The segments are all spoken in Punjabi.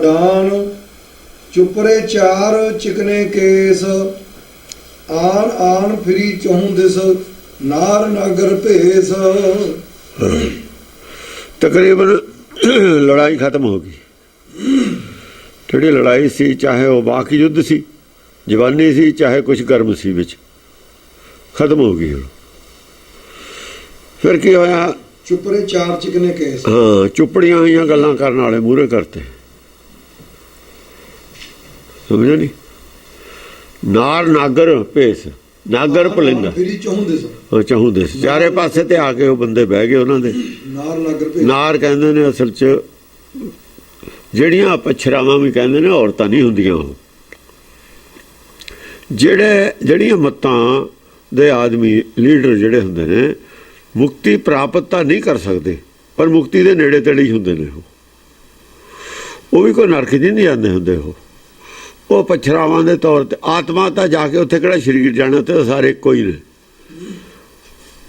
अडान चुपरे चार चिकने केस आन आन फिरी चौं दिस नार नागर भेस। तकरीबन लड़ाई खत्म हो गई। ਜਿਹੜੀ ਲੜਾਈ ਸੀ ਚਾਹੇ ਉਹ ਵਾਕ ਯੁੱਧ ਸੀ, ਜਵਾਨੀ ਸੀ, ਚਾਹੇ ਕੁਛ ਗਰਮ ਸੀ, ਵਿੱਚ ਖਤਮ ਹੋ ਗਈ। ਫਿਰ ਕੀ ਹੋਇਆ? ਚੁਪਰੇ ਚਾਰ ਚਿਕਨੇ ਕੇਸ। ਹਾਂ, ਚੁੱਪੜੀਆਂ ਹੋਈਆਂ ਗੱਲਾਂ ਕਰਨ ਵਾਲੇ ਮੂਹਰੇ ਕਰਤੇ, ਸਮਝਿਆ ਨਹੀਂ? ਨਾਰ ਨਾਗਰ ਭੇਸ, ਨਾਗਰ ਭਲਿੰਗਾ ਚਾਹੁੰਦੇ ਸੀ ਚਾਰੇ ਪਾਸੇ ਤੇ ਆ ਕੇ ਉਹ ਬੰਦੇ ਬਹਿ ਗਏ ਉਹਨਾਂ ਦੇ। ਨਾਰ ਨਾਗਰ ਭੇਸ, ਨਾਰ ਕਹਿੰਦੇ ਨੇ ਅਸਲ 'ਚ ਜਿਹੜੀਆਂ ਪਛਰਾਵਾਂ ਵੀ ਕਹਿੰਦੇ ਨੇ, ਔਰਤਾਂ ਨਹੀਂ ਹੁੰਦੀਆਂ ਉਹ। ਜਿਹੜੀਆਂ ਮੱਤਾਂ ਦੇ ਆਦਮੀ ਲੀਡਰ ਜਿਹੜੇ ਹੁੰਦੇ ਨੇ, ਮੁਕਤੀ ਪ੍ਰਾਪਤ ਤਾਂ ਨਹੀਂ ਕਰ ਸਕਦੇ, ਪਰ ਮੁਕਤੀ ਦੇ ਨੇੜੇ ਤੇੜੇ ਹੀ ਹੁੰਦੇ ਨੇ। ਉਹ ਵੀ ਕੋਈ ਨਰਕ 'ਚ ਨਹੀਂ ਜਾਂਦੇ ਹੁੰਦੇ। ਉਹ ਪਛਰਾਵਾਂ ਦੇ ਤੌਰ 'ਤੇ ਆਤਮਾ ਤਾਂ ਜਾ ਕੇ ਉੱਥੇ ਕਿਹੜਾ ਸਰੀਰ ਜਾਣਾ, ਤੇ ਸਾਰੇ ਇੱਕੋ ਹੀ ਨੇ।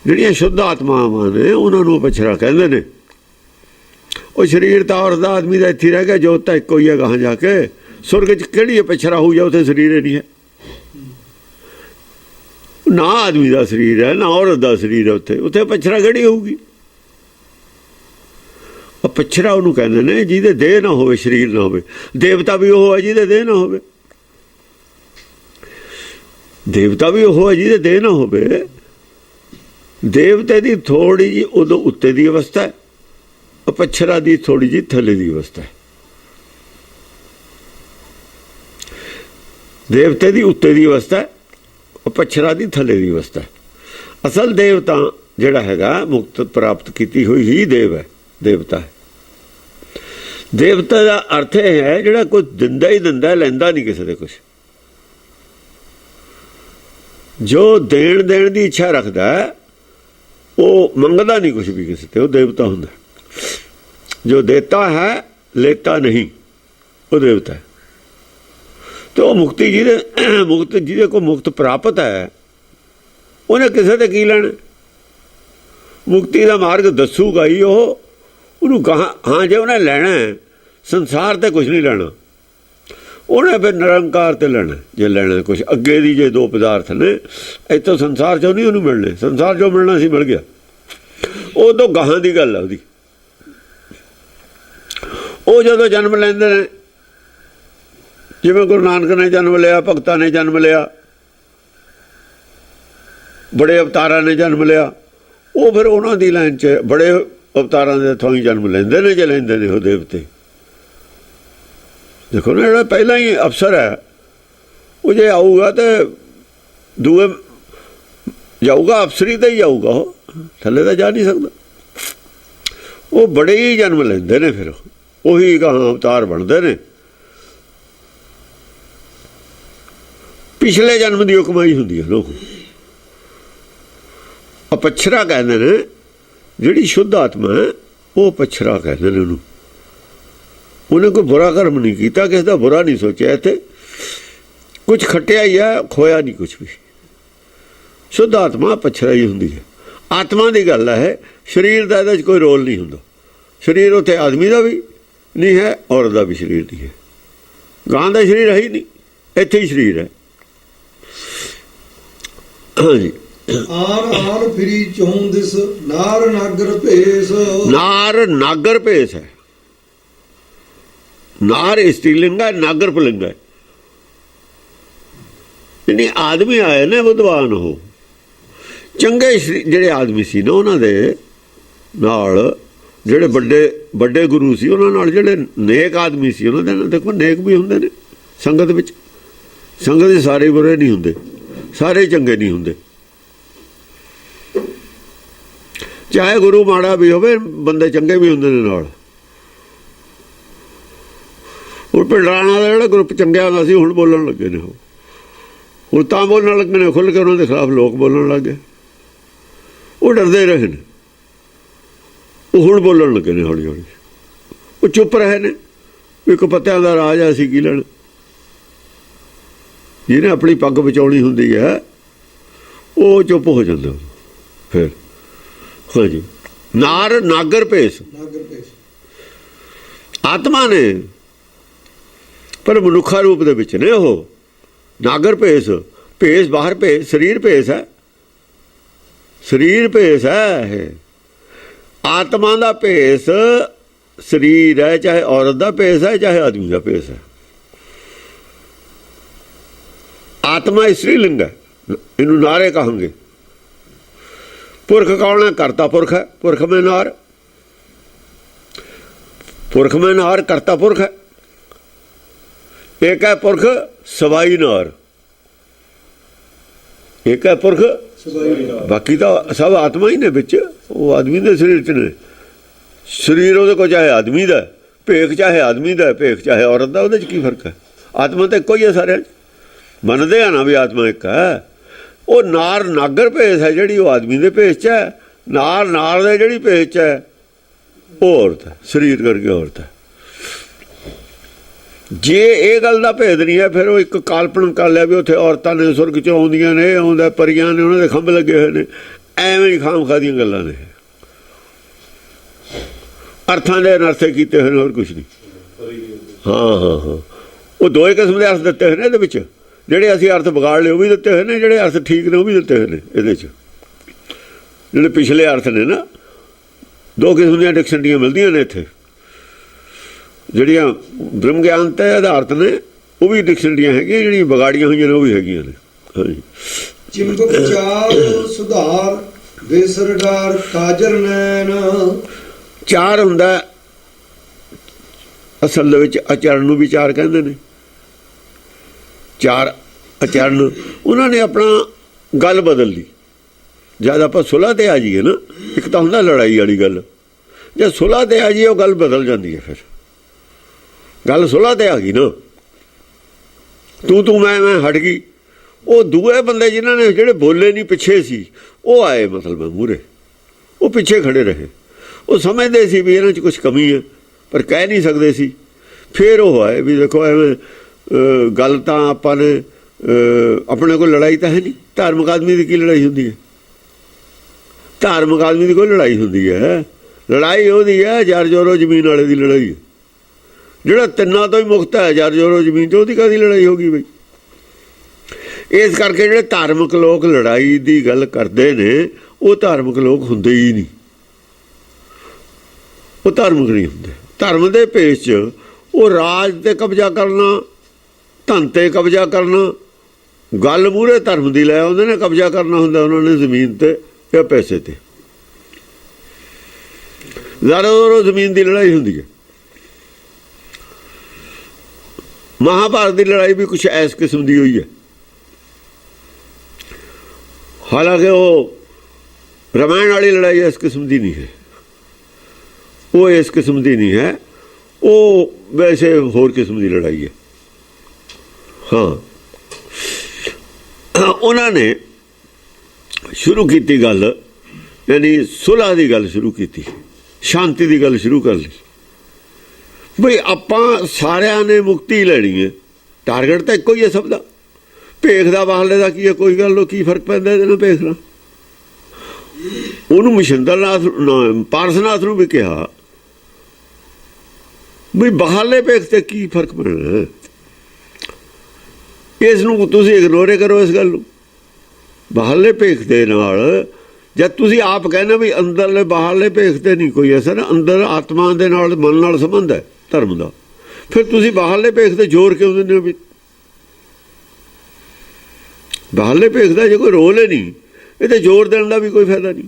ਜਿਹੜੀਆਂ ਸ਼ੁੱਧ ਆਤਮਾਵਾਂ ਨੇ ਉਹਨਾਂ ਨੂੰ ਪਛਰਾ ਕਹਿੰਦੇ ਨੇ। ਉਹ ਸਰੀਰ ਤਾਂ ਔਰਤ ਦਾ ਆਦਮੀ ਦਾ ਇੱਥੇ ਰਹਿ ਗਿਆ, ਜੋਤ ਤਾਂ ਇੱਕੋ ਹੀ ਹੈ। ਗਾਹਾਂ ਜਾ ਕੇ ਸੁਰਗ 'ਚ ਕਿਹੜੀ ਪਛਰਾ ਹੋ ਜਾ, ਉੱਥੇ ਸਰੀਰ ਹੀ ਨਹੀਂ ਹੈ। ਨਾ ਆਦਮੀ ਦਾ ਸਰੀਰ ਹੈ, ਨਾ ਔਰਤ ਦਾ ਸਰੀਰ ਹੈ। ਉੱਥੇ ਪਛਰਾ ਕਿਹੜੀ ਹੋਊਗੀ? ਪਛਰਾ ਉਹਨੂੰ ਕਹਿੰਦੇ ਨੇ ਜਿਹਦੇ ਦੇਹ ਨਾ ਹੋਵੇ, ਸਰੀਰ ਨਾ ਹੋਵੇ। ਦੇਵਤਾ ਵੀ ਉਹ ਹੈ ਜਿਹਦੇ ਦੇਹ ਨਾ ਹੋਵੇ। ਦੇਵਤਾ ਵੀ ਉਹ ਹੈ ਜਿਹਦੇ ਦੇਹ ਨਾ ਹੋਵੇ। ਦੇਵਤੇ ਦੀ ਥੋੜੀ ਜਿਹੀ ਉਦੋਂ ਉੱਤੇ ਦੀ ਅਵਸਥਾ ਹੈ, ਪਛਰਾ ਦੀ ਥੋੜੀ ਜਿਹੀ ਥੱਲੇ ਦੀ ਅਵਸਥਾ ਹੈ। ਦੇਵਤੇ ਦੀ ਉੱਤੇ ਦੀ ਅਵਸਥਾ ਹੈ, ਪਛਰਾ ਦੀ ਥੱਲੇ ਦੀ ਅਵਸਥਾ ਹੈ। ਅਸਲ ਦੇਵਤਾ ਜਿਹੜਾ ਹੈਗਾ, ਮੁਕਤ ਪ੍ਰਾਪਤ ਕੀਤੀ ਹੋਈ ਹੀ ਦੇਵ ਹੈ, ਦੇਵਤਾ ਹੈ। ਦੇਵਤਾ ਦਾ ਅਰਥ ਇਹ ਹੈ ਜਿਹੜਾ ਕੁਝ ਦਿੰਦਾ ਹੀ ਦਿੰਦਾ, ਲੈਂਦਾ ਨਹੀਂ ਕਿਸੇ ਦੇ ਕੁਛ। ਜੋ ਦੇਣ ਦੀ ਇੱਛਾ ਰੱਖਦਾ ਉਹ ਮੰਗਦਾ ਨਹੀਂ ਕੁਛ ਵੀ ਕਿਸੇ ਤੇ, ਉਹ ਦੇਵਤਾ ਹੁੰਦਾ। ਜੋ ਦੇਤਾ ਹੈ ਲੇਤਾ ਨਹੀਂ, ਉਹ ਦੇਵਤਾ ਹੈ। ਤੇ ਉਹ ਮੁਕਤੀ ਜਿਹਦੇ ਕੋਲ ਮੁਕਤ ਪ੍ਰਾਪਤ ਹੈ, ਉਹਨੇ ਕਿਸੇ ਤੇ ਕੀ ਲੈਣਾ? ਮੁਕਤੀ ਦਾ ਮਾਰਗ ਦੱਸੂਗਾ ਹੀ ਉਹ ਉਹਨੂੰ। ਹਾਂ, ਜੇ ਉਹਨੇ ਲੈਣਾ ਸੰਸਾਰ ਤੇ ਕੁਛ ਨਹੀਂ ਲੈਣਾ, ਉਹਨੇ ਫਿਰ ਨਿਰੰਕਾਰ ਤੇ ਲੈਣਾ। ਜੇ ਲੈਣਾ ਕੁਛ ਅੱਗੇ ਦੀ, ਜੇ ਦੋ ਪਦਾਰਥ ਨੇ ਇੱਥੋਂ ਸੰਸਾਰ 'ਚੋਂ ਨਹੀਂ ਉਹਨੂੰ ਮਿਲਣੇ। ਸੰਸਾਰ 'ਚੋਂ ਮਿਲਣਾ ਸੀ, ਮਿਲ ਗਿਆ। ਉਹ ਤੋਂ ਗਾਹਾਂ ਦੀ ਗੱਲ ਆ ਉਹਦੀ। ਉਹ ਜਦੋਂ ਜਨਮ ਲੈਂਦੇ ਨੇ, ਜਿਵੇਂ ਗੁਰੂ ਨਾਨਕ ਨੇ ਜਨਮ ਲਿਆ, ਭਗਤਾਂ ਨੇ ਜਨਮ ਲਿਆ, ਬੜੇ ਅਵਤਾਰਾਂ ਨੇ ਜਨਮ ਲਿਆ, ਉਹ ਫਿਰ ਉਹਨਾਂ ਦੀ ਲਾਈਨ 'ਚ ਬੜੇ ਅਵਤਾਰਾਂ ਦੇ ਥੋਂ ਹੀ ਜਨਮ ਲੈਂਦੇ ਨੇ, ਜੇ ਲੈਂਦੇ ਨੇ ਉਹ ਦੇਵਤੇ। ਦੇਖੋ ਨਾ, ਜਿਹੜਾ ਪਹਿਲਾਂ ਹੀ ਅਫਸਰ ਹੈ ਉਹ ਜੇ ਆਊਗਾ ਤਾਂ ਦੂਏ ਜਾਊਗਾ, ਅਫਸਰੀ ਤੇ ਹੀ ਜਾਊਗਾ, ਉਹ ਥੱਲੇ ਤਾਂ ਜਾ ਨਹੀਂ ਸਕਦਾ। ਉਹ ਬੜੇ ਹੀ ਜਨਮ ਲੈਂਦੇ ਨੇ, ਫਿਰ ਉਹੀ ਗਾਹਾਂ ਅਵਤਾਰ ਬਣਦੇ ਨੇ। ਪਿਛਲੇ ਜਨਮ ਦੀ ਉਹ ਕਮਾਈ ਹੁੰਦੀ ਹੈ। ਲੋਕ ਪਛਰਾ ਕਹਿੰਦੇ ਨੇ, ਜਿਹੜੀ ਸ਼ੁੱਧ ਆਤਮਾ ਹੈ ਉਹ ਪਛਰਾ ਕਹਿੰਦੇ ਨੇ ਉਹਨੂੰ। ਉਹਨੇ ਕੋਈ ਬੁਰਾ ਕਰਮ ਨਹੀਂ ਕੀਤਾ, ਕਿਸੇ ਦਾ ਬੁਰਾ ਨਹੀਂ ਸੋਚਿਆ, ਇੱਥੇ ਕੁਛ ਖੱਟਿਆ ਹੀ ਹੈ, ਖੋਇਆ ਨਹੀਂ ਕੁਛ ਵੀ। ਸ਼ੁੱਧ ਆਤਮਾ ਪਛਰਾ ਹੀ ਹੁੰਦੀ ਹੈ। ਆਤਮਾ ਦੀ ਗੱਲ ਹੈ, ਸਰੀਰ ਦਾ ਇਹਦੇ 'ਚ ਕੋਈ ਰੋਲ ਨਹੀਂ ਹੁੰਦਾ। ਸਰੀਰ ਉੱਥੇ ਆਦਮੀ ਦਾ ਵੀ ਨਹੀਂ ਹੈ, ਔਰਤ ਦਾ ਵੀ ਸਰੀਰ ਨਹੀਂ ਹੈ। ਗਾਂ ਦਾ ਸਰੀਰ ਹੈ ਹੀ ਨਹੀਂ, ਇੱਥੇ ਹੀ ਸਰੀਰ ਹੈ। ਹਾਂਜੀ। ਆਨ ਆਨ ਫਿਰੀ ਚੌਂ ਦਿਸ ਨਾਰ ਨਾਗਰ ਭੇਸ। ਨਾਰ ਨਾਗਰ ਭੇਸ ਹੈ। ਨਾਰ ਇਸਤਰੀਲਿੰਗ ਹੈ, ਨਾਗਰ ਪੁਲਿੰਗ ਹੈ। ਯਾਨੀ ਆਦਮੀ ਆਏ ਨੇ ਵਿਦਵਾਨ, ਉਹ ਚੰਗੇ ਜਿਹੜੇ ਆਦਮੀ ਸੀ ਨਾ, ਉਹਨਾਂ ਦੇ ਨਾਲ ਜਿਹੜੇ ਵੱਡੇ ਗੁਰੂ ਸੀ, ਉਹਨਾਂ ਨਾਲ ਜਿਹੜੇ ਨੇਕ ਆਦਮੀ ਸੀ, ਉਹਨਾਂ ਦੇ ਨਾਲ ਦੇਖੋ ਨੇਕ ਵੀ ਹੁੰਦੇ ਨੇ ਸੰਗਤ ਵਿੱਚ। ਸੰਗਤ ਦੇ ਸਾਰੇ ਬੁਰੇ ਨਹੀਂ ਹੁੰਦੇ, ਸਾਰੇ ਚੰਗੇ ਨਹੀਂ ਹੁੰਦੇ। ਚਾਹੇ ਗੁਰੂ ਮਾੜਾ ਵੀ ਹੋਵੇ, ਬੰਦੇ ਚੰਗੇ ਵੀ ਹੁੰਦੇ ਨੇ ਨਾਲ। ਹੁਣ ਪਿੰਡਰਾਣਾ ਦਾ ਜਿਹੜਾ ਗਰੁੱਪ ਚੰਗਿਆ ਹੁੰਦਾ ਸੀ, ਹੁਣ ਬੋਲਣ ਲੱਗੇ ਨੇ। ਉਹ ਹੁਣ ਤਾਂ ਬੋਲਣ ਲੱਗੇ ਨੇ ਖੁੱਲ੍ਹ ਕੇ, ਉਹਨਾਂ ਦੇ ਖਿਲਾਫ ਲੋਕ ਬੋਲਣ ਲੱਗ ਗਏ। ਉਹ ਡਰਦੇ ਰਹੇ ਨੇ, ਉਹ ਹੁਣ ਬੋਲਣ ਲੱਗੇ ਨੇ ਹੌਲੀ ਹੌਲੀ। ਉਹ ਚੁੱਪ ਰਹੇ ਨੇ, ਇੱਕ ਪੱਤਿਆਂ ਦਾ ਰਾਜ ਆ, ਅਸੀਂ ਕੀ ਲੈਣਾ। ਜਿਹਨੇ ਆਪਣੀ ਪੱਗ ਬਚਾਉਣੀ ਹੁੰਦੀ ਹੈ ਉਹ ਚੁੱਪ ਹੋ ਜਾਂਦਾ। ਫਿਰ ਹਾਂਜੀ, ਨਾਰ ਨਾਗਰ ਭੇਸ। ਆਤਮਾ ਨੇ ਪਰ ਮਨੁੱਖਾ ਰੂਪ ਦੇ ਵਿੱਚ ਨੇ ਉਹ। ਨਾਗਰ ਭੇਸ, ਭੇਸ ਬਾਹਰ ਭੇਸ, ਸਰੀਰ ਭੇਸ ਹੈ, ਸਰੀਰ ਭੇਸ ਹੈ ਇਹ। ਆਤਮਾ ਦਾ ਭੇਸ ਸਰੀਰ ਹੈ, ਚਾਹੇ ਔਰਤ ਦਾ ਭੇਸ ਹੈ ਚਾਹੇ ਆਦਮੀ ਦਾ ਭੇਸ ਹੈ। ਆਤਮਾ ਇਸਤਰੀ ਲਿੰਗ ਹੈ, ਇਹਨੂੰ ਨਾਰੇ ਕਹਾਂਗੇ। ਪੁਰਖ ਕੌਣ ਹੈ? ਕਰਤਾ ਪੁਰਖ ਹੈ। ਪੁਰਖ में नार, पुरख में नार, करता पुरख है। एक है पुरख सवाई नार, एक है पुरख बाकी तो सब आत्मा ही ने बिच, वो आदमी के शरीर च ने। शरीर वो को चाहे आदमी का, भेख चाहे आदमी का, भेख चाहे औरत का, वो की फर्क है? आत्मा तो एक ही है सारे। मनते हैं ना भी आत्मा एक है। वो नार नागर भेस है जी, वो आदमी के भेस च है। नार नार दे जी भेस च है, वो औरत है, शरीर करके औरत है। जे ये गल का भेद नहीं है, फिर वो एक काल्पनिक कर लिया भी उत्थे औरतां ने सुरग चों आउंदियां ने, आउंदा परियां ने, उन्हां दे खंभ लगे हुए ने। एवें ही खाम खा दियां गल्लां ने, अर्थां दे अनर्थे कीते हुए ने, होर कुछ नहीं। हाँ हाँ हाँ, वो दो ही किस्म के अर्थ दिते हुए ने इहदे विच। जिहड़े असीं अर्थ बिगाड़ लए वो भी दिते हुए ने, जिहड़े अर्थ ठीक ने वो भी दिते हुए ने। इहदे च जिहड़े पिछले अर्थ ने ना, दो किस्म दी डिक्शनरियां मिलदियां ने इत्थे, ਜਿਹੜੀਆਂ ਬ੍ਰਹਮ ਗਿਆਨ ਤੇ ਆਧਾਰਿਤ ਨੇ, ਉਹ ਵੀ ਡਿਕਸ਼ਨਰੀਆਂ ਹੈਗੀਆਂ, ਜਿਹੜੀਆਂ ਵਿਗਾੜੀਆਂ ਹੋਈਆਂ ਨੇ ਉਹ ਵੀ ਹੈਗੀਆਂ ਨੇ। ਹਾਂਜੀ, ਚਿੰਬਕ ਚਾਰ ਸੁਧਾਰ ਬੇਸਰ ਡਾਰ ਕਾਜਰ ਨੈਣ। ਚਾਰ ਹੁੰਦਾ ਅਸਲ ਦੇ ਵਿੱਚ, ਆਚਰਨ ਨੂੰ ਵੀ ਚਾਰ ਕਹਿੰਦੇ ਨੇ। ਚਾਰ ਆਚਰਨ, ਉਹਨਾਂ ਨੇ ਆਪਣਾ ਗੱਲ ਬਦਲ ਲਈ। ਜਦ ਆਪਾਂ ਸੁਲ੍ਹਾ ਤੇ ਆ ਜਾਈਏ ਨਾ, ਇੱਕ ਤਾਂ ਹੁੰਦਾ ਲੜਾਈ ਵਾਲੀ ਗੱਲ, ਜੇ ਸੁਲ੍ਹਾ ਤੇ ਆ ਜਾਈਏ ਉਹ ਗੱਲ ਬਦਲ ਜਾਂਦੀ ਹੈ। ਫਿਰ गल सुलह ते आ गई ना, तू मैं हट गई। वो दूए बंदे जिन्होंने जेडे बोले नहीं पिछे सी, वो आए मतलब मूहरे, वो पिछे खड़े रहे। वो समझते सी भी इन्हां च कुछ कमी है पर कह नहीं सकते सी। फिर वो आए भी देखो एवं गल तां आपां ने अपने को लड़ाई तो है नहीं। धार्मिक आदमी की लड़ाई होंदी है? धार्मिक आदमी की कोई लड़ाई होंदी है? लड़ाई होती है जर जोरो जमीन वाले की लड़ाई है। ਜਿਹੜਾ ਤਿੰਨਾਂ ਤੋਂ ਹੀ ਮੁਕਤ ਹੈ, ਜਰ ਜੋਰੋ ਜ਼ਮੀਨ 'ਚ, ਉਹਦੀ ਕਾਹਦੀ ਲੜਾਈ ਹੋ ਗਈ ਬਈ? ਇਸ ਕਰਕੇ ਜਿਹੜੇ ਧਾਰਮਿਕ ਲੋਕ ਲੜਾਈ ਦੀ ਗੱਲ ਕਰਦੇ ਨੇ, ਉਹ ਧਾਰਮਿਕ ਲੋਕ ਹੁੰਦੇ ਹੀ ਨਹੀਂ। ਉਹ ਧਾਰਮਿਕ ਨਹੀਂ ਹੁੰਦੇ। ਧਰਮ ਦੇ ਭੇਸ 'ਚ ਉਹ ਰਾਜ 'ਤੇ ਕਬਜ਼ਾ ਕਰਨਾ, ਧਨ 'ਤੇ ਕਬਜ਼ਾ ਕਰਨਾ, ਗੱਲ ਮੂਹਰੇ ਧਰਮ ਦੀ ਲੈ ਆਉਂਦੇ ਨੇ। ਕਬਜ਼ਾ ਕਰਨਾ ਹੁੰਦਾ ਉਹਨਾਂ ਨੇ ਜ਼ਮੀਨ 'ਤੇ ਜਾਂ ਪੈਸੇ 'ਤੇ। ਜ਼ਰਾ ਜ਼ਮੀਨ ਦੀ ਲੜਾਈ ਹੁੰਦੀ ਹੈ। महाभारत की लड़ाई भी कुछ इस किस्म की हुई है। हालांकि वो रामायण वाली लड़ाई इस किस्म की नहीं है, वो इस किस्म की नहीं है, वो वैसे होर किस्म की लड़ाई है। हाँ, उन्होंने शुरू की गल, यानी सुलह की गल शुरू की, शांति की गल शुरू कर ली। बई आपां सारिਆਂ ने मुक्ति लैनी है, टारगेट तो एको ही है सब का। भेख का बाहरले का की है, कोई गल की फर्क पैंदा ਇਹਦੇ ਨਾਲ भेख ਨਾਲ। ਉਹਨੂੰ ਮਸ਼ਿੰਦਰ ਨਾਥ ਪਾਰਸਨਾਥ ਨੂੰ ਵੀ ਕਿਹਾ ਵੀ ਬਾਹਰਲੇ ਭੇਖ ਤੇ ਕੀ ਫਰਕ ਪੈਣਾ, ਇਸ ਨੂੰ ਤੁਸੀਂ ਇਗਨੋਰ ਕਰੋ ਇਸ ਗੱਲ ਨੂੰ। ਬਾਹਰਲੇ ਭੇਖ ਦੇ ਨਾਲ जब तुसी आप कहने भी अंदरले बाहरले भेख ते नहीं कोई असर, अंदर आत्मा दे नाल मन नाल संबंध है धर्म का, फिर तुसी बाहरले भेख ते जोर क्यों दिंदे हो? भी बाहरले भेख का जो कोई रोल है नहीं, ये जोर देने का भी कोई फायदा नहीं।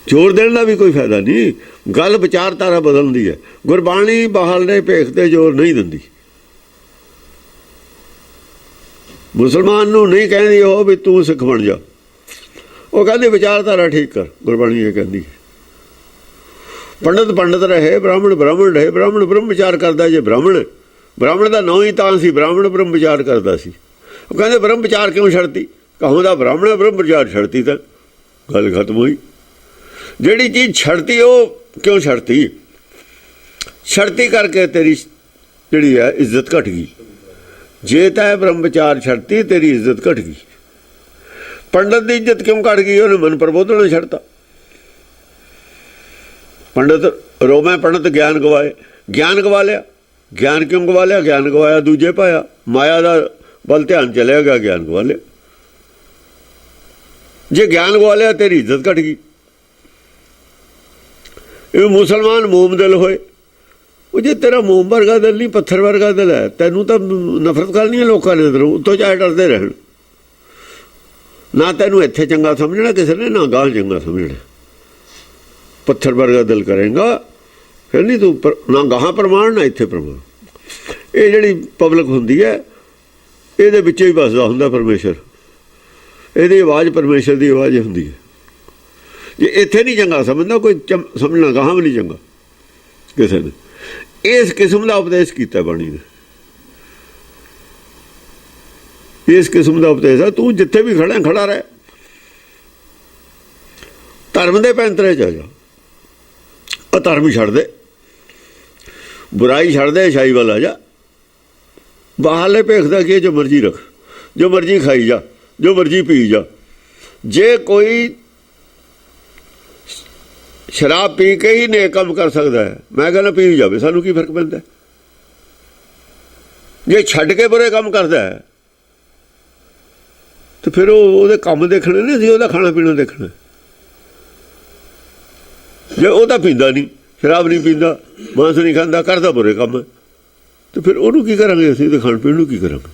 जोर देने का भी कोई फायदा नहीं। गल विचारधारा बदलती है। गुरबाणी बाहरले भेख ते जोर नहीं दिंदी। मुसलमान नूं नहीं कहती हो भी तू सिख बन जा, वो कहती विचारधारा ठीक कर। गुरबाणी ये कहती है। पंडित पंडित रहे, ब्राह्मण ब्राह्मण रहे। ब्राह्मण ब्रह्म विचार करता, जे ब्राह्मण ब्राह्मण का नाम ही तां सी ब्राह्मण ब्रह्म विचार करता सी। वो कहते ब्रह्म विचार क्यों छड़ती? कहूँदा ब्राह्मण ब्रह्म विचार छड़ती, तो गल खत्म हुई। जिहड़ी चीज़ छड़ती वो क्यों छड़ती? छड़ती करके तेरी जिहड़ी है इज्जत घट गई। जे तै ब्रह्म विचार छड़ती तेरी इज्जत घट गई। पंडित की इज्जत क्यों घट गई? उन्हें मन प्रबोधन छड़ता। पंडित ਰੋਵੇਂ ਪੰਡਤ ਗਿਆਨ ਗਵਾਏ। ਗਿਆਨ ਗਵਾ ਲਿਆ। ਗਿਆਨ ਕਿਉਂ ਗਵਾ ਲਿਆ? ਗਿਆਨ ਗਵਾਇਆ ਦੂਜੇ ਪਾਇਆ, ਮਾਇਆ ਦਾ ਵੱਲ ਧਿਆਨ ਚਲਿਆ ਗਿਆ, ਗਿਆਨ ਗਵਾ ਲਿਆ। ਜੇ ਗਿਆਨ ਗਵਾ ਲਿਆ ਤੇਰੀ ਇੱਜ਼ਤ ਘਟ ਗਈ। ਇਹ ਮੁਸਲਮਾਨ ਮੋਮ ਦਿਲ ਹੋਏ। ਉਹ ਜੇ ਤੇਰਾ ਮੋਮ ਵਰਗਾ ਦਿਲ ਨਹੀਂ, ਪੱਥਰ ਵਰਗਾ ਦਿਲ ਹੈ, ਤੈਨੂੰ ਤਾਂ ਨਫ਼ਰਤ ਕਰਨੀ ਹੈ ਲੋਕਾਂ ਨੇ ਅੰਦਰੋਂ, ਉੱਤੋਂ ਚਾਹੇ ਡਰਦੇ ਰਹਿਣ। ਨਾ ਤੈਨੂੰ ਇੱਥੇ ਚੰਗਾ ਸਮਝਣਾ ਕਿਸੇ ਨੇ, ਨਾ ਗਾਹ ਚੰਗਾ ਸਮਝਣਾ। ਪੱਥਰ ਵਰਗਾ ਦਿਲ ਕਰੇਗਾ ਫਿਰ ਨਹੀਂ ਤੂੰ ਨਾ ਗਾਹਾਂ ਪ੍ਰਮਾਣ ਨਾ ਇੱਥੇ ਪ੍ਰਮਾਣ। ਇਹ ਜਿਹੜੀ ਪਬਲਿਕ ਹੁੰਦੀ ਹੈ ਇਹਦੇ ਵਿੱਚੋਂ ਹੀ ਵੱਸਦਾ ਹੁੰਦਾ ਪਰਮੇਸ਼ਰ। ਇਹਦੀ ਆਵਾਜ਼ ਪਰਮੇਸ਼ਰ ਦੀ ਆਵਾਜ਼ ਹੁੰਦੀ ਹੈ। ਜੇ ਇੱਥੇ ਨਹੀਂ ਚੰਗਾ ਸਮਝਦਾ ਕੋਈ, ਸਮਝਣਾ ਗਾਹਾਂ ਵੀ ਨਹੀਂ ਚੰਗਾ ਕਿਸੇ ਨੇ। ਇਸ ਕਿਸਮ ਦਾ ਉਪਦੇਸ਼ ਕੀਤਾ ਬਾਣੀ ਨੇ। ਇਸ ਕਿਸਮ ਦਾ ਉਪਦੇਸ਼ ਆ, ਤੂੰ ਜਿੱਥੇ ਵੀ ਖੜਾ ਖੜਾ ਰਹਿ, ਧਰਮ ਦੇ ਪੈਂਤਰੇ 'ਚ ਆ ਜਾ। ਅਧਰਮ ਛੱਡ ਦੇ, ਬੁਰਾਈ ਛੱਡ ਦੇ, ਅੱਛਾਈ ਵੱਲ ਆ ਜਾ। ਬਾਹਰਲੇ ਭੇਖਦਾ ਕੀ, ਜੋ ਮਰਜ਼ੀ ਰੱਖ, ਜੋ ਮਰਜ਼ੀ ਖਾਈ ਜਾ, ਜੋ ਮਰਜ਼ੀ ਪੀ ਜਾ। ਜੇ ਕੋਈ ਸ਼ਰਾਬ ਪੀ ਕੇ ਹੀ ਨੇਕ ਕੰਮ ਕਰ ਸਕਦਾ ਹੈ, ਮੈਂ ਕਹਿੰਦਾ ਪੀ ਜਾਵੇ, ਸਾਨੂੰ ਕੀ ਫਰਕ ਪੈਂਦਾ? ਜੇ ਛੱਡ ਕੇ ਬੁਰੇ ਕੰਮ ਕਰਦਾ ਹੈ ਤੇ ਫਿਰ ਉਹਦੇ ਕੰਮ ਦੇਖਣੇ ਨੇ, ਅਸੀਂ ਉਹਦਾ ਖਾਣਾ ਪੀਣਾ ਦੇਖਣਾ। ਜੇ ਉਹ ਤਾਂ ਪੀਂਦਾ ਨਹੀਂ, ਸ਼ਰਾਬ ਨਹੀਂ ਪੀਂਦਾ, ਮਾਂਸ ਨਹੀਂ ਖਾਂਦਾ, ਕਰਦਾ ਬੁਰੇ ਕੰਮ, ਤੇ ਫਿਰ ਉਹਨੂੰ ਕੀ ਕਰਾਂਗੇ ਅਸੀਂ? ਤੇ ਖਾਣ ਪੀਣ ਨੂੰ ਕੀ ਕਰਾਂਗੇ?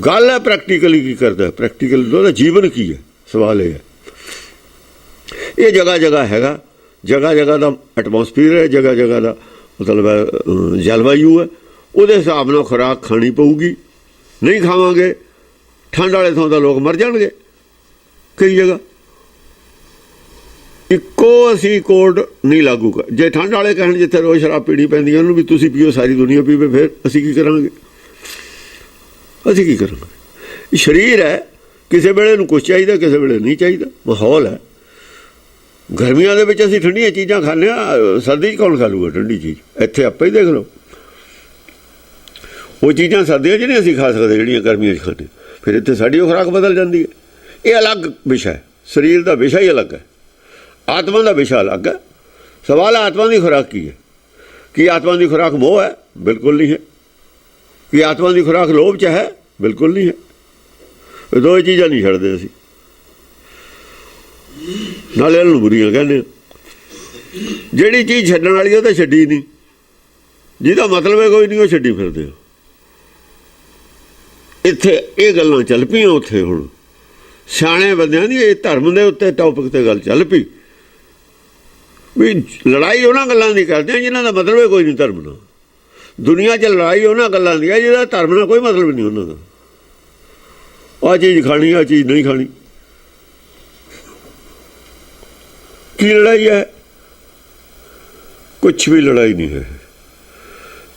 ਗੱਲ ਹੈ ਪ੍ਰੈਕਟੀਕਲੀ ਕੀ ਕਰਦਾ, ਪ੍ਰੈਕਟੀਕਲ ਉਹਦਾ ਜੀਵਨ ਕੀ ਹੈ, ਸਵਾਲ ਇਹ ਹੈ। ਇਹ ਜਗ੍ਹਾ ਜਗ੍ਹਾ ਹੈਗਾ, ਜਗ੍ਹਾ ਜਗ੍ਹਾ ਦਾ ਐਟਮੋਸਫੀਅਰ ਹੈ, ਜਗ੍ਹਾ ਜਗ੍ਹਾ ਦਾ ਮਤਲਬ ਜਲਵਾਯੂ ਹੈ। ਉਹਦੇ ਹਿਸਾਬ ਨਾਲ ਖੁਰਾਕ ਖਾਣੀ ਪਊਗੀ। ਨਹੀਂ ਖਾਵਾਂਗੇ, ਠੰਡ ਵਾਲੇ ਥਾਂ ਤਾਂ ਲੋਕ ਮਰ ਜਾਣਗੇ। ਕਈ ਜਗ੍ਹਾ ਇੱਕੋ ਅਸੀਂ ਕੋਡ ਨਹੀਂ ਲਾਗੂ ਕਰ। ਜੇ ਠੰਡ ਵਾਲੇ ਕਹਿਣ ਜਿੱਥੇ ਰੋਜ਼ ਸ਼ਰਾਬ ਪੀਣੀ ਪੈਂਦੀ ਹੈ ਉਹਨੂੰ ਵੀ ਤੁਸੀਂ ਪੀਓ, ਸਾਰੀ ਦੁਨੀਆ ਪੀਵੇ, ਫਿਰ ਅਸੀਂ ਕੀ ਕਰਾਂਗੇ? ਅਸੀਂ ਕੀ ਕਰਾਂਗੇ? ਇਹ ਸਰੀਰ ਹੈ, ਕਿਸੇ ਵੇਲੇ ਨੂੰ ਕੁਛ ਚਾਹੀਦਾ, ਕਿਸੇ ਵੇਲੇ ਨਹੀਂ ਚਾਹੀਦਾ। ਮਾਹੌਲ ਹੈ। ਗਰਮੀਆਂ ਦੇ ਵਿੱਚ ਅਸੀਂ ਠੰਡੀਆਂ ਚੀਜ਼ਾਂ ਖਾਂਦੇ ਹਾਂ, ਸਰਦੀ 'ਚ ਕੌਣ ਖਾ ਲੂਗਾ ਠੰਡੀ ਚੀਜ਼? ਇੱਥੇ ਆਪੇ ਹੀ ਦੇਖ ਲਓ, ਉਹ ਚੀਜ਼ਾਂ ਸਰਦੀਆਂ 'ਚ ਨਹੀਂ ਅਸੀਂ ਖਾ ਸਕਦੇ ਜਿਹੜੀਆਂ ਗਰਮੀਆਂ 'ਚ ਖਾਂਦੇ। ਫਿਰ ਇੱਥੇ ਸਾਡੀ ਉਹ ਖੁਰਾਕ ਬਦਲ ਜਾਂਦੀ ਹੈ। ਇਹ ਅਲੱਗ ਵਿਸ਼ਾ ਹੈ। ਸਰੀਰ ਦਾ ਵਿਸ਼ਾ ਹੀ ਅਲੱਗ ਹੈ, ਆਤਮਾ ਦਾ ਵਿਸ਼ਾ ਅਲੱਗ ਹੈ। ਸਵਾਲ ਹੈ ਆਤਮਾ ਦੀ ਖੁਰਾਕ ਕੀ ਹੈ? ਕੀ ਆਤਮਾ ਦੀ ਖੁਰਾਕ ਮੋਹ ਹੈ? ਬਿਲਕੁਲ ਨਹੀਂ ਹੈ। ਕੀ ਆਤਮਾ ਦੀ ਖੁਰਾਕ ਲੋਭ 'ਚ ਹੈ? ਬਿਲਕੁਲ ਨਹੀਂ ਹੈ। ਇਹ ਦੋਵੇਂ ਚੀਜ਼ਾਂ ਨਹੀਂ ਛੱਡਦੇ ਅਸੀਂ। ਨਾਲੇ ਇਹਨੂੰ ਬੁਰੀਆਂ ਕਹਿੰਦੇ। ਜਿਹੜੀ ਚੀਜ਼ ਛੱਡਣ ਵਾਲੀ ਉਹ ਤਾਂ ਛੱਡੀ ਨਹੀਂ, ਜਿਹਦਾ ਮਤਲਬ ਹੈ ਕੋਈ ਨਹੀਂ ਉਹ ਛੱਡੀ ਫਿਰਦੇ ਹੋ। ਇੱਥੇ ਇਹ ਗੱਲਾਂ ਚੱਲ ਪਈਆਂ, ਉੱਥੇ ਹੁਣ ਸਿਆਣੇ ਬੰਦਿਆਂ ਦੀ ਇਹ ਧਰਮ ਦੇ ਉੱਤੇ ਟੌਪਿਕ 'ਤੇ ਗੱਲ ਚੱਲ ਪਈ ਵੀ ਲੜਾਈ ਉਹਨਾਂ ਗੱਲਾਂ ਦੀ ਕਰਦੇ ਆ ਜਿਹਨਾਂ ਦਾ ਮਤਲਬ ਹੈ ਕੋਈ ਨਹੀਂ ਧਰਮ ਨਾਲ। ਦੁਨੀਆ 'ਚ ਲੜਾਈ ਉਹਨਾਂ ਗੱਲਾਂ ਦੀ ਹੈ ਜਿਹਦਾ ਧਰਮ ਨਾਲ ਕੋਈ ਮਤਲਬ ਨਹੀਂ ਉਹਨਾਂ ਦਾ। ਆਹ ਚੀਜ਼ ਖਾਣੀ, ਆਹ ਚੀਜ਼ ਨਹੀਂ ਖਾਣੀ। ਕੀ ਲੜਾਈ ਹੈ? ਕੁਛ ਵੀ ਲੜਾਈ ਨਹੀਂ ਹੈ।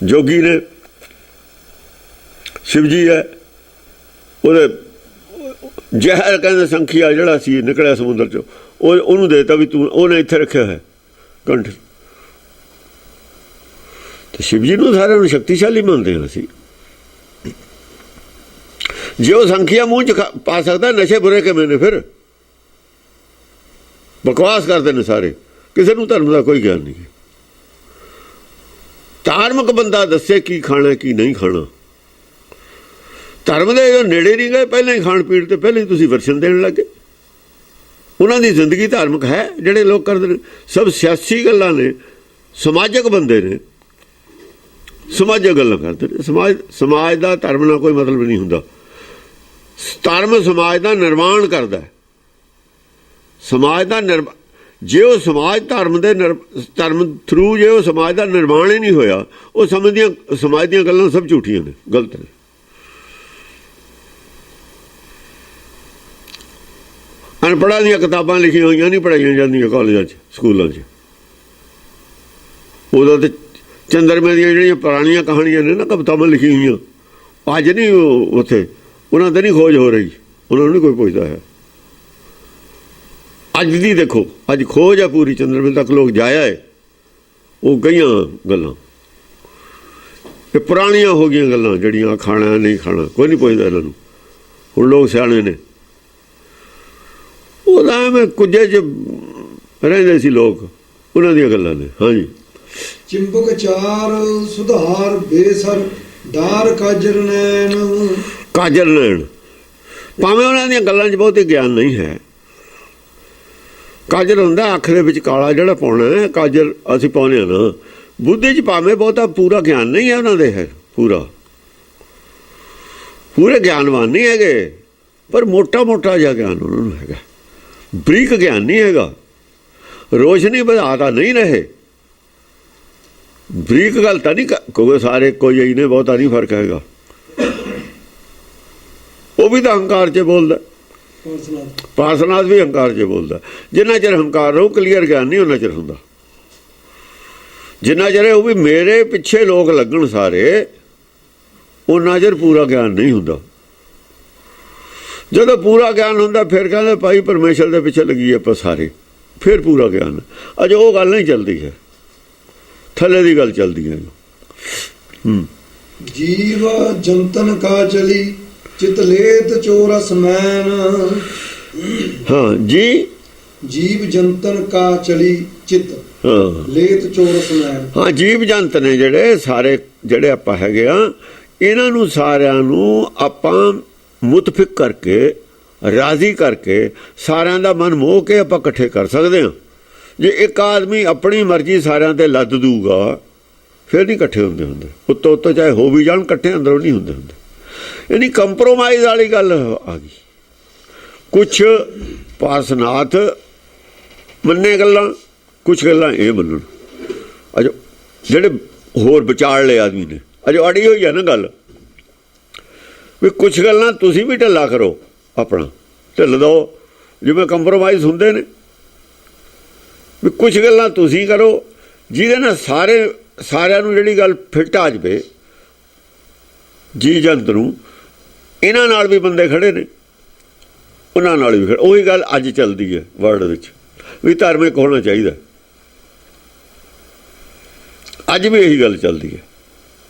ਜੋਗੀ ਨੇ, ਸ਼ਿਵ ਜੀ ਹੈ, ਉਹਦੇ ਜ਼ਹਿਰ ਕਹਿੰਦੇ ਸੰਖੀਆ ਜਿਹੜਾ ਸੀ ਨਿਕਲਿਆ ਸਮੁੰਦਰ 'ਚੋਂ, ਉਹਨੂੰ ਦੇਤਾ ਵੀ ਤੂੰ, ਉਹਨੇ ਇੱਥੇ ਰੱਖਿਆ ਹੈ ਕੰਠ। ਤੇ ਸ਼ਿਵ ਜੀ ਨੂੰ ਸਾਰਿਆਂ ਨੂੰ ਸ਼ਕਤੀਸ਼ਾਲੀ ਮੰਨਦੇ ਹਾਂ ਅਸੀਂ। ਜੇ ਉਹ ਸੰਖੀਆ ਮੂੰਹ 'ਚ ਪਾ ਸਕਦਾ, ਨਸ਼ੇ ਬੁਰੇ ਕਿਵੇਂ ਨੇ? ਫਿਰ ਬਕਵਾਸ ਕਰਦੇ ਨੇ ਸਾਰੇ। ਕਿਸੇ ਨੂੰ ਧਰਮ ਦਾ ਕੋਈ ਗਿਆਨ ਨਹੀਂ। ਧਾਰਮਿਕ ਬੰਦਾ ਦੱਸੇ ਕੀ ਖਾਣਾ ਕੀ ਨਹੀਂ ਖਾਣਾ। ਧਰਮ ਦੇ ਜੋ ਨੇੜੇ ਨਹੀਂ ਗਏ, ਪਹਿਲਾਂ ਹੀ ਖਾਣ ਪੀਣ ਤੇ ਪਹਿਲਾਂ ਹੀ ਤੁਸੀਂ ਵਰਸ਼ਨ ਦੇਣ ਲੱਗੇ। ਉਹਨਾਂ ਦੀ ਜ਼ਿੰਦਗੀ ਧਾਰਮਿਕ ਹੈ ਜਿਹੜੇ ਲੋਕ ਕਰਦੇ ਨੇ। ਸਭ ਸਿਆਸੀ ਗੱਲਾਂ ਨੇ, ਸਮਾਜਿਕ ਬੰਦੇ ਨੇ, ਸਮਾਜਿਕ ਗੱਲਾਂ ਕਰਦੇ ਨੇ। ਸਮਾਜ ਦਾ ਧਰਮ ਨਾਲ ਕੋਈ ਮਤਲਬ ਨਹੀਂ ਹੁੰਦਾ। ਧਰਮ ਸਮਾਜ ਦਾ ਨਿਰਮਾਣ ਕਰਦਾ। ਸਮਾਜ ਦਾ ਜੇ ਉਹ ਸਮਾਜ ਧਰਮ ਥਰੂ ਜੇ ਉਹ ਸਮਾਜ ਦਾ ਨਿਰਮਾਣ ਹੀ ਨਹੀਂ ਹੋਇਆ, ਉਹ ਸਮਾਜ ਦੀਆਂ ਗੱਲਾਂ ਸਭ ਝੂਠੀਆਂ ਨੇ, ਗਲਤ ਨੇ। ਅਨਪੜ੍ਹਾਂ ਦੀਆਂ ਕਿਤਾਬਾਂ ਲਿਖੀਆਂ ਹੋਈਆਂ ਨਹੀਂ ਪੜ੍ਹਾਈਆਂ ਜਾਂਦੀਆਂ ਕਾਲਜਾਂ 'ਚ, ਸਕੂਲਾਂ 'ਚ। ਉਦੋਂ ਤਾਂ ਚੰਦਰਮੇ ਦੀਆਂ ਜਿਹੜੀਆਂ ਪੁਰਾਣੀਆਂ ਕਹਾਣੀਆਂ ਨੇ ਨਾ, ਕਵਿਤਾਵਾਂ ਲਿਖੀਆਂ ਹੋਈਆਂ, ਅੱਜ ਨਹੀਂ ਉੱਥੇ ਉਹਨਾਂ 'ਤੇ ਨਹੀਂ ਖੋਜ ਹੋ ਰਹੀ, ਉਹਨਾਂ ਨੂੰ ਨਹੀਂ ਕੋਈ ਪੁੱਛਦਾ ਹੈ। ਅੱਜ ਦੀ ਦੇਖੋ, ਅੱਜ ਖੋਜ ਹੈ ਪੂਰੀ, ਚੰਦਰਮੇ ਤੱਕ ਲੋਕ ਜਾਇਆ ਹੈ। ਉਹ ਕਈਆਂ ਗੱਲਾਂ ਇਹ ਪੁਰਾਣੀਆਂ ਹੋ ਗਈਆਂ ਗੱਲਾਂ, ਜਿਹੜੀਆਂ ਖਾਣਾ ਨਹੀਂ ਖਾਣਾ ਕੋਈ ਨਹੀਂ ਪੁੱਛਦਾ ਇਹਨਾਂ ਨੂੰ। ਹੁਣ ਲੋਕ ਸਿਆਣੇ ਨੇ। ਉਹਦਾ ਐਵੇਂ ਕੁਝੇ 'ਚ ਰਹਿੰਦੇ ਸੀ ਲੋਕ, ਉਹਨਾਂ ਦੀਆਂ ਗੱਲਾਂ ਨੇ। ਹਾਂਜੀ, ਚਿੰਬਕ ਚਾਰ ਸੁਧਾਰ ਬੇਸਰ ਦਾਰ ਕਾਜਰ ਨੈਣ। ਕਾਜਲ ਲੈਣ, ਭਾਵੇਂ ਉਹਨਾਂ ਦੀਆਂ ਗੱਲਾਂ 'ਚ ਬਹੁਤੀ ਗਿਆਨ ਨਹੀਂ ਹੈ। ਕਾਜਲ ਹੁੰਦਾ ਅੱਖ ਦੇ ਵਿੱਚ ਕਾਲਾ ਜਿਹੜਾ ਪਾਉਣਾ ਹੈ, ਕਾਜਲ ਅਸੀਂ ਪਾਉਂਦੇ ਹਾਂ ਨਾ। ਬੁੱਧੀ 'ਚ ਭਾਵੇਂ ਬਹੁਤਾ ਪੂਰਾ ਗਿਆਨ ਨਹੀਂ ਹੈ ਉਹਨਾਂ ਦੇ, ਹੈ ਪੂਰੇ ਗਿਆਨਵਾਨ ਨਹੀਂ ਹੈਗੇ, ਪਰ ਮੋਟਾ ਮੋਟਾ ਜਿਹਾ ਗਿਆਨ ਉਹਨਾਂ ਨੂੰ ਹੈਗਾ, ਬਰੀਕ ਗਿਆਨ ਨਹੀਂ ਹੈਗਾ। ਰੋਸ਼ਨੀ ਵਧਾਤਾ ਨਹੀਂ ਰਹੇ, ਬਰੀਕ ਗੱਲ ਤਾਂ ਨਹੀਂ, ਕਿਉਂਕਿ ਸਾਰੇ ਕੋਈ ਹੀ ਨੇ, ਬਹੁਤਾ ਨਹੀਂ ਫਰਕ ਹੈਗਾ। ਉਹ ਵੀ ਤਾਂ ਹੰਕਾਰ 'ਚ ਬੋਲਦਾ, ਪਾਰਸਨਾਥ ਵੀ ਹੰਕਾਰ 'ਚ ਬੋਲਦਾ। ਜਿੰਨਾ ਚਿਰ ਹੰਕਾਰ ਰਹੂ ਕਲੀਅਰ ਗਿਆਨ ਨਹੀਂ ਉਹਨਾਂ ਚਿਰ ਹੁੰਦਾ। ਜਿੰਨਾ ਚਿਰ ਉਹ ਵੀ ਮੇਰੇ ਪਿੱਛੇ ਲੋਕ ਲੱਗਣ ਸਾਰੇ, ਉਹਨਾਂ ਚਿਰ ਪੂਰਾ ਗਿਆਨ ਨਹੀਂ ਹੁੰਦਾ। ਜਦੋਂ ਪੂਰਾ ਗਿਆਨ ਹੁੰਦਾ ਫਿਰ ਕਹਿੰਦੇ ਭਾਈ ਪਰਮੇਸ਼ਰ ਦੇ ਪਿੱਛੇ ਲੱਗੀ ਆਪਾਂ ਸਾਰੇ, ਫਿਰ ਪੂਰਾ ਗਿਆਨ। ਅਜੇ ਉਹ ਗੱਲ ਨਹੀਂ ਚੱਲਦੀ ਹੈ, ਥੱਲੇ ਦੀ ਗੱਲ ਚੱਲਦੀ ਹੈ। ਜੀਵ ਜੰਤਨ ਕਾ ਚਲੀ ਚਿਤ ਲੇਤ ਚੋਰਸ ਮੈਨ। ਹਾਂ ਜੀ, ਜੀਵ ਜੰਤਨ ਕਾ ਚਲੀ ਚਿਤ ਲੇਤ ਚੋਰਸ ਮੈਨ। ਹਾਂ, ਜੀਵ ਜੰਤ ਨੇ ਜਿਹੜੇ ਸਾਰੇ, ਜਿਹੜੇ ਆਪਾਂ ਹੈਗੇ ਆ, ਇਹਨਾਂ ਨੂੰ ਸਾਰਿਆਂ ਨੂੰ ਆਪਾਂ ਮੁਤਫਿਕ ਕਰਕੇ, ਰਾਜ਼ੀ ਕਰਕੇ, ਸਾਰਿਆਂ ਦਾ ਮਨ ਮੋਹ ਕੇ ਆਪਾਂ ਇਕੱਠੇ ਕਰ ਸਕਦੇ ਹਾਂ। ਜੇ ਇੱਕ ਆਦਮੀ ਆਪਣੀ ਮਰਜ਼ੀ ਸਾਰਿਆਂ ਤੇ ਲੱਦ ਦੂਗਾ ਫਿਰ ਨਹੀਂ ਇਕੱਠੇ ਹੁੰਦੇ। ਉੱਤੋਂ ਚਾਹੇ ਹੋ ਵੀ ਜਾਣ, ਇਕੱਠੇ ਅੰਦਰੋਂ ਨਹੀਂ ਹੁੰਦੇ। ਯਾਨੀ ਕੰਪਰੋਮਾਈਜ਼ ਵਾਲੀ ਗੱਲ ਆ ਗਈ। ਕੁਛ ਪਾਰਸਨਾਥ ਮੰਨੇ ਗੱਲਾਂ, ਕੁਛ ਗੱਲਾਂ ਇਹ ਮੰਨਣ। ਅਜੋ ਜਿਹੜੇ ਹੋਰ ਵਿਚਾਰਲੇ ਆਦਮੀ ਨੇ, ਅਜੋ ਅੜੀ ਹੋਈ ਆ ਨਾ ਗੱਲ ਵੀ ਕੁਛ ਗੱਲਾਂ ਤੁਸੀਂ ਵੀ ਢਿੱਲਾ ਕਰੋ, ਆਪਣਾ ਢਿੱਲ ਦਿਓ, ਜਿਵੇਂ ਕੰਪਰੋਮਾਈਜ਼ ਹੁੰਦੇ ਨੇ। ਵੀ ਕੁਛ ਗੱਲਾਂ ਤੁਸੀਂ ਕਰੋ ਜਿਹਦੇ ਨਾਲ ਸਾਰਿਆਂ ਨੂੰ ਜਿਹੜੀ ਗੱਲ ਫਿੱਟ ਆ ਜਾਵੇ, ਜੀ ਜੰਤ ਨੂੰ। ਇਹਨਾਂ ਨਾਲ ਵੀ ਬੰਦੇ ਖੜੇ ਨੇ, ਉਹਨਾਂ ਨਾਲ ਵੀ ਖੜੇ। ਉਹੀ ਗੱਲ ਅੱਜ ਚੱਲਦੀ ਹੈ ਵਰਲਡ ਵਿੱਚ ਵੀ ਧਾਰਮਿਕ ਹੋਣਾ ਚਾਹੀਦਾ। ਅੱਜ ਵੀ ਇਹੀ ਗੱਲ ਚੱਲਦੀ ਹੈ।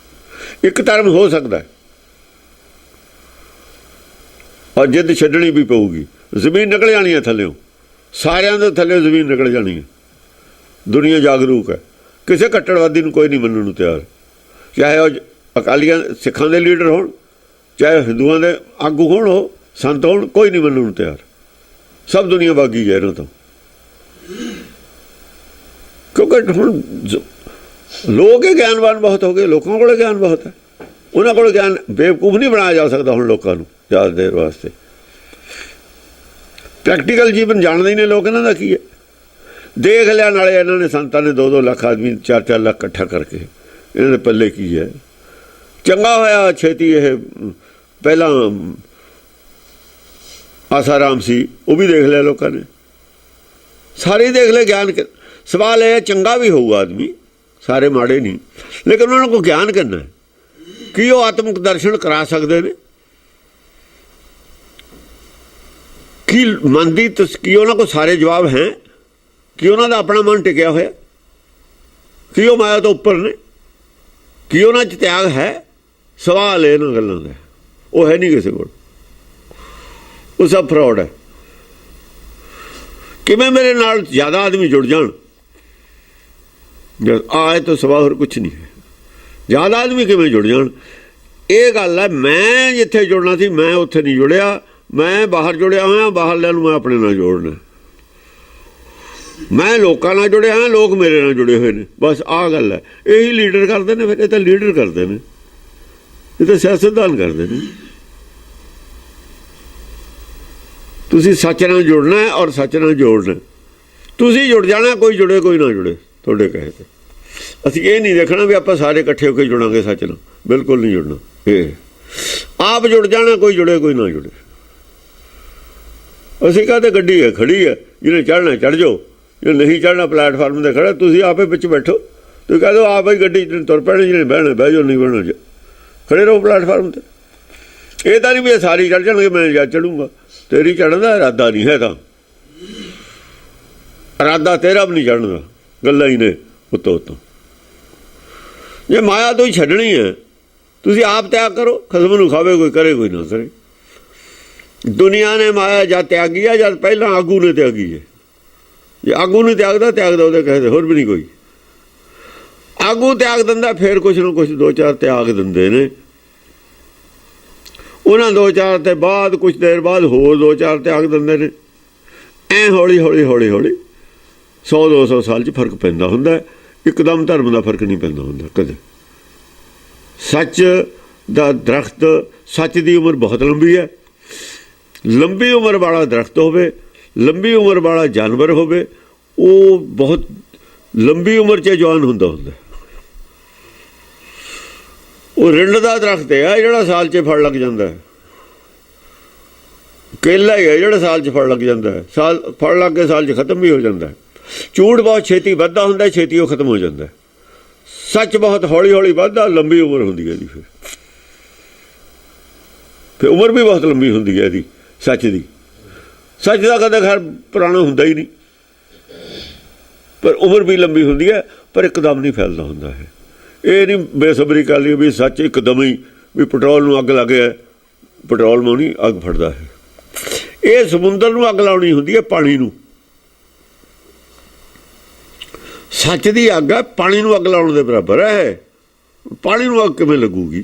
ਇੱਕ ਧਰਮ ਹੋ ਸਕਦਾ ਔਰ ਜਿੱਦ ਛੱਡਣੀ ਵੀ ਪਊਗੀ। ਜ਼ਮੀਨ ਨਿਕਲ ਜਾਣੀ ਹੈ ਥੱਲਿਓਂ, ਸਾਰਿਆਂ ਦੇ ਥੱਲੇ ਜ਼ਮੀਨ ਨਿਕਲ ਜਾਣੀ ਹੈ। ਦੁਨੀਆ ਜਾਗਰੂਕ ਹੈ, ਕਿਸੇ ਕੱਟੜਵਾਦੀ ਨੂੰ ਕੋਈ ਨਹੀਂ ਮੰਨਣ ਨੂੰ ਤਿਆਰ, ਚਾਹੇ ਉਹ ਅਕਾਲੀਆਂ ਸਿੱਖਾਂ ਦੇ ਲੀਡਰ ਹੋਣ, ਚਾਹੇ ਹਿੰਦੂਆਂ ਦੇ ਆਗੂ ਹੋਣ, ਉਹ ਸੰਤ ਹੋਣ, ਕੋਈ ਨਹੀਂ ਮੰਨਣ ਨੂੰ ਤਿਆਰ। ਸਭ ਦੁਨੀਆ ਬਾਗੀ ਹੈ ਇਹਨਾਂ ਤੋਂ, ਕਿਉਂਕਿ ਹੁਣ ਲੋਕ ਹੀ ਗਿਆਨਵਾਨ ਬਹੁਤ ਹੋ ਗਏ। ਲੋਕਾਂ ਕੋਲ ਗਿਆਨ ਬਹੁਤ ਹੈ, ਉਹਨਾਂ ਕੋਲ ਗਿਆਨ ਬੇਵਕੂਫ ਨਹੀਂ ਬਣਾਇਆ ਜਾ ਸਕਦਾ ਹੁਣ ਲੋਕਾਂ ਨੂੰ ਜ਼ਿਆਦਾ ਦੇਰ ਵਾਸਤੇ। ਪ੍ਰੈਕਟੀਕਲ ਜੀਵਨ ਜਾਣਦੇ ਹੀ ਨੇ ਲੋਕ, ਇਹਨਾਂ ਦਾ ਕੀ ਹੈ। ਦੇਖ ਲਿਆ ਨਾਲੇ ਇਹਨਾਂ ਨੇ, ਸੰਤਾਂ ਨੇ 2-2 ਲੱਖ ਆਦਮੀ, 4-4 ਲੱਖ ਇਕੱਠਾ ਕਰਕੇ, ਇਹਨਾਂ ਦੇ ਪੱਲੇ ਕੀ ਹੈ। ਚੰਗਾ ਹੋਇਆ ਛੇਤੀ ਇਹ ਪਹਿਲਾਂ ਆਸਾਰਾਮ ਸੀ, ਉਹ ਵੀ ਦੇਖ ਲਿਆ ਲੋਕਾਂ ਨੇ, ਸਾਰੇ ਦੇਖ ਲਏ ਗਿਆਨ। ਸਵਾਲ ਇਹ ਚੰਗਾ ਵੀ ਹੋਊਗਾ ਆਦਮੀ, ਸਾਰੇ ਮਾੜੇ ਨਹੀਂ, ਲੇਕਿਨ ਉਹਨਾਂ ਨੂੰ ਕੋਈ ਗਿਆਨ ਕਰਨਾ ਹੈ ਕਿ ਉਹ ਆਤਮਿਕ ਦਰਸ਼ਨ ਕਰਾ ਸਕਦੇ ਨੇ, ਕੀ ਮਨ ਦੀ ਕੀ ਉਹਨਾਂ ਕੋਲ ਸਾਰੇ ਜਵਾਬ ਹੈ, ਕਿ ਉਹਨਾਂ ਦਾ ਆਪਣਾ ਮਨ ਟਿਕਿਆ ਹੋਇਆ, ਕਿ ਉਹ ਮਾਇਆ ਤੋਂ ਉੱਪਰ ਨੇ, ਕਿ ਉਹਨਾਂ 'ਚ ਤਿਆਗ ਹੈ। ਸਵਾਲ ਇਹਨਾਂ ਗੱਲਾਂ ਦਾ, ਉਹ ਹੈ ਨਹੀਂ ਕਿਸੇ ਕੋਲ, ਉਹ ਸਭ ਫਰਾਡ ਹੈ। ਕਿਵੇਂ ਮੇਰੇ ਨਾਲ ਜ਼ਿਆਦਾ ਆਦਮੀ ਜੁੜ ਜਾਣ, ਜਦ ਆਏ ਤਾਂ ਸਵਾ ਹੋਰ ਕੁਛ ਨਹੀਂ ਹੈ। ਜ਼ਿਆਦਾ ਆਦਮੀ ਕਿਵੇਂ ਜੁੜ ਜਾਣ, ਇਹ ਗੱਲ ਹੈ। ਮੈਂ ਜਿੱਥੇ ਜੁੜਨਾ ਸੀ ਮੈਂ ਉੱਥੇ ਨਹੀਂ ਜੁੜਿਆ, ਮੈਂ ਬਾਹਰ ਜੁੜਿਆ ਹੋਇਆ, ਬਾਹਰਲਿਆਂ ਨੂੰ ਮੈਂ ਆਪਣੇ ਨਾਲ ਜੋੜਨਾ। ਮੈਂ ਲੋਕਾਂ ਨਾਲ ਜੁੜਿਆ ਹਾਂ, ਲੋਕ ਮੇਰੇ ਨਾਲ ਜੁੜੇ ਹੋਏ ਨੇ, ਬਸ ਆਹ ਗੱਲ ਹੈ। ਇਹੀ ਲੀਡਰ ਕਰਦੇ ਨੇ, ਫਿਰ ਇਹ ਤਾਂ ਲੀਡਰ ਕਰਦੇ ਨੇ, ਇਹ ਤਾਂ ਸਿਆਸਤਦਾਨ ਕਰਦੇ ਨੇ। ਤੁਸੀਂ ਸੱਚ ਨਾਲ ਜੁੜਨਾ ਹੈ ਔਰ ਸੱਚ ਨਾਲ ਜੋੜਨਾ। ਤੁਸੀਂ ਜੁੜ ਜਾਣਾ, ਕੋਈ ਜੁੜੇ ਕੋਈ ਨਾ ਜੁੜੇ, ਤੁਹਾਡੇ ਕਹੇ ਤੇ। ਅਸੀਂ ਇਹ ਨਹੀਂ ਦੇਖਣਾ ਵੀ ਆਪਾਂ ਸਾਰੇ ਇਕੱਠੇ ਹੋ ਕੇ ਜੁੜਾਂਗੇ ਸੱਚ ਨਾਲ, ਬਿਲਕੁਲ ਨਹੀਂ ਜੁੜਨਾ। ਇਹ ਆਪ ਜੁੜ ਜਾਣਾ, ਕੋਈ ਜੁੜੇ ਕੋਈ ਨਾ ਜੁੜੇ। ਅਸੀਂ ਕਹਤੇ ਗੱਡੀ ਹੈ ਖੜੀ ਹੈ, ਜਿਹਨੇ ਚੜ੍ਹਨਾ ਚੜ੍ਹ ਜਾਓ, ਜੇ ਨਹੀਂ ਚੜ੍ਹਨਾ ਪਲੈਟਫਾਰਮ 'ਤੇ ਖੜਾ, ਤੁਸੀਂ ਆਪੇ ਵਿੱਚ ਬੈਠੋ। ਤੁਸੀਂ ਕਹਿ ਦਿਓ ਆਪ ਹੀ ਗੱਡੀ ਤੁਰ ਪੈਣੇ, ਜਿਹਨੇ ਬਹਿਣਾ ਬਹਿ ਜਾਓ, ਨਹੀਂ ਬਹਿਣਾ ਖੜੇ ਰਹੋ ਪਲੈਟਫਾਰਮ 'ਤੇ। ਇਹ ਤਾਂ ਨਹੀਂ ਵੀ ਇਹ ਸਾਰੀ ਚੜ੍ਹ ਜਾਣਗੇ, ਮੈਂ ਜਾ ਚੜੂੰਗਾ। ਤੇਰੀ ਚੜ੍ਹਨ ਦਾ ਇਰਾਦਾ ਨਹੀਂ ਹੈ, ਤਾਂ ਇਰਾਦਾ ਤੇਰਾ ਵੀ ਨਹੀਂ ਚੜ੍ਹਨ ਦਾ, ਗੱਲਾਂ ਹੀ ਨੇ ਉੱਤੋਂ। ਜੇ ਮਾਇਆ ਤੋਂ ਹੀ ਛੱਡਣੀ ਹੈ, ਤੁਸੀਂ ਆਪ ਤਿਆਗ ਕਰੋ। ਖਸਮ ਨੂੰ ਖਾਵੇ ਕੋਈ, ਕਰੇ ਕੋਈ ਨਾ ਕਰੇ। ਦੁਨੀਆ ਨੇ ਮਾਇਆ ਜਦ ਤਿਆਗੀ ਹੈ, ਜਦ ਪਹਿਲਾਂ ਆਗੂ ਨੇ ਤਿਆਗੀ ਹੈ। ਜੇ ਆਗੂ ਨਹੀਂ ਤਿਆਗਦਾ ਉਹਦੇ ਕਹੇ ਹੋਰ ਵੀ ਨਹੀਂ ਕੋਈ। ਆਗੂ ਤਿਆਗ ਦਿੰਦਾ ਫਿਰ ਕੁਛ ਨਾ ਕੁਛ ਦੋ ਚਾਰ ਤਿਆਗ ਦਿੰਦੇ ਨੇ। ਉਹਨਾਂ ਦੋ ਚਾਰ ਤੇ ਬਾਅਦ ਕੁਛ ਦੇਰ ਬਾਅਦ ਹੋਰ ਦੋ ਚਾਰ ਤਿਆਗ ਦਿੰਦੇ ਨੇ। ਐ ਹੌਲੀ 100-200 ਸਾਲ 'ਚ ਫਰਕ ਪੈਂਦਾ ਹੁੰਦਾ। ਇੱਕਦਮ ਧਰਮ ਦਾ ਫਰਕ ਨਹੀਂ ਪੈਂਦਾ ਹੁੰਦਾ ਕਦੇ। ਸੱਚ ਦਾ ਦਰਖਤ, ਸੱਚ ਦੀ ਉਮਰ ਬਹੁਤ ਲੰਬੀ ਹੈ। ਲੰਬੀ ਉਮਰ ਵਾਲਾ ਦਰਖਤ ਹੋਵੇ, ਲੰਬੀ ਉਮਰ ਵਾਲਾ ਜਾਨਵਰ ਹੋਵੇ, ਉਹ ਬਹੁਤ ਲੰਬੀ ਉਮਰ 'ਚ ਜਵਾਨ ਹੁੰਦਾ। ਉਹ ਰਿੰਡ ਦਾ ਦਰਖਤ ਹੈ ਜਿਹੜਾ ਸਾਲ 'ਚ ਫਲ ਲੱਗ ਜਾਂਦਾ। ਕੇਲਾ ਹੀ ਹੈ ਜਿਹੜਾ ਸਾਲ 'ਚ ਫਲ ਲੱਗ ਜਾਂਦਾ। ਫਲ ਲੱਗ ਕੇ ਸਾਲ 'ਚ ਖਤਮ ਵੀ ਹੋ ਜਾਂਦਾ। ਝੂਠ ਬਹੁਤ ਛੇਤੀ ਵੱਧਦਾ ਹੁੰਦਾ, ਛੇਤੀ ਉਹ ਖਤਮ ਹੋ ਜਾਂਦਾ। ਸੱਚ ਬਹੁਤ ਹੌਲੀ ਵੱਧਦਾ, ਲੰਬੀ ਉਮਰ ਹੁੰਦੀ ਹੈ ਇਹਦੀ। ਫਿਰ ਉਮਰ ਵੀ ਬਹੁਤ ਲੰਬੀ ਹੁੰਦੀ ਹੈ ਇਹਦੀ ਸੱਚ ਦੀ। ਸੱਚ ਦਾ ਕਦੇ ਖੈਰ ਪੁਰਾਣਾ ਹੁੰਦਾ ਹੀ ਨਹੀਂ, ਪਰ ਉਮਰ ਵੀ ਲੰਬੀ ਹੁੰਦੀ ਹੈ, ਪਰ ਇੱਕਦਮ ਨਹੀਂ ਫੈਲਦਾ ਹੁੰਦਾ ਹੈ। ਇਹ ਨਹੀਂ ਬੇਸਬਰੀ ਕਰ ਲਈ ਵੀ ਸੱਚ ਇੱਕਦਮ ਹੀ ਵੀ ਪੈਟਰੋਲ ਨੂੰ ਅੱਗ ਲੱਗ ਗਿਆ, ਪੈਟਰੋਲ ਨੂੰ ਨਹੀਂ ਅੱਗ ਫੜਦਾ ਹੈ। ਇਹ ਸਮੁੰਦਰ ਨੂੰ ਅੱਗ ਲਾਉਣੀ ਹੁੰਦੀ ਹੈ, ਪਾਣੀ ਨੂੰ। ਸੱਚ ਦੀ ਅੱਗ ਹੈ, ਪਾਣੀ ਨੂੰ ਅੱਗ ਲਾਉਣ ਦੇ ਬਰਾਬਰ ਹੈ। ਪਾਣੀ ਨੂੰ ਅੱਗ ਕਿਵੇਂ ਲੱਗੂਗੀ?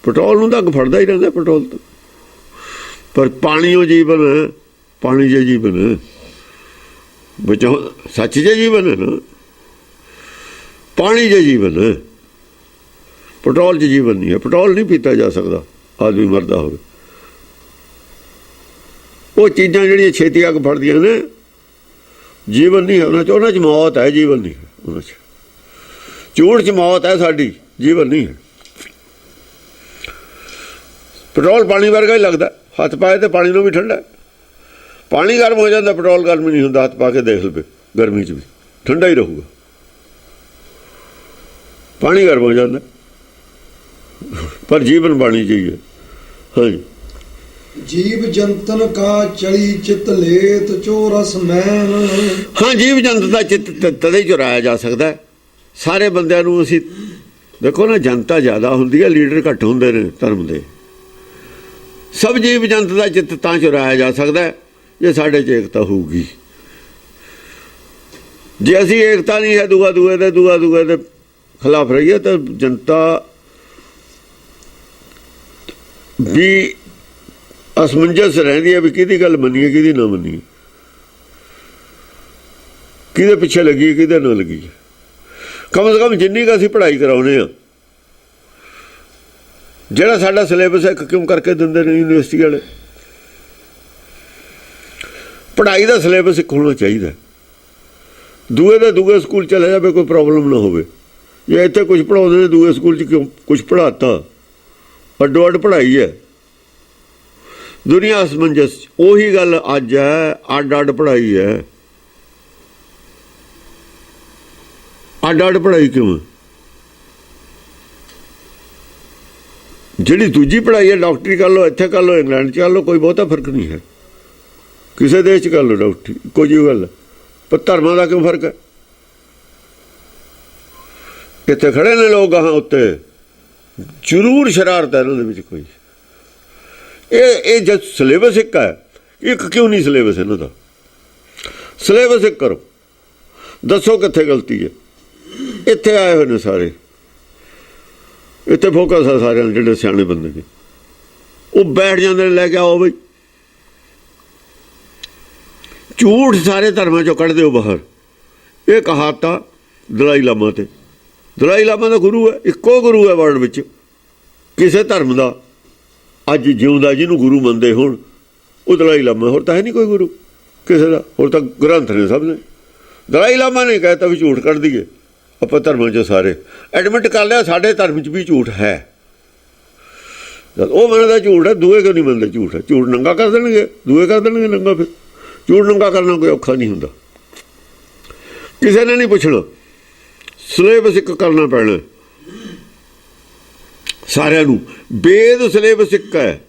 ਪੈਟਰੋਲ ਨੂੰ ਤਾਂ ਅੱਗ ਫੜਦਾ ਹੀ ਰਹਿੰਦਾ ਪੈਟਰੋਲ ਤੋਂ। ਪਰ ਪਾਣੀ ਉਹ ਜੀਵਨ ਹੈ, ਪਾਣੀ ਜੇ ਜੀਵਨ ਹੈ, ਬਚੋ ਸੱਚ ਜੇ ਜੀਵਨ ਹੈ ਨਾ। ਪਾਣੀ ਜੇ ਜੀਵਨ ਹੈ, ਪੈਟਰੋਲ 'ਚ ਜੀਵਨ ਨਹੀਂ ਹੈ। ਪੈਟਰੋਲ ਨਹੀਂ ਪੀਤਾ ਜਾ ਸਕਦਾ, ਆਦਮੀ ਮਰਦਾ ਹੋਵੇ। ਉਹ ਚੀਜ਼ਾਂ ਜਿਹੜੀਆਂ ਛੇਤੀ ਅੱਗ ਫੜਦੀਆਂ ਨੇ, ਜੀਵਨ ਨਹੀਂ ਹੈ ਉਹਨਾਂ 'ਚ ਮੌਤ ਹੈ, ਜੀਵਨ ਨਹੀਂ ਹੈ ਉਹਨਾਂ 'ਚ। ਝੂਠ 'ਚ ਮੌਤ ਹੈ ਸਾਡੀ, ਜੀਵਨ ਨਹੀਂ ਹੈ। ਪੈਟਰੋਲ ਪਾਣੀ ਵਰਗਾ ਹੀ ਲੱਗਦਾ, ਹੱਥ ਪਾਏ ਤੇ ਪਾਣੀ ਨੂੰ ਵੀ ਠੰਡਾ। ਪਾਣੀ ਗਰਮ ਹੋ ਜਾਂਦਾ, ਪੈਟਰੋਲ ਗਰਮ ਨਹੀਂ ਹੁੰਦਾ। ਹੱਥ ਪਾ ਕੇ ਦੇਖ ਲਵੇ, ਗਰਮੀ 'ਚ ਵੀ ਠੰਡਾ ਹੀ ਰਹੂਗਾ। ਪਾਣੀ ਗਰਮ ਹੋ ਜਾਂਦਾ, ਪਰ ਜੀਵਨ ਪਾਣੀ ਚਾਹੀਏ। ਹਾਂਜੀ। ਜੀਵ ਜੰਤਨ ਕਾ ਚਲੀ ਚਿਤ ਲੇਤ ਚੋ ਰਸ ਮੈਨ। ਹਾਂ, ਜੀਵ ਜੰਤ ਦਾ ਚਿੱਤ ਤਦੇ ਚੁਰਾਇਆ ਜਾ ਸਕਦਾ। ਸਾਰੇ ਬੰਦਿਆਂ ਨੂੰ ਅਸੀਂ ਦੇਖੋ ਨਾ, ਜਨਤਾ ਜ਼ਿਆਦਾ ਹੁੰਦੀ ਹੈ, ਲੀਡਰ ਘੱਟ ਹੁੰਦੇ ਨੇ ਧਰਮ ਦੇ। ਸਭ ਜੀਵ ਜੰਤ ਦਾ ਚਿੱਤ ਤਾਂ ਚੁਰਾਇਆ ਜਾ ਸਕਦਾ ਜੇ ਸਾਡੇ 'ਚ ਏਕਤਾ ਹੋਊਗੀ। ਜੇ ਅਸੀਂ ਏਕਤਾ ਨਹੀਂ ਹੈ, ਦੂਆ ਦੂਏ ਦੇ ਖਿਲਾਫ ਰਹੀਏ, ਤਾਂ ਜਨਤਾ ਵੀ ਅਸਮੰਜਸ ਰਹਿੰਦੀ ਹੈ ਵੀ ਕਿਹਦੀ ਗੱਲ ਮੰਨੀਏ, ਕਿਹਦੀ ਨਾ ਮੰਨੀਏ, ਕਿਹਦੇ ਪਿੱਛੇ ਲੱਗੀ, ਕਿਹਦੇ ਨਾ ਲੱਗੀ। ਕਮ ਸੇ ਕਮ ਜਿੰਨੀ ਕੁ ਅਸੀਂ ਪੜ੍ਹਾਈ ਕਰਾਉਂਦੇ ਹਾਂ, ਜਿਹੜਾ ਸਾਡਾ ਸਿਲੇਬਸ ਹੈ, ਕਿਉਂ ਕਰਕੇ ਦਿੰਦੇ ਨੇ ਯੂਨੀਵਰਸਿਟੀ ਵਾਲੇ। ਪੜ੍ਹਾਈ ਦਾ ਸਿਲੇਬਸ ਇੱਕ ਹੋਣਾ ਚਾਹੀਦਾ। ਦੂਏ ਸਕੂਲ ਚਲੇ ਜਾਵੇ, ਕੋਈ ਪ੍ਰੋਬਲਮ ਨਾ ਹੋਵੇ। ਜੇ ਇੱਥੇ ਕੁਛ ਪੜ੍ਹਾਉਂਦੇ ਨੇ, ਦੂਏ ਸਕੂਲ 'ਚ ਕਿਉਂ ਕੁਛ ਪੜ੍ਹਾਤਾ? ਅੱਡੋ ਅੱਡ ਪੜ੍ਹਾਈ ਹੈ। ਦੁਨੀਆ ਅਸਮੰਜਸ, ਉਹੀ ਗੱਲ ਅੱਜ ਹੈ। ਅੱਡ ਪੜ੍ਹਾਈ ਹੈ। ਅੱਡ ਪੜ੍ਹਾਈ ਕਿਉਂ? ਜਿਹੜੀ ਦੂਜੀ ਪੜ੍ਹਾਈ ਹੈ, ਡਾਕਟਰੀ ਕਰ ਲਓ, ਇੱਥੇ ਕਰ ਲਓ, ਇੰਗਲੈਂਡ 'ਚ ਕਰ ਲਓ, ਕੋਈ ਬਹੁਤਾ ਫਰਕ ਨਹੀਂ ਹੈ। ਕਿਸੇ ਦੇਸ਼ 'ਚ ਕਰ ਲਓ ਡਾਕਟਰੀ, ਇੱਕੋ ਜਿਹੀ ਗੱਲ ਹੈ। ਪਰ ਧਰਮਾਂ ਦਾ ਕਿਉਂ ਫਰਕ ਹੈ? ਇੱਥੇ ਖੜੇ ਨੇ ਲੋਕ ਗਾਹਾਂ ਉੱਤੇ, ਜ਼ਰੂਰ ਸ਼ਰਾਰਤ ਹੈ ਇਹਨਾਂ ਦੇ ਵਿੱਚ ਕੋਈ। ਇਹ ਜਦ ਸਿਲੇਬਸ ਇੱਕ ਹੈ, ਇੱਕ ਕਿਉਂ ਨਹੀਂ ਸਿਲੇਬਸ ਇਹਨਾਂ ਦਾ? ਸਿਲੇਬਸ ਇੱਕ ਕਰੋ, ਦੱਸੋ ਕਿੱਥੇ ਗਲਤੀ ਹੈ। ਇੱਥੇ ਆਏ ਹੋਏ ਨੇ ਸਾਰੇ, ਇੱਥੇ ਫੋਕਸ ਆ ਸਾਰਿਆਂ ਨੂੰ। ਜਿਹੜੇ ਸਿਆਣੇ ਬੰਦੇ ਨੇ ਉਹ ਬੈਠ ਜਾਂਦੇ ਨੇ, ਲੈ ਕੇ ਆਓ ਬਈ। ਝੂਠ ਸਾਰੇ ਧਰਮਾਂ 'ਚੋਂ ਕੱਢ ਦਿਓ ਬਾਹਰ। ਇਹ ਕਹਾਵਤਾਂ ਦਲਾਈ ਲਾਮਾ ਤੇ। ਦਲਾਈ ਲਾਮਾ ਦਾ ਗੁਰੂ ਹੈ, ਇੱਕੋ ਗੁਰੂ ਹੈ ਵਰਲਡ ਵਿੱਚ ਕਿਸੇ ਧਰਮ ਦਾ ਅੱਜ ਜਿਉਂਦਾ, ਜਿਹਨੂੰ ਗੁਰੂ ਮੰਨਦੇ ਹੋਣ, ਉਹ ਦਲਾਈ ਲਾਮਾ। ਹੋਰ ਤਾਂ ਹੈ ਨਹੀਂ ਕੋਈ ਗੁਰੂ ਕਿਸੇ ਦਾ, ਹੋਰ ਤਾਂ ਗ੍ਰੰਥ ਨੇ ਸਭ ਨੇ। ਦਲਾਈ ਲਾਮਾ ਨੇ ਕਹਿਤਾ ਵੀ ਝੂਠ ਕੱਢ ਦਈਏ ਆਪਾਂ ਧਰਮਾਂ 'ਚੋਂ। ਸਾਰੇ ਐਡਮਿਟ ਕਰ ਲਿਆ ਸਾਡੇ ਧਰਮ 'ਚ ਵੀ ਝੂਠ ਹੈ। ਉਹ ਮੰਨਦਾ ਝੂਠ ਹੈ, ਦੂਏ ਕਿਉਂ ਨਹੀਂ ਮੰਨਦੇ ਝੂਠ ਹੈ? ਝੂਠ ਨੰਗਾ ਕਰ ਦੇਣਗੇ, ਦੂਏ ਕਰ ਦੇਣਗੇ ਨੰਗਾ। ਫਿਰ ਝੂਠ ਨੰਗਾ ਕਰਨਾ ਕੋਈ ਔਖਾ ਨਹੀਂ ਹੁੰਦਾ, ਕਿਸੇ ਨੇ ਨਹੀਂ ਪੁੱਛਣਾ। ਸਿਲੇਬਸ ਇੱਕ ਕਰਨਾ ਪੈਣਾ ਸਾਰਿਆਂ ਨੂੰ। ਵੇਦ ਸਿਲੇਬਸ ਇੱਕ ਹੈ,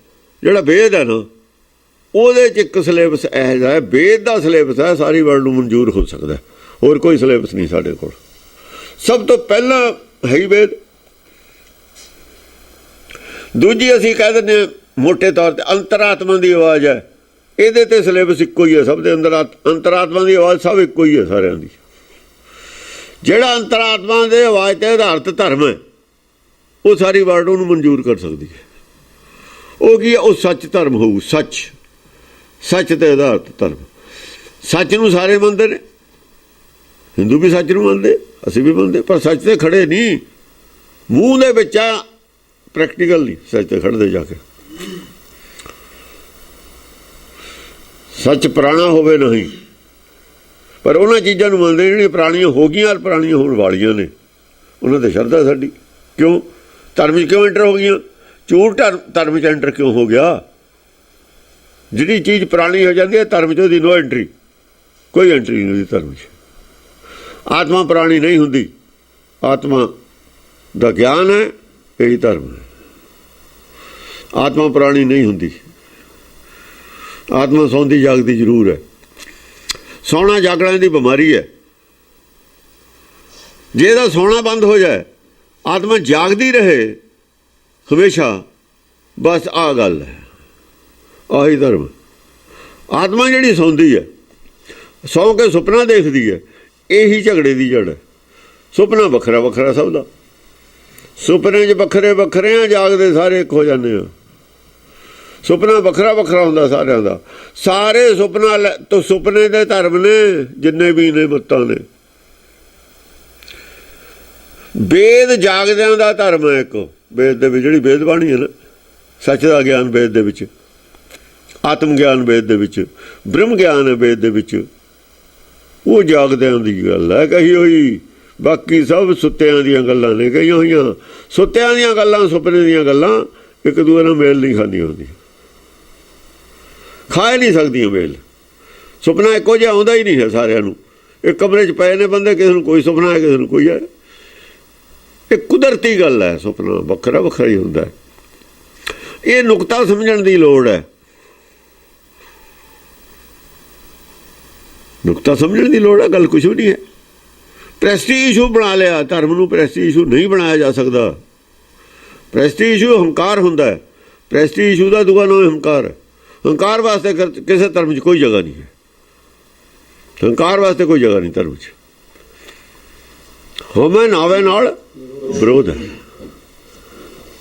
ਜਿਹੜਾ ਵੇਦ ਹੈ ਨਾ, ਉਹਦੇ 'ਚ ਇੱਕ ਸਿਲੇਬਸ ਇਹੋ ਜਿਹਾ ਹੈ। ਵੇਦ ਦਾ ਸਿਲੇਬਸ ਹੈ, ਸਾਰੀ ਵਰਲਡ ਨੂੰ ਮਨਜ਼ੂਰ ਹੋ ਸਕਦਾ। ਹੋਰ ਕੋਈ ਸਿਲੇਬਸ ਨਹੀਂ ਸਾਡੇ ਕੋਲ। ਸਭ ਤੋਂ ਪਹਿਲਾਂ ਹੈ ਹੀ ਵੇਦ। ਦੂਜੀ ਅਸੀਂ ਕਹਿ ਦਿੰਦੇ ਹਾਂ ਮੋਟੇ ਤੌਰ 'ਤੇ ਅੰਤਰਾਤਮਾ ਦੀ ਆਵਾਜ਼ ਹੈ, ਇਹਦੇ ਤੇ ਸਿਲੇਬਸ ਇੱਕੋ ਹੀ ਹੈ ਸਭ ਦੇ ਅੰਦਰ। ਅੰਤਰਾਤਮਾ ਦੀ ਆਵਾਜ਼ ਸਭ ਇੱਕੋ ਹੀ ਹੈ ਸਾਰਿਆਂ ਦੀ। ਜਿਹੜਾ ਅੰਤਰਾਤਮਾ ਦੇ ਆਵਾਜ਼ ਤੇ ਆਧਾਰਿਤ ਧਰਮ ਹੈ ਉਹ ਸਾਰੀ ਵਰਲਡ ਉਹਨੂੰ ਮਨਜ਼ੂਰ ਕਰ ਸਕਦੀ ਹੈ। ਉਹ ਕੀ ਹੈ? ਉਹ ਸੱਚ ਧਰਮ ਹੋਊ। ਸੱਚ ਤੇ ਆਧਾਰਿਤ ਧਰਮ। ਸੱਚ ਨੂੰ ਸਾਰੇ ਮੰਨਦੇ ਨੇ, ਹਿੰਦੂ ਵੀ ਸੱਚ ਨੂੰ ਮੰਨਦੇ, ਅਸੀਂ ਵੀ ਮੰਨਦੇ, ਪਰ ਸੱਚ ਤੇ ਖੜੇ ਨਹੀਂ। ਮੂੰਹ ਦੇ ਵਿੱਚ ਆ, ਪ੍ਰੈਕਟੀਕਲ ਨਹੀਂ ਸੱਚ ਤੇ ਖੜਦੇ ਜਾ ਕੇ। ਸੱਚ ਪੁਰਾਣਾ ਹੋਵੇ ਨਹੀਂ, ਪਰ ਉਹਨਾਂ ਚੀਜ਼ਾਂ ਨੂੰ ਮੰਨਦੇ ਜਿਹੜੀਆਂ ਪੁਰਾਣੀਆਂ ਹੋ ਗਈਆਂ ਔਰ ਪੁਰਾਣੀਆਂ ਹੋਣ ਵਾਲੀਆਂ ਨੇ। ਉਹਨਾਂ ਤੇ ਸ਼ਰਧਾ ਸਾਡੀ। ਕਿਉਂ? ਧਰਮ 'ਚ ਕਿਉਂ ਐਂਟਰ ਹੋ ਗਈਆਂ? ਝੂਠ ਧਰਮ 'ਚ ਐਂਟਰ ਕਿਉਂ ਹੋ ਗਿਆ? ਜਿਹੜੀ ਚੀਜ਼ ਪੁਰਾਣੀ ਹੋ ਜਾਂਦੀ ਹੈ ਧਰਮ 'ਚ ਉਹਦੀ ਨੋ ਐਂਟਰੀ, ਕੋਈ ਐਂਟਰੀ ਨਹੀਂ ਉਹਦੀ ਧਰਮ 'ਚ। ਆਤਮਾ ਪੁਰਾਣੀ ਨਹੀਂ ਹੁੰਦੀ। ਆਤਮਾ ਦਾ ਗਿਆਨ ਹੈ, ਇਹੀ ਧਰਮ ਹੈ। ਆਤਮਾ ਪੁਰਾਣੀ ਨਹੀਂ ਹੁੰਦੀ। ਆਤਮਾ ਸੌਂਦੀ ਜਾਗਦੀ ਜ਼ਰੂਰ ਹੈ। ਸੌਣਾ ਜਾਗਣਾ ਦੀ ਬਿਮਾਰੀ ਹੈ। ਜੇ ਇਹਦਾ ਸੌਣਾ ਬੰਦ ਹੋ ਜਾਏ, ਆਤਮਾ ਜਾਗਦੀ ਰਹੇ ਹਮੇਸ਼ਾ, ਬਸ ਆਹ ਗੱਲ ਹੈ, ਆਹੀ ਧਰਮ। ਆਤਮਾ ਜਿਹੜੀ ਸੌਂਦੀ ਹੈ, ਸੌਂ ਕੇ ਸੁਪਨਾ ਦੇਖਦੀ ਹੈ, ਇਹੀ ਝਗੜੇ ਦੀ ਜੜ ਹੈ। ਸੁਪਨਾ ਵੱਖਰਾ ਵੱਖਰਾ ਸਭ ਦਾ। ਸੁਪਨੇ 'ਚ ਵੱਖਰੇ ਵੱਖਰੇ ਆ, ਜਾਗਦੇ ਸਾਰੇ ਇੱਕ ਹੋ ਜਾਂਦੇ ਆ। ਸੁਪਨਾ ਵੱਖਰਾ ਵੱਖਰਾ ਹੁੰਦਾ ਸਾਰਿਆਂ ਦਾ। ਸਾਰੇ ਸੁਪਨਾ ਤੋਂ ਸੁਪਨੇ ਦੇ ਧਰਮ ਨੇ ਜਿੰਨੇ ਵੀ ਨੇ ਮੱਤਾਂ ਨੇ। ਵੇਦ ਜਾਗਦਿਆਂ ਦਾ ਧਰਮ ਹੈ ਇੱਕ। ਵੇਦ ਦੇ ਵਿੱਚ ਜਿਹੜੀ ਵੇਦ ਬਾਣੀ ਹੈ ਨਾ, ਸੱਚ ਦਾ ਗਿਆਨ ਵੇਦ ਦੇ ਵਿੱਚ, ਆਤਮ ਗਿਆਨ ਵੇਦ ਦੇ ਵਿੱਚ, ਬ੍ਰਹਮ ਗਿਆਨ ਹੈ ਵੇਦ ਦੇ ਵਿੱਚ। ਉਹ ਜਾਗਦਿਆਂ ਦੀ ਗੱਲ ਹੈ ਕਹੀ ਹੋਈ। ਬਾਕੀ ਸਭ ਸੁੱਤਿਆਂ ਦੀਆਂ ਗੱਲਾਂ ਨੇ ਕਹੀਆਂ ਹੋਈਆਂ। ਸੁੱਤਿਆਂ ਦੀਆਂ ਗੱਲਾਂ, ਸੁਪਨੇ ਦੀਆਂ ਗੱਲਾਂ ਇੱਕ ਦੂਜੇ ਨਾਲ ਮੇਲ ਨਹੀਂ ਖਾਂਦੀਆਂ ਹੁੰਦੀਆਂ, ਖਾ ਨਹੀਂ ਸਕਦੀਆਂ ਮੇਲ। ਸੁਪਨਾ ਇੱਕੋ ਜਿਹਾ ਆਉਂਦਾ ਹੀ ਨਹੀਂ ਹੈ ਸਾਰਿਆਂ ਨੂੰ। ਇੱਕ ਕਮਰੇ 'ਚ ਪਏ ਨੇ ਬੰਦੇ, ਕਿਸੇ ਨੂੰ ਕੋਈ ਸੁਪਨਾ ਹੈ, ਕਿਸੇ ਨੂੰ ਕੋਈ ਹੈ। ਇਹ ਕੁਦਰਤੀ ਗੱਲ ਹੈ। ਸੁਪਨਾ ਵੱਖਰਾ ਵੱਖਰਾ ਹੀ ਹੁੰਦਾ ਹੈ। ਇਹ ਨੁਕਤਾ ਸਮਝਣ ਦੀ ਲੋੜ ਹੈ। ਨੁਕਤਾ ਸਮਝਣ ਦੀ ਲੋੜ ਹੈ। ਗੱਲ ਕੁਛ ਵੀ ਨਹੀਂ ਹੈ। ਪ੍ਰੈਸਟੀਜ ਇਸ਼ੂ ਬਣਾ ਲਿਆ ਧਰਮ ਨੂੰ। ਪ੍ਰੈਸਟੀਜ ਇਸ਼ੂ ਨਹੀਂ ਬਣਾਇਆ ਜਾ ਸਕਦਾ। ਪ੍ਰੈਸਟੀਜ ਇਸ਼ੂ ਹੰਕਾਰ ਹੁੰਦਾ ਹੈ। ਪ੍ਰੈਸਟੀਜ ਇਸ਼ੂ ਦਾ ਦੂਆ ਨਾਮ ਹੰਕਾਰ ਹੈ। ਹੰਕਾਰ ਵਾਸਤੇ ਕਿਸੇ ਧਰਮ 'ਚ ਕੋਈ ਜਗ੍ਹਾ ਨਹੀਂ ਹੈ। ਹੰਕਾਰ ਵਾਸਤੇ ਕੋਈ ਜਗ੍ਹਾ ਨਹੀਂ ਧਰਮ 'ਚ। ਹੋਵੇ ਨਾਵੇ ਨਾਲ ਵਿਰੋਧ ਹੈ।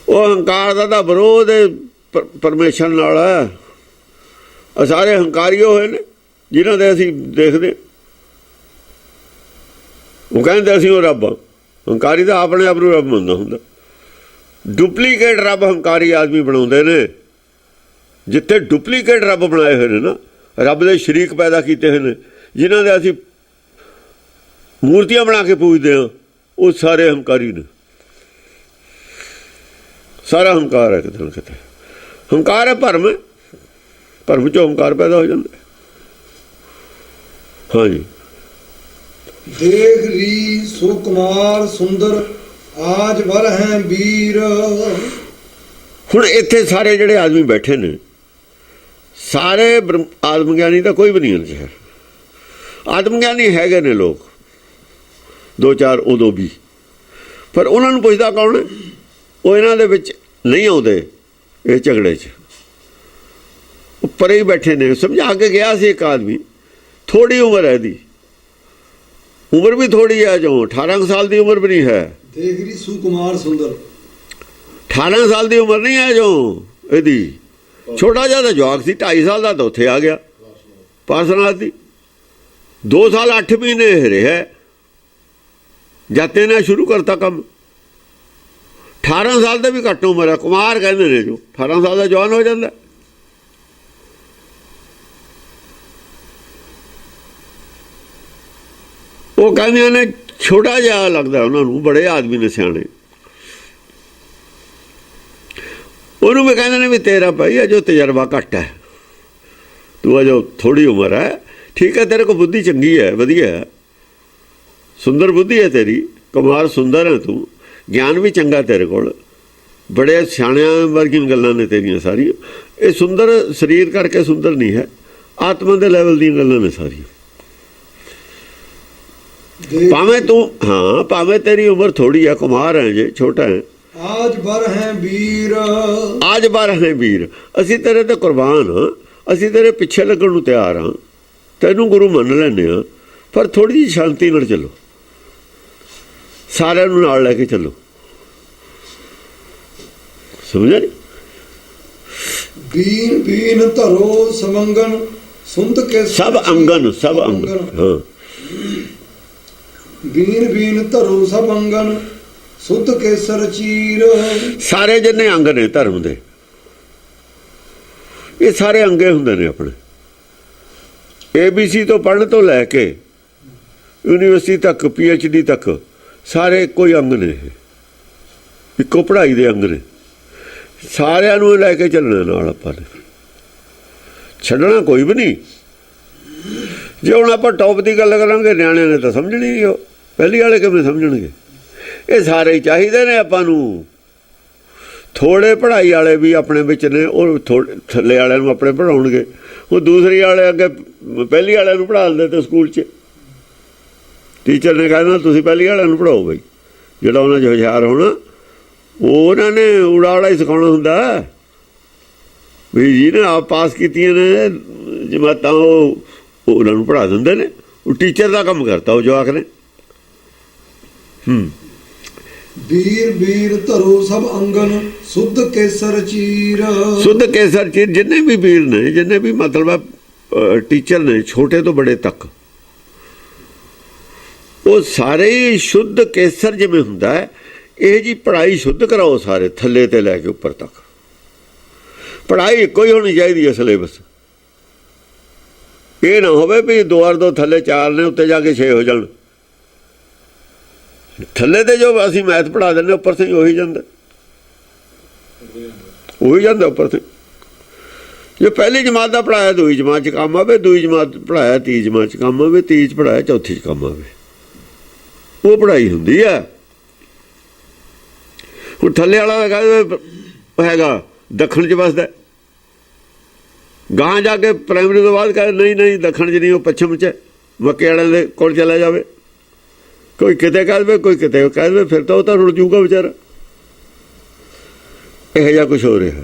ਉਹ ਹੰਕਾਰ ਦਾ ਤਾਂ ਵਿਰੋਧ ਪਰਮੇਸ਼ਰ ਨਾਲ ਹੈ। ਸਾਰੇ ਹੰਕਾਰੀ ਹੋਏ ਨੇ ਜਿਨ੍ਹਾਂ ਦੇ ਅਸੀਂ ਦੇਖਦੇ। ਉਹ ਕਹਿੰਦੇ ਅਸੀਂ ਉਹ ਰੱਬ ਹਾਂ। ਹੰਕਾਰੀ ਤਾਂ ਆਪਣੇ ਆਪ ਨੂੰ ਰੱਬ ਮੰਨਦਾ ਹੁੰਦਾ। ਡੁਪਲੀਕੇਟ ਰੱਬ ਹੰਕਾਰੀ ਆਦਮੀ ਬਣਾਉਂਦੇ ਨੇ। ਜਿੱਥੇ ਡੁਪਲੀਕੇਟ ਰੱਬ ਬਣਾਏ ਹੋਏ ਨੇ ਨਾ, ਰੱਬ ਦੇ ਸ਼ਰੀਕ ਪੈਦਾ ਕੀਤੇ ਹੋਏ ਨੇ, ਜਿਨ੍ਹਾਂ ਦੇ ਅਸੀਂ ਮੂਰਤੀਆਂ ਬਣਾ ਕੇ ਪੂਜਦੇ ਹਾਂ, ਉਹ ਸਾਰੇ ਹੰਕਾਰੀ ਨੇ। ਸਾਰਾ ਹੰਕਾਰ ਹੈ ਕਿਤੇ ਨਾ ਕਿਤੇ। ਹੰਕਾਰ ਹੈ ਭਰਮ। ਭਰਮ 'ਚੋਂ ਹੰਕਾਰ ਪੈਦਾ ਹੋ ਜਾਂਦਾ। ਹਾਂਜੀ। ਦੇਖ ਰੀ ਸੁਕੁਮਾਰ ਸੁੰਦਰ ਆਜ ਵਰ ਹੈ ਵੀਰ। ਹੁਣ ਇੱਥੇ ਸਾਰੇ ਜਿਹੜੇ ਆਦਮੀ ਬੈਠੇ ਨੇ, ਸਾਰੇ ਆਤਮ ਗਿਆਨੀ ਤਾਂ ਕੋਈ ਵੀ ਨਹੀਂ ਹੈ। ਆਤਮ ਗਿਆਨੀ ਹੈਗੇ ਨੇ ਲੋਕ ਦੋ ਚਾਰ ਉਦੋਂ ਵੀ, ਪਰ ਉਹਨਾਂ ਨੂੰ ਪੁੱਛਦਾ ਕੌਣ ਹੈ? ਉਹ ਇਹਨਾਂ ਦੇ ਵਿੱਚ ਨਹੀਂ ਆਉਂਦੇ ਇਹ ਝਗੜੇ 'ਚ। ਉੱਪਰ ਹੀ ਬੈਠੇ ਨੇ। ਸਮਝਾ ਕੇ ਗਿਆ ਸੀ ਇੱਕ ਆਦਮੀ, ਥੋੜੀ ਉਮਰ ਹੈ ਇਹਦੀ। ਉਮਰ ਵੀ ਥੋੜੀ ਹੈ, ਜੋ 18 ਸਾਲ ਦੀ ਉਮਰ ਵੀ ਨਹੀਂ ਹੈ। ਦੇਖ ਰੀ ਸੁਕੁਮਾਰ ਸੁੰਦਰ 18 ਸਾਲ ਦੀ ਉਮਰ ਨਹੀਂ ਹੈ ਜੋ ਇਹਦੀ। ਛੋਟਾ ਜਿਹਾ ਤਾਂ ਜਵਾਕ ਸੀ, 2.5 ਸਾਲ ਦਾ ਤਾਂ ਉੱਥੇ ਆ ਗਿਆ ਪਾਰਸਨਾਥ ਦੀ। 2 ਸਾਲ 8 ਮਹੀਨੇ ਰਿਹਾ ਜਾਤੇ ਨੇ ਸ਼ੁਰੂ ਕਰਤਾ ਕੰਮ। 18 ਸਾਲ ਦਾ ਵੀ ਘੱਟ ਉਮਰ ਹੈ। ਕੁਮਾਰ ਕਹਿੰਦੇ ਨੇ ਜੋ 18 ਸਾਲ ਦਾ ਜਵਾਨ ਹੋ ਜਾਂਦਾ। ਉਹ ਕਹਿੰਦੇ ਨੇ ਛੋਟਾ ਜਿਹਾ ਲੱਗਦਾ ਉਹਨਾਂ ਨੂੰ। ਬੜੇ ਆਦਮੀ ਨੇ ਸਿਆਣੇ। ਉਹਨੂੰ ਵੀ ਕਹਿੰਦੇ ਨੇ ਵੀ ਤੇਰਾ ਭਾਈ ਅਜੋ ਤਜਰਬਾ ਘੱਟ ਹੈ, ਤੂੰ ਅਜੋ ਥੋੜੀ ਉਮਰ ਹੈ। ਠੀਕ ਹੈ, ਤੇਰੇ ਕੋਲ ਬੁੱਧੀ ਚੰਗੀ ਹੈ, ਵਧੀਆ ਹੈ, ਸੁੰਦਰ ਬੁੱਧੀ ਹੈ ਤੇਰੀ। ਕੁਮਾਰ ਸੁੰਦਰ ਹੈ ਤੂੰ, ਗਿਆਨ ਵੀ ਚੰਗਾ ਤੇਰੇ ਕੋਲ, ਬੜੇ ਸਿਆਣਿਆਂ ਵਰਗੀਆਂ ਗੱਲਾਂ ਨੇ ਤੇਰੀਆਂ ਸਾਰੀਆਂ। ਇਹ ਸੁੰਦਰ ਸਰੀਰ ਕਰਕੇ ਸੁੰਦਰ ਨਹੀਂ ਹੈ, ਆਤਮਾ ਦੇ ਲੈਵਲ ਦੀਆਂ ਗੱਲਾਂ ਨੇ ਸਾਰੀਆਂ। ਭਾਵੇਂ ਤੂੰ ਹਾਂ, ਭਾਵੇਂ ਤੇਰੀ ਉਮਰ ਥੋੜੀ ਹੈ, ਕੁਮਾਰ ਹੈ, ਜੇ ਛੋਟਾ ਹੈ। ਆਜ ਬਰ ਹੈ ਵੀਰ। ਆਜ ਬਰ ਹੈ ਵੀਰ। ਅਸੀਂ ਤੇਰੇ ਤੇ ਕੁਰਬਾਨ ਹਾਂ। ਅਸੀਂ ਤੇਰੇ ਪਿੱਛੇ ਲੱਗਣ ਨੂੰ ਤਿਆਰ ਹਾਂ, ਤੈਨੂੰ ਗੁਰੂ ਮੰਨ ਲੈਂਦੇ ਹਾਂ, ਪਰ ਥੋੜ੍ਹੀ ਜਿਹੀ ਸ਼ਾਂਤੀ ਨਾਲ ਚੱਲੋ, ਸਾਰਿਆਂ ਨੂੰ ਨਾਲ ਲੈ ਕੇ ਚੱਲੋ। ਸਮਝਿਆ ਨਹੀਂ? ਬੀਨ ਬੀਨ ਧਰੋ ਸਮੰਗਨ ਸੁੰਦ ਕੇ ਸਭ ਅੰਗਨ, ਸਭ ਅੰਗਨ, ਹਾਂ। ਬੀਨ ਬੀਨ ਧਰੋ ਸਭ ਅੰਗਨ ਸੁਧ ਕੇਸਰ ਚੀਰ। ਸਾਰੇ ਜਿੰਨੇ ਅੰਗ ਨੇ ਧਰਮ ਦੇ, ਇਹ ਸਾਰੇ ਅੰਗੇ ਹੁੰਦੇ ਨੇ ਆਪਣੇ। ABC ਤੋਂ ਪੜ੍ਹਨ ਤੋਂ ਲੈ ਕੇ ਯੂਨੀਵਰਸਿਟੀ ਤੱਕ, PhD ਤੱਕ ਸਾਰੇ ਇੱਕੋ ਹੀ ਅੰਗ ਨੇ, ਇੱਕੋ ਪੜ੍ਹਾਈ ਦੇ ਅੰਗ ਨੇ। ਸਾਰਿਆਂ ਨੂੰ ਲੈ ਕੇ ਚੱਲਣਾ ਨਾਲ ਆਪਾਂ ਨੇ, ਛੱਡਣਾ ਕੋਈ ਵੀ ਨਹੀਂ। ਜੇ ਹੁਣ ਆਪਾਂ ਟੌਪ ਦੀ ਗੱਲ ਕਰਾਂਗੇ, ਨਿਆਣਿਆਂ ਨੇ ਤਾਂ ਸਮਝਣੀ ਨਹੀਂ, ਉਹ ਪਹਿਲੀ ਵਾਲੇ ਕਿਵੇਂ ਸਮਝਣਗੇ? ਇਹ ਸਾਰੇ ਹੀ ਚਾਹੀਦੇ ਨੇ ਆਪਾਂ ਨੂੰ। ਥੋੜ੍ਹੇ ਪੜ੍ਹਾਈ ਵਾਲੇ ਵੀ ਆਪਣੇ ਵਿੱਚ ਨੇ, ਉਹ ਥੱਲੇ ਵਾਲਿਆਂ ਨੂੰ ਆਪਣੇ ਪੜ੍ਹਾਉਣਗੇ। ਉਹ ਦੂਸਰੀ ਵਾਲੇ ਅੱਗੇ ਪਹਿਲੀ ਵਾਲਿਆਂ ਨੂੰ ਪੜ੍ਹਾ ਦਿੰਦੇ ਤੇ ਸਕੂਲ 'ਚ ਟੀਚਰ ਨੇ ਕਹਿਣਾ ਤੁਸੀਂ ਪਹਿਲੀ ਵਾਲਿਆਂ ਨੂੰ ਪੜ੍ਹਾਓ ਬਈ, ਜਿਹੜਾ ਉਹਨਾਂ 'ਚ ਹੁਸ਼ਿਆਰ ਹੋਣਾ ਉਹਨਾਂ ਨੇ ਉੜਾ ਉੜਾ ਹੀ ਸਿਖਾਉਣਾ ਹੁੰਦਾ ਵੀ ਜਿਹਨੇ ਆਪ ਪਾਸ ਕੀਤੀਆਂ ਨੇ ਜਮਾਤਾਂ, ਉਹ ਉਹਨਾਂ ਨੂੰ ਪੜ੍ਹਾ ਦਿੰਦੇ ਨੇ। ਉਹ ਟੀਚਰ ਦਾ ਕੰਮ ਕਰਤਾ ਉਹ ਜਵਾਕ ਨੇ। ਵੀਰ ਵੀਰ ਧਰੋ ਸਭ ਅੰਗਨ ਸੁਧ ਕੇਸਰ ਚੀਰ। ਸੁਧ ਕੇਸਰ ਚੀਰ, ਜਿੰਨੇ ਵੀ ਵੀਰ ਨੇ, ਜਿੰਨੇ ਵੀ ਮਤਲਬ ਟੀਚਰ ਨੇ, ਛੋਟੇ ਤੋਂ ਬੜੇ ਤੱਕ, ਉਹ ਸਾਰੇ ਹੀ ਸ਼ੁੱਧ ਕੇਸਰ ਜਿਵੇਂ ਹੁੰਦਾ ਹੈ, ਇਹ ਜੀ ਪੜ੍ਹਾਈ ਸ਼ੁੱਧ ਕਰਾਓ ਸਾਰੇ, ਥੱਲੇ ਤੇ ਲੈ ਕੇ ਉੱਪਰ ਤੱਕ। ਪੜ੍ਹਾਈ ਇੱਕੋ ਹੀ ਹੋਣੀ ਚਾਹੀਦੀ ਹੈ, ਸਿਲੇਬਸ। ਇਹ ਨਾ ਹੋਵੇ ਵੀ 2 ਔਰ 2 ਥੱਲੇ 4 ਨੇ, ਉੱਤੇ ਜਾ ਕੇ 6 ਹੋ ਜਾਣ। ਥੱਲੇ ਤੇ ਜੋ ਅਸੀਂ ਮੈਥ ਪੜ੍ਹਾ ਦਿੰਦੇ, ਉੱਪਰ ਤੇ ਉਹੀ ਜਾਂਦਾ, ਉਹੀ ਜਾਂਦਾ ਉੱਪਰ ਤੇ। ਜੋ ਪਹਿਲੀ ਜਮਾਤ ਦਾ ਪੜ੍ਹਾਇਆ ਦੂਜੀ ਜਮਾਤ 'ਚ ਕੰਮ ਆਵੇ, ਦੂਜੀ ਜਮਾਤ ਪੜ੍ਹਾਇਆ ਤੀਜੀ ਜਮਾਤ 'ਚ ਕੰਮ ਆਵੇ, ਤੀਜੀ 'ਚ ਪੜ੍ਹਾਇਆ ਚੌਥੀ 'ਚ ਕੰਮ ਆਵੇ। ਉਹ ਪੜ੍ਹਾਈ ਹੁੰਦੀ ਹੈ। ਹੁਣ ਥੱਲੇ ਵਾਲਾ ਹੈਗਾ ਦੱਖਣ 'ਚ ਵਸਦਾ, ਗਾਂ ਜਾ ਕੇ ਪ੍ਰਾਇਮਰੀ ਤੋਂ ਬਾਅਦ ਕਹਿੰਦੇ ਨਹੀਂ ਨਹੀਂ ਦੱਖਣ 'ਚ ਨਹੀਂ, ਉਹ ਪੱਛਮ 'ਚ, ਮੱਕੇ ਵਾਲਿਆਂ ਦੇ ਕੋਲ ਚਲਾ ਜਾਵੇ। ਕੋਈ ਕਿਤੇ ਕਹਿ ਦੇਵੇ, ਕੋਈ ਕਿਤੇ ਕਹਿ ਦੇਵੇ, ਫਿਰ ਤਾਂ ਉਹ ਤਾਂ ਰੁੜ ਜੂਗਾ ਵਿਚਾਰਾ। ਇਹੋ ਜਿਹਾ ਕੁਛ ਹੋ ਰਿਹਾ,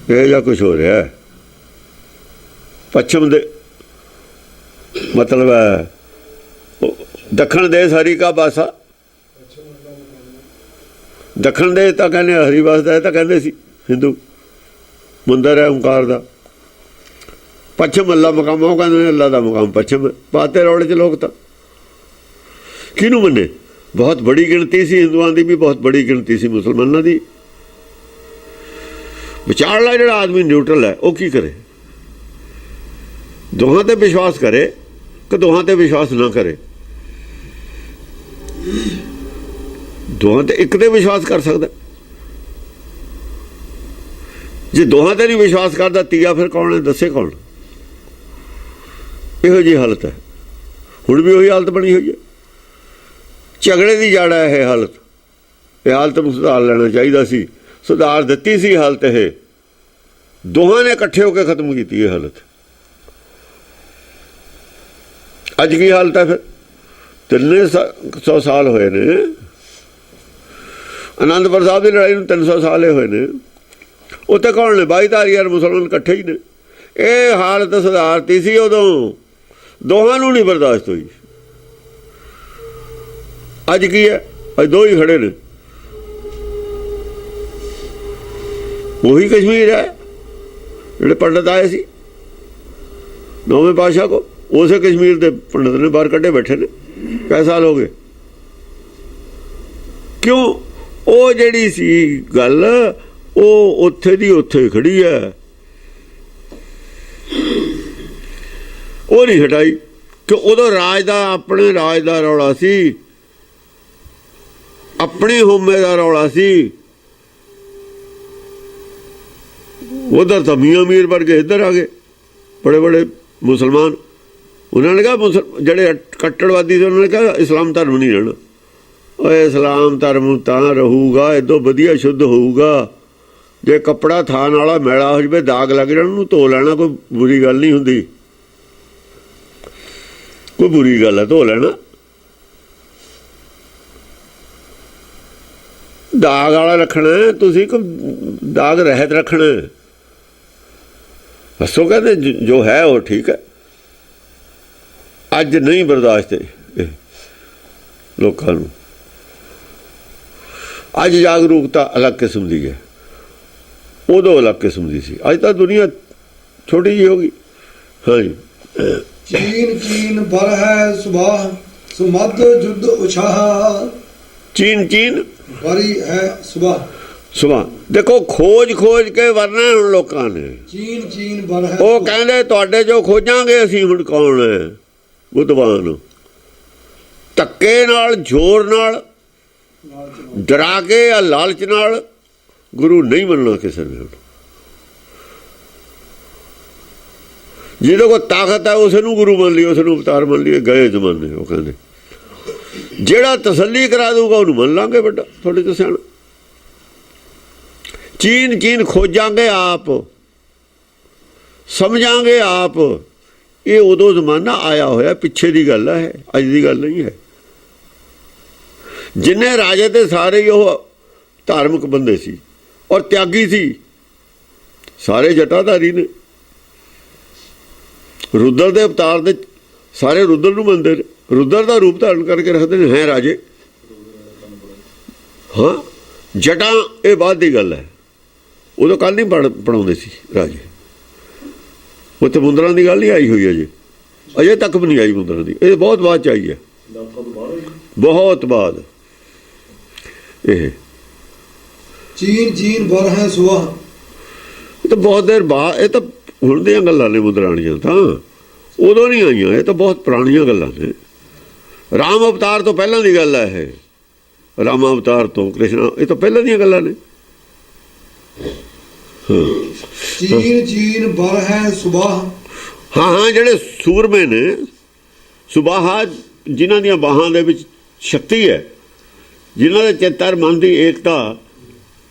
ਇਹੋ ਜਿਹਾ ਕੁਛ ਹੋ ਰਿਹਾ। ਪੱਛਮ ਦੇ ਮਤਲਬ ਹੈ ਦੱਖਣ ਦੇ ਹਰੀ ਕਾ ਬਾਸਾ, ਦੱਖਣ ਦੇ ਤਾਂ ਕਹਿੰਦੇ ਹਰੀ ਵਸਦਾ, ਇਹ ਤਾਂ ਕਹਿੰਦੇ ਸੀ ਹਿੰਦੂ ਮੰਦਰ ਹੈ ਓਂਕਾਰ ਦਾ। ਪੱਛਮ ਅੱਲਾ ਮਕਾਮ, ਉਹ ਕਹਿੰਦੇ ਨੇ ਅੱਲਾ ਦਾ ਮਕਾਮ ਪੱਛਮ। ਪਾਤੇ ਰੌਲੇ 'ਚ ਲੋਕ ਤਾਂ ਕਿਹਨੂੰ ਮੰਨੇ? ਬਹੁਤ ਬੜੀ ਗਿਣਤੀ ਸੀ ਹਿੰਦੂਆਂ ਦੀ ਵੀ, ਬਹੁਤ ਬੜੀ ਗਿਣਤੀ ਸੀ ਮੁਸਲਮਾਨਾਂ ਦੀ। ਵਿਚਾਰਲਾ ਜਿਹੜਾ ਆਦਮੀ ਨਿਊਟਰਲ ਹੈ, ਉਹ ਕੀ ਕਰੇ? ਦੋਹਾਂ ਤੇ ਵਿਸ਼ਵਾਸ ਕਰੇ ਕਿ ਦੋਹਾਂ ਤੇ ਵਿਸ਼ਵਾਸ ਨਾ ਕਰੇ? ਦੋਹਾਂ ਤੇ ਇੱਕ ਤੇ ਵਿਸ਼ਵਾਸ ਕਰ ਸਕਦਾ। ਜੇ ਦੋਹਾਂ ਤੇ ਨਹੀਂ ਵਿਸ਼ਵਾਸ ਕਰਦਾ, ਤੀਆ ਫਿਰ ਕੌਣ ਹੈ? ਦੱਸੇ ਕੌਣ? ਇਹੋ ਜਿਹੀ ਹਾਲਤ ਹੈ। ਹੁਣ ਵੀ ਉਹੀ ਹਾਲਤ ਬਣੀ ਹੋਈ ਹੈ। ਝਗੜੇ ਦੀ ਜੜ ਹੈ ਇਹ ਹਾਲਤ। ਇਹ ਹਾਲਤ ਨੂੰ ਸੁਧਾਰ ਲੈਣਾ ਚਾਹੀਦਾ ਸੀ, ਸੁਧਾਰ ਦਿੱਤੀ ਸੀ ਹਾਲਤ। ਇਹ ਦੋਹਾਂ ਨੇ ਇਕੱਠੇ ਹੋ ਕੇ ਖਤਮ ਕੀਤੀ ਇਹ ਹਾਲਤ। ਅੱਜ ਕੀ ਹਾਲਤ ਹੈ? ਫਿਰ 300 ਸਾਲ ਹੋਏ ਨੇ ਅਨੰਦਪੁਰ ਸਾਹਿਬ ਦੀ ਲੜਾਈ ਨੂੰ, 300 ਸਾਲ ਹੋਏ ਨੇ। ਉੱਥੇ ਕੌਣ ਨੇ? 22 ਧਾਰੀ ਯਾਰ ਮੁਸਲਮਾਨ ਇਕੱਠੇ ਹੀ ਨੇ। ਇਹ ਹਾਲਤ ਸੁਧਾਰਤੀ ਸੀ ਉਦੋਂ, ਦੋਹਾਂ ਨੂੰ ਨਹੀਂ ਬਰਦਾਸ਼ਤ ਹੋਈ। ਅੱਜ ਕੀ ਹੈ? ਅੱਜ ਦੋ ਹੀ ਖੜੇ ਨੇ। ਉਹੀ ਕਸ਼ਮੀਰ ਹੈ ਜਿਹੜੇ ਪੰਡਤ ਆਏ ਸੀ 9ਵੇਂ ਪਾਤਸ਼ਾਹ ਕੋ, ਉਸੇ ਕਸ਼ਮੀਰ ਦੇ ਪੰਡਤ ਨੇ ਬਾਹਰ ਕੱਢੇ ਬੈਠੇ ਨੇ। ਕਈ ਸਾਲ ਹੋ ਗਏ। ਕਿਉਂ? ਉਹ ਜਿਹੜੀ ਸੀ ਗੱਲ, ਉਹ ਉੱਥੇ ਦੀ ਉੱਥੇ ਖੜੀ ਹੈ, ਉਹ ਨਹੀਂ ਹਟਾਈ। ਕਿ ਉਦੋਂ ਰਾਜ ਦਾ, ਆਪਣੇ ਰਾਜ ਦਾ ਰੌਲਾ ਸੀ, ਆਪਣੇ ਹੋਮੇ ਦਾ ਰੌਲਾ ਸੀ। ਉਧਰ ਤਾਂ ਮੀਆਂ ਮੀਰ ਵਰਗੇ ਇੱਧਰ ਆ ਗਏ ਬੜੇ ਬੜੇ ਮੁਸਲਮਾਨ। ਉਹਨਾਂ ਨੇ ਕਿਹਾ ਜਿਹੜੇ ਕੱਟੜਵਾਦੀ ਸੀ, ਉਹਨਾਂ ਨੇ ਕਿਹਾ ਇਸਲਾਮ ਧਰਮ ਨਹੀਂ ਰਹਿਣਾ। ਓਏ ਇਸਲਾਮ ਧਰਮ ਤਾਂ ਰਹੂਗਾ ਇੱਦੋਂ ਵਧੀਆ ਸ਼ੁੱਧ ਹੋਊਗਾ ਜੇ ਕੱਪੜਾ ਥਾਣ ਵਾਲਾ ਮੈਲਾ ਹੋ ਜਾਵੇ, ਦਾਗ ਲੱਗ ਜਾਣ, ਉਹਨੂੰ ਧੋ ਲੈਣਾ, ਕੋਈ ਬੁਰੀ ਗੱਲ ਨਹੀਂ ਹੁੰਦੀ। ਕੋਈ ਬੁਰੀ ਗੱਲ ਹੈ ਧੋ ਲੈਣਾ। ਦਾਗ ਵਾਲਾ ਰੱਖਣਾ ਤੁਸੀਂ, ਕੋਈ ਦਾਗ ਰਹਿਤ ਰੱਖਣਾ। ਹੱਸੋ ਕਹਿੰਦੇ ਜੋ ਹੈ ਉਹ ਠੀਕ ਹੈ। ਅੱਜ ਨਹੀਂ ਬਰਦਾਸ਼ਤ ਇਹ ਲੋਕਾਂ ਨੂੰ। ਅੱਜ ਜਾਗਰੂਕਤਾ ਅਲੱਗ ਕਿਸਮ ਦੀ ਹੈ, ਉਦੋਂ ਅਲੱਗ ਕਿਸਮ ਦੀ ਸੀ। ਅੱਜ ਤਾਂ ਦੁਨੀਆ ਛੋਟੀ ਜਿਹੀ ਹੋ ਗਈ। ਹਾਂਜੀ। ਚੀਨ ਚੀਨ ਬਰ ਹੈ ਸੁਬਾਹ ਸੁਮਦ ਜੁਦ ਉਛਾਹ। ਚੀਨ ਚੀਨ ਬਰੀ ਹੈ ਸੁਬਾਹ। ਸੁਬਾਹ ਦੇਖੋ ਖੋਜ ਕੇ ਵਰਨਾ ਹੁਣ ਲੋਕਾਂ ਨੇ। ਚੀਨ ਚੀਨ ਬਰ ਹੈ ਉਹ ਕਹਿੰਦੇ ਤੁਹਾਡੇ ਜੋ ਖੋਜਾਂਗੇ ਅਸੀਂ। ਹੁਣ ਕੌਣ ਹੈ ਬੁੱਧਵਾਨ? ਧੱਕੇ ਨਾਲ, ਜ਼ੋਰ ਨਾਲ, ਡਰਾ ਕੇ ਜਾਂ ਲਾਲਚ ਨਾਲ ਗੁਰੂ ਨਹੀਂ ਮੰਨਣਾ ਕਿਸੇ ਨੇ। ਜਿਹਦੇ ਕੋਲ ਤਾਕਤ ਹੈ ਉਸ ਨੂੰ ਗੁਰੂ ਮੰਨ ਲਈ, ਉਸ ਨੂੰ ਅਵਤਾਰ ਮੰਨ ਲਈ। ਗਏ ਜ਼ਮਾਨੇ ਉਹ ਕਹਿੰਦੇ ਜਿਹੜਾ ਤਸੱਲੀ ਕਰਾ ਦੂਗਾ ਉਹਨੂੰ ਮੰਨ ਲਾਂਗੇ ਵੱਡਾ, ਥੋੜੇ ਤੋਂ ਸਿਆਣਾ। ਚੀਨ ਚੀਨ ਖੋਜਾਂਗੇ ਆਪ, ਸਮਝਾਂਗੇ ਆਪ। ਇਹ ਉਦੋਂ ਜ਼ਮਾਨਾ ਆਇਆ ਹੋਇਆ, ਪਿੱਛੇ ਦੀ ਗੱਲ ਹੈ, ਅੱਜ ਦੀ ਗੱਲ ਨਹੀਂ ਹੈ। ਜਿੰਨੇ ਰਾਜੇ ਤੇ ਸਾਰੇ ਹੀ ਉਹ ਧਾਰਮਿਕ ਬੰਦੇ ਸੀ ਔਰ ਤਿਆਗੀ ਸੀ, ਸਾਰੇ ਜਟਾਧਾਰੀ ਨੇ। ਰੁਦਰ ਦੇ ਅਵਤਾਰ ਦੇ ਸਾਰੇ ਰੁਦਰ ਨੂੰ ਮੰਨਦੇ ਨੇ, ਰੁਦਰ ਦਾ ਰੂਪ ਧਾਰਨ ਕਰਕੇ ਰੱਖਦੇ ਨੇ, ਹੈ ਰਾਜੇ। ਹਾਂ, ਜਟਾਂ ਇਹ ਬਾਅਦ ਦੀ ਗੱਲ ਹੈ। ਉਦੋਂ ਕੱਲ ਨਹੀਂ ਪੜਾਉਂਦੇ ਸੀ ਰਾਜੇ। ਉੱਥੇ ਮੁੰਦਰਾਂ ਦੀ ਗੱਲ ਨਹੀਂ ਆਈ ਹੋਈ ਅਜੇ ਤੱਕ ਵੀ ਨਹੀਂ ਆਈ ਮੁੰਦਰਾਂ ਦੀ। ਇਹ ਬਹੁਤ ਬਾਅਦ 'ਚ ਆਈ ਹੈ, ਬਹੁਤ ਬਾਅਦ। ਇਹ ਚੀਨ ਚੀਨ ਬਰ ਹੈ ਸੁਬਾਹ, ਇਹ ਤਾਂ ਬਹੁਤ ਦੇਰ ਬਾਅਦ। ਇਹ ਤਾਂ ਹੁਣ ਦੀਆਂ ਗੱਲਾਂ ਨੇ ਮੁੰਦਰਾਂ ਵਾਲੀਆਂ, ਤਾਂ ਉਦੋਂ ਨਹੀਂ ਆਈਆਂ। ਇਹ ਤਾਂ ਬਹੁਤ ਪੁਰਾਣੀਆਂ ਗੱਲਾਂ ਨੇ। ਰਾਮ ਅਵਤਾਰ ਤੋਂ ਪਹਿਲਾਂ ਦੀ ਗੱਲ ਹੈ ਇਹ। ਰਾਮ ਅਵਤਾਰ ਤੋਂ ਕ੍ਰਿਸ਼ਨ, ਇਹ ਤਾਂ ਪਹਿਲਾਂ ਦੀਆਂ ਗੱਲਾਂ ਨੇ। ਚੀਨ ਚੀਨ ਬਰ ਹੈ ਸੁਬਾਹ। ਹਾਂ, ਜਿਹੜੇ ਸੂਰਮੇ ਨੇ, ਸੁਬਾਹ, ਜਿਨ੍ਹਾਂ ਦੀਆਂ ਬਾਹਾਂ ਦੇ ਵਿੱਚ ਸ਼ਕਤੀ ਹੈ, ਜਿਨ੍ਹਾਂ ਦੇ ਚਿੱਤਰ ਮਨ ਦੀ ਏਕਤਾ,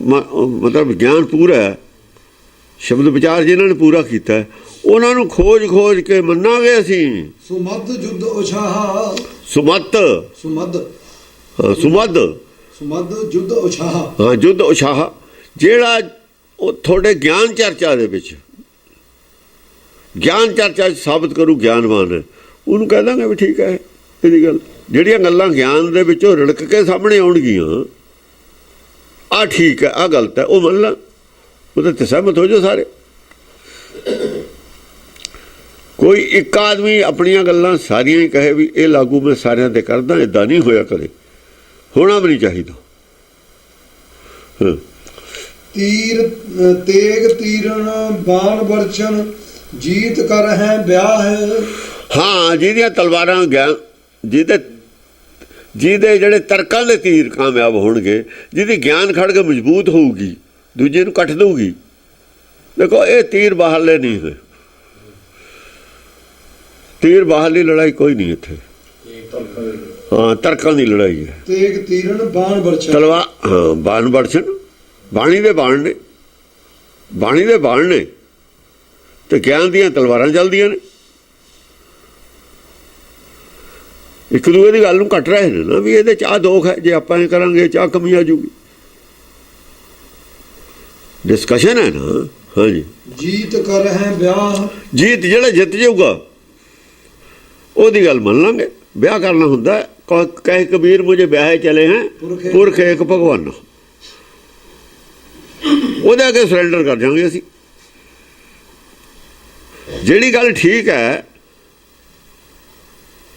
ਮਤਲਬ ਗਿਆਨ ਪੂਰਾ ਹੈ, ਸ਼ਬਦ ਵਿਚਾਰ ਜਿਨ੍ਹਾਂ ਨੇ ਪੂਰਾ ਕੀਤਾ, ਉਹਨਾਂ ਨੂੰ ਖੋਜ ਕੇ ਮੰਨਾਂਗੇ ਅਸੀਂ। ਸੁਮਦ ਜੁਦ ਉਛਾਹ। ਸੁਮਤ ਸੁਮਦ ਸੁਮਦ ਸੁਮਦ ਜੁਦ ਉਛਾਹ। ਹਾਂ, ਜੁਦ ਉਛਾਹ। ਜਿਹੜਾ ਉਹ ਤੁਹਾਡੇ ਗਿਆਨ ਚਰਚਾ ਦੇ ਵਿੱਚ, ਗਿਆਨ ਚਰਚਾ 'ਚ ਸਾਬਤ ਕਰੂ ਗਿਆਨਵਾਨ ਹੈ, ਉਹਨੂੰ ਕਹਿ ਦਾਂਗੇ ਵੀ ਠੀਕ ਹੈ ਇਹਦੀ ਗੱਲ। ਜਿਹੜੀਆਂ ਗੱਲਾਂ ਗਿਆਨ ਦੇ ਵਿੱਚੋਂ ਰੜਕ ਕੇ ਸਾਹਮਣੇ ਆਉਣਗੀਆਂ, ਆਹ ਠੀਕ ਹੈ, ਆਹ ਗਲਤ ਹੈ, ਉਹ ਮੰਨ ਲਾ, ਉਹਦੇ ਤੇ ਸਹਿਮਤ ਹੋ ਜਾਓ ਸਾਰੇ। ਕੋਈ ਇੱਕ ਆਦਮੀ ਆਪਣੀਆਂ ਗੱਲਾਂ ਸਾਰੀਆਂ ਹੀ ਕਹੇ ਵੀ ਇਹ ਲਾਗੂ ਮੈਂ ਸਾਰਿਆਂ ਤੇ ਕਰਦਾ, ਇੱਦਾਂ ਨਹੀਂ ਹੋਇਆ ਕਦੇ, ਹੋਣਾ ਵੀ ਨਹੀਂ ਚਾਹੀਦਾ। ਤੀਰ ਤੇਗ ਤੀਰਨ ਬਾਣ ਵਰਛਨ ਜੀਤ ਕਰ ਹੈ ਵਿਆਹ ਹੈ। ਹਾਂ, ਜਿਹਦੀਆਂ ਤਲਵਾਰਾਂ ਗਿਆਨ, ਜਿਹਦੇ ਜਿਹੜੇ ਤਰਕਾਂ ਦੇ ਤੀਰ ਕਾਮਯਾਬ ਹੋਣਗੇ, ਜਿਹਦੀ ਗਿਆਨ ਖੜਗ ਮਜ਼ਬੂਤ ਹੋਊਗੀ, ਦੂਜੇ ਨੂੰ ਕੱਟ ਦਊਗੀ। ਦੇਖੋ ਇਹ ਤੀਰ ਬਾਹਰਲੇ ਨਹੀਂ ਹੋਏ, ਤੀਰ ਬਾਹਰਲੀ ਲੜਾਈ ਕੋਈ ਨਹੀਂ ਇੱਥੇ। ਹਾਂ, ਤਰਕਾਂ ਦੀ ਲੜਾਈ ਹੈ। ਤੇਗ ਤੀਰਨ ਬਾਣ ਵਰਛਨ, ਤਲਵਾਰ, ਹਾਂ, ਬਾਣ ਵਰਛਨ, ਬਾਣੀ ਦੇ ਬਾਣ ਨੇ, ਬਾਣੀ ਦੇ ਬਾਣ ਨੇ, ਤੇ ਗਿਆਨ ਦੀਆਂ ਤਲਵਾਰਾਂ ਚੱਲਦੀਆਂ ਨੇ। ਇੱਕ ਦੂਏ ਦੀ ਗੱਲ ਨੂੰ ਕੱਟ ਰਹੇ ਨੇ ਨਾ, ਵੀ ਇਹਦੇ 'ਚ ਆਹ ਦੋਖ ਹੈ, ਜੇ ਆਪਾਂ ਇਹ ਕਰਾਂਗੇ ਚਾਹ ਕਮੀ ਆ ਜੂਗੀ। ਡਿਸਕਸ਼ਨ ਹੈ ਨਾ। ਹਾਂਜੀ। ਜੀਤ ਕਰ ਹੈ ਵਿਆਹ। ਜੀਤ, ਜਿਹੜਾ ਜਿੱਤ ਜਾਊਗਾ ਉਹਦੀ ਗੱਲ ਮੰਨ ਲਾਂਗੇ। ਵਿਆਹ ਕਰਨਾ ਹੁੰਦਾ, ਕਹੇ ਕਬੀਰ ਮੁਝੇ ਵਿਆਹੇ ਚਲੇ ਹੈ ਪੁਰਖ ਏਕ ਭਗਵਾਨ, ਉਹਦੇ ਅੱਗੇ ਸਰੈਂਡਰ ਕਰ ਜਾਵਾਂਗੇ ਅਸੀਂ। ਜਿਹੜੀ ਗੱਲ ਠੀਕ ਹੈ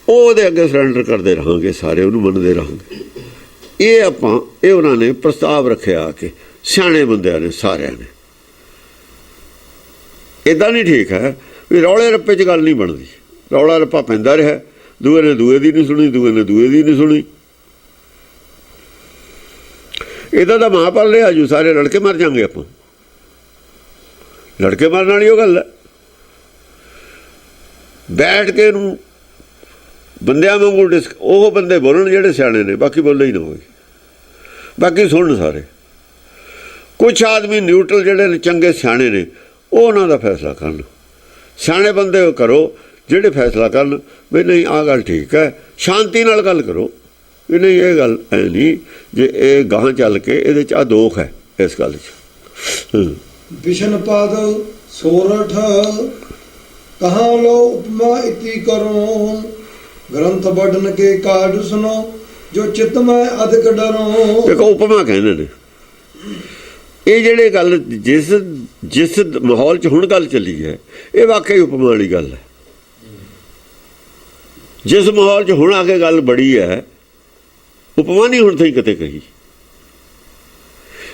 ਉਹਦੇ ਅੱਗੇ ਸਰੈਂਡਰ ਕਰਦੇ ਰਹਾਂਗੇ, ਸਾਰੇ ਉਹਨੂੰ ਮੰਨਦੇ ਰਹਾਂਗੇ। ਇਹ ਉਹਨਾਂ ਨੇ ਪ੍ਰਸਤਾਵ ਰੱਖਿਆ ਕਿ ਸਿਆਣੇ ਬੰਦਿਆਂ ਨੇ, ਸਾਰਿਆਂ ਨੇ। ਇੱਦਾਂ ਨਹੀਂ ਠੀਕ ਹੈ ਵੀ ਰੌਲੇ ਰੱਪੇ 'ਚ ਗੱਲ ਨਹੀਂ ਬਣਦੀ। ਰੌਲਾ ਰੱਪਾ ਪੈਂਦਾ ਰਿਹਾ, ਦੂਏ ਨੇ ਦੂਏ ਦੀ ਨਹੀਂ ਸੁਣੀ, ਦੂਏ ਨੇ ਦੂਏ ਦੀ ਨਹੀਂ ਸੁਣੀ। ਇੱਦਾਂ ਦਾ ਮਹਾਂਪਾਲ ਲਿਆ ਜੂ, ਸਾਰੇ ਲੜਕੇ ਮਰ ਜਾਂਗੇ ਆਪਾਂ। ਲੜਕੇ ਮਰਨ ਵਾਲੀ ਉਹ ਗੱਲ ਹੈ। ਬੈਠ ਕੇ ਇਹਨੂੰ ਬੰਦਿਆਂ ਵਾਂਗੂ ਉਹ ਬੰਦੇ ਬੋਲਣ ਜਿਹੜੇ ਸਿਆਣੇ ਨੇ, ਬਾਕੀ ਬੋਲੇ ਹੀ ਨਾ ਹੋਵੇ, ਬਾਕੀ ਸੁਣਨ ਸਾਰੇ। ਕੁਛ ਆਦਮੀ ਨਿਊਟਰਲ ਜਿਹੜੇ ਨੇ, ਚੰਗੇ ਸਿਆਣੇ ਨੇ, ਉਹ ਉਹਨਾਂ ਦਾ ਫੈਸਲਾ ਕਰਨ। ਸਿਆਣੇ ਬੰਦੇ ਉਹ ਕਰੋ ਜਿਹੜੇ ਫੈਸਲਾ ਕਰਨ ਵੀ ਨਹੀਂ ਆਹ ਗੱਲ ਠੀਕ ਹੈ। ਸ਼ਾਂਤੀ ਨਾਲ ਗੱਲ ਕਰੋ ਵੀ ਨਹੀਂ ਇਹ ਗੱਲ ਐ ਨਹੀਂ, ਜੇ ਇਹ ਗਾਹਾਂ ਚੱਲ ਕੇ ਇਹਦੇ 'ਚ ਆਹ ਦੋਖ ਹੈ ਇਸ ਗੱਲ 'ਚ। ਵਿਸ਼ਨ ਪਾਦ सोरठ कहाँ लो उपमा इति करो, ग्रंथ बढ़न के काज सुनो, जो चित में अधिक डरो। देखो उपमा कहते ने ਇਹ ਜਿਹੜੇ ਗੱਲ ਜਿਸ ਮਾਹੌਲ 'ਚ ਹੁਣ ਗੱਲ ਚੱਲੀ ਹੈ ਇਹ ਵਾਕਈ ਉਪਮਾ ਵਾਲੀ ਗੱਲ ਹੈ। ਜਿਸ ਮਾਹੌਲ 'ਚ ਹੁਣ ਆ ਕੇ ਗੱਲ ਬੜੀ ਹੈ ਉਪਮਾ ਨਹੀਂ ਹੁਣ ਤਾਈਂ ਕਿਤੇ ਕਹੀ।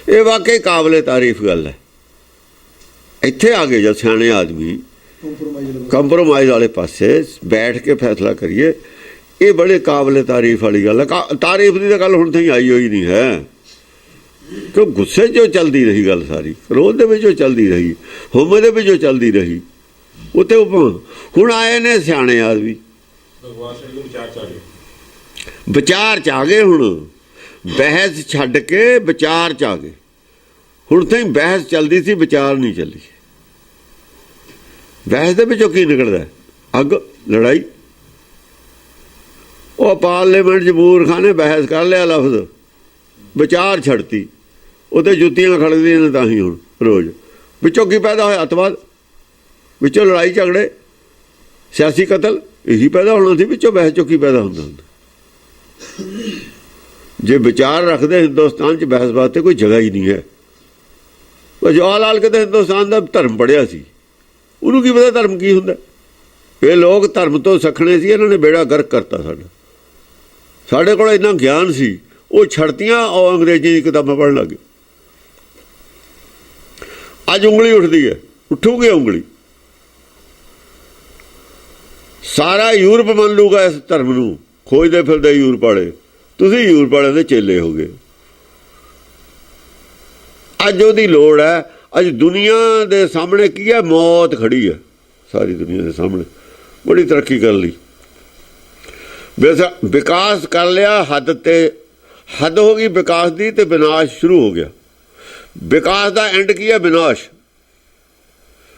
ਇਹ ਵਾਕਈ ਕਾਬਲੇ ਤਾਰੀਫ ਗੱਲ ਹੈ। ਇੱਥੇ ਆ ਗਏ ਜਦ ਸਿਆਣੇ ਆਦਮੀ ਕੰਪਰੋਮਾਈਜ਼ ਵਾਲੇ ਪਾਸੇ ਬੈਠ ਕੇ ਫੈਸਲਾ ਕਰੀਏ, ਇਹ ਬੜੇ ਕਾਬਲੇ ਤਾਰੀਫ ਵਾਲੀ ਗੱਲ ਹੈ। ਤਾਰੀਫ ਦੀ ਤਾਂ ਗੱਲ ਹੁਣ ਤਾਈਂ ਆਈ ਹੋਈ ਨਹੀਂ ਹੈ, ਕਿਉਂ ਗੁੱਸੇ 'ਚੋਂ ਚੱਲਦੀ ਰਹੀ ਗੱਲ ਸਾਰੀ, ਕ੍ਰੋਧ ਦੇ ਵਿੱਚੋਂ ਚੱਲਦੀ ਰਹੀ, ਹੁਮ ਦੇ ਵਿੱਚੋਂ ਚੱਲਦੀ ਰਹੀ। ਉੱਥੇ ਹੁਣ ਆਏ ਨੇ ਸਿਆਣੇ ਆਦਮੀ ਵਿਚਾਰ 'ਚ ਆ ਗਏ। ਹੁਣ ਬਹਿਸ ਛੱਡ ਕੇ ਵਿਚਾਰ 'ਚ ਆ ਗਏ। ਹੁਣ ਤਾਂ ਬਹਿਸ ਚੱਲਦੀ ਸੀ, ਵਿਚਾਰ ਨਹੀਂ ਚੱਲੀ। ਬਹਿਸ ਦੇ ਵਿੱਚੋਂ ਕੀ ਨਿਕਲਦਾ? ਅੱਗ, ਲੜਾਈ। ਉਹ ਪਾਰਲੀਮੈਂਟ 'ਚ ਮੂਰਖਾਂ ਨੇ ਬਹਿਸ ਕਰ ਲਿਆ, ਲਫ਼ਜ਼ ਵਿਚਾਰ ਛੱਡਤੀ, ਉਹਦੇ ਜੁੱਤੀਆਂ ਖੜਦੀਆਂ ਨੇ ਤਾਂ ਹੀ ਹੁਣ ਰੋਜ਼। ਵਿੱਚੋਂ ਕੀ ਪੈਦਾ ਹੋਇਆ? ਅੱਤਵਾਦ। ਵਿੱਚੋਂ ਲੜਾਈ ਝਗੜੇ, ਸਿਆਸੀ ਕਤਲ, ਇਹੀ ਪੈਦਾ ਹੋਣਾ ਸੀ। ਵਿੱਚੋਂ ਬਹਿਸ 'ਚੋਂ ਕੀ ਪੈਦਾ ਹੁੰਦਾ? ਜੇ ਵਿਚਾਰ ਰੱਖਦੇ ਹਿੰਦੁਸਤਾਨ 'ਚ ਬਹਿਸ ਵਾਸਤੇ ਕੋਈ ਜਗ੍ਹਾ ਹੀ ਨਹੀਂ ਹੈ। ਜਵਾਹਰ ਲਾਲ ਕਿਤੇ ਹਿੰਦੁਸਤਾਨ ਦਾ ਧਰਮ ਪੜ੍ਹਿਆ ਸੀ, ਉਹਨੂੰ ਕੀ ਪਤਾ ਧਰਮ ਕੀ ਹੁੰਦਾ? ਇਹ ਲੋਕ ਧਰਮ ਤੋਂ ਸਖਣੇ ਸੀ, ਇਹਨਾਂ ਨੇ ਬੇੜਾ ਗਰਕ ਕਰਤਾ ਸਾਡਾ। ਸਾਡੇ ਕੋਲ ਇੰਨਾ ਗਿਆਨ ਸੀ, ਉਹ ਛੱਡਤੀਆਂ, ਉਹ ਅੰਗਰੇਜ਼ੀ ਦੀ ਕਿਤਾਬਾਂ ਪੜ੍ਹਨ ਲੱਗ ਗਏ। ਅੱਜ ਉਂਗਲੀ ਉੱਠਦੀ ਹੈ, ਉੱਠੂਗੀ ਉਂਗਲੀ। ਸਾਰਾ ਯੂਰਪ ਮੰਨ ਲੂਗਾ ਇਸ ਧਰਮ ਨੂੰ, ਖੋਜਦੇ ਫਿਰਦੇ ਯੂਰਪ ਵਾਲੇ। ਤੁਸੀਂ ਯੂਰਪ ਵਾਲਿਆਂ ਦੇ ਚੇਲੇ ਹੋ ਗਏ। ਅੱਜ ਉਹਦੀ ਲੋੜ ਹੈ। ਅੱਜ ਦੁਨੀਆ ਦੇ ਸਾਹਮਣੇ ਕੀ ਹੈ? ਮੌਤ ਖੜੀ ਹੈ ਸਾਰੀ ਦੁਨੀਆ ਦੇ ਸਾਹਮਣੇ। ਬੜੀ ਤਰੱਕੀ ਕਰ ਲਈ, ਵਿਕਾਸ ਕਰ ਲਿਆ, ਹੱਦ ਤੇ ਹੱਦ ਹੋ ਗਈ ਵਿਕਾਸ ਦੀ, ਤੇ ਵਿਨਾਸ਼ ਸ਼ੁਰੂ ਹੋ ਗਿਆ। ਵਿਕਾਸ ਦਾ ਐਂਡ ਕੀ ਹੈ? ਵਿਨਾਸ਼।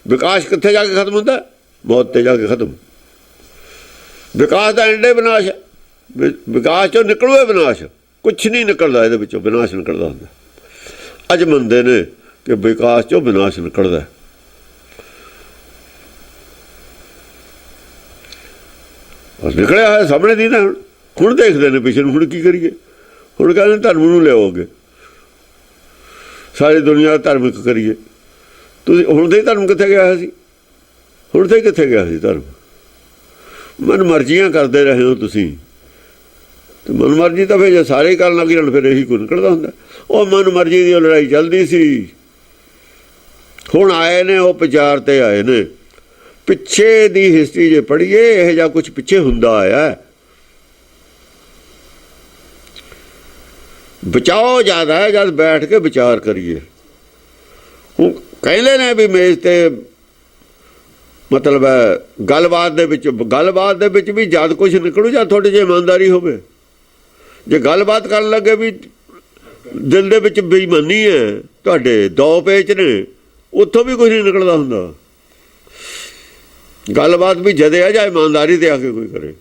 ਵਿਕਾਸ ਕਿੱਥੇ ਜਾ ਕੇ ਖਤਮ ਹੁੰਦਾ? ਮੌਤ ਤੇ ਜਾ ਕੇ ਖਤਮ। ਵਿਕਾਸ ਦਾ ਐਂਡ ਹੈ ਵਿਨਾਸ਼। ਵਿਕਾਸ 'ਚੋਂ ਨਿਕਲੂਗਾ ਵਿਨਾਸ਼, ਕੁਛ ਨਹੀਂ ਨਿਕਲਦਾ ਇਹਦੇ ਵਿੱਚੋਂ, ਵਿਨਾਸ਼ ਨਿਕਲਦਾ ਹੁੰਦਾ। ਅੱਜ ਮੰਨਦੇ ਨੇ ਕਿ ਵਿਕਾਸ 'ਚੋਂ ਵਿਨਾਸ਼ ਨਿਕਲਦਾ। ਨਿਕਲਿਆ ਹੋਇਆ ਸਾਹਮਣੇ ਦੀ ਨਾ। ਹੁਣ ਦੇਖਦੇ ਨੇ ਪਿੱਛੇ ਨੂੰ, ਹੁਣ ਕੀ ਕਰੀਏ? ਹੁਣ ਕਹਿੰਦੇ ਧਰਮ ਨੂੰ ਲਿਆਓਗੇ, ਸਾਰੀ ਦੁਨੀਆ ਦਾ ਧਰਮ ਇੱਕ ਕਰੀਏ। ਤੁਸੀਂ ਹੁਣ ਤੇ ਧਰਮ ਕਿੱਥੇ ਗਿਆ ਸੀ? ਹੁਣ ਤੇ ਕਿੱਥੇ ਗਿਆ ਸੀ ਧਰਮ? ਮਨ ਮਰਜ਼ੀਆਂ ਕਰਦੇ ਰਹੇ ਹੋ ਤੁਸੀਂ, ਤੇ ਮਨ ਮਰਜ਼ੀ ਤਾਂ ਫਿਰ ਜੇ ਸਾਰੇ ਕਰਨ ਲੱਗ ਜਾਣ ਫਿਰ ਇਹੀ ਕੋਈ ਨਿਕਲਦਾ ਹੁੰਦਾ। ਉਹ ਮਨ ਮਰਜ਼ੀ ਦੀ ਲੜਾਈ ਚੱਲਦੀ ਸੀ। ਹੁਣ ਆਏ ਨੇ ਉਹ ਵਿਚਾਰ 'ਤੇ ਆਏ ਨੇ। ਪਿੱਛੇ ਦੀ ਹਿਸਟਰੀ ਜੇ ਪੜ੍ਹੀਏ, ਇਹੋ ਜਿਹਾ ਕੁਛ ਪਿੱਛੇ ਹੁੰਦਾ ਆਇਆ। ਬਚਾਓ ਜ਼ਿਆਦਾ ਹੈ ਜਦ ਬੈਠ ਕੇ ਵਿਚਾਰ ਕਰੀਏ। ਹੁਣ ਕਹਿੰਦੇ ਨੇ ਵੀ ਮੇਜ਼ 'ਤੇ ਮਤਲਬ ਹੈ ਗੱਲਬਾਤ ਦੇ ਵਿੱਚ ਵੀ ਜਦ ਕੁਛ ਨਿਕਲੂ ਜਦ ਤੁਹਾਡੀ ਜੇ ਇਮਾਨਦਾਰੀ ਹੋਵੇ। ਜੇ ਗੱਲਬਾਤ ਕਰਨ ਲੱਗੇ ਵੀ ਦਿਲ ਦੇ ਵਿੱਚ ਬੇਈਮਾਨੀ ਹੈ, ਤੁਹਾਡੇ ਦੋ ਪੇਚ ਨੇ, ਉੱਥੋਂ ਵੀ ਕੁਛ ਨਹੀਂ ਨਿਕਲਦਾ ਹੁੰਦਾ। ਗੱਲਬਾਤ ਵੀ ਜਦੇ ਆ ਜਾਂ ਇਮਾਨਦਾਰੀ 'ਤੇ ਆ ਕੇ ਕੋਈ ਕਰੇ।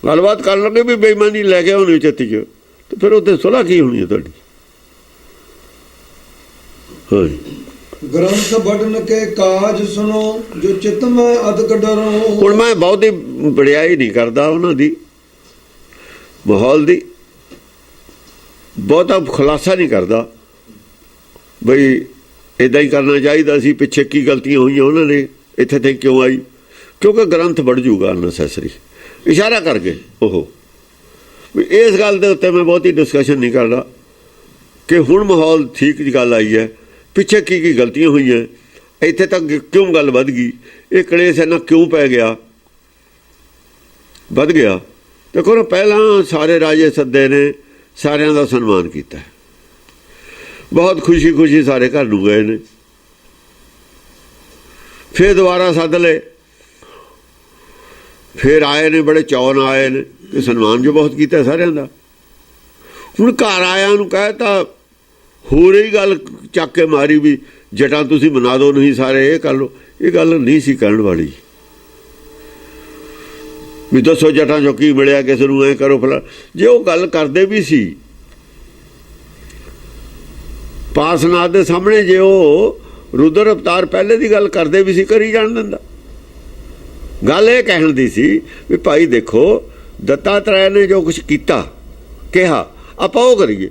ਗੱਲਬਾਤ ਕਰਨ ਲੱਗੇ ਵੀ ਬੇਈਮਾਨੀ ਲੈ ਕੇ ਆਉਣੀ ਚਿੱਤ 'ਚ, ਤੇ ਫਿਰ ਉੱਥੇ ਸੁਲ੍ਹਾ ਕੀ ਹੋਣੀ ਹੈ ਤੁਹਾਡੀ? ਹਾਂਜੀ। ग्रंथ बढ़न के काज सुनो, जो चित में अधिक डरो। ਹੁਣ ਮੈਂ ਬਹੁਤੀ ਵਡਿਆਈ ਨਹੀਂ ਕਰਦਾ ਉਹਨਾਂ ਦੀ, ਮਾਹੌਲ ਦੀ, ਬਹੁਤਾ ਖੁਲਾਸਾ ਨਹੀਂ ਕਰਦਾ ਬਈ ਇੱਦਾਂ ਹੀ ਕਰਨਾ ਚਾਹੀਦਾ ਸੀ, ਪਿੱਛੇ ਕੀ ਗਲਤੀਆਂ ਹੋਈਆਂ ਉਹਨਾਂ ਨੇ, ਇੱਥੇ ਤੇ ਕਿਉਂ ਆਈ। ਕਿਉਂਕਿ ਗ੍ਰੰਥ बढ़ ਜੂਗਾ ਅਨਸੈਸਰੀ। ਇਸ਼ਾਰਾ ਕਰਕੇ ਉਹ ਵੀ ਇਸ ਗੱਲ ਦੇ ਉੱਤੇ ਮੈਂ ਬਹੁਤੀ ਡਿਸਕਸ਼ਨ ਨਹੀਂ ਕਰਦਾ ਕਿ ਹੁਣ ਮਾਹੌਲ ਠੀਕ ਦੀ ਗੱਲ ਆਈ ਹੈ, ਪਿੱਛੇ ਕੀ ਕੀ ਗਲਤੀਆਂ ਹੋਈਆਂ, ਇੱਥੇ ਤੱਕ ਕਿਉਂ ਗੱਲ ਵੱਧ ਗਈ, ਇਹ ਕਲੇਸ਼ ਇੰਨਾ ਕਿਉਂ ਪੈ ਗਿਆ, ਵੱਧ ਗਿਆ। ਦੇਖੋ ਨਾ, ਪਹਿਲਾਂ ਸਾਰੇ ਰਾਜੇ ਸੱਦੇ ਨੇ, ਸਾਰਿਆਂ ਦਾ ਸਨਮਾਨ ਕੀਤਾ, ਬਹੁਤ ਖੁਸ਼ੀ ਖੁਸ਼ੀ ਸਾਰੇ ਘਰ ਨੂੰ ਗਏ ਨੇ। ਫਿਰ ਦੁਬਾਰਾ ਸੱਦ ਲਏ, ਫਿਰ ਆਏ ਨੇ, ਬੜੇ ਚਾਅ ਨਾਲ ਆਏ ਨੇ, ਕਿ ਸਨਮਾਨ ਜੋ ਬਹੁਤ ਕੀਤਾ ਸਾਰਿਆਂ ਦਾ। ਹੁਣ ਘਰ ਆਇਆਂ ਨੂੰ ਕਹਿ ਤਾ, ਹੋਰ ਹੀ ਗੱਲ ਚੱਕ ਕੇ ਮਾਰੀ ਵੀ ਜਟਾਂ ਤੁਸੀਂ ਬਣਾ ਦਿਓ, ਨਹੀਂ ਸਾਰੇ ਇਹ ਕਰ ਲਓ। ਇਹ ਗੱਲ ਨਹੀਂ ਸੀ ਕਹਿਣ ਵਾਲੀ ਵੀ ਦੱਸੋ ਜਟਾਂ ਚੋਂ ਕੀ ਮਿਲਿਆ, ਕਿਸੇ ਨੂੰ ਐਂ ਕਰੋ ਫਲਾ। ਜੇ ਉਹ ਗੱਲ ਕਰਦੇ ਵੀ ਸੀ ਪਾਰਸਨਾਥ ਦੇ ਸਾਹਮਣੇ, ਜੇ ਉਹ रुद्र अवतार पहले की गल करते भी सी, करी जान दिंदा। गल ये कहण दी सी भी भाई देखो दत्तात्रेय ने जो कुछ किया कहा आपां ओह करिए,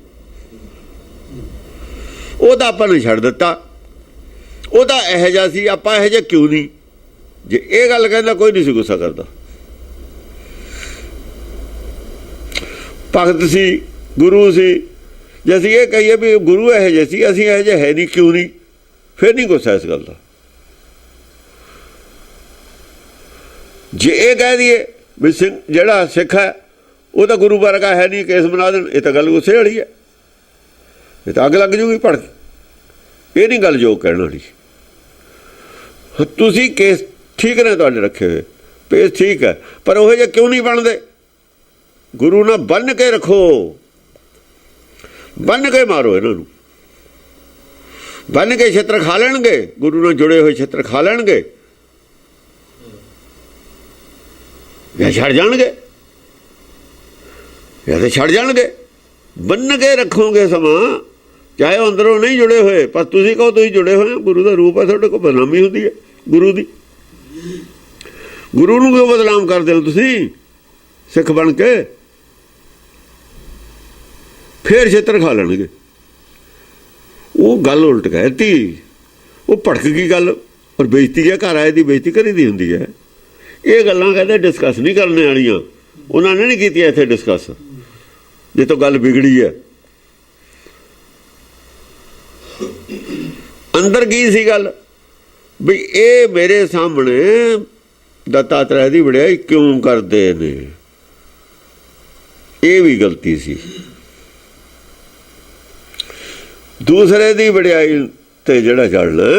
ਉਹ ਤਾਂ ਆਪਾਂ ਨੇ ਛੱਡ ਦਿੱਤਾ, ਉਹ ਤਾਂ ਇਹੋ ਜਿਹਾ ਸੀ, ਆਪਾਂ ਇਹੋ ਜਿਹਾ ਕਿਉਂ ਨਹੀਂ। ਜੇ ਇਹ ਗੱਲ ਕਹਿੰਦਾ ਕੋਈ ਨਹੀਂ ਸੀ ਗੁੱਸਾ ਕਰਦਾ। ਭਗਤ ਸੀ, ਗੁਰੂ ਸੀ, ਜੇ ਅਸੀਂ ਇਹ ਕਹੀਏ ਵੀ ਗੁਰੂ ਇਹੋ ਜਿਹੇ ਸੀ, ਅਸੀਂ ਇਹੋ ਜਿਹੇ ਹੈ ਨਹੀਂ, ਕਿਉਂ ਨਹੀਂ, ਫਿਰ ਨਹੀਂ ਗੁੱਸਾ ਇਸ ਗੱਲ ਦਾ। ਜੇ ਇਹ ਕਹਿ ਦਈਏ ਵੀ ਸਿੰਘ ਜਿਹੜਾ ਸਿੱਖ ਹੈ ਉਹ ਤਾਂ ਗੁਰੂ ਵਰਗਾ ਹੈ ਨਹੀਂ, ਕੇਸ ਬਣਾ ਦੇਣ, ਇਹ ਤਾਂ ਗੱਲ ਗੁੱਸੇ ਵਾਲੀ ਹੈ, ਇਹ ਤਾਂ ਅੱਗ ਲੱਗ ਜੂਗੀ ਭੜਕ। ਇਹ ਨਹੀਂ ਗੱਲ ਜੋ ਕਹਿਣ ਵਾਲੀ। ਤੁਸੀਂ ਕੇਸ ਠੀਕ ਨੇ ਤੁਹਾਡੇ ਰੱਖੇ ਹੋਏ, ਪੇਸ ਠੀਕ ਹੈ, ਪਰ ਉਹ ਜਿਹੇ ਕਿਉਂ ਨਹੀਂ ਬਣਦੇ? ਗੁਰੂ ਨਾਲ ਬੰਨ੍ਹ ਕੇ ਰੱਖੋ, ਬੰਨ੍ਹ ਕੇ ਮਾਰੋ ਇਹਨਾਂ ਨੂੰ, ਬੰਨ੍ਹ ਕੇ ਛਿੱਤਰ ਖਾ ਲੈਣਗੇ, ਗੁਰੂ ਨਾਲ ਜੁੜੇ ਹੋਏ ਛਿੱਤਰ ਖਾ ਲੈਣਗੇ ਜਾਂ ਛੱਡ ਜਾਣਗੇ, ਜਾਂ ਤਾਂ ਛੱਡ ਜਾਣਗੇ। ਬੰਨ੍ਹ ਕੇ ਰੱਖੋਗੇ ਸਮਾਂ, ਚਾਹੇ ਉਹ ਅੰਦਰੋਂ ਨਹੀਂ ਜੁੜੇ ਹੋਏ, ਪਰ ਤੁਸੀਂ ਕਹੋ ਤੁਸੀਂ ਜੁੜੇ ਹੋਏ ਹੋ, ਗੁਰੂ ਦਾ ਰੂਪ ਹੈ ਤੁਹਾਡੇ ਕੋਲ, ਬਦਨਾਮੀ ਹੁੰਦੀ ਹੈ ਗੁਰੂ ਦੀ। ਗੁਰੂ ਨੂੰ ਕਿਉਂ ਬਦਨਾਮ ਕਰਦੇ ਹੋ ਤੁਸੀਂ ਸਿੱਖ ਬਣ ਕੇ? ਫੇਰ ਛਿੱਤਰ ਖਾ ਲੈਣਗੇ। ਉਹ ਗੱਲ ਉਲਟ ਕਹਿਤੀ, ਉਹ ਭੜਕ ਗਈ ਗੱਲ, ਔਰ ਬੇਇੱਜ਼ਤੀ ਹੈ, ਘਰ ਆਏ ਦੀ ਬੇਇੱਜ਼ਤੀ ਕਰੀ ਦੀ ਹੁੰਦੀ ਹੈ। ਇਹ ਗੱਲਾਂ ਕਹਿੰਦੇ ਡਿਸਕਸ ਨਹੀਂ ਕਰਨੇ ਵਾਲੀਆਂ, ਉਹਨਾਂ ਨੇ ਨਹੀਂ ਕੀਤੀਆਂ ਇੱਥੇ ਡਿਸਕਸ, ਜੇ ਤੋਂ ਗੱਲ ਵਿਗੜੀ ਹੈ। ਅੰਦਰ ਕੀ ਸੀ ਗੱਲ ਵੀ ਇਹ ਮੇਰੇ ਸਾਹਮਣੇ ਦੱਤਾਤਰੇय ਦੀ ਵਡਿਆਈ ਕਿਉਂ ਕਰਦੇ ਨੇ? ਇਹ ਵੀ ਗਲਤੀ ਸੀ। ਦੂਸਰੇ ਦੀ ਵਡਿਆਈ ਤੇ ਜਿਹੜਾ ਚੜ੍ਹਨਾ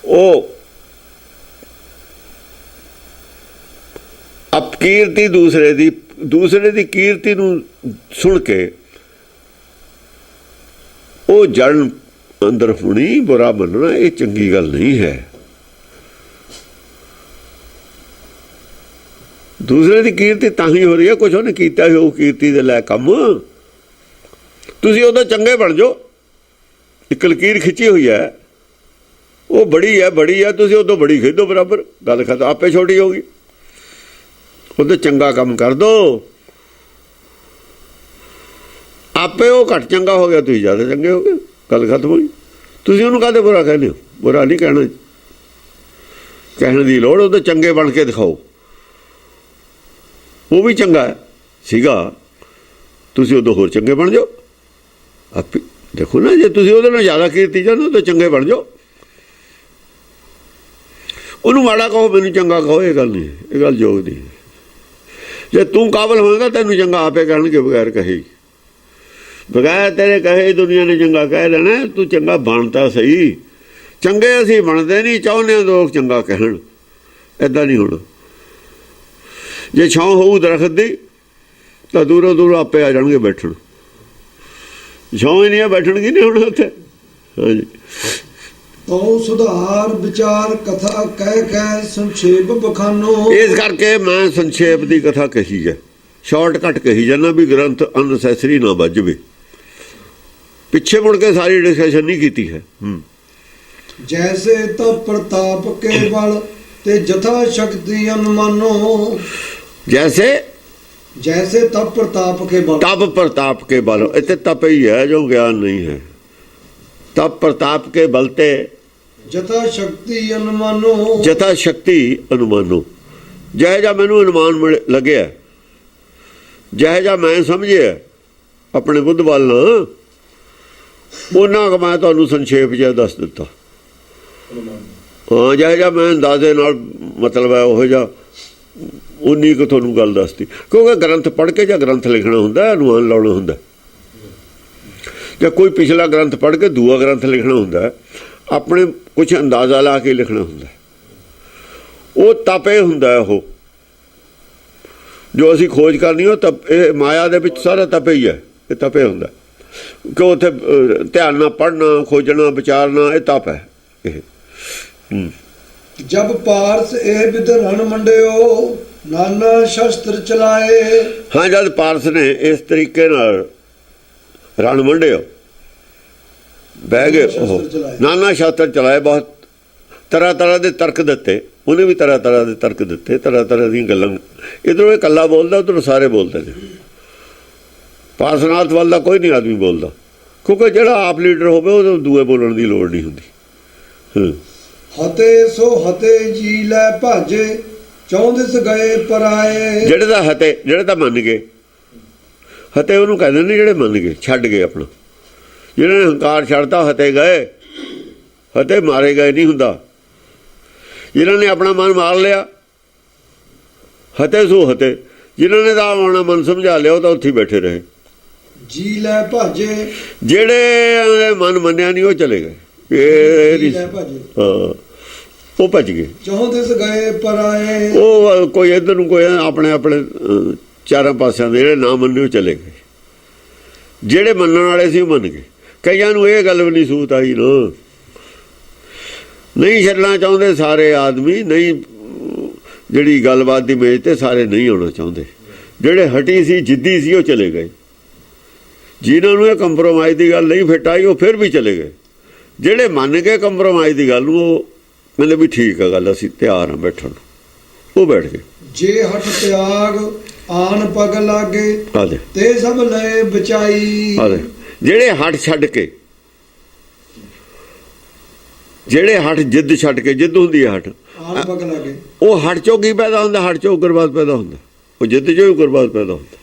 ਉਹ ਅਪਕੀਰਤੀ, ਦੂਸਰੇ ਦੀ ਕੀਰਤੀ ਨੂੰ ਸੁਣ ਕੇ ਉਹ ਜੜਨ ਅੰਦਰ ਹੋਣੀ, ਬੁਰਾ ਮੰਨਣਾ, ਇਹ ਚੰਗੀ ਗੱਲ ਨਹੀਂ ਹੈ। ਦੂਸਰੇ ਦੀ ਕੀਰਤੀ ਤਾਂ ਹੀ ਹੋ ਰਹੀ ਹੈ, ਕੁਛ ਉਹਨੇ ਕੀਤਾ ਹੀ ਉਹ ਕੀਰਤੀ ਦੇ ਲੈ ਕੰਮ। ਤੁਸੀਂ ਉਹਦਾ ਚੰਗੇ ਬਣ ਜਾਓ। ਇੱਕ ਲਕੀਰ ਖਿੱਚੀ ਹੋਈ ਹੈ, ਉਹ ਬੜੀ ਹੈ, ਤੁਸੀਂ ਉਦੋਂ ਬੜੀ ਖੇਡੋ ਬਰਾਬਰ, ਗੱਲ ਖਤਮ, ਆਪੇ ਛੋਟੀ ਹੋ ਗਈ। ਉਹਦੇ ਚੰਗਾ ਕੰਮ ਕਰ ਦੋ, ਆਪੇ ਉਹ ਘੱਟ ਚੰਗਾ ਹੋ ਗਿਆ, ਤੁਸੀਂ ਜ਼ਿਆਦਾ ਚੰਗੇ ਹੋ ਗਏ, ਗੱਲ ਖਤਮ ਹੋਈ। ਤੁਸੀਂ ਉਹਨੂੰ ਕਾਹਦੇ ਬੁਰਾ ਕਹਿੰਦੇ ਹੋ? ਬੁਰਾ ਨਹੀਂ ਕਹਿਣਾ, ਕਹਿਣ ਦੀ ਲੋੜ, ਉਹਦੇ ਚੰਗੇ ਬਣ ਕੇ ਦਿਖਾਓ। ਉਹ ਵੀ ਚੰਗਾ ਸੀਗਾ, ਤੁਸੀਂ ਉਦੋਂ ਹੋਰ ਚੰਗੇ ਬਣ ਜਾਓ। ਆਪੇ ਦੇਖੋ ਨਾ, ਜੇ ਤੁਸੀਂ ਉਹਦੇ ਨਾਲ ਜ਼ਿਆਦਾ ਕੀਰਤੀ ਚਾਹੁੰਦੇ ਹੋ ਤਾਂ ਚੰਗੇ ਬਣ ਜਾਓ। ਉਹਨੂੰ ਮਾੜਾ ਕਹੋ, ਮੈਨੂੰ ਚੰਗਾ ਕਹੋ, ਇਹ ਗੱਲ ਨਹੀਂ, ਇਹ ਗੱਲ ਯੋਗ ਨਹੀਂ। ਜੇ ਤੂੰ ਕਾਬਲ ਹੋਵੇਗਾ ਤੈਨੂੰ ਚੰਗਾ ਆਪੇ ਕਹਿਣਗੇ, ਬਗੈਰ ਕਹੇ, ਬਗੈਰ ਤੇਰੇ ਕਹੇ ਦੁਨੀਆ ਨੇ ਚੰਗਾ ਕਹਿ ਦੇਣਾ। ਤੂੰ ਚੰਗਾ ਬਣ ਤਾਂ ਸਹੀ। ਚੰਗੇ ਅਸੀਂ ਬਣਦੇ ਨਹੀਂ, ਚਾਹੁੰਦੇ ਹਾਂ ਲੋਕ ਚੰਗਾ ਕਹਿਣ, ਇੱਦਾਂ ਨਹੀਂ ਹੋਣਾ। ਜੇ ਛਾਂ ਹੋਊ ਦਰਖਤ ਦੀ ਤਾਂ ਦੂਰੋਂ ਆਪੇ ਆ ਜਾਣਗੇ ਬੈਠਣ, ਛਾਂ ਹੀ ਨਹੀਂ ਬੈਠਣਗੇ ਨਹੀਂ ਹੁਣ ਉੱਥੇ। ਹਾਂਜੀ, ਤੋ ਸੁਧਾਰ ਵਿਚਾਰ ਕਥਾ ਕਹਿ ਸੰਖੇਪ ਬਖਾਨੋ। ਇਸ ਕਰਕੇ ਮੈਂ ਸੰਖੇਪ ਦੀ ਕਥਾ ਕਹੀ ਹੈ, ਸ਼ਾਰਟਕਟ ਕਹੀ ਜਾਂਦਾ ਵੀ ਗ੍ਰੰਥ ਅਨਸੈਸਰੀ ਨਾ ਵੱਜ ਜਾਵੇ। ਪਿੱਛੇ ਮੁੜ ਕੇ ਸਾਰੀ ਡਿਸਕਸ਼ਨ ਨਹੀਂ ਕੀਤੀ ਹੈ। ਜੈਸੇ ਤਪ ਪ੍ਰਤਾਪ ਕੇ ਬਲ ਤੇ ਜਥਾ ਸ਼ਕਤੀ ਅਨੁਮਾਨੋ। जैसे तप प्रताप के बल, तप प्रताप के बल, इतने तप ही है जो ज्ञान नहीं है। तप प्रताप के बल ते जथा शक्ति अनुमानो, जथा शक्ति अनुमानो। जह जा मैनू अनुमान लगे, जह जा मैं समझे अपने बुद्ध बल ना, उन्ना क मैं तुहानू संक्षेप जिहा दस दिता। हाँ, जह जा मैं अंदाजे नाल मतलब है ओह जिहा उन्नी को तुहानू गल दसती, क्योंकि ग्रंथ पढ़ के ਜਾਂ ग्रंथ लिखना हुंदा, अनुमान लाउणा हुंदा, ਜਾਂ कोई पिछला ग्रंथ पढ़ के दूआ ग्रंथ लिखना हुंदा, अपने कुछ अंदाजा ला के लिखना हुंदा। वो तपे हुंदा वो जो असी खोज करनी हो, तप माया दे विच सारा तपे ही है, ये तपे हुंदा। क्यों उत्थे ध्यान नाल पढ़ना, खोजना, विचारना, ये तप है। जब पारस ए विधरण मंडियो नाना शस्त्र चलाए। हाँ, जब पारस ने इस तरीके नाल रण मंडियो, ਬਹਿ ਗਏ ਉਹ ਨਾਨਾ ਸ਼ਾਸਤਰ ਚਲਾਏ, ਬਹੁਤ ਤਰ੍ਹਾਂ ਤਰ੍ਹਾਂ ਦੇ ਤਰਕ ਦਿੱਤੇ, ਉਹਨੇ ਵੀ ਤਰ੍ਹਾਂ ਤਰ੍ਹਾਂ ਦੇ ਤਰਕ ਦਿੱਤੇ, ਤਰ੍ਹਾਂ ਤਰ੍ਹਾਂ ਦੀਆਂ ਗੱਲਾਂ। ਇੱਧਰੋਂ ਇਹ ਇਕੱਲਾ ਬੋਲਦਾ, ਉੱਧਰੋਂ ਸਾਰੇ ਬੋਲਦੇ ਨੇ। ਪਾਰਸਨਾਥ ਵੱਲ ਦਾ ਕੋਈ ਨਹੀਂ ਆਦਮੀ ਬੋਲਦਾ, ਕਿਉਂਕਿ ਜਿਹੜਾ ਆਪ ਲੀਡਰ ਹੋਵੇ ਉਹਨੂੰ ਦੂਏ ਬੋਲਣ ਦੀ ਲੋੜ ਨਹੀਂ ਹੁੰਦੀ। ਹਤੇ ਸੋ ਹਤੇ ਜੀ ਲੈ ਭਾਜੇ, ਚੌਂਦਿਸ ਗਏ ਪਰਾਏ। ਜਿਹੜੇ ਤਾਂ ਹਤੇ, ਜਿਹੜੇ ਤਾਂ ਮੰਨ ਗਏ, ਹਤੇ ਉਹਨੂੰ ਕਹਿੰਦੇ ਨੇ ਜਿਹੜੇ ਮੰਨ ਗਏ, ਛੱਡ ਗਏ ਆਪਣਾ। ਜਿਹਨਾਂ ਨੇ ਹੰਕਾਰ ਛੱਡਤਾ ਹਤੇ ਗਏ, ਹਤੇ ਮਾਰੇ ਗਏ ਨਹੀਂ ਹੁੰਦਾ। ਜਿਹਨਾਂ ਨੇ ਆਪਣਾ ਮਨ ਮਾਰ ਲਿਆ, ਹਤੇ ਸੋ ਹਤੇ। ਜਿਹਨਾਂ ਨੇ ਤਾਂ ਆਪਣਾ ਮਨ ਸਮਝਾ ਲਿਆ ਉਹ ਤਾਂ ਉੱਥੇ ਬੈਠੇ ਰਹੇ। ਜੀ ਲੈ ਭਾਜੇ, ਜਿਹੜੇ ਮਨ ਮੰਨਿਆ ਨਹੀਂ ਉਹ ਚਲੇ ਗਏ, ਹਾਂ ਉਹ ਭੱਜ ਗਏ। ਚੌਂਦਿਸ ਗਏ ਪਰਾਏ, ਉਹ ਕੋਈ ਇੱਧਰ ਨੂੰ ਕੋਈ ਆਪਣੇ ਆਪਣੇ ਚਾਰਾਂ ਪਾਸਿਆਂ ਦੇ ਜਿਹੜੇ ਨਾ ਮੰਨੇ ਉਹ ਚਲੇ ਗਏ। ਜਿਹੜੇ ਮੰਨਣ ਵਾਲੇ ਸੀ ਉਹ ਮੰਨ ਗਏ। ਕਈਆਂ ਨੂੰ ਇਹ ਗੱਲ ਵੀ ਨਹੀਂ ਸੂਤ ਆਈ ਨਾ, ਨਹੀਂ ਛੱਡਣਾ ਚਾਹੁੰਦੇ ਸਾਰੇ ਆਦਮੀ, ਨਹੀਂ ਜਿਹੜੀ ਗੱਲਬਾਤ ਦੀ ਮੇਜ਼ ਤੇ ਸਾਰੇ ਨਹੀਂ ਆਉਣਾ ਚਾਹੁੰਦੇ। ਜਿਹੜੇ ਹਟੀ ਸੀ, ਜਿੱਦੀ ਸੀ, ਉਹ ਚਲੇ ਗਏ। ਜਿਨ੍ਹਾਂ ਨੂੰ ਇਹ ਕੰਪਰੋਮਾਈਜ਼ ਦੀ ਗੱਲ ਨਹੀਂ ਫਿੱਟ ਆਈ ਉਹ ਫਿਰ ਵੀ ਚਲੇ ਗਏ। ਜਿਹੜੇ ਮੰਨ ਗਏ ਕੰਪਰੋਮਾਈਜ਼ ਦੀ ਗੱਲ ਨੂੰ, ਉਹ ਕਹਿੰਦੇ ਵੀ ਠੀਕ ਆ ਗੱਲ, ਅਸੀਂ ਤਿਆਰ ਹਾਂ ਬੈਠਣ ਨੂੰ, ਉਹ ਬੈਠ ਗਏ। ਜੇ ਹਟ ਤਿਆਗ ਆਨ ਪਗ ਲਾਗੇ, ਤੇ ਸਭ ਲੈ ਬਚਾਈ। ਜਿਹੜੇ ਹਟ ਛੱਡ ਕੇ, ਜਿਹੜੇ ਹਟ ਜਿੱਦ ਛੱਡ ਕੇ, ਜਿੱਦ ਹੁੰਦੀ ਹੈ ਹਟ, ਆਨ ਪਗ ਲਾਗੇ, ਉਹ ਹਟ ਚੋਂ ਕੀ ਪੈਦਾ ਹੁੰਦਾ? ਹਟ ਚੋਂ ਉਗਰਵਾਦ ਪੈਦਾ ਹੁੰਦਾ, ਉਹ ਜਿੱਦ ਚੋਂ ਉਗਰਵਾਦ ਪੈਦਾ ਹੁੰਦਾ।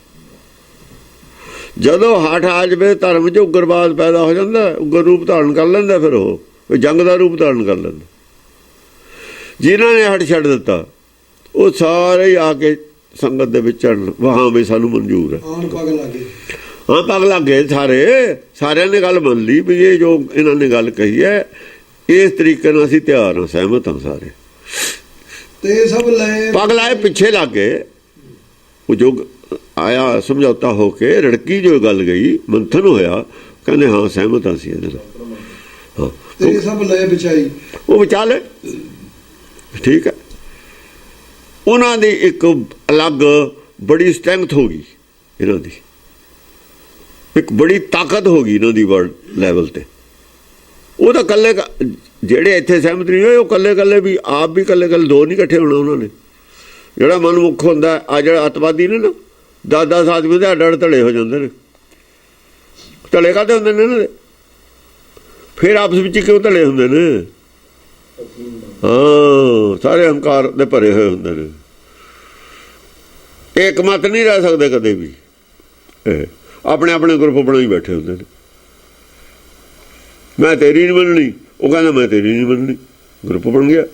ਜਦੋਂ ਹਟ ਆ ਜਾਵੇ ਧਰਮ 'ਚ ਉਗਰਵਾਦ ਪੈਦਾ ਹੋ ਜਾਂਦਾ, ਉਗਰ ਰੂਪ ਧਾਰਨ ਕਰ ਲੈਂਦਾ, ਫਿਰ ਉਹ ਜੰਗ ਦਾ ਰੂਪ ਧਾਰਨ ਕਰ ਲੈਂਦਾ। ਜਿਨ੍ਹਾਂ ਨੇ ਹਟ ਛੱਡ ਦਿੱਤਾ ਉਹ ਸਾਰੇ ਹੀ ਆ ਕੇ ਸੰਗਤ ਦੇ ਵਿੱਚ ਚੜ੍ਹਨ, ਹਾਂ ਵੀ ਸਾਨੂੰ ਮਨਜ਼ੂਰ ਹੈ। ਆਨ ਪਗ ਲਾਗੇ, ਹਾਂ ਪਗ ਲੱਗ ਗਏ ਸਾਰੇ, ਸਾਰਿਆਂ ਨੇ ਗੱਲ ਮੰਨ ਲਈ ਵੀ ਇਹ ਜੋ ਇਹਨਾਂ ਨੇ ਗੱਲ ਕਹੀ ਹੈ ਇਸ ਤਰੀਕੇ ਨਾਲ ਅਸੀਂ ਤਿਆਰ ਹਾਂ, ਸਹਿਮਤ ਹਾਂ ਸਾਰੇ। ਤੇ ਸਭ ਲੈ ਪਗ ਲਾਏ, ਪਿੱਛੇ ਲੱਗ ਗਏ। ਉਹ ਜੋ ਆਇਆ ਸਮਝੌਤਾ ਹੋ ਕੇ, ਰੜਕੀ ਜੋ ਗੱਲ ਗਈ, ਮੰਥਨ ਹੋਇਆ, ਕਹਿੰਦੇ ਹਾਂ ਸਹਿਮਤ ਹਾਂ ਅਸੀਂ ਇਹਦੇ ਨਾਲ, ਹਾਂ ਤੇ ਸਭ ਲੈ ਬਚਾਈ। ਉਹ ਬਚਾ ਲੈ, ਠੀਕ ਹੈ। ਉਹਨਾਂ ਦੀ ਇੱਕ ਅਲੱਗ ਬੜੀ ਸਟਰੈਂਥ ਹੋ ਗਈ, ਇਹਨਾਂ ਦੀ ਇੱਕ ਬੜੀ ਤਾਕਤ ਹੋ ਗਈ ਇਹਨਾਂ ਦੀ ਵਰਲਡ ਲੈਵਲ ਤੇ। ਉਹ ਤਾਂ ਇਕੱਲੇ, ਜਿਹੜੇ ਇੱਥੇ ਸਹਿਮਤ ਨਹੀਂ ਹੋਏ ਉਹ ਇਕੱਲੇ ਇਕੱਲੇ ਵੀ, ਆਪ ਵੀ ਇਕੱਲੇ ਇਕੱਲੇ, ਦੋ ਨਹੀਂ ਇਕੱਠੇ ਹੋਣਾ ਉਹਨਾਂ ਨੇ। ਜਿਹੜਾ ਮਨਮੁੱਖ ਹੁੰਦਾ, ਆ ਜਿਹੜਾ ਅੱਤਵਾਦੀ ਨੇ ਨਾ, 10-10 ਆਦਮੀ ਦੇ ਅੱਡ ਅੱਡ ਧੜੇ ਹੋ ਜਾਂਦੇ ਨੇ। ਧੜੇ ਕਾਹਦੇ ਹੁੰਦੇ ਨੇ ਇਹਨਾਂ ਦੇ? ਫਿਰ ਆਪਸ ਵਿੱਚ ਕਿਉਂ ਧੜੇ ਹੁੰਦੇ ਨੇ? ਹਾਂ, ਸਾਰੇ ਹੰਕਾਰ ਦੇ ਭਰੇ ਹੋਏ ਹੁੰਦੇ ਨੇ, ਇੱਕ ਮਤ ਨਹੀਂ ਰਹਿ ਸਕਦੇ ਕਦੇ ਵੀ। ਆਪਣੇ ਆਪਣੇ ਗਰੁੱਪ ਬਣਾਈ ਬੈਠੇ ਹੁੰਦੇ ਨੇ। ਮੈਂ ਤੇਰੀ ਨਹੀਂ ਮੰਨਣੀ, ਉਹ ਕਹਿੰਦਾ ਮੈਂ ਤੇਰੀ ਨਹੀਂ ਮੰਨਣੀ, ਗਰੁੱਪ ਬਣ ਗਿਆ।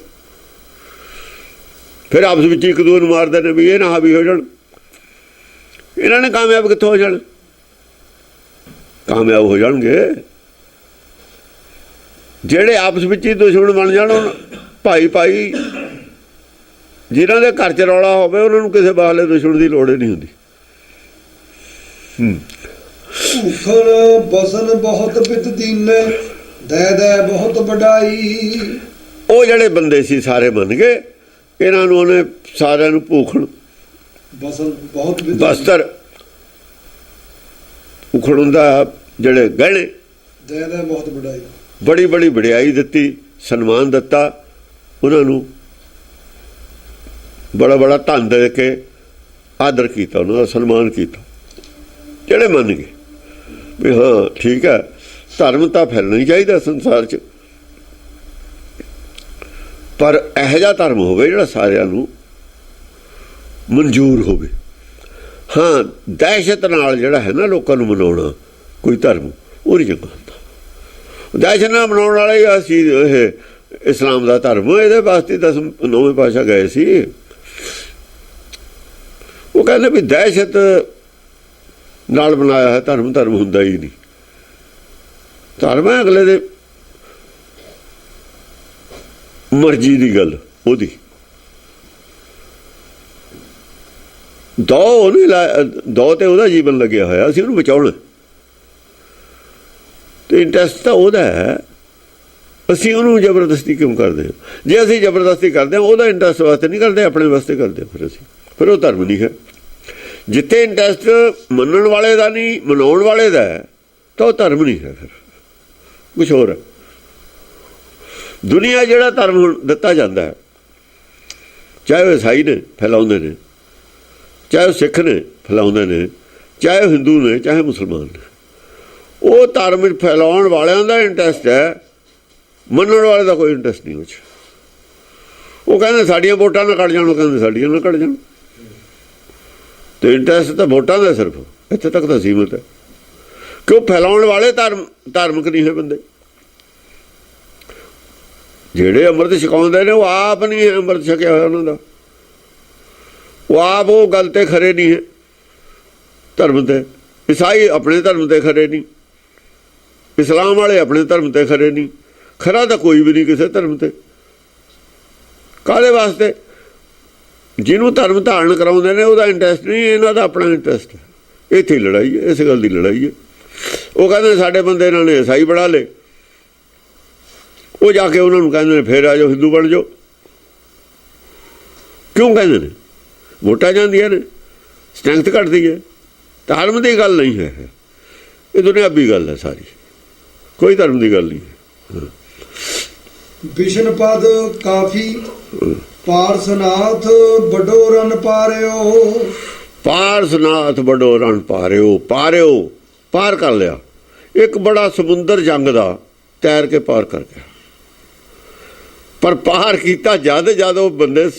ਫਿਰ ਆਪਸ ਵਿੱਚ ਇੱਕ ਦੂਜੇ ਨੂੰ ਮਾਰਦੇ ਨੇ ਵੀ ਇਹ ਨਾ ਹਾਵੀ ਹੋ ਜਾਣ। ਇਹਨਾਂ ਨੇ ਕਾਮਯਾਬ ਕਿੱਥੋਂ ਹੋ ਜਾਣ? ਕਾਮਯਾਬ ਹੋ ਜਾਣਗੇ ਜਿਹੜੇ ਆਪਸ ਵਿੱਚ ਹੀ ਦੁਸ਼ਮਣ ਬਣ ਜਾਣ। ਭਾਈ ਭਾਈ ਜਿਨ੍ਹਾਂ ਦੇ ਘਰ 'ਚ ਰੌਲਾ ਹੋਵੇ ਉਹਨਾਂ ਨੂੰ ਕਿਸੇ ਬਾਹਰਲੇ ਦੁਸ਼ਮਣ ਦੀ ਲੋੜ ਹੀ ਨਹੀਂ ਹੁੰਦੀ। ਭੂਖਣ ਬਸਨ ਬਹੁਤ ਪਿਤ ਦੀਨੇ, ਦੈ ਦੈ ਬਹੁਤ ਵਡਾਈ। ਉਹ ਜਿਹੜੇ ਬੰਦੇ ਸੀ ਸਾਰੇ ਮੰਨ ਗਏ, ਇਹਨਾਂ ਨੂੰ ਉਹਨੇ ਸਾਰਿਆਂ ਨੂੰ ਭੂਖਣ ਬਸਨ ਬਹੁਤ ਬਸਤਰ, ਭੂਖਣ ਹੁੰਦਾ ਜਿਹੜੇ ਗਹਿਣੇ, ਦੈ ਦੈ ਬਹੁਤ ਵਡਾਈ, ਬੜੀ ਬੜੀ ਵਡਿਆਈ ਦਿੱਤੀ, ਸਨਮਾਨ ਦਿੱਤਾ ਉਹਨਾਂ ਨੂੰ, ਬੜਾ ਬੜਾ ਧਨ ਦੇ ਕੇ ਆਦਰ ਕੀਤਾ, ਉਹਨਾਂ ਦਾ ਸਨਮਾਨ ਕੀਤਾ। ਜਿਹੜੇ ਮੰਨ ਗਏ ਵੀ ਹਾਂ ਠੀਕ ਹੈ, ਧਰਮ ਤਾਂ ਫੈਲਣਾ ਹੀ ਚਾਹੀਦਾ ਸੰਸਾਰ 'ਚ, ਪਰ ਇਹੋ ਜਿਹਾ ਧਰਮ ਹੋਵੇ ਜਿਹੜਾ ਸਾਰਿਆਂ ਨੂੰ ਮਨਜ਼ੂਰ ਹੋਵੇ। ਹਾਂ, ਦਹਿਸ਼ਤ ਨਾਲ ਜਿਹੜਾ ਹੈ ਨਾ ਲੋਕਾਂ ਨੂੰ ਮਨਾਉਣਾ ਕੋਈ ਧਰਮ, ਉਹ ਨਹੀਂ ਚੰਗਾ ਹੁੰਦਾ। ਦਹਿਸ਼ਤ ਨਾਲ ਮਨਾਉਣ ਵਾਲੇ ਅਸੀਂ ਇਹ ਇਸਲਾਮ ਦਾ ਧਰਮ, ਇਹਦੇ ਵਾਸਤੇ 9ਵੇਂ ਪਾਤਸ਼ਾਹ ਗਏ ਸੀ। ਉਹ ਕਹਿੰਦੇ ਵੀ ਦਹਿਸ਼ਤ ਨਾਲ ਬਣਾਇਆ ਹੈ ਧਰਮ, ਧਰਮ ਹੁੰਦਾ ਹੀ ਨਹੀਂ। ਧਰਮ ਹੈ ਅਗਲੇ ਦੇ ਮਰਜ਼ੀ ਦੀ ਗੱਲ, ਉਹਦੀ ਦੋ ਤੇ ਉਹਦਾ ਜੀਵਨ ਲੱਗਿਆ ਹੋਇਆ, ਅਸੀਂ ਉਹਨੂੰ ਬਚਾਉਣਾ ਤੇ ਇੰਟਰਸਟ ਤਾਂ ਉਹਦਾ ਹੈ। ਅਸੀਂ ਉਹਨੂੰ ਜ਼ਬਰਦਸਤੀ ਕਿਉਂ ਕਰਦੇ ਹਾਂ? ਜੇ ਅਸੀਂ ਜ਼ਬਰਦਸਤੀ ਕਰਦੇ ਹਾਂ ਉਹਦਾ ਇੰਟਰਸਟ ਵਾਸਤੇ ਨਹੀਂ ਕਰਦੇ, ਆਪਣੇ ਵਾਸਤੇ ਕਰਦੇ ਫਿਰ ਉਹ ਧਰਮ ਨਹੀਂ ਹੈ। ਜਿੱਥੇ ਇੰਟਰਸਟ ਮੰਨਣ ਵਾਲੇ ਦਾ ਨਹੀਂ, ਮਨਾਉਣ ਵਾਲੇ ਦਾ ਹੈ, ਤਾਂ ਉਹ ਧਰਮ ਨਹੀਂ ਹੈ। ਫਿਰ ਕੁਛ ਹੋਰ ਹੈ। ਦੁਨੀਆ ਜਿਹੜਾ ਧਰਮ ਹੁਣ ਦਿੱਤਾ ਜਾਂਦਾ ਹੈ, ਚਾਹੇ ਉਹ ਈਸਾਈ ਨੇ ਫੈਲਾਉਂਦੇ ਨੇ, ਚਾਹੇ ਉਹ ਸਿੱਖ ਨੇ ਫੈਲਾਉਂਦੇ ਨੇ, ਚਾਹੇ ਉਹ ਹਿੰਦੂ ਨੇ, ਚਾਹੇ ਮੁਸਲਮਾਨ ਨੇ, ਉਹ ਧਰਮ ਫੈਲਾਉਣ ਵਾਲਿਆਂ ਦਾ ਇੰਟਰਸਟ ਹੈ, ਮੰਨਣ ਵਾਲੇ ਦਾ ਕੋਈ ਇੰਟਰਸਟ ਨਹੀਂ ਉਹ 'ਚ। ਉਹ ਕਹਿੰਦੇ ਸਾਡੀਆਂ ਵੋਟਾਂ ਨਾ ਕੱਢ ਜਾਣ, ਉਹ ਕਹਿੰਦੇ ਸਾਡੀਆਂ ਨਾ ਕੱਢ ਜਾਣ। ਅਤੇ ਇੰਟਰਸਟ ਤਾਂ ਵੋਟਾਂ ਦਾ ਸਿਰਫ ਇੱਥੇ ਤੱਕ ਤਾਂ ਸੀਮਤ ਹੈ, ਕਿਉਂ ਫੈਲਾਉਣ ਵਾਲੇ ਧਾਰਮਿਕ ਨਹੀਂ ਹੈ ਬੰਦੇ। ਜਿਹੜੇ ਅੰਮ੍ਰਿਤ ਛਕਾਉਂਦੇ ਨੇ ਉਹ ਆਪ ਨਹੀਂ ਹੈ ਅੰਮ੍ਰਿਤ ਛਕਿਆ ਹੋਇਆ ਉਹਨਾਂ ਦਾ, ਉਹ ਆਪ ਉਹ ਗੱਲ 'ਤੇ ਖਰੇ ਨਹੀਂ ਹੈ ਧਰਮ 'ਤੇ। ਈਸਾਈ ਆਪਣੇ ਧਰਮ 'ਤੇ ਖਰੇ ਨਹੀਂ, ਇਸਲਾਮ ਵਾਲੇ ਆਪਣੇ ਧਰਮ 'ਤੇ ਖਰੇ ਨਹੀਂ। ਖਰਾ ਤਾਂ ਕੋਈ ਵੀ ਨਹੀਂ ਕਿਸੇ ਧਰਮ 'ਤੇ। ਕਾਹਦੇ ਵਾਸਤੇ? ਜਿਹਨੂੰ ਧਰਮ ਧਾਰਨ ਕਰਾਉਂਦੇ ਨੇ ਉਹਦਾ ਇੰਟਰਸਟ ਨਹੀਂ, ਇਹਨਾਂ ਦਾ ਆਪਣਾ ਇੰਟਰਸਟ ਹੈ। ਇੱਥੇ ਲੜਾਈ ਹੈ, ਇਸ ਗੱਲ ਦੀ ਲੜਾਈ ਹੈ। ਉਹ ਕਹਿੰਦੇ ਸਾਡੇ ਬੰਦੇ ਇਹਨਾਂ ਨੇ ਈਸਾਈ ਬਣਾ ਲਏ, ਉਹ ਜਾ ਕੇ ਉਹਨਾਂ ਨੂੰ ਕਹਿੰਦੇ ਨੇ ਫਿਰ ਆ ਜਾਓ ਹਿੰਦੂ ਬਣ ਜਾਓ। ਕਿਉਂ ਕਹਿੰਦੇ ਨੇ? ਵੋਟਾਂ ਜਾਂਦੀਆਂ ਨੇ, ਸਟਰੈਂਥ ਘਟਦੀ ਹੈ। ਧਰਮ ਦੀ ਗੱਲ ਨਹੀਂ ਹੈ, ਇਹ ਦੁਨਿਆਵੀ ਗੱਲ ਹੈ ਸਾਰੀ, ਕੋਈ ਧਰਮ ਦੀ ਗੱਲ ਨਹੀਂ ਹੈ। ਵਿਸ਼ਨ ਪਦ ਕਾਫੀ ਪਾਰਸਨਾਥ ਵੱਡੋ ਰਨ ਪਾਰਿਓ। ਪਾਰਸਨਾਥ ਵੱਡੋ ਰਨ ਪਾਰਿਓ, ਪਾਰਿਓ ਪਾਰ ਕਰ ਲਿਆ। ਇੱਕ ਬੜਾ ਸਮੁੰਦਰ ਜੰਗ ਦਾ ਤੈਰ ਕੇ ਪਾਰ ਕਰ ਗਿਆ, ਪਰ ਪਾਰ ਕੀਤਾ ਜਦ ਉਹ ਬੰਦੇ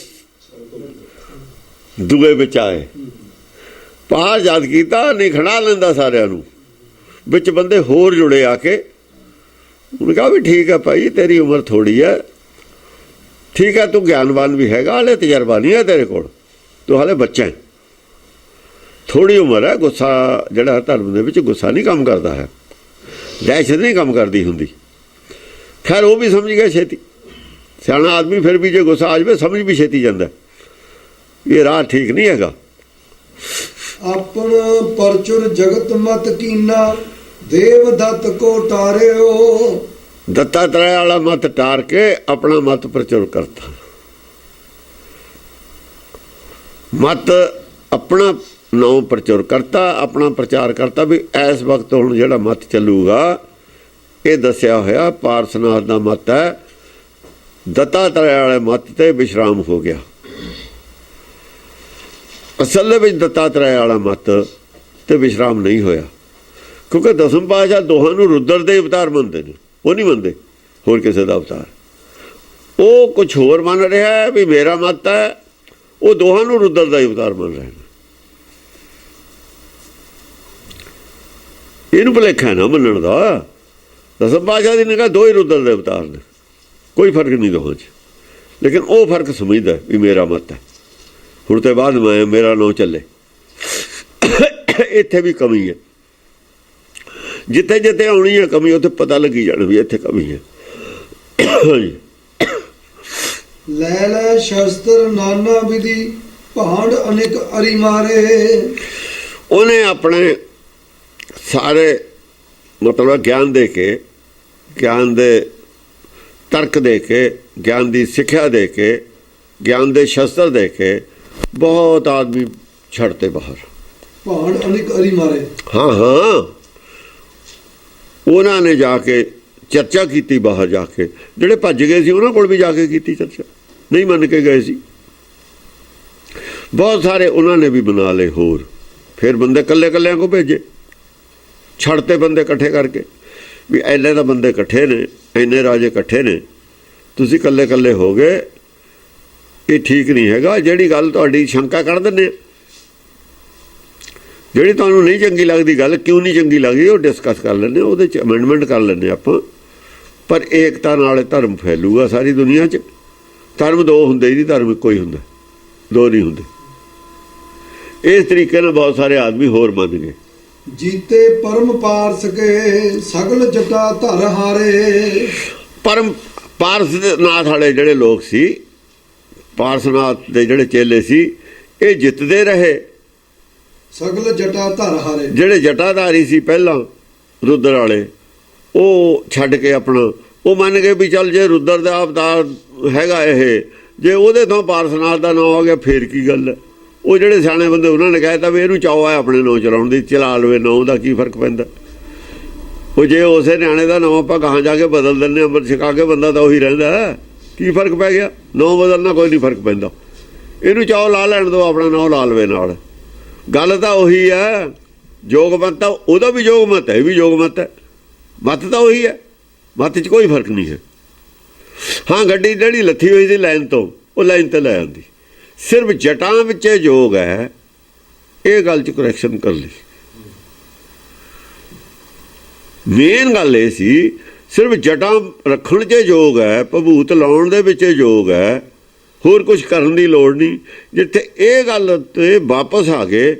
ਦੂਏ ਵਿੱਚ ਆਏ। ਪਾਰ ਜਦ ਕੀਤਾ ਨਹੀਂ ਖੜਾ ਲੈਂਦਾ ਸਾਰਿਆਂ ਨੂੰ, ਵਿੱਚ ਬੰਦੇ ਹੋਰ ਜੁੜੇ ਆ ਕੇ। ਉਹਨੇ ਕਿਹਾ ਵੀ ਠੀਕ ਹੈ ਭਾਈ, ਤੇਰੀ ਉਮਰ ਥੋੜ੍ਹੀ ਹੈ, ਠੀਕ ਹੈ, ਤੂੰ ਗਿਆਨਵਾਨ ਵੀ ਹੈਗਾ, ਹਾਲੇ ਤਜਰਬਾ ਨਹੀਂ ਹੈ ਤੇਰੇ ਕੋਲ, ਤੂੰ ਹਾਲੇ ਬੱਚਾ ਹੈ, ਥੋੜ੍ਹੀ ਉਮਰ ਹੈ। ਗੁੱਸਾ ਜਿਹੜਾ ਧਰਮ ਦੇ ਵਿੱਚ ਗੁੱਸਾ ਨਹੀਂ ਕੰਮ ਕਰਦਾ ਹੈ, ਦਹਿਸ਼ਤ ਨਹੀਂ ਕੰਮ ਕਰਦੀ ਹੁੰਦੀ। ਖੈਰ ਉਹ ਵੀ ਸਮਝ ਗਿਆ ਛੇਤੀ, ਸਿਆਣਾ ਆਦਮੀ ਫਿਰ ਵੀ ਜੇ ਗੁੱਸਾ ਆ ਜਾਵੇ ਸਮਝ ਵੀ ਛੇਤੀ ਜਾਂਦਾ, ਇਹ ਰਾਹ ਠੀਕ ਨਹੀਂ ਹੈਗਾ। ਆਪਣ ਪਰਚੁਰ ਜਗਤ ਮਤ ਕੀਨਾ ਦੇਵ ਦत्त ਕੋ ਟਾਰਿਓ। ਦੱਤਾਤਰੇय ਵਾਲਾ ਮਤ ਟਾਰ ਕੇ ਆਪਣਾ ਮਤ ਪ੍ਰਚੁਰ ਕਰਤਾ। ਮਤ ਆਪਣਾ ਨਾਮ ਪ੍ਰਚੁਰ ਕਰਤਾ, ਆਪਣਾ ਪ੍ਰਚਾਰ ਕਰਤਾ ਵੀ ਇਸ ਵਕਤ ਹੁਣ ਜਿਹੜਾ ਮਤ ਚੱਲੂਗਾ ਇਹ ਦੱਸਿਆ ਹੋਇਆ ਪਾਰਸਨਾਥ ਦਾ ਮਤ ਹੈ। ਦੱਤਾਤਰੇय ਵਾਲੇ ਮਤ ਤੇ ਵਿਸ਼ਰਾਮ ਹੋ ਗਿਆ। ਅਸਲ ਦੇ ਵਿੱਚ ਦੱਤਾਤਰੇय ਵਾਲਾ ਮਤ ਤੇ ਵਿਸ਼ਰਾਮ ਨਹੀਂ ਹੋਇਆ, ਕਿਉਂਕਿ ਦਸਮ ਪਾਤਸ਼ਾਹ ਦੋਹਾਂ ਨੂੰ ਰੁਦਰ ਦੇ ਅਵਤਾਰ ਮੰਨਦੇ ਨੇ, ਉਹ ਨਹੀਂ ਮੰਨਦੇ ਹੋਰ ਕਿਸੇ ਦਾ ਅਵਤਾਰ। ਉਹ ਕੁਛ ਹੋਰ ਮੰਨ ਰਿਹਾ ਹੈ ਵੀ ਮੇਰਾ ਮਤ ਹੈ, ਉਹ ਦੋਹਾਂ ਨੂੰ ਰੁਦਰ ਦਾ ਅਵਤਾਰ ਮੰਨ ਰਹੇ ਨੇ। ਇਹਨੂੰ ਭੁਲੇਖਾ ਨਾ ਮੰਨਣ ਦਾ। ਦਸਮ ਪਾਤਸ਼ਾਹ ਦੀ ਨਿਗਾਹ ਦੋ ਹੀ ਰੁਦਰ ਦੇ ਅਵਤਾਰ ਨੇ, ਕੋਈ ਫਰਕ ਨਹੀਂ ਦੋਹਾਂ 'ਚ, ਲੇਕਿਨ ਉਹ ਫਰਕ ਸਮਝਦਾ ਵੀ ਮੇਰਾ ਮਤ ਹੈ, ਹੁਣ ਤੋਂ ਬਾਅਦ ਮੇਰਾ ਨਾਂ ਚੱਲੇ। ਇੱਥੇ ਵੀ ਕਮੀ ਹੈ, ਜਿੱਥੇ ਜਿੱਥੇ ਆਉਣੀ ਹੈ ਕਮੀ ਉੱਥੇ ਪਤਾ ਲੱਗੀ ਜਾਣਾ ਵੀ ਇੱਥੇ ਕਮੀ ਹੈ। ਲੈ ਲੈ ਸ਼ਸਤਰ ਨਾਨਾ ਵਿਧੀ ਭਾਂਡ ਅਨੇਕ ਅਰੀ ਮਾਰੇ। ਉਹਨੇ ਆਪਣੇ ਸਾਰੇ ਮਤਲਬ ਗਿਆਨ ਦੇ ਕੇ, ਗਿਆਨ ਦੇ ਤਰਕ ਦੇ ਕੇ, ਗਿਆਨ ਦੀ ਸਿੱਖਿਆ ਦੇ ਕੇ, ਗਿਆਨ ਦੇ ਸ਼ਸਤਰ ਦੇ ਕੇ ਬਹੁਤ ਆਦਮੀ ਛੱਡਤੇ ਬਾਹਰ। ਭਾਂਡ ਅਨੇਕ ਅਰੀ ਮਾਰੇ। ਹਾਂ ਹਾਂ, ਉਹਨਾਂ ਨੇ ਜਾ ਕੇ ਚਰਚਾ ਕੀਤੀ ਬਾਹਰ ਜਾ ਕੇ। ਜਿਹੜੇ ਭੱਜ ਗਏ ਸੀ ਉਹਨਾਂ ਕੋਲ ਵੀ ਜਾ ਕੇ ਕੀਤੀ ਚਰਚਾ, ਨਹੀਂ ਮੰਨ ਕੇ ਗਏ ਸੀ। ਬਹੁਤ ਸਾਰੇ ਉਹਨਾਂ ਨੇ ਵੀ ਬਣਾ ਲਏ ਹੋਰ, ਫਿਰ ਬੰਦੇ ਇਕੱਲਿਆਂ ਕੋ ਭੇਜੇ, ਛੱਡਤੇ ਬੰਦੇ ਇਕੱਠੇ ਕਰਕੇ ਵੀ ਇੰਨੇ ਤਾਂ ਬੰਦੇ ਇਕੱਠੇ ਨੇ, ਇੰਨੇ ਰਾਜੇ ਇਕੱਠੇ ਨੇ, ਤੁਸੀਂ ਇਕੱਲੇ ਹੋ ਗਏ, ਇਹ ਠੀਕ ਨਹੀਂ ਹੈਗਾ। ਜਿਹੜੀ ਗੱਲ ਤੁਹਾਡੀ ਸ਼ੰਕਾ ਕੱਢ ਦਿੰਦੇ, ਜਿਹੜੀ ਤੁਹਾਨੂੰ ਨਹੀਂ ਚੰਗੀ ਲੱਗਦੀ ਗੱਲ, ਕਿਉਂ ਨਹੀਂ ਚੰਗੀ ਲੱਗਦੀ ਉਹ ਡਿਸਕਸ ਕਰ ਲੈਂਦੇ, ਉਹਦੇ 'ਚ ਅਮੈਂਡਮੈਂਟ ਕਰ ਲੈਂਦੇ ਆਪਾਂ। ਪਰ ਏਕਤਾ ਨਾਲ ਧਰਮ ਫੈਲੂਗਾ ਸਾਰੀ ਦੁਨੀਆ 'ਚ। ਧਰਮ ਦੋ ਹੁੰਦੇ ਨਹੀਂ, ਧਰਮ ਇੱਕੋ ਹੀ ਹੁੰਦਾ, ਦੋ ਨਹੀਂ ਹੁੰਦੇ। ਇਸ ਤਰੀਕੇ ਨਾਲ ਬਹੁਤ ਸਾਰੇ ਆਦਮੀ ਹੋਰ ਮੰਨ ਗਏ। ਜੀਤੇ ਪਰਮ ਪਾਰਸ ਕੇ ਸਗਲ ਜਟਾ ਧਰ ਹਾਰੇ। ਪਰਮ ਪਾਰਸਨਾਥ ਵਾਲੇ ਜਿਹੜੇ ਲੋਕ ਸੀ, ਪਾਰਸਨਾਥ ਦੇ ਜਿਹੜੇ ਚੇਲੇ ਸੀ, ਇਹ ਜਿੱਤਦੇ ਰਹੇ। ਸਗਲ ਜਟਾ ਧਰ ਹਾਰੇ, ਜਿਹੜੇ ਜਟਾਧਾਰੀ ਸੀ ਪਹਿਲਾਂ ਰੁਦਰ ਵਾਲੇ, ਉਹ ਛੱਡ ਕੇ ਆਪਣਾ ਉਹ ਮੰਨ ਗਏ ਵੀ ਚੱਲ ਜੇ ਰੁਦਰ ਦਾ ਅਵਤਾਰ ਹੈਗਾ ਇਹ, ਜੇ ਉਹਦੇ ਤੋਂ ਪਾਰਸਨਾਥ ਦਾ ਨਾਂ ਆ ਗਿਆ ਫੇਰ ਕੀ ਗੱਲ ਹੈ। ਉਹ ਜਿਹੜੇ ਸਿਆਣੇ ਬੰਦੇ ਉਹਨਾਂ ਨੇ ਕਹਿ ਤਾ ਵੀ ਇਹਨੂੰ ਚਾਅ ਹੈ ਆਪਣੇ ਨਾਂ ਚਲਾਉਣ ਦੀ, ਚਲਾ ਲਵੇ ਨਾਂ ਦਾ ਕੀ ਫਰਕ ਪੈਂਦਾ। ਉਹ ਜੇ ਉਸੇ ਨਿਆਣੇ ਦਾ ਨਾਮ ਆਪਾਂ ਕਹਾਂ ਜਾ ਕੇ ਬਦਲ ਦਿੰਦੇ, ਅੰਮ੍ਰਿਤ ਛਕਾ ਕੇ ਬੰਦਾ ਤਾਂ ਉਹੀ ਰਹਿੰਦਾ, ਕੀ ਫਰਕ ਪੈ ਗਿਆ? ਨਾਂ ਬਦਲਣਾ ਕੋਈ ਨਹੀਂ ਫਰਕ ਪੈਂਦਾ, ਇਹਨੂੰ ਚਾਹੋ ਲਾ ਲੈਣ ਦਿਓ, ਆਪਣਾ ਨਾਂ ਲਾ ਲਵੇ ਨਾਲ। ਗੱਲ ਤਾਂ ਉਹੀ ਹੈ, ਯੋਗ ਮਤ ਤਾਂ ਉਹਦਾ ਵੀ ਯੋਗ ਮਤ ਹੈ, ਇਹ ਵੀ ਯੋਗ ਮਤ ਹੈ, ਮਤ ਤਾਂ ਉਹੀ ਹੈ, ਮਤ 'ਚ ਕੋਈ ਫਰਕ ਨਹੀਂ ਹੈ। ਹਾਂ, ਗੱਡੀ ਜਿਹੜੀ ਲੱਥੀ ਹੋਈ ਸੀ ਲਾਈਨ ਤੋਂ, ਉਹ ਲਾਈਨ 'ਤੇ ਲੈ ਆਉਂਦੀ, ਸਿਰਫ ਜਟਾਂ ਵਿੱਚ ਯੋਗ ਹੈ, ਇਹ ਗੱਲ 'ਚ ਕਰੈਕਸ਼ਨ ਕਰ ਲਈ। ਮੇਨ ਗੱਲ ਇਹ ਸੀ ਸਿਰਫ ਜਟਾਂ ਰੱਖਣ 'ਚ ਯੋਗ ਹੈ, ਭਭੂਤ ਲਾਉਣ ਦੇ ਵਿੱਚ ਯੋਗ ਹੈ, ਹੋਰ ਕੁਝ ਕਰਨ ਦੀ ਲੋੜ ਨਹੀਂ। ਜਿੱਥੇ ਇਹ ਗੱਲ 'ਤੇ ਵਾਪਸ ਆ ਗਏ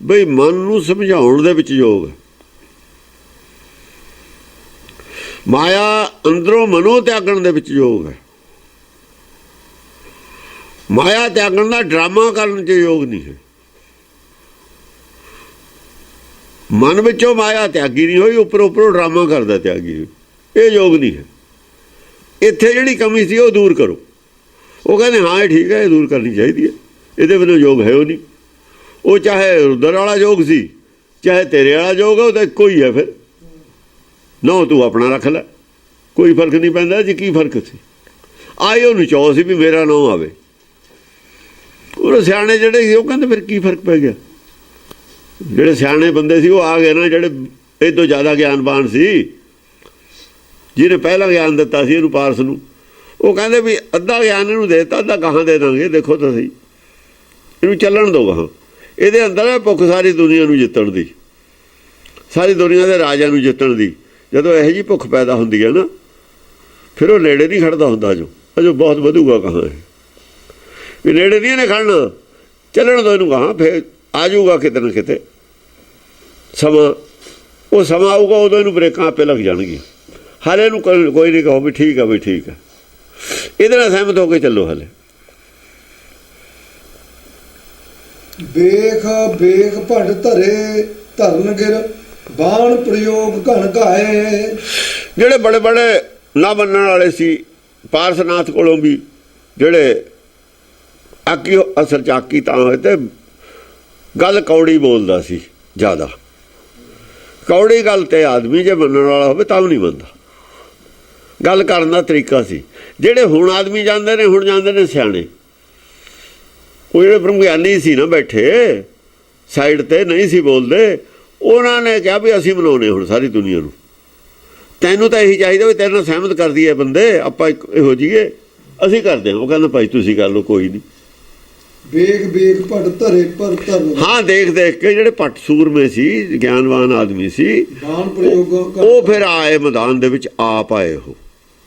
ਬਈ ਮਨ ਨੂੰ ਸਮਝਾਉਣ ਦੇ ਵਿੱਚ ਯੋਗ ਹੈ। ਮਾਇਆ ਅੰਦਰੋਂ ਮਨੋਂ ਤਿਆਗਣ ਦੇ ਵਿੱਚ ਯੋਗ ਹੈ। ਮਾਇਆ ਤਿਆਗਣ ਦਾ ਡਰਾਮਾ ਕਰਨ 'ਚ ਯੋਗ ਨਹੀਂ ਹੈ। ਮਨ ਵਿੱਚੋਂ ਮਾਇਆ ਤਿਆਗੀ ਨਹੀਂ ਹੋਈ, ਉੱਪਰੋਂ ਡਰਾਮਾ ਕਰਦਾ ਤਿਆਗੀ, ਇਹ ਯੋਗ ਨਹੀਂ ਹੈ। ਇੱਥੇ ਜਿਹੜੀ ਕਮੀ ਸੀ ਉਹ ਦੂਰ ਕਰੋ। ਉਹ ਕਹਿੰਦੇ ਹਾਂ ਇਹ ਠੀਕ ਹੈ, ਇਹ ਦੂਰ ਕਰਨੀ ਚਾਹੀਦੀ ਹੈ, ਇਹਦੇ ਬਿਨਾਂ ਯੋਗ ਹੈ ਉਹ ਨਹੀਂ। ਉਹ ਚਾਹੇ ਉਧਰ ਵਾਲਾ ਯੋਗ ਸੀ, ਚਾਹੇ ਤੇਰੇ ਵਾਲਾ ਯੋਗ ਹੈ, ਉਹ ਤਾਂ ਇੱਕੋ ਹੀ ਹੈ। ਫਿਰ ਨਾ ਤੂੰ ਆਪਣਾ ਰੱਖ ਲੈ, ਕੋਈ ਫਰਕ ਨਹੀਂ ਪੈਂਦਾ ਜੀ। ਕੀ ਫਰਕ ਸੀ? ਆਏ ਉਹਨੂੰ ਚਾਅ ਸੀ ਵੀ ਮੇਰਾ ਨਾਂ ਆਵੇ। ਉਹ ਸਿਆਣੇ ਜਿਹੜੇ ਸੀ ਉਹ ਕਹਿੰਦੇ ਫਿਰ ਕੀ ਫਰਕ ਪੈ ਗਿਆ? ਜਿਹੜੇ ਸਿਆਣੇ ਬੰਦੇ ਸੀ ਉਹ ਆ ਗਏ ਨਾ, ਜਿਹੜੇ ਇਹ ਤੋਂ ਜ਼ਿਆਦਾ ਗਿਆਨਵਾਨ ਸੀ, ਜਿਹਨੇ ਪਹਿਲਾਂ ਗਿਆਨ ਦਿੱਤਾ ਸੀ ਇਹਨੂੰ, ਪਾਰਸ ਨੂੰ। ਉਹ ਕਹਿੰਦੇ ਵੀ ਅੱਧਾ ਗਿਆਨ ਇਹਨੂੰ ਦੇ ਦਿੱਤਾ, ਅੱਧਾ ਗਾਹਾਂ ਦੇ ਦਾਂਗੇ, ਦੇਖੋ ਤਾਂ ਸਹੀ, ਇਹਨੂੰ ਚੱਲਣ ਦਿਓ ਗਾਹਾਂ। ਇਹਦੇ ਅੰਦਰ ਹੈ ਭੁੱਖ ਸਾਰੀ ਦੁਨੀਆ ਨੂੰ ਜਿੱਤਣ ਦੀ, ਸਾਰੀ ਦੁਨੀਆ ਦੇ ਰਾਜਿਆਂ ਨੂੰ ਜਿੱਤਣ ਦੀ। ਜਦੋਂ ਇਹੋ ਜਿਹੀ ਭੁੱਖ ਪੈਦਾ ਹੁੰਦੀ ਹੈ ਨਾ, ਫਿਰ ਉਹ ਨੇੜੇ ਨਹੀਂ ਖੜਦਾ ਹੁੰਦਾ, ਜੋ ਬਹੁਤ ਵਧੂਗਾ ਕਹਾਂ ਵੀ ਨੇੜੇ ਨਹੀਂ ਇਹਨੇ ਖੜਨਾ, ਚੱਲਣ ਦਿਓ ਇਹਨੂੰ ਕਹਾਂ, ਫਿਰ ਆ ਜਾਊਗਾ ਕਿਤੇ ਨਾ ਕਿਤੇ ਸਮਾਂ। ਉਹ ਸਮਾਂ ਆਊਗਾ, ਉਦੋਂ ਇਹਨੂੰ ਬ੍ਰੇਕਾਂ ਆਪੇ ਲੱਗ ਜਾਣਗੀਆਂ। ਹਾਲੇ ਇਹਨੂੰ ਕੋਈ ਨਹੀਂ ਕਹੋ ਵੀ ਠੀਕ ਆ, ਵੀ ਠੀਕ ਆ, ਇਹਦੇ ਨਾਲ ਸਹਿਮਤ ਹੋ ਕੇ ਚੱਲੋ। ਹਾਲੇ ਵੇਖ ਵੇਖ ਭੰਡ ਧਰੇ ਧਰਨ ਗਿਰ, ਬਾਣ ਪ੍ਰਯੋਗ ਘਣ ਘਾਏ। ਜਿਹੜੇ ਬੜੇ ਬੜੇ ਨਾ ਮੰਨਣ ਵਾਲੇ ਸੀ ਪਾਰਸਨਾਥ ਕੋਲੋਂ ਵੀ, ਜਿਹੜੇ ਆਕੀ ਅਸਲ 'ਚ ਆਕੀ ਤਾਂ ਹੋਏ ਤੇ ਗੱਲ ਕੌੜੀ ਬੋਲਦਾ ਸੀ ਜ਼ਿਆਦਾ। ਕੌੜੀ ਗੱਲ ਤੇ ਆਦਮੀ ਜੇ ਮੰਨਣ ਵਾਲਾ ਹੋਵੇ ਤਾਂ ਵੀ ਨਹੀਂ ਮੰਨਦਾ। ਗੱਲ ਕਰਨ ਦਾ ਤਰੀਕਾ ਸੀ। ਜਿਹੜੇ ਹੁਣ ਆਦਮੀ ਜਾਂਦੇ ਨੇ, ਹੁਣ ਜਾਂਦੇ ਨੇ ਸਿਆਣੇ, ਉਹ ਜਿਹੜੇ ਬ੍ਰਹਮ ਗਿਆਨੀ ਸੀ ਨਾ ਬੈਠੇ ਸਾਈਡ 'ਤੇ, ਨਹੀਂ ਸੀ ਬੋਲਦੇ, ਉਹਨਾਂ ਨੇ ਕਿਹਾ ਵੀ ਅਸੀਂ ਬਣਾਉਣੇ ਹੁਣ ਸਾਰੀ ਦੁਨੀਆ ਨੂੰ, ਤੈਨੂੰ ਤਾਂ ਇਹੀ ਚਾਹੀਦਾ ਵੀ ਤੇਰੇ ਨਾਲ ਸਹਿਮਤ ਕਰਦੀ ਹੈ ਬੰਦੇ, ਆਪਾਂ ਇਹੋ ਜੀਏ, ਅਸੀਂ ਕਰਦੇ ਹਾਂ। ਉਹ ਕਹਿੰਦਾ ਭਾਈ ਤੁਸੀਂ ਕਰ ਲਓ, ਕੋਈ ਨਹੀਂ। ਵੇਖ ਵੇਖ ਭੱਟ ਧਰੇ ਪਰ ਧਰਨ, ਹਾਂ, ਦੇਖ ਦੇਖ ਕੇ ਜਿਹੜੇ ਭੱਟ ਸੂਰਮੇ ਸੀ, ਗਿਆਨਵਾਨ ਆਦਮੀ ਸੀ, ਉਹ ਫਿਰ ਆਏ ਮੈਦਾਨ ਦੇ ਵਿੱਚ, ਆਪ ਆਏ ਉਹ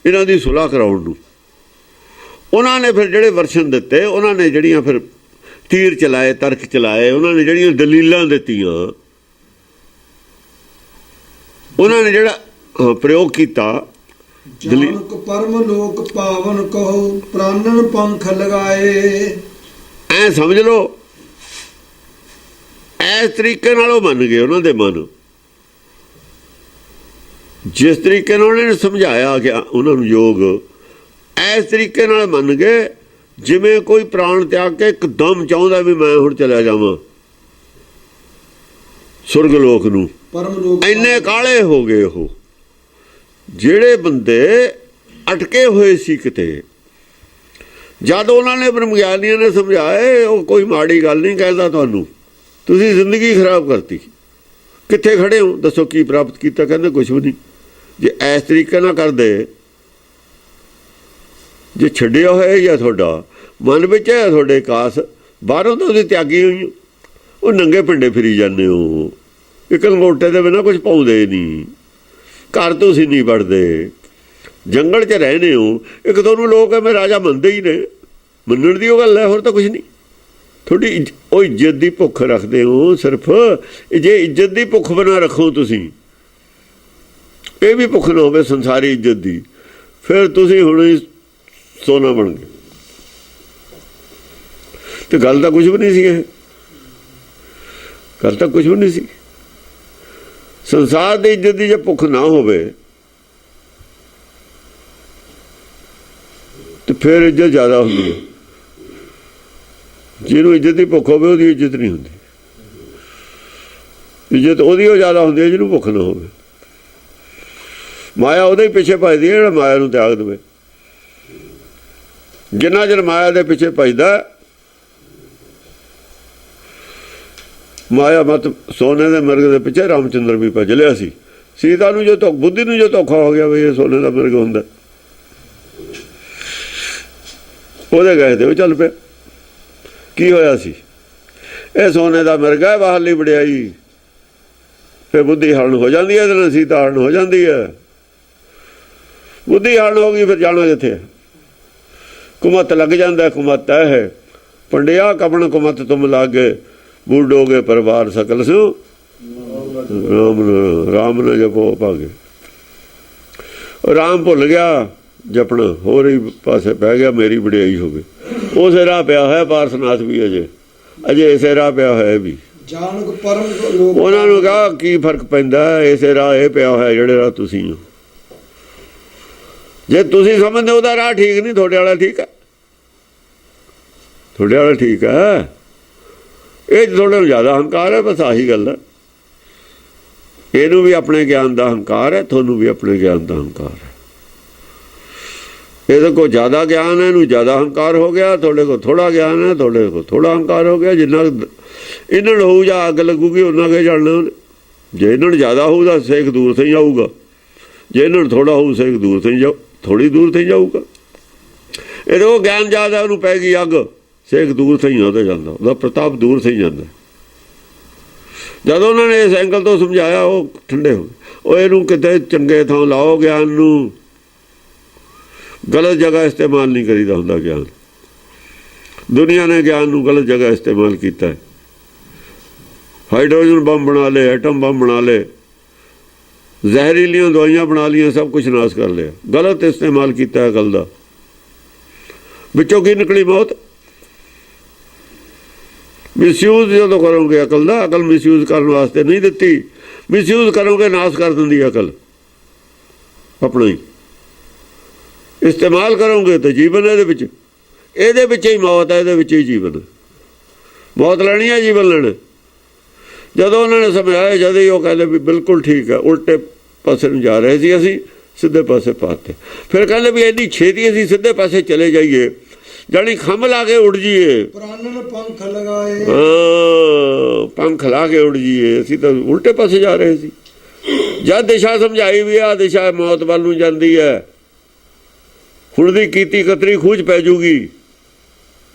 ਇਹਨਾਂ ਦੀ ਸੁਲ੍ਹਾ ਕਰਾਉਣ ਨੂੰ। ਉਹਨਾਂ ਨੇ ਫਿਰ ਜਿਹੜੇ ਵਰਸ਼ਨ ਦਿੱਤੇ, ਉਹਨਾਂ ਨੇ ਜਿਹੜੀਆਂ ਫਿਰ ਤੀਰ ਚਲਾਏ, ਤਰਕ ਚਲਾਏ, ਉਹਨਾਂ ਨੇ ਜਿਹੜੀਆਂ ਦਲੀਲਾਂ ਦਿੱਤੀਆਂ, ਉਹਨਾਂ ਨੇ ਜਿਹੜਾ ਪ੍ਰਯੋਗ ਕੀਤਾ। ਪਰਮ ਲੋਕ ਪਾਵਨ ਕਹੋ, ਪ੍ਰਾਨਨ ਪੰਖ ਲਗਾਏ। ਐ ਸਮਝ ਲਓ, ਇਸ ਤਰੀਕੇ ਨਾਲ ਉਹ ਮੰਨ ਗਏ। ਉਹਨਾਂ ਦੇ ਮਨ ਜਿਸ ਤਰੀਕੇ ਨਾਲ ਉਹਨਾਂ ਨੇ ਸਮਝਾਇਆ ਕਿ ਉਹਨਾਂ ਨੂੰ ਯੋਗ, ਇਸ ਤਰੀਕੇ ਨਾਲ ਮੰਨ ਗਏ ਜਿਵੇਂ ਕੋਈ ਪ੍ਰਾਣ ਤਿਆਗ ਕੇ ਇੱਕਦਮ ਚਾਹੁੰਦਾ ਵੀ ਮੈਂ ਹੁਣ ਚਲਿਆ ਜਾਵਾਂ ਸੁਰਗ ਲੋਕ ਨੂੰ। ਇੰਨੇ ਕਾਲੇ ਹੋ ਗਏ ਉਹ। ਜਿਹੜੇ ਬੰਦੇ ਅਟਕੇ ਹੋਏ ਸੀ ਕਿਤੇ, ਜਦ ਉਹਨਾਂ ਨੇ ਬ੍ਰਹਮ ਗਿਆਨੀਆਂ ਨੇ ਸਮਝਾਏ, ਉਹ ਕੋਈ ਮਾੜੀ ਗੱਲ ਨਹੀਂ ਕਹਿੰਦਾ ਤੁਹਾਨੂੰ, ਤੁਸੀਂ ਜ਼ਿੰਦਗੀ ਖਰਾਬ ਕਰਤੀ। ਕਿੱਥੇ ਖੜੇ ਹੋ ਦੱਸੋ, ਕੀ ਪ੍ਰਾਪਤ ਕੀਤਾ? ਕਹਿੰਦੇ ਕੁਛ ਵੀ ਨਹੀਂ। ਜੇ ਇਸ ਤਰੀਕੇ ਨਾਲ ਕਰਦੇ, ਜੇ ਛੱਡਿਆ ਹੋਇਆ ਜਾਂ ਤੁਹਾਡਾ ਮਨ ਵਿੱਚ ਹੈ ਤੁਹਾਡੇ ਕਾਸ, ਬਾਹਰੋਂ ਤਾਂ ਉਹਦੀ ਤਿਆਗੀ ਹੋਈ, ਉਹ ਨੰਗੇ ਪਿੰਡੇ ਫਿਰੀ ਜਾਂਦੇ ਹੋ, ਇੱਕ ਲੰਗੋਟੇ ਦੇ ਬਿਨਾਂ ਕੁਝ ਪਾਉਂਦੇ ਨਹੀਂ, ਘਰ ਤੁਸੀਂ ਨਹੀਂ ਵੜਦੇ, ਜੰਗਲ 'ਚ ਰਹਿੰਦੇ ਹੋ। ਇੱਕ ਤੁਹਾਨੂੰ ਲੋਕ ਐਵੇਂ ਰਾਜਾ ਮੰਨਦੇ ਹੀ ਨੇ, ਮੰਨਣ ਦੀ ਉਹ ਗੱਲ ਹੈ, ਹੋਰ ਤਾਂ ਕੁਛ ਨਹੀਂ। ਤੁਹਾਡੀ ਉਹ ਇੱਜ਼ਤ ਦੀ ਭੁੱਖ ਰੱਖਦੇ ਹੋ ਸਿਰਫ। ਜੇ ਇੱਜ਼ਤ ਦੀ ਭੁੱਖ ਬਣਾ ਰੱਖੋ ਤੁਸੀਂ, ਇਹ ਵੀ ਭੁੱਖ ਨਾ ਹੋਵੇ ਸੰਸਾਰੀ ਇੱਜ਼ਤ ਦੀ, ਫਿਰ ਤੁਸੀਂ ਹੁਣ ਸੋਨਾ ਬਣ ਗਏ। ਤੇ ਗੱਲ ਤਾਂ ਕੁਛ ਵੀ ਨਹੀਂ ਸੀ, ਇਹ ਗੱਲ ਤਾਂ ਕੁਛ ਵੀ ਨਹੀਂ ਸੀ। ਸੰਸਾਰ ਦੀ ਇੱਜ਼ਤ ਦੀ ਜੇ ਭੁੱਖ ਨਾ ਹੋਵੇ ਤੇ ਫਿਰ ਇੱਜ਼ਤ ਜ਼ਿਆਦਾ ਹੁੰਦੀ ਹੈ। ਜਿਹਨੂੰ ਇੱਜ਼ਤ ਦੀ ਭੁੱਖ ਹੋਵੇ ਉਹਦੀ ਇੱਜ਼ਤ ਨਹੀਂ ਹੁੰਦੀ। ਇੱਜ਼ਤ ਉਹਦੀ ਉਹ ਜ਼ਿਆਦਾ ਹੁੰਦੀ ਹੈ ਜਿਹਨੂੰ ਭੁੱਖ ਨਾ ਹੋਵੇ। ਮਾਇਆ ਉਹਦੇ ਹੀ ਪਿੱਛੇ ਭਜਦੀ ਹੈ ਜਿਹੜਾ ਮਾਇਆ ਨੂੰ ਤਿਆਗ ਦੇਵੇ। ਜਿੰਨਾ ਚਿਰ ਮਾਇਆ ਦੇ ਪਿੱਛੇ ਭਜਦਾ, ਮਾਇਆ ਮਤ ਸੋਨੇ ਦੇ ਮਿਰਗ ਦੇ ਪਿੱਛੇ ਰਾਮਚੰਦਰ ਵੀ ਭਜ ਲਿਆ ਸੀ। ਸੀਤਾ ਨੂੰ ਜੋ ਬੁੱਧੀ ਨੂੰ ਜੋ ਧੋਖਾ ਹੋ ਗਿਆ ਵੀ ਇਹ ਸੋਨੇ ਦਾ ਮਿਰਗ ਹੁੰਦਾ, ਉਹਦੇ ਗਏ ਤੇ ਉਹ ਚੱਲ ਪਿਆ। ਕੀ ਹੋਇਆ ਸੀ? ਇਹ ਸੋਨੇ ਦਾ ਮਿਰਗ ਹੈ, ਬਾਹਰਲੀ ਵਡਿਆਈ, ਫਿਰ ਬੁੱਧੀ ਹਰਨ ਹੋ ਜਾਂਦੀ ਹੈ, ਇਹਦੇ ਨਾਲ ਸੀਤਾ ਹਰਨ ਹੋ ਜਾਂਦੀ ਹੈ। ਬੁੱਧੀ ਹਰਨ ਹੋ ਗਈ, ਫਿਰ ਜਾਣਾ ਕਿੱਥੇ ਹੈ? ਕੁਮਤ ਲੱਗ ਜਾਂਦਾ। ਕੁਮਤ ਹੈ ਪੰਡਿਆ ਕਬਣ ਕੁਮਤ ਤੁਮ ਲਾਗੇ, ਬੂਢੋਗੇ ਪਰਿਵਾਰ ਸਕਲ ਸੋ ਰਾਮ ਨਾ ਜਪੋ ਭਾਗੇ। ਰਾਮ ਭੁੱਲ ਗਿਆ ਜਪਣਾ, ਹੋਰ ਹੀ ਪਾਸੇ ਪੈ ਗਿਆ, ਮੇਰੀ ਵਡਿਆਈ ਹੋਵੇ। ਉਸੇ ਰਾਹ ਪਿਆ ਹੋਇਆ ਪਾਰਸਨਾਥ ਵੀ, ਅਜੇ ਇਸੇ ਰਾਹ ਪਿਆ ਹੋਇਆ ਵੀ। ਉਹਨਾਂ ਨੂੰ ਕਹਾ ਕੀ ਫਰਕ ਪੈਂਦਾ, ਇਸੇ ਰਾਹ ਇਹ ਪਿਆ ਹੋਇਆ ਜਿਹੜੇ ਰਾਹ ਤੁਸੀਂ ਹੋ। ਜੇ ਤੁਸੀਂ ਸਮਝਦੇ ਉਹਦਾ ਰਾਹ ਠੀਕ ਨਹੀਂ, ਤੁਹਾਡੇ ਵਾਲਾ ਠੀਕ ਹੈ, ਤੁਹਾਡੇ ਵਾਲਾ ਠੀਕ ਹੈ। ਇਹ ਤੁਹਾਡੇ ਨੂੰ ਜ਼ਿਆਦਾ ਹੰਕਾਰ ਹੈ, ਬਸ ਆਹੀ ਗੱਲ ਹੈ। ਇਹਨੂੰ ਵੀ ਆਪਣੇ ਗਿਆਨ ਦਾ ਹੰਕਾਰ ਹੈ, ਤੁਹਾਨੂੰ ਵੀ ਆਪਣੇ ਗਿਆਨ ਦਾ ਹੰਕਾਰ ਹੈ। ਇਹਦੇ ਕੋਲ ਜ਼ਿਆਦਾ ਗਿਆਨ ਹੈ, ਇਹਨੂੰ ਜ਼ਿਆਦਾ ਹੰਕਾਰ ਹੋ ਗਿਆ। ਤੁਹਾਡੇ ਕੋਲ ਥੋੜ੍ਹਾ ਗਿਆਨ ਹੈ, ਤੁਹਾਡੇ ਕੋਲ ਥੋੜ੍ਹਾ ਹੰਕਾਰ ਹੋ ਗਿਆ। ਜਿੰਨਾ ਇਹਨਾਂ ਨੂੰ ਹੋਊ ਜਾਂ ਅੱਗ ਲੱਗੂਗੀ ਉਹਨਾਂ ਕੇ ਜਾਣਨਾ ਉਹਨੇ। ਜੇ ਇਹਨਾਂ ਨੂੰ ਜ਼ਿਆਦਾ ਹੋਊ ਤਾਂ ਸੇਕ ਦੂਰ ਤੋਂ ਹੀ ਜਾਊਗਾ, ਜੇ ਇਹਨਾਂ ਨੂੰ ਥੋੜ੍ਹਾ ਹੋਊ ਸੇਕ ਦੂਰ ਤੋਂ ਹੀ ਥੋੜ੍ਹੀ ਦੂਰ ਤੋਂ ਹੀ ਜਾਊਗਾ। ਇਹਦੇ ਕੋਲ ਗਿਆਨ ਜ਼ਿਆਦਾ, ਉਹਨੂੰ ਪੈ ਗਈ ਅੱਗ, ਸੇਕ ਦੂਰ ਤੋਂ ਹੀ ਉਹਦਾ ਜਾਂਦਾ, ਉਹਦਾ ਪ੍ਰਤਾਪ ਦੂਰ ਤੋਂ ਹੀ ਜਾਂਦਾ। ਜਦੋਂ ਉਹਨਾਂ ਨੇ ਇਸ ਐਂਗਲ ਤੋਂ ਸਮਝਾਇਆ ਉਹ ਠੰਡੇ ਹੋ ਗਏ। ਉਹ ਇਹਨੂੰ ਕਿਤੇ ਚੰਗੇ ਥਾਂ ਲਾਓ, ਗਿਆਨ ਨੂੰ ਗਲਤ ਜਗ੍ਹਾ ਇਸਤੇਮਾਲ ਨਹੀਂ ਕਰੀਦਾ ਹੁੰਦਾ। ਗਿਆਨ ਦੁਨੀਆ ਨੇ ਗਿਆਨ ਨੂੰ ਗਲਤ ਜਗ੍ਹਾ ਇਸਤੇਮਾਲ ਕੀਤਾ ਹੈ। ਹਾਈਡਰੋਜਨ ਬੰਬ ਬਣਾ ਲਏ, ਐਟਮ ਬੰਬ ਬਣਾ ਲਏ, ਜ਼ਹਿਰੀਲੀਆਂ ਦਵਾਈਆਂ ਬਣਾ ਲਈਆਂ, ਸਭ ਕੁਛ ਨਾਸ਼ ਕਰ ਲਿਆ। ਗਲਤ ਇਸਤੇਮਾਲ ਕੀਤਾ ਅਕਲ ਦਾ। ਵਿੱਚੋਂ ਕੀ ਨਿਕਲੀ? ਮੌਤ। ਮਿਸਯੂਜ਼ ਜਦੋਂ ਕਰੋਗੇ ਅਕਲ ਦਾ, ਅਕਲ ਮਿਸਯੂਜ਼ ਕਰਨ ਵਾਸਤੇ ਨਹੀਂ ਦਿੱਤੀ। ਮਿਸਯੂਜ਼ ਕਰੋਗੇ ਨਾਸ਼ ਕਰ ਦਿੰਦੀ ਅਕਲ ਆਪਣਾ ਹੀ। ਇਸਤੇਮਾਲ ਕਰੋਗੇ ਤਾਂ ਜੀਵਨ ਇਹਦੇ ਵਿੱਚ ਹੀ ਮੌਤ ਹੈ, ਇਹਦੇ ਵਿੱਚ ਹੀ ਜੀਵਨ। ਮੌਤ ਲੈਣੀ ਹੈ, ਜੀਵਨ ਲੈਣਾ। ਜਦੋਂ ਉਹਨਾਂ ਨੇ ਸਮਝਾਇਆ, ਜਦੋਂ ਹੀ ਉਹ ਕਹਿੰਦੇ ਵੀ ਬਿਲਕੁਲ ਠੀਕ ਹੈ, ਉਲਟੇ ਪਾਸੇ ਨੂੰ ਜਾ ਰਹੇ ਸੀ, ਅਸੀਂ ਸਿੱਧੇ ਪਾਸੇ ਪਾਤੇ। ਫਿਰ ਕਹਿੰਦੇ ਵੀ ਇੰਨੀ ਛੇਤੀ ਅਸੀਂ ਸਿੱਧੇ ਪਾਸੇ ਚਲੇ ਜਾਈਏ, ਜਾਣੀ ਖੰਭ ਲਾ ਕੇ ਉੱਡ ਜਾਈਏ, ਪੰਖ ਲਗਾਏ, ਪੰਖ ਲਾ ਕੇ ਉੱਡ ਜਾਈਏ। ਅਸੀਂ ਤਾਂ ਉਲਟੇ ਪਾਸੇ ਜਾ ਰਹੇ ਸੀ। ਜਦ ਦਿਸ਼ਾ ਸਮਝਾਈ ਵੀ ਆ ਦਿਸ਼ਾ ਮੌਤ ਵੱਲ ਨੂੰ ਜਾਂਦੀ ਹੈ, ਹੁਣ ਦੀ ਕੀਤੀ ਕਤਰੀ ਖੂਜ ਪੈ ਜੂਗੀ।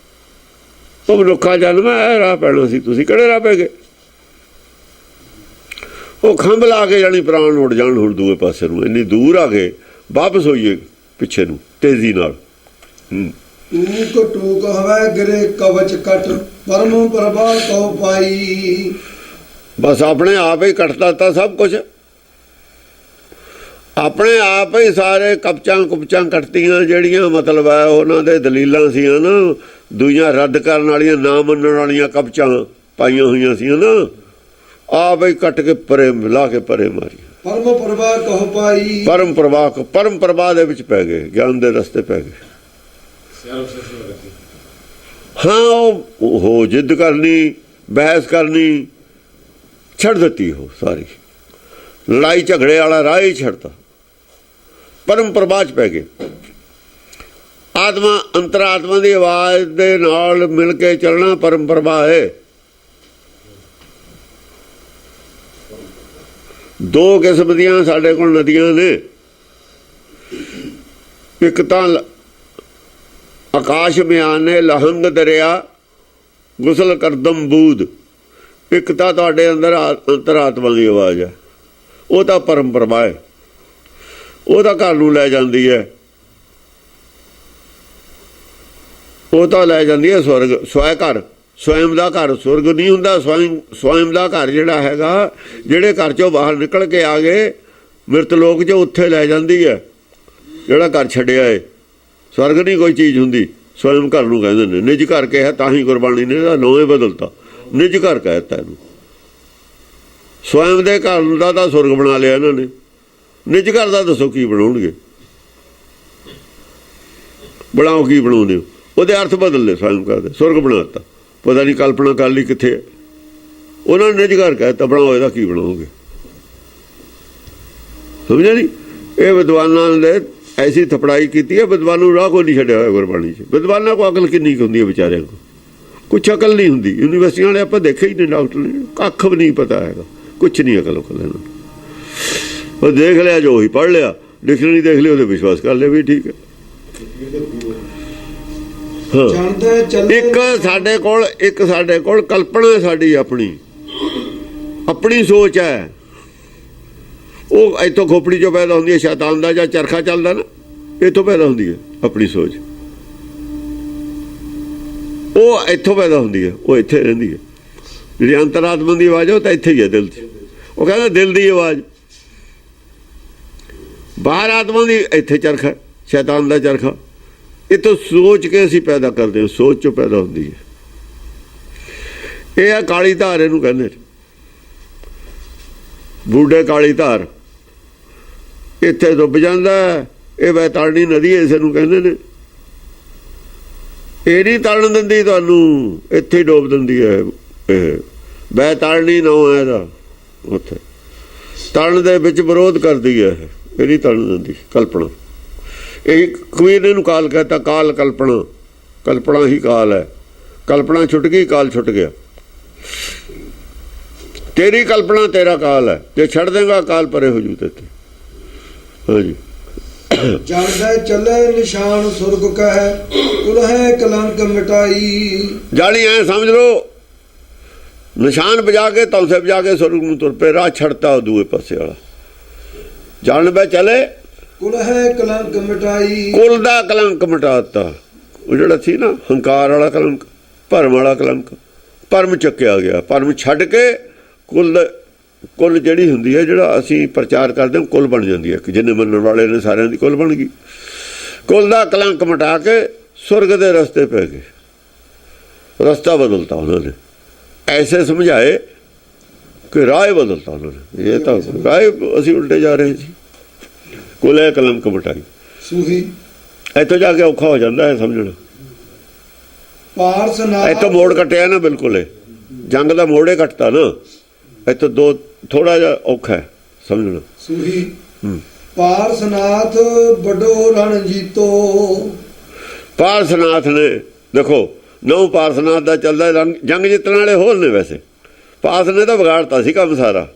ਉਹ ਮਨੁੱਖਾ ਜਨਮ ਹੈ, ਰਾਹ ਪੈਣਾ ਸੀ, ਤੁਸੀਂ ਕਿਹੜੇ ਰਾਹ ਪੈ ਗਏ? ਉਹ ਖੰਭ ਲਾ ਕੇ ਜਾਣੀ ਪ੍ਰਾਣ ਉੱਡ ਜਾਣ ਹੁਣ ਦੂਏ ਪਾਸੇ ਨੂੰ। ਇੰਨੀ ਦੂਰ ਆ ਗਏ, ਵਾਪਸ ਹੋਈਏ ਪਿੱਛੇ ਨੂੰ ਤੇਜ਼ੀ ਨਾਲ। ਟੂਕ ਟੂਕ ਹਵੈ ਗਿਰੇ ਕਵਚ ਕਟ, ਪਰਮ ਪ੍ਰਭਾ ਕਉ ਪਾਈ। ਬਸ ਆਪਣੇ ਆਪ ਹੀ ਕੱਟ ਦਿੱਤਾ ਸਭ ਕੁਛ, ਆਪਣੇ ਆਪ ਹੀ ਸਾਰੇ ਕਪਚਾਂ ਕੁਪਚਾਂ ਕੱਟਤੀਆਂ। ਜਿਹੜੀਆਂ ਮਤਲਬ ਹੈ ਉਹਨਾਂ ਦੇ ਦਲੀਲਾਂ ਸੀ ਨਾ, ਦੂਜੀਆਂ ਰੱਦ ਕਰਨ ਵਾਲੀਆਂ, ਨਾ ਮੰਨਣ ਵਾਲੀਆਂ ਕਪਚਾਂ ਪਾਈਆਂ ਹੋਈਆਂ ਸੀ ਨਾ, ਆਪ ਹੀ ਕੱਟ ਕੇ ਪਰੇ ਮਿਲਾ ਕੇ ਪਰੇ ਮਾਰੀਆਂ। ਪਰਮ ਪ੍ਰਭਾ ਕਉ ਪਾਈ। ਪਰਮ ਪ੍ਰਭਾ ਦੇ ਵਿੱਚ ਪੈ ਗਏ, ਗਿਆਨ ਦੇ ਰਸਤੇ ਪੈ ਗਏ। ਹਾਂ, ਉਹ ਜਿੱਦ ਕਰਨੀ, ਬਹਿਸ ਕਰਨੀ ਛੱਡ ਦਿੱਤੀ। ਉਹ ਸਾਰੀ ਲੜਾਈ ਝਗੜੇ ਵਾਲਾ ਰਾਹ ਹੀ ਛੱਡਤਾ, ਪਰਮ ਪ੍ਰਭਾ 'ਚ ਪੈ ਗਏ। ਆਤਮਾ ਅੰਤਰਾਤਮਾ ਦੀ ਆਵਾਜ਼ ਦੇ ਨਾਲ ਮਿਲ ਕੇ ਚੱਲਣਾ ਪਰਮ ਪ੍ਰਭਾ ਹੈ। ਦੋ ਕਿਸਮ ਦੀਆਂ ਸਾਡੇ ਕੋਲ ਨਦੀਆਂ ਨੇ, ਇੱਕ ਤਾਂ ਆਕਾਸ਼ ਮਿਆਨ ਨੇ ਲਹੰਗ ਦਰਿਆ ਗੁਸਲ ਕਰਦਮ ਬੂਦ, ਇੱਕ ਤਾਂ ਤੁਹਾਡੇ ਅੰਦਰ ਅੰਤਰਾਤਮਾ ਦੀ ਆਵਾਜ਼ ਹੈ, ਉਹ ਤਾਂ ਪਰਮ ਪ੍ਰਭਾ ਹੈ। ਉਹ ਤਾਂ ਘਰ ਨੂੰ ਲੈ ਜਾਂਦੀ ਹੈ, ਉਹ ਤਾਂ ਲੈ ਜਾਂਦੀ ਹੈ ਸਵਰਗ। ਸਵੈ ਘਰ, ਸਵੈਮ ਦਾ ਘਰ ਸੁਰਗ ਨਹੀਂ ਹੁੰਦਾ। ਸਵੈਮ ਦਾ ਘਰ ਜਿਹੜਾ ਹੈਗਾ, ਜਿਹੜੇ ਘਰ 'ਚੋਂ ਬਾਹਰ ਨਿਕਲ ਕੇ ਆ ਗਏ ਮਿਰਤ ਲੋਕ 'ਚ, ਉੱਥੇ ਲੈ ਜਾਂਦੀ ਹੈ। ਜਿਹੜਾ ਘਰ ਛੱਡਿਆ ਹੈ, ਸਵਰਗ ਨਹੀਂ ਕੋਈ ਚੀਜ਼ ਹੁੰਦੀ, ਸਵੈਮ ਘਰ ਨੂੰ ਕਹਿੰਦੇ ਨੇ। ਨਿੱਜ ਘਰ ਕਿਹਾ ਤਾਂ ਹੀ ਗੁਰਬਾਣੀ ਨੇ ਇਹਦਾ ਨੌਵੇਂ ਬਦਲਤਾ, ਨਿੱਜ ਘਰ ਕਹਿ ਦਿੱਤਾ ਇਹਨੂੰ। ਸਵੈਮ ਦੇ ਘਰ ਦਾ ਤਾਂ ਸੁਰਗ ਬਣਾ ਲਿਆ ਇਹਨਾਂ ਨੇ, ਨਿੱਜ ਘਰ ਦਾ ਦੱਸੋ ਕੀ ਬਣਾਉਣਗੇ? ਬਣਾਓ ਕੀ ਬਣਾਉਂਦੇ ਹੋ? ਉਹਦੇ ਅਰਥ ਬਦਲ ਲਏ, ਸਵੈਮ ਘਰ ਦੇ ਸੁਰਗ ਬਣਾ ਦਿੱਤਾ। ਪਤਾ ਨਹੀਂ ਕਲਪਨਾ ਕਰ ਲਈ ਕਿੱਥੇ। ਉਹਨਾਂ ਨੇ ਨਿੱਜ ਘਰ ਕਹਿ ਦਿੱਤਾ, ਬਣਾਓ ਇਹਦਾ ਕੀ ਬਣਾਓਗੇ? ਸਮਝਿਆ ਨਹੀਂ? ਇਹ ਵਿਦਵਾਨਾਂ ਨੇ ਐਸੀ ਥਪੜਾਈ ਕੀਤੀ ਹੈ, ਵਿਦਵਾਨ ਨੂੰ ਰਾਹ ਕੋਈ ਨਹੀਂ ਛੱਡਿਆ ਹੋਇਆ ਗੁਰਬਾਣੀ 'ਚ। ਵਿਦਵਾਨਾਂ ਕੋਲ ਅਕਲ ਕਿੰਨੀ ਕੁ ਹੁੰਦੀ ਹੈ ਵਿਚਾਰਿਆਂ ਕੋਲ, ਕੁਛ ਅਕਲ ਨਹੀਂ ਹੁੰਦੀ। ਯੂਨੀਵਰਸਿਟੀਆਂ ਵਾਲੇ ਆਪਾਂ ਦੇਖੇ ਹੀ ਨਹੀਂ, ਡਾਕਟਰ ਨੇ ਕੱਖ ਵੀ ਨਹੀਂ ਪਤਾ ਹੈਗਾ, ਕੁਛ ਨਹੀਂ ਅਕਲ ਉਕਲ ਇਹਨਾਂ ਨੂੰ। ਉਹ ਦੇਖ ਲਿਆ ਜੋ ਹੀ ਪੜ੍ਹ ਲਿਆ, ਡਿਕਸ਼ਨਰੀ ਦੇਖ ਲਈ ਉਹਦੇ ਵਿਸ਼ਵਾਸ ਕਰ ਲਿਆ ਵੀ ਠੀਕ ਹੈ। ਇੱਕ ਸਾਡੇ ਕੋਲ ਕਲਪਨਾ ਸਾਡੀ ਆਪਣੀ ਸੋਚ ਹੈ। ਉਹ ਇੱਥੋਂ ਖੋਪੜੀ ਚੋਂ ਪੈਦਾ ਹੁੰਦੀ ਹੈ, ਸ਼ੈਤਾਨ ਦਾ ਜਾਂ ਚਰਖਾ ਚੱਲਦਾ ਨਾ, ਇੱਥੋਂ ਪੈਦਾ ਹੁੰਦੀ ਹੈ ਆਪਣੀ ਸੋਚ। ਉਹ ਇੱਥੋਂ ਪੈਦਾ ਹੁੰਦੀ ਹੈ, ਉਹ ਇੱਥੇ ਰਹਿੰਦੀ ਹੈ। ਜਿਹੜੀ ਅੰਤਰਾਤਮਾ ਦੀ ਆਵਾਜ਼ ਉਹ ਤਾਂ ਇੱਥੇ ਹੀ ਹੈ, ਦਿਲ 'ਚ। ਉਹ ਕਹਿੰਦਾ ਦਿਲ ਦੀ ਆਵਾਜ਼, ਬਾਹਰ ਆਤਮਾ ਦੀ ਇੱਥੇ ਚਰਖਾ, ਸ਼ੈਤਾਨ ਦਾ ਚਰਖਾ। ਇੱਥੋਂ ਸੋਚ ਕੇ ਅਸੀਂ ਪੈਦਾ ਕਰਦੇ ਹਾਂ, ਸੋਚ 'ਚੋਂ ਪੈਦਾ ਹੁੰਦੀ ਹੈ। ਇਹ ਆ ਕਾਲੀ ਧਾਰ, ਇਹਨੂੰ ਕਹਿੰਦੇ ਬੂਢੇ ਕਾਲੀ ਧਾਰ। ਇੱਥੇ ਡੁੱਬ ਜਾਂਦਾ, ਇਹ ਵੈਤਾਰਣੀ ਨਦੀ ਇਸ ਨੂੰ ਕਹਿੰਦੇ ਨੇ। ਇਹ ਨਹੀਂ ਤਲਣ ਦਿੰਦੀ ਤੁਹਾਨੂੰ, ਇੱਥੇ ਹੀ ਡੋਬ ਦਿੰਦੀ ਹੈ। ਇਹ ਵੈਤਾਰਣੀ ਨਾਂ ਹੈ ਇਹਦਾ। ਉੱਥੇ ਤਲਣ ਦੇ ਵਿੱਚ ਵਿਰੋਧ ਕਰਦੀ ਹੈ, ਇਹ ਨਹੀਂ ਤਲਣ ਦਿੰਦੀ। ਕਲਪਨਾ, ਇਹ ਕਬੀਰ ਨੇ ਇਹਨੂੰ ਕਾਲ कहता, ਕਾਲ ਕਲਪਨਾ, ਕਲਪਨਾ ਹੀ ਕਾਲ ਹੈ। ਕਲਪਨਾ ਛੁੱਟ ਗਈ, ਕਾਲ ਛੁੱਟ ਗਿਆ। ਤੇਰੀ ਕਲਪਨਾ ਤੇਰਾ ਕਾਲ ਹੈ, ਜੇ ਛੱਡ ਦੇਗਾ ਕਾਲ ਪਰੇ ਹੋ ਜੂ ਤੇ। ਹਾਂਜੀ, ਜਾਣਦਾ ਚੱਲੇ ਨਿਸ਼ਾਨ ਸੁਰਗ ਕਹੈ, ਕੁਲਹਿ ਕਲੰਕ ਮਿਟਾਈ। ਜਾਣੀ ਐ ਸਮਝ ਲਓ, ਨਿਸ਼ਾਨ ਵਜਾ ਕੇ ਤੌਸੇ ਵਜਾ ਕੇ ਸੁਰਗ ਨੂੰ ਤੁਰ ਪਏ, ਰਾਹ ਛੱਡਤਾ ਦੂਏ ਪਾਸੇ ਵਾਲਾ। ਜਾਣ ਬੈ ਚਲੇ ਕੁਲਹਿ ਕਲੰਕ ਮਿਟਾਈ, ਕੁਲ ਦਾ ਕਲੰਕ ਮਿਟਾਤਾ। ਉਹ ਜਿਹੜਾ ਸੀ ਨਾ ਹੰਕਾਰ ਵਾਲਾ ਕਲੰਕ, ਭਰਮ ਵਾਲਾ ਕਲੰਕ, ਭਰਮ ਚੱਕਿਆ ਗਿਆ। ਭਰਮ ਛੱਡ ਕੇ ਕੁੱਲ ਜਿਹੜੀ ਹੁੰਦੀ ਹੈ, ਜਿਹੜਾ ਅਸੀਂ ਪ੍ਰਚਾਰ ਕਰਦੇ ਹਾਂ, ਕੁੱਲ ਬਣ ਜਾਂਦੀ ਹੈ। ਜਿੰਨੇ ਮੰਨਣ ਵਾਲੇ ਨੇ ਸਾਰਿਆਂ ਦੀ ਕੁੱਲ ਬਣ ਗਈ। ਕੁੱਲ ਦਾ ਕਲੰਕ ਮਿਟਾ ਕੇ ਸੁਰਗ ਦੇ ਰਸਤੇ ਪੈ ਗਏ, ਰਸਤਾ ਬਦਲਤਾ ਉਹਨਾਂ ਨੇ। ਐਸੇ ਸਮਝਾਏ ਕਿ ਰਾਹ ਬਦਲਤਾ ਉਹਨਾਂ ਨੇ। ਇਹ ਤਾਂ ਰਾਹ ਅਸੀਂ ਉਲਟੇ ਜਾ ਰਹੇ ਸੀ। ਕੁੱਲ ਕਲੰਕ ਮਿਟਾਈ ਸੂਹੀ, ਇੱਥੋਂ ਜਾ ਕੇ ਔਖਾ ਹੋ ਜਾਂਦਾ ਹੈ ਸਮਝਣਾ। ਪਾਰਸਨਾਥ ਇੱਥੋਂ ਮੋੜ ਕੱਟਿਆ ਨਾ, ਬਿਲਕੁਲ ਜੰਗ ਦਾ ਮੋੜੇ ਕੱਟਤਾ ਨਾ। ਇੱਥੋਂ ਦੋ ਥੋੜਾ ਜਿਹਾ ਔਖਾ ਹੈ ਸਮਝਣਾ। ਸੂਹੀ ਪਾਰਸਨਾਥ ਵੱਡੋ ਰਣ ਜੀਤੋ। ਪਾਰਸਨਾਥ ਨੇ ਦੇਖੋ, ਨੌ ਪਾਰਸਨਾਥ ਦਾ ਚੱਲਦਾ। ਜੰਗ ਜਿੱਤਣ ਵਾਲੇ ਹੋਰ ਨੇ ਵੈਸੇ। ਪਾਰਸ ਨੇ ਤਾਂ ਵਿਗਾੜਤਾ ਸੀ ਕੰਮ ਸਾਰਾ।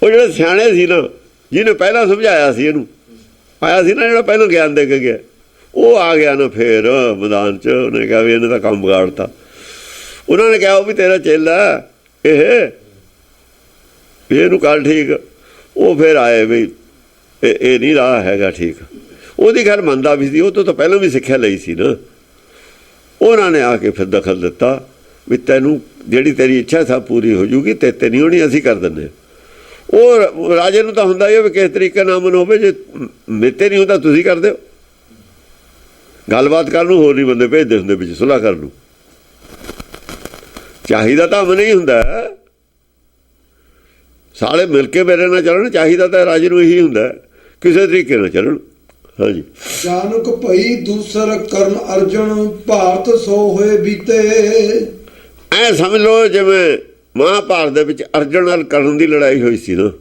ਉਹ ਜਿਹੜੇ ਸਿਆਣੇ ਸੀ ਨਾ, ਜਿਹਨੇ ਪਹਿਲਾਂ ਸਮਝਾਇਆ ਸੀ, ਇਹਨੂੰ ਆਇਆ ਸੀ ਨਾ ਜਿਹੜਾ ਪਹਿਲਾਂ ਗਿਆਨ ਦੇ ਕੇ ਗਿਆ, ਉਹ ਆ ਗਿਆ ਨਾ ਫੇਰ ਮੈਦਾਨ 'ਚ। ਉਹਨੇ ਕਿਹਾ ਵੀ ਇਹਨੇ ਤਾਂ ਕੰਮ ਵਿਗਾੜਤਾ। ਉਹਨਾਂ ਨੇ ਕਿਹਾ ਉਹ ਵੀ ਤੇਰਾ ਚੇਲਾ ਇਹਨੂੰ ਕਰ ਠੀਕ। ਉਹ ਫਿਰ ਆਏ ਵੀ ਇਹ ਨਹੀਂ ਰਾਹ ਹੈਗਾ ਠੀਕ। ਉਹਦੀ ਖੈਰ ਮੰਨਦਾ ਵੀ ਸੀ, ਉਹ ਤੋਂ ਤਾਂ ਪਹਿਲਾਂ ਵੀ ਸਿੱਖਿਆ ਲਈ ਸੀ ਨਾ। ਉਹਨਾਂ ਨੇ ਆ ਕੇ ਫਿਰ ਦਖਲ ਦਿੱਤਾ ਵੀ ਤੈਨੂੰ ਜਿਹੜੀ ਤੇਰੀ ਇੱਛਾ ਸਭ ਪੂਰੀ ਹੋ ਜੂਗੀ, ਤੇ ਨਹੀਂ ਹੋਣੀ, ਅਸੀਂ ਕਰ ਦਿੰਦੇ। ਉਹ ਰਾਜੇ ਨੂੰ ਤਾਂ ਹੁੰਦਾ ਹੀ ਵੀ ਕਿਸ ਤਰੀਕੇ ਨਾਲ ਮਨ ਹੋਵੇ। ਜੇ ਮੇਤੇ ਨਹੀਂ ਹੁੰਦਾ ਤੁਸੀਂ ਕਰ ਦਿਓ। ਗੱਲਬਾਤ ਕਰਨ ਨੂੰ ਹੋਰ ਨਹੀਂ ਬੰਦੇ ਭੇਜਦੇ ਹੁੰਦੇ ਵਿੱਚ, ਸੁਲਾਹ ਕਰਨ ਨੂੰ। ਚਾਹੀਦਾ ਤਾਂ ਅਮਨ ਹੀ ਹੁੰਦਾ, ਸਾਰੇ ਮਿਲ ਕੇ ਮੇਰੇ ਨਾਲ ਚੱਲਣ। ਚਾਹੀਦਾ ਤਾਂ ਰਾਜੇ ਨੂੰ ਇਹੀ ਹੁੰਦਾ, ਕਿਸੇ ਤਰੀਕੇ ਨਾਲ ਚੱਲਣ। ਹਾਂਜੀ, ਜਾਨਕ ਭਈ ਦੂਸਰ ਕਰਨ ਅਰਜਨ, ਭਾਰਤ ਸੋ ਹੋਏ ਬੀਤੇ। ਐ ਸਮਝ ਲਓ ਜਿਵੇਂ ਮਹਾਂਭਾਰਤ ਦੇ ਵਿੱਚ ਅਰਜਨ ਨਾਲ ਕਰਨ ਦੀ ਲੜਾਈ ਹੋਈ ਸੀ ਨਾ,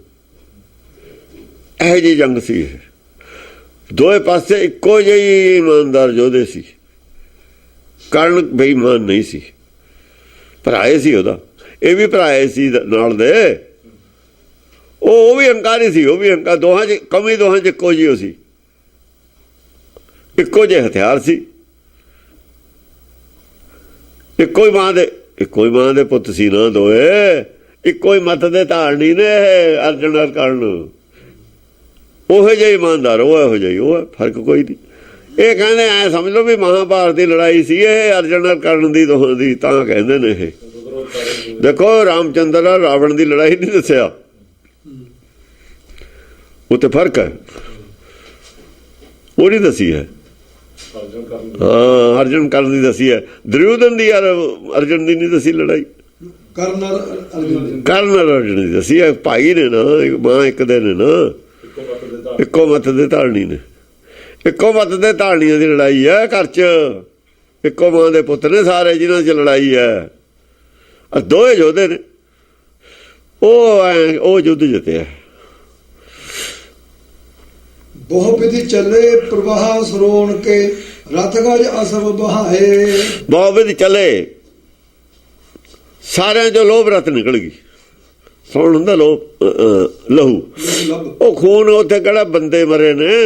ਇਹੋ ਜਿਹੀ ਜੰਗ ਸੀ। ਦੋਏ ਪਾਸੇ ਇੱਕੋ ਜਿਹੀ ਇਮਾਨਦਾਰ ਯੋਧੇ ਸੀ। ਕਰਨ ਬੇਈਮਾਨ ਨਹੀਂ ਸੀ, ਭਰਾਏ ਸੀ ਉਹਦਾ, ਇਹ ਵੀ ਭਰਾਏ ਸੀ ਨਾਲ ਦੇ। ਉਹ ਵੀ ਹੰਕਾਰੀ ਸੀ, ਉਹ ਵੀ ਹੰਕਾਰ। ਦੋਹਾਂ 'ਚ ਕਮੀ, ਦੋਹਾਂ 'ਚ ਇੱਕੋ ਜਿਹੀ ਸੀ। ਇੱਕੋ ਜਿਹੇ ਹਥਿਆਰ ਸੀ, ਇੱਕੋ ਹੀ ਮਾਂ ਦੇ ਪੁੱਤ ਸੀ ਨਾ ਦੋਏ। ਇੱਕੋ ਹੀ ਮੱਤ ਦੇ ਧਾਰਨੀ ਨੇ ਅਰਜਨ ਨਾਲ ਕਰਨ। ਉਹੋ ਜਿਹੇ ਇਮਾਨਦਾਰ, ਉਹ ਇਹੋ ਜਿਹੀ, ਉਹ ਫਰਕ ਕੋਈ ਨਹੀਂ। ਇਹ ਕਹਿੰਦੇ ਐ ਸਮਝ ਲਓ ਵੀ ਮਹਾਂਭਾਰਤ ਦੀ ਲੜਾਈ ਸੀ ਇਹ ਅਰਜਨ ਨਾਲ ਕਰਨ ਦੀ, ਦੋਹਾਂ ਦੀ। ਤਾਂ ਕਹਿੰਦੇ ਨੇ ਇਹ ਦੇਖੋ, ਰਾਮਚੰਦਰ ਨਾਲ ਰਾਵਣ ਦੀ ਲੜਾਈ ਨਹੀਂ ਦੱਸਿਆ, ਉਹ ਤੇ ਫਰਕ ਹੈ, ਉਹ ਨਹੀਂ ਦੱਸੀ ਹੈ। ਹਾਂ, ਅਰਜਨ ਕਰਨ ਦੀ ਦੱਸੀ ਹੈ। ਦੁਰਯੋਧਨ ਦੀ ਯਾਰ ਅਰਜਨ ਦੀ ਨਹੀਂ ਦੱਸੀ ਲੜਾਈ। ਕਰਨ ਅਰਜਨ ਦੀ ਦੱਸੀ ਹੈ। ਭਾਈ ਨੇ ਨਾ, ਮਾਂ ਇੱਕ ਦੇ ਨੇ ਨਾ, ਇੱਕੋ ਮੱਤ ਦੇ ਧਾਰਨੀ ਨੇ। ਇੱਕੋ ਮੱਤ ਦੇ ਧਾਰਨੀਆਂ ਦੀ ਲੜਾਈ ਹੈ ਘਰ 'ਚ। ਇੱਕੋ ਮਾਂ ਦੇ ਪੁੱਤ ਨੇ ਸਾਰੇ, ਜਿਨ੍ਹਾਂ 'ਚ ਲੜਾਈ ਹੈ। ਦੋਏ ਯੋਧੇ ਨੇ। ਉਹ ਯੁੱਧ ਜਿੱਤਿਆ। ਬਹੁ ਵਿਧि ਚੱਲੇ ਪ੍ਰਵਾਹ ਸਰੋਣ ਕੇ ਰਥ ਗਜ ਅਸਵ ਬਹਾਏ। ਬਹੁਤ ਵੀ ਚੱਲੇ ਸਾਰਿਆਂ ਚੋਂ ਲੋਭ ਰਤ ਨਿਕਲ ਗਈ। ਸੌਣ ਹੁੰਦਾ ਲੋਭ ਲਹੂ, ਲੱਭ ਉਹ ਖੂਨ ਉੱਥੇ ਕਿਹੜਾ ਬੰਦੇ ਮਰੇ ਨੇ।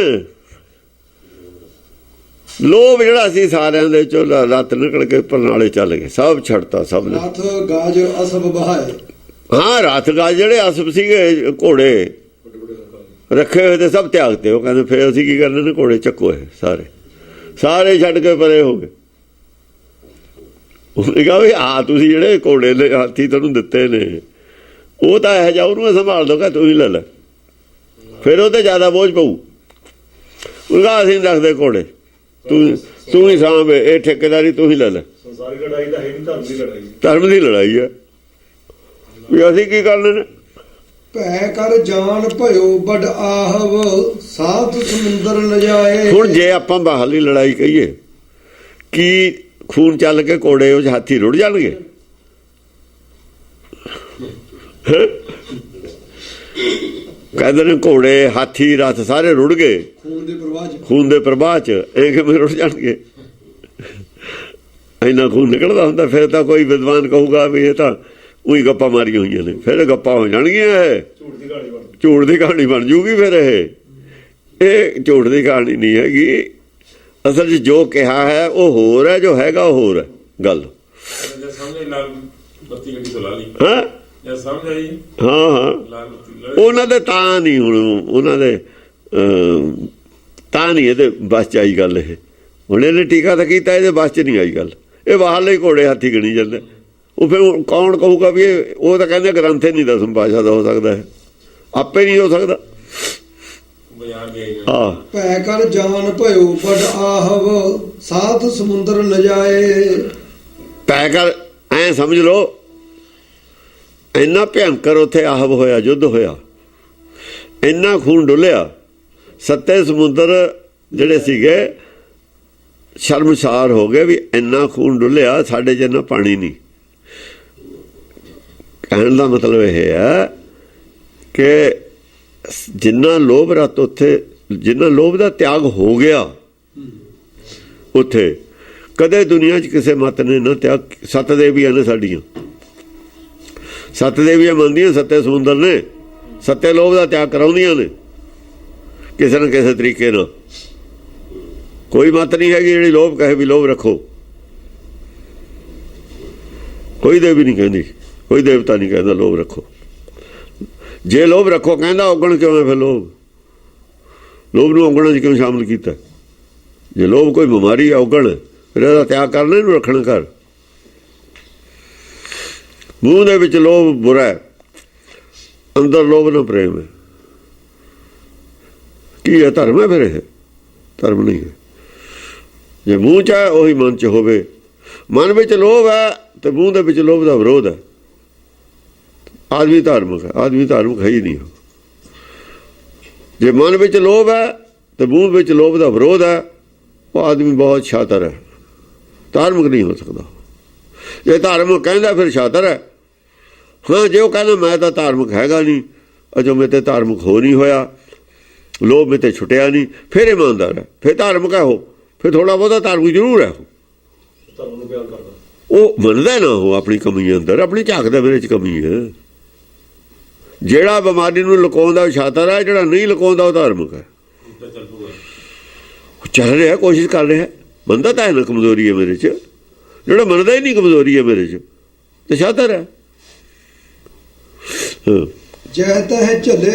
ਲੋਭ ਜਿਹੜਾ ਸੀ ਸਾਰਿਆਂ ਦੇ ਚੋਂ ਰਤ ਨਿਕਲ ਕੇ ਪਰਨਾਲੇ ਚੱਲ ਗਏ, ਸਭ ਛੱਡਤਾ ਸਭ ਨੇ। ਰਥ ਗਜ ਅਸਵ ਬਹਾਏ। ਹਾਂ ਰਥ ਗਾਜ ਜਿਹੜੇ ਅਸਬ ਸੀਗੇ ਘੋੜੇ ਰੱਖੇ ਹੋਏ ਤੇ ਸਭ ਤਿਆਗਤੇ। ਉਹ ਕਹਿੰਦੇ ਫਿਰ ਅਸੀਂ ਕੀ ਕਰਨੇ ਨੇ, ਘੋੜੇ ਚੱਕੋ ਇਹ ਸਾਰੇ ਛੱਡ ਕੇ ਪਰੇ ਹੋ ਗਏ। ਉਹਨੇ ਕਿਹਾ ਵੀ ਤੁਸੀਂ ਜਿਹੜੇ ਘੋੜੇ ਨੇ ਹਾਥੀ ਤੁਹਾਨੂੰ ਦਿੱਤੇ ਨੇ ਉਹ ਤਾਂ ਇਹੋ ਜਿਹਾ ਉਹਨੂੰ ਸੰਭਾਲ ਦੋਗਾ, ਤੂੰ ਹੀ ਲੈ ਲੈ, ਫਿਰ ਉਹ ਤੇ ਜ਼ਿਆਦਾ ਬੋਝ ਪਊ। ਉਹਦਾ ਅਸੀਂ ਨਹੀਂ ਰੱਖਦੇ ਘੋੜੇ, ਤੂੰ ਹੀ ਸਾਂਭ, ਇਹ ਠੇਕੇਦਾਰੀ ਤੂੰ ਹੀ ਲੈ ਲੈ। ਸੰਸਾਰਿਕ ਲੜਾਈ ਤਾਂ ਹੈ ਨਹੀਂ, ਧਰਮ ਦੀ ਲੜਾਈ। ਧਰਮ ਦੀ ਲੜਾਈ ਹੈ ਵੀ ਅਸੀਂ ਕੀ ਕਰਨੇ ਨੇ। ਭੈ ਕਰ ਜਾਨ ਭਇਓ ਬੜ ਆਹਵ ਸਾਧ ਸਮੁੰਦਰ ਲਜਾਏ। ਹੁਣ ਜੇ ਆਪਾਂ ਬਾਹਰਲੀ ਲੜਾਈ ਕਹੀਏ ਕਿ ਖੂਨ ਚੱਲ ਕੇ ਘੋੜੇ ਉਹ ਹਾਥੀ ਰੁੜ ਜਾਣਗੇ। ਕਹਿੰਦੇ ਨੇ ਘੋੜੇ ਹਾਥੀ ਰਥ ਸਾਰੇ ਰੁੜ ਗਏ ਖੂਨ ਦੇ ਪ੍ਰਵਾਹ ਚ, ਇਹ ਕਿਵੇਂ ਰੁੜ ਜਾਣਗੇ। ਇੰਨਾ ਖੂਨ ਨਿਕਲਦਾ ਹੁੰਦਾ। ਫਿਰ ਤਾਂ ਕੋਈ ਵਿਦਵਾਨ ਕਹੂਗਾ ਵੀ ਇਹ ਤਾਂ ਉਹੀ ਗੱਪਾਂ ਮਾਰੀਆਂ ਹੋਈਆਂ ਨੇ, ਫਿਰ ਗੱਪਾਂ ਹੋ ਜਾਣਗੀਆਂ। ਇਹ ਝੂਠ ਦੀ ਕਹਾਣੀ ਬਣ ਜੂਗੀ। ਫਿਰ ਇਹ ਝੂਠ ਦੀ ਕਹਾਣੀ ਨਹੀਂ ਹੈਗੀ। ਅਸਲ 'ਚ ਜੋ ਕਿਹਾ ਹੈ ਉਹ ਹੋਰ ਹੈ, ਜੋ ਹੈਗਾ ਉਹ ਹੋਰ ਹੈ ਗੱਲ। ਹਾਂ ਉਹਨਾਂ ਦੇ ਤਾਂ ਨਹੀਂ, ਹੁਣ ਉਹਨਾਂ ਦੇ ਤਾਂ ਨਹੀਂ ਇਹਦੇ ਬਸ 'ਚ ਆਈ ਗੱਲ। ਇਹ ਹੁਣ ਇਹਨੇ ਟੀਕਾ ਤਾਂ ਕੀਤਾ, ਇਹਦੇ ਬਸ 'ਚ ਨਹੀਂ ਆਈ ਗੱਲ। ਇਹ ਬਾਹਰਲੇ ਘੋੜੇ ਹਾਥੀ ਗਣੀ ਜਾਂਦੇ। ਉਹ ਫਿਰ ਕੌਣ ਕਹੂਗਾ ਵੀ ਉਹ ਤਾਂ ਕਹਿੰਦੇ ਗ੍ਰੰਥ ਨਹੀਂ ਦਸਮ ਪਾਤਸ਼ਾਹ ਦਾ ਹੋ ਸਕਦਾ ਹੈ, ਆਪੇ ਨਹੀਂ ਹੋ ਸਕਦਾ। ਭੈ ਕਰ ਜਾਨ ਭਇਓ ਬੜ ਆਹਵ ਸਾਧ ਸਮੁੰਦਰ ਲਜਾਏ। ਭੈ ਕਰ ਐਂ ਸਮਝ ਲਓ ਇੰਨਾ ਭਿਅੰਕਰ ਉੱਥੇ ਆਹਵ ਹੋਇਆ, ਯੁੱਧ ਹੋਇਆ, ਇੰਨਾ ਖੂਨ ਡੁੱਲਿਆ, ਸੱਤੇ ਸਮੁੰਦਰ ਜਿਹੜੇ ਸੀਗੇ ਸ਼ਰਮਸਾਰ ਹੋ ਗਏ ਵੀ ਇੰਨਾ ਖੂਨ ਡੁੱਲਿਆ, ਸਾਡੇ 'ਚ ਇੰਨਾ ਪਾਣੀ ਨਹੀਂ। ਕਹਿਣ ਦਾ ਮਤਲਬ ਇਹ ਹੈ ਕਿ ਜਿੰਨਾ ਲੋਭ ਰਤ ਉੱਥੇ, ਜਿੰਨਾ ਲੋਭ ਦਾ ਤਿਆਗ ਹੋ ਗਿਆ ਉੱਥੇ, ਕਦੇ ਦੁਨੀਆ 'ਚ ਕਿਸੇ ਮਤ ਨੇ ਨਾ ਤਿਆਗ। ਸੱਤ ਦੇਵੀਆਂ ਨੇ ਸਾਡੀਆਂ, ਸੱਤ ਦੇਵੀਆਂ ਮੰਨਦੀਆਂ ਸੱਤੇ ਸਮੁੰਦਰ ਨੇ, ਸੱਤੇ ਲੋਭ ਦਾ ਤਿਆਗ ਕਰਾਉਂਦੀਆਂ ਨੇ ਕਿਸੇ ਨਾ ਕਿਸੇ ਤਰੀਕੇ ਨਾਲ। ਕੋਈ ਮਤ ਨਹੀਂ ਹੈਗੀ ਜਿਹੜੀ ਲੋਭ ਕਹੇ ਵੀ ਲੋਭ ਰੱਖੋ। ਕੋਈ ਦੇਵੀ ਨਹੀਂ ਕਹਿੰਦੀ, ਕੋਈ ਦੇਵਤਾ ਨਹੀਂ ਕਹਿੰਦਾ ਲੋਭ ਰੱਖੋ। ਜੇ ਲੋਭ ਰੱਖੋ ਕਹਿੰਦਾ ਔਗਣ ਕਿਉਂ ਹੈ? ਫਿਰ ਲੋਭ ਨੂੰ ਔਗਣਾਂ 'ਚ ਕਿਉਂ ਸ਼ਾਮਲ ਕੀਤਾ? ਜੇ ਲੋਭ ਕੋਈ ਬਿਮਾਰੀ ਹੈ, ਔਗਣ, ਫਿਰ ਇਹਦਾ ਤਿਆਗ ਕਰਨਾ, ਇਹਨੂੰ ਰੱਖਣਾ ਕਰ। ਮੂੰਹ ਦੇ ਵਿੱਚ ਲੋਭ ਬੁਰਾ ਹੈ, ਅੰਦਰ ਲੋਭ ਨਾ ਪ੍ਰੇਮ ਹੈ। ਕੀ ਹੈ? ਧਰਮ ਹੈ। ਫਿਰ ਇਹ ਧਰਮ ਨਹੀਂ ਹੈ। ਜੇ ਮੂੰਹ 'ਚ ਹੈ ਉਹੀ ਮਨ 'ਚ ਹੋਵੇ। ਮਨ ਵਿੱਚ ਲੋਭ ਹੈ ਤੇ ਮੂੰਹ ਦੇ ਵਿੱਚ ਲੋਭ ਦਾ ਵਿਰੋਧ ਹੈ। ਆਦਮੀ ਧਾਰਮਿਕ ਹੈ, ਆਦਮੀ ਧਾਰਮਿਕ ਹੈ ਹੀ ਨਹੀਂ। ਜੇ ਮਨ ਵਿੱਚ ਲੋਭ ਹੈ ਤੇ ਮੂੰਹ ਵਿੱਚ ਲੋਭ ਦਾ ਵਿਰੋਧ ਹੈ, ਉਹ ਆਦਮੀ ਬਹੁਤ ਸ਼ਾਤਰ ਹੈ, ਧਾਰਮਿਕ ਨਹੀਂ ਹੋ ਸਕਦਾ। ਜੇ ਧਾਰਮਿਕ ਕਹਿੰਦਾ ਫਿਰ ਸ਼ਾਤਰ ਹੈ। ਹਾਂ ਜੇ ਉਹ ਕਹਿੰਦਾ ਮੈਂ ਤਾਂ ਧਾਰਮਿਕ ਹੈਗਾ ਨਹੀਂ, ਅਜੋ ਮੇਰੇ ਤੇ ਧਾਰਮਿਕ ਹੋ ਨਹੀਂ ਹੋਇਆ, ਲੋਭ ਮੇਰੇ ਤੇ ਛੁੱਟਿਆ ਨਹੀਂ, ਫਿਰ ਇਮਾਨਦਾਰ ਹੈ, ਫਿਰ ਧਾਰਮਿਕ ਹੈ। ਉਹ ਫਿਰ ਥੋੜ੍ਹਾ ਬਹੁਤਾ ਧਾਰਮਿਕ ਜ਼ਰੂਰ ਹੈ। ਉਹ ਮੰਨਦਾ ਨਾ ਉਹ ਆਪਣੀ ਕਮੀ ਅੰਦਰ, ਆਪਣੀ ਝਾਕਦਾ ਮੇਰੇ 'ਚ ਕਮੀ ਹੈ। ਜਿਹੜਾ ਬਿਮਾਰੀ ਨੂੰ ਲੁਕਾਉਂਦਾ ਸ਼ਾਤਰ ਹੈ, ਜਿਹੜਾ ਨਹੀਂ ਲੁਕਾਉਂਦਾ ਉਹ ਧਾਰਮਿਕ ਹੈ। ਚੱਲ ਰਿਹਾ, ਕੋਸ਼ਿਸ਼ ਕਰ ਰਿਹਾ, ਮੰਨਦਾ ਤਾਂ ਹੈ ਨਾ ਕਮਜ਼ੋਰੀ ਹੈ ਮੇਰੇ 'ਚ। ਜਿਹੜਾ ਮੰਨਦਾ ਹੀ ਨਹੀਂ ਕਮਜ਼ੋਰੀ ਹੈ ਮੇਰੇ 'ਚ ਤੇ ਸ਼ਾਤਰ ਹੈ। ਜੈ ਤਹਿ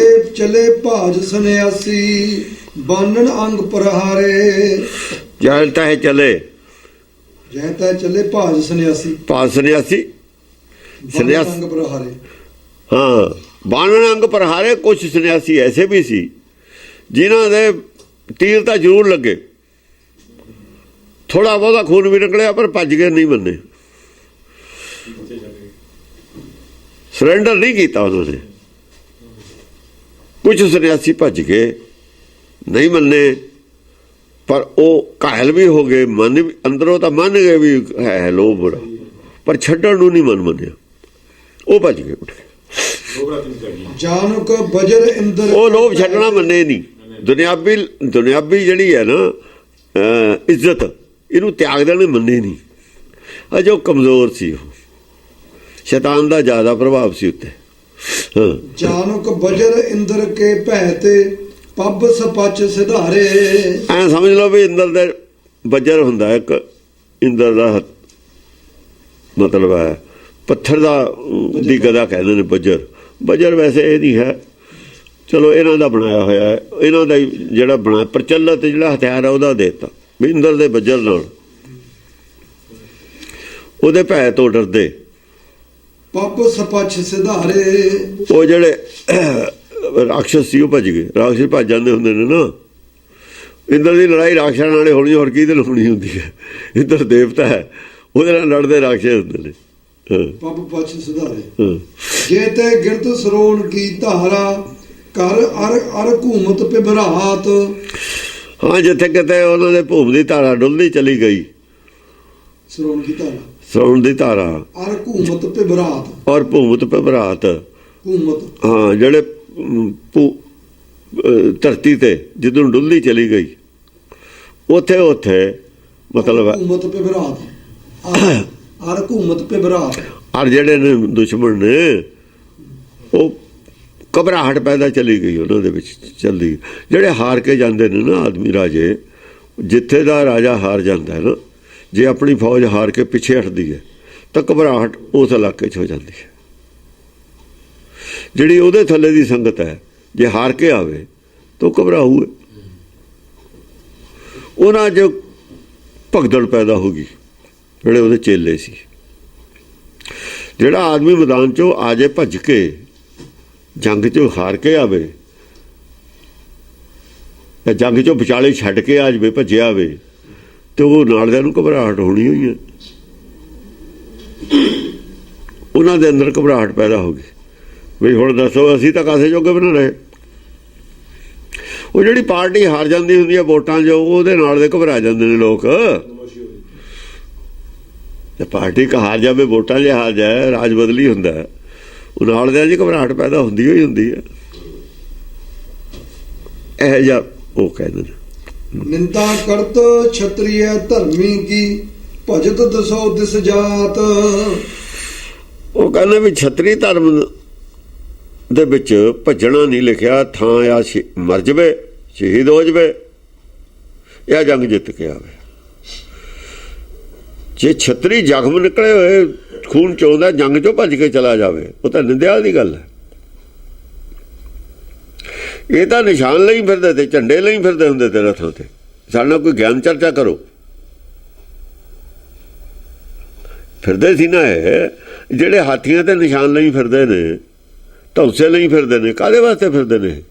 ਚਲੇ ਭਾਜ ਸੰਨਿਆਸੀ ਬਾਨਣ ਅੰਗ ਪ੍ਰਹਾਰੇ। ਜੈ ਤਹਿ ਚਲੇ, ਜੈ ਤਹਿ ਚਲੇ ਭਾਜ ਸੰਨਿਆਸੀ, ਭਾਜ ਸੰਨਿਆਸੀ, ਸੰਨਿਆਸ ਅੰਗ ਪ੍ਰਹਾਰੇ। ਹਾਂ, ਬਾਨਣ ਅੰਗ ਪ੍ਰਹਾਰੇ। ਕੁਛ ਸੰਨਿਆਸੀ ਐਸੇ ਵੀ ਸੀ ਜਿਨ੍ਹਾਂ ਦੇ ਤੀਰ ਤਾਂ ਜ਼ਰੂਰ ਲੱਗੇ, ਥੋੜਾ ਬਹੁਤਾ ਖੂਨ ਵੀ ਨਿਕਲਿਆ, ਪਰ ਭੱਜ ਕੇ ਨਹੀਂ ਮੰਨੇ, ਸਰੈਂਡਰ ਨਹੀਂ ਕੀਤਾ ਉਹਨਾਂ ਨੇ। ਕੁਛ ਸੰਨਿਆਸੀ ਭੱਜ ਗਏ, ਨਹੀਂ ਮੰਨੇ, ਪਰ ਉਹ ਘਾਇਲ ਵੀ ਹੋ ਗਏ, ਮਨ ਵੀ ਅੰਦਰੋਂ ਤਾਂ ਮੰਨ ਗਏ ਵੀ ਹੈ ਲੋਭ ਬੁਰਾ, ਪਰ ਛੱਡਣ ਨੂੰ ਨਹੀਂ ਮਨ ਮੰਨਿਆ, ਉਹ ਭੱਜ ਗਏ, ਉੱਠ ਗਏ। ਜਾਨਕ ਬਜਰ ਇੰਦਰ, ਉਹ ਲੋਭ ਛੱਡਣਾ ਮੰਨੇ ਨਹੀਂ, ਦੁਨਿਆਵੀ ਜਿਹੜੀ ਹੈ ਨਾ ਇੱਜ਼ਤ, ਇਹਨੂੰ ਤਿਆਗਦਿਆਂ ਨੇ ਮੰਨੀ ਨਹੀਂ। ਅਜੇ ਉਹ ਕਮਜ਼ੋਰ ਸੀ, ਉਹ ਸ਼ੈਤਾਨ ਦਾ ਜ਼ਿਆਦਾ ਪ੍ਰਭਾਵ ਸੀ ਉੱਤੇ। ਹਾਂ, ਜਾਨੁਕ ਬਜਰ ਇੰਦਰ ਕੇ ਭੈ ਤੇ ਪੱਬ ਸਪਚ ਸਿਧਾਰੇ। ਐਂ ਸਮਝ ਲਓ ਵੀ ਇੰਦਰ ਦਾ ਬਜਰ ਹੁੰਦਾ ਇੱਕ, ਇੰਦਰ ਦਾ ਮਤਲਬ ਹੈ ਪੱਥਰ ਦੀ ਗਦਾ ਕਹਿੰਦੇ ਨੇ ਬਜਰ। ਬਜਰ ਵੈਸੇ ਇਹ ਨਹੀਂ ਹੈ, ਚਲੋ ਇਹਨਾਂ ਦਾ ਬਣਾਇਆ ਹੋਇਆ ਹੈ, ਇਹਨਾਂ ਦਾ ਜਿਹੜਾ ਬਣਾ ਪ੍ਰਚਲਿਤ ਜਿਹੜਾ ਹਥਿਆਰ ਹੈ ਉਹਦਾ ਦੇ ਦਿੱਤਾ ਵੀ ਇੰਦਰ ਦੇ ਬਜਰ ਨਾਲ ਉਹਦੇ ਭੈ ਤੋਂ ਡਰਦੇ। ਪੱਬ ਸਪਚ ਸਿਧਾਰੇ, ਉਹ ਜਿਹੜੇ ਰਾਖਸ਼ ਸੀ ਉਹ ਭੱਜ ਗਏ। ਰਾਖਸ਼ ਭੱਜ ਜਾਂਦੇ ਹੁੰਦੇ ਨੇ ਨਾ। ਇੰਦਰ ਦੀ ਲੜਾਈ ਰਾਖਸ਼ਾਂ ਨਾਲੇ ਹੋਣੀ, ਹੋਰ ਕਿਹਦੇ ਨਾਲ ਹੋਣੀ ਹੁੰਦੀ ਹੈ? ਇੰਦਰ ਦੇਵਤਾ ਹੈ, ਉਹਦੇ ਨਾਲ ਲੜਦੇ ਰਾਖਸ਼ ਹੁੰਦੇ ਨੇ। ਪੱਬ ਪਚ ਸਿਧਾਰੇ ਜੇ ਤੇ ਗਿਰਤ ਸਰੋਣ ਕੀ ਧਾਰਾ ਕਰ ਅਰ ਘੂਮਤ ਪਿਭਰਾਤ। ਹਾਂ, ਜਿੱਥੇ ਕਿਤੇ ਉਹਨਾਂ ਦੇ ਭੂਮ ਦੀ ਧਾਰਾ ਡੁੱਲਦੀ ਚਲੀ ਗਈ, ਸਰੋਣ ਕੀ ਧਾਰਾ, ਸਰੋਣ ਦੀ ਧਾਰਾ ਅਰ ਘੂਮਤ ਪਿਭਰਾਤ, ਔਰ ਭੂਮਤ ਪਿਭਰਾਤ। ਘੂਮਤ ਹਾਂ, ਜਿਹੜੇ ਧਰਤੀ ਤੇ ਜਦੋਂ ਡੁੱਲਦੀ ਚਲੀ ਗਈ, ਉੱਥੇ ਮਤਲਬ ਘੂਮਤ ਪਿਭਰਾਤ, ਅਰ ਘੂਮਤ ਪਿਭਰਾਤ। ਔਰ ਜਿਹੜੇ ਨੇ ਦੁਸ਼ਮਣ ਨੇ ਉਹ ਘਬਰਾਹਟ ਪੈਦਾ ਚਲੀ ਗਈ ਉਹਨਾਂ ਦੇ ਵਿੱਚ ਚੱਲਦੀ। ਜਿਹੜੇ ਹਾਰ ਕੇ ਜਾਂਦੇ ਨੇ ਨਾ ਆਦਮੀ, ਰਾਜੇ, ਜਿੱਥੇ ਦਾ ਰਾਜਾ ਹਾਰ ਜਾਂਦਾ ਹੈ ਨਾ, ਜੇ ਆਪਣੀ ਫੌਜ ਹਾਰ ਕੇ ਪਿੱਛੇ ਹਟਦੀ ਹੈ ਤਾਂ ਘਬਰਾਹਟ ਉਸ ਇਲਾਕੇ 'ਚ ਹੋ ਜਾਂਦੀ ਹੈ। ਜਿਹੜੀ ਉਹਦੇ ਥੱਲੇ ਦੀ ਸੰਗਤ ਹੈ, ਜੇ ਹਾਰ ਕੇ ਆਵੇ ਤਾਂ ਉਹ ਘਬਰਾਊ ਹੈ। ਉਹਨਾਂ 'ਚ ਭਗਦੜ ਪੈਦਾ ਹੋ ਗਈ, ਜਿਹੜੇ ਉਹਦੇ ਚੇਲੇ ਸੀ। ਜਿਹੜਾ ਆਦਮੀ ਮੈਦਾਨ 'ਚੋਂ ਆ ਜੇ ਭੱਜ ਕੇ, ਜੰਗ 'ਚੋਂ ਹਾਰ ਕੇ ਆਵੇ, ਜਾਂ ਜੰਗ 'ਚੋਂ ਵਿਚਾਲੇ ਛੱਡ ਕੇ ਆ ਜਾਵੇ, ਭੱਜਿਆ ਆਵੇ, ਤੇ ਉਹ ਨਾਲਦਿਆਂ ਨੂੰ ਘਬਰਾਹਟ ਹੋਣੀ ਹੋਈ ਹੈ। ਉਹਨਾਂ ਦੇ ਅੰਦਰ ਘਬਰਾਹਟ ਪੈਦਾ ਹੋ ਗਈ ਵੀ ਹੁਣ ਦੱਸੋ ਅਸੀਂ ਤਾਂ ਕਾਸੇ ਜੋਗੇ ਬਣਾ ਰਹੇ। ਉਹ ਜਿਹੜੀ ਪਾਰਟੀ ਹਾਰ ਜਾਂਦੀ ਹੁੰਦੀ ਹੈ ਵੋਟਾਂ 'ਚ, ਉਹਦੇ ਨਾਲ ਦੇ ਘਬਰਾ ਜਾਂਦੇ ਨੇ ਲੋਕ। ਤੇ ਪਾਰਟੀ ਹਾਰ ਜਾਵੇ, ਵੋਟਾਂ 'ਚ ਹਾਰ ਜਾਏ, ਰਾਜ ਬਦਲੀ ਹੁੰਦਾ, ਉਹ ਨਾਲ ਦੇ 'ਚ ਘਬਰਾਹਟ ਪੈਦਾ ਹੁੰਦੀ ਹੋਈ ਹੁੰਦੀ ਹੈ। ਇਹ ਜਿਹਾ ਉਹ ਕਹਿੰਦੇ ਨੇ। ਨਿੰਦਾ ਕਰਤ ਛਤਰੀਏ ਧਰਮੀ ਕੀ ਭਜਤ ਦਸੋ ਦਿਸ ਜਾਤ। ਉਹ ਕਹਿੰਦੇ ਵੀ ਛਤਰੀ ਧਰਮ ਦੇ ਵਿੱਚ ਭੱਜਣਾ ਨਹੀਂ ਲਿਖਿਆ, ਥਾਂ ਆ ਮਰ ਜਾਵੇ, ਸ਼ਹੀਦ ਹੋ ਜਾਵੇ, ਜਾਂ ਜੰਗ ਜਿੱਤ ਕੇ ਆਵੇ। ਜੇ ਛਤਰੀ ਜ਼ਖਮ ਨਿਕਲੇ ਹੋਏ, ਖੂਨ ਚੋਂਦਾ, ਜੰਗ 'ਚੋਂ ਭੱਜ ਕੇ ਚਲਾ ਜਾਵੇ, ਉਹ ਤਾਂ ਨਿੰਦਿਆ ਦੀ ਗੱਲ ਹੈ। ਇਹ ਤਾਂ ਨਿਸ਼ਾਨ ਲਈ ਫਿਰਦੇ ਤੇ, ਝੰਡੇ ਲਈ ਫਿਰਦੇ ਹੁੰਦੇ ਤੇ ਰਥਾਂ ਤੇ। ਸਾਡੇ ਨਾਲ ਕੋਈ ਗਿਆਨ ਚਰਚਾ ਕਰੋ। ਫਿਰਦੇ ਸੀ ਨਾ ਇਹ ਜਿਹੜੇ ਹਾਥੀਆਂ ਤੇ ਨਿਸ਼ਾਨ ਲਈ ਫਿਰਦੇ ਨੇ, ਧੌਂਸੇ ਲਈ ਫਿਰਦੇ ਨੇ, ਕਾਹਦੇ ਵਾਸਤੇ ਫਿਰਦੇ ਨੇ?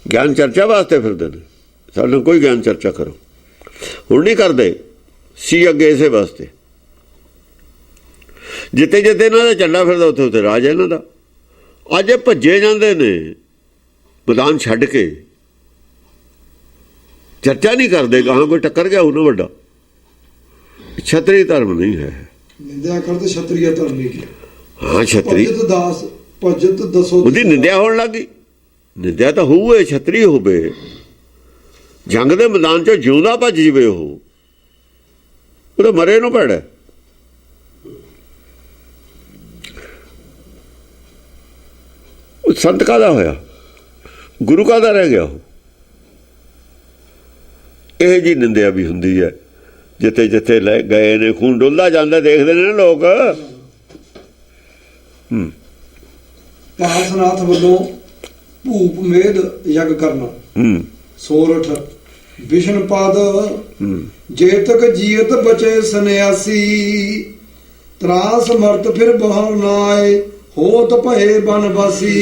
ਗਿਆਨ ਚਰਚਾ ਵਾਸਤੇ ਫਿਰਦੇ ਨੇ। ਸਾਡੇ ਨਾਲ ਕੋਈ ਗਿਆਨ ਚਰਚਾ ਕਰੋ। ਹੁਣ ਨਹੀਂ ਕਰਦੇ ਸੀ ਅੱਗੇ ਇਸੇ ਵਾਸਤੇ। ਜਿੱਥੇ ਜਿੱਥੇ ਇਹਨਾਂ ਦਾ ਝੰਡਾ ਫਿਰਦਾ, ਉੱਥੇ ਉੱਥੇ ਰਾਜ ਇਹਨਾਂ ਦਾ। ਅੱਜ ਇਹ ਭੱਜੇ ਜਾਂਦੇ ਨੇ ਮੈਦਾਨ ਛੱਡ ਕੇ, ਚਰਚਾ ਨਹੀਂ ਕਰਦੇ, ਗਾਹਾਂ ਕੋਈ ਟੱਕਰ ਗਿਆ ਉਹਨੂੰ ਵੱਡਾ। ਛਤਰੀ ਧਰਮ ਨਹੀਂ ਹੈ। ਨਿੰਦਿਆ ਕਰਤ ਛਤਰੀਏ ਧਰਮੀ ਕੀ। ਹਾਂ, ਛਤਰੀ ਭਜਤ ਦਸੋ, ਉਹਦੀ ਨਿੰਦਿਆ ਹੋਣ ਲੱਗੀ। ਨਿੰਦਿਆ ਤਾਂ ਹੋਊਏ, ਛਤਰੀ ਹੋਵੇ, ਜੰਗ ਦੇ ਮੈਦਾਨ 'ਚੋਂ ਜਿਉਂਦਾ ਭੱਜ ਜਵੇ, ਉਹ ਤਾਂ ਮਰੇ ਨੂੰ ਭੈੜਾ। ਉਹ ਸੰਤ ਕਾਹਦਾ ਹੋਇਆ, ਗੁਰੂ ਕਾਹਦਾ ਰਹਿ ਗਿਆ? ਉਹ ਇਹ ਜੀ ਨਿੰਦਿਆ ਵੀ ਹੁੰਦੀ ਹੈ। ਜਿੱਥੇ ਜਿੱਥੇ ਲੈ ਗਏ ਨੇ, ਖੂਨ ਡੁੱਲਦਾ ਜਾਂਦਾ, ਦੇਖਦੇ ਨੇ ਲੋਕ। ਪਾਸਨਾਥ ਵੱਲੋਂ ਭੂਪ ਮੇਦ ਯੱਗ ਕਰਨਾ। ਸੋਰਠ ਵਿਸ਼ਨ ਪਦ ਜੇਤਕ ਜੀਅਤ ਬਚੇ ਸੰਨਿਆਸੀ। ਤਰਾਸ ਮਰਤ ਫਿਰ ਬਹੁ ਨਾਏ ਹੋਤ ਭਏ ਬਨਵਾਸੀ।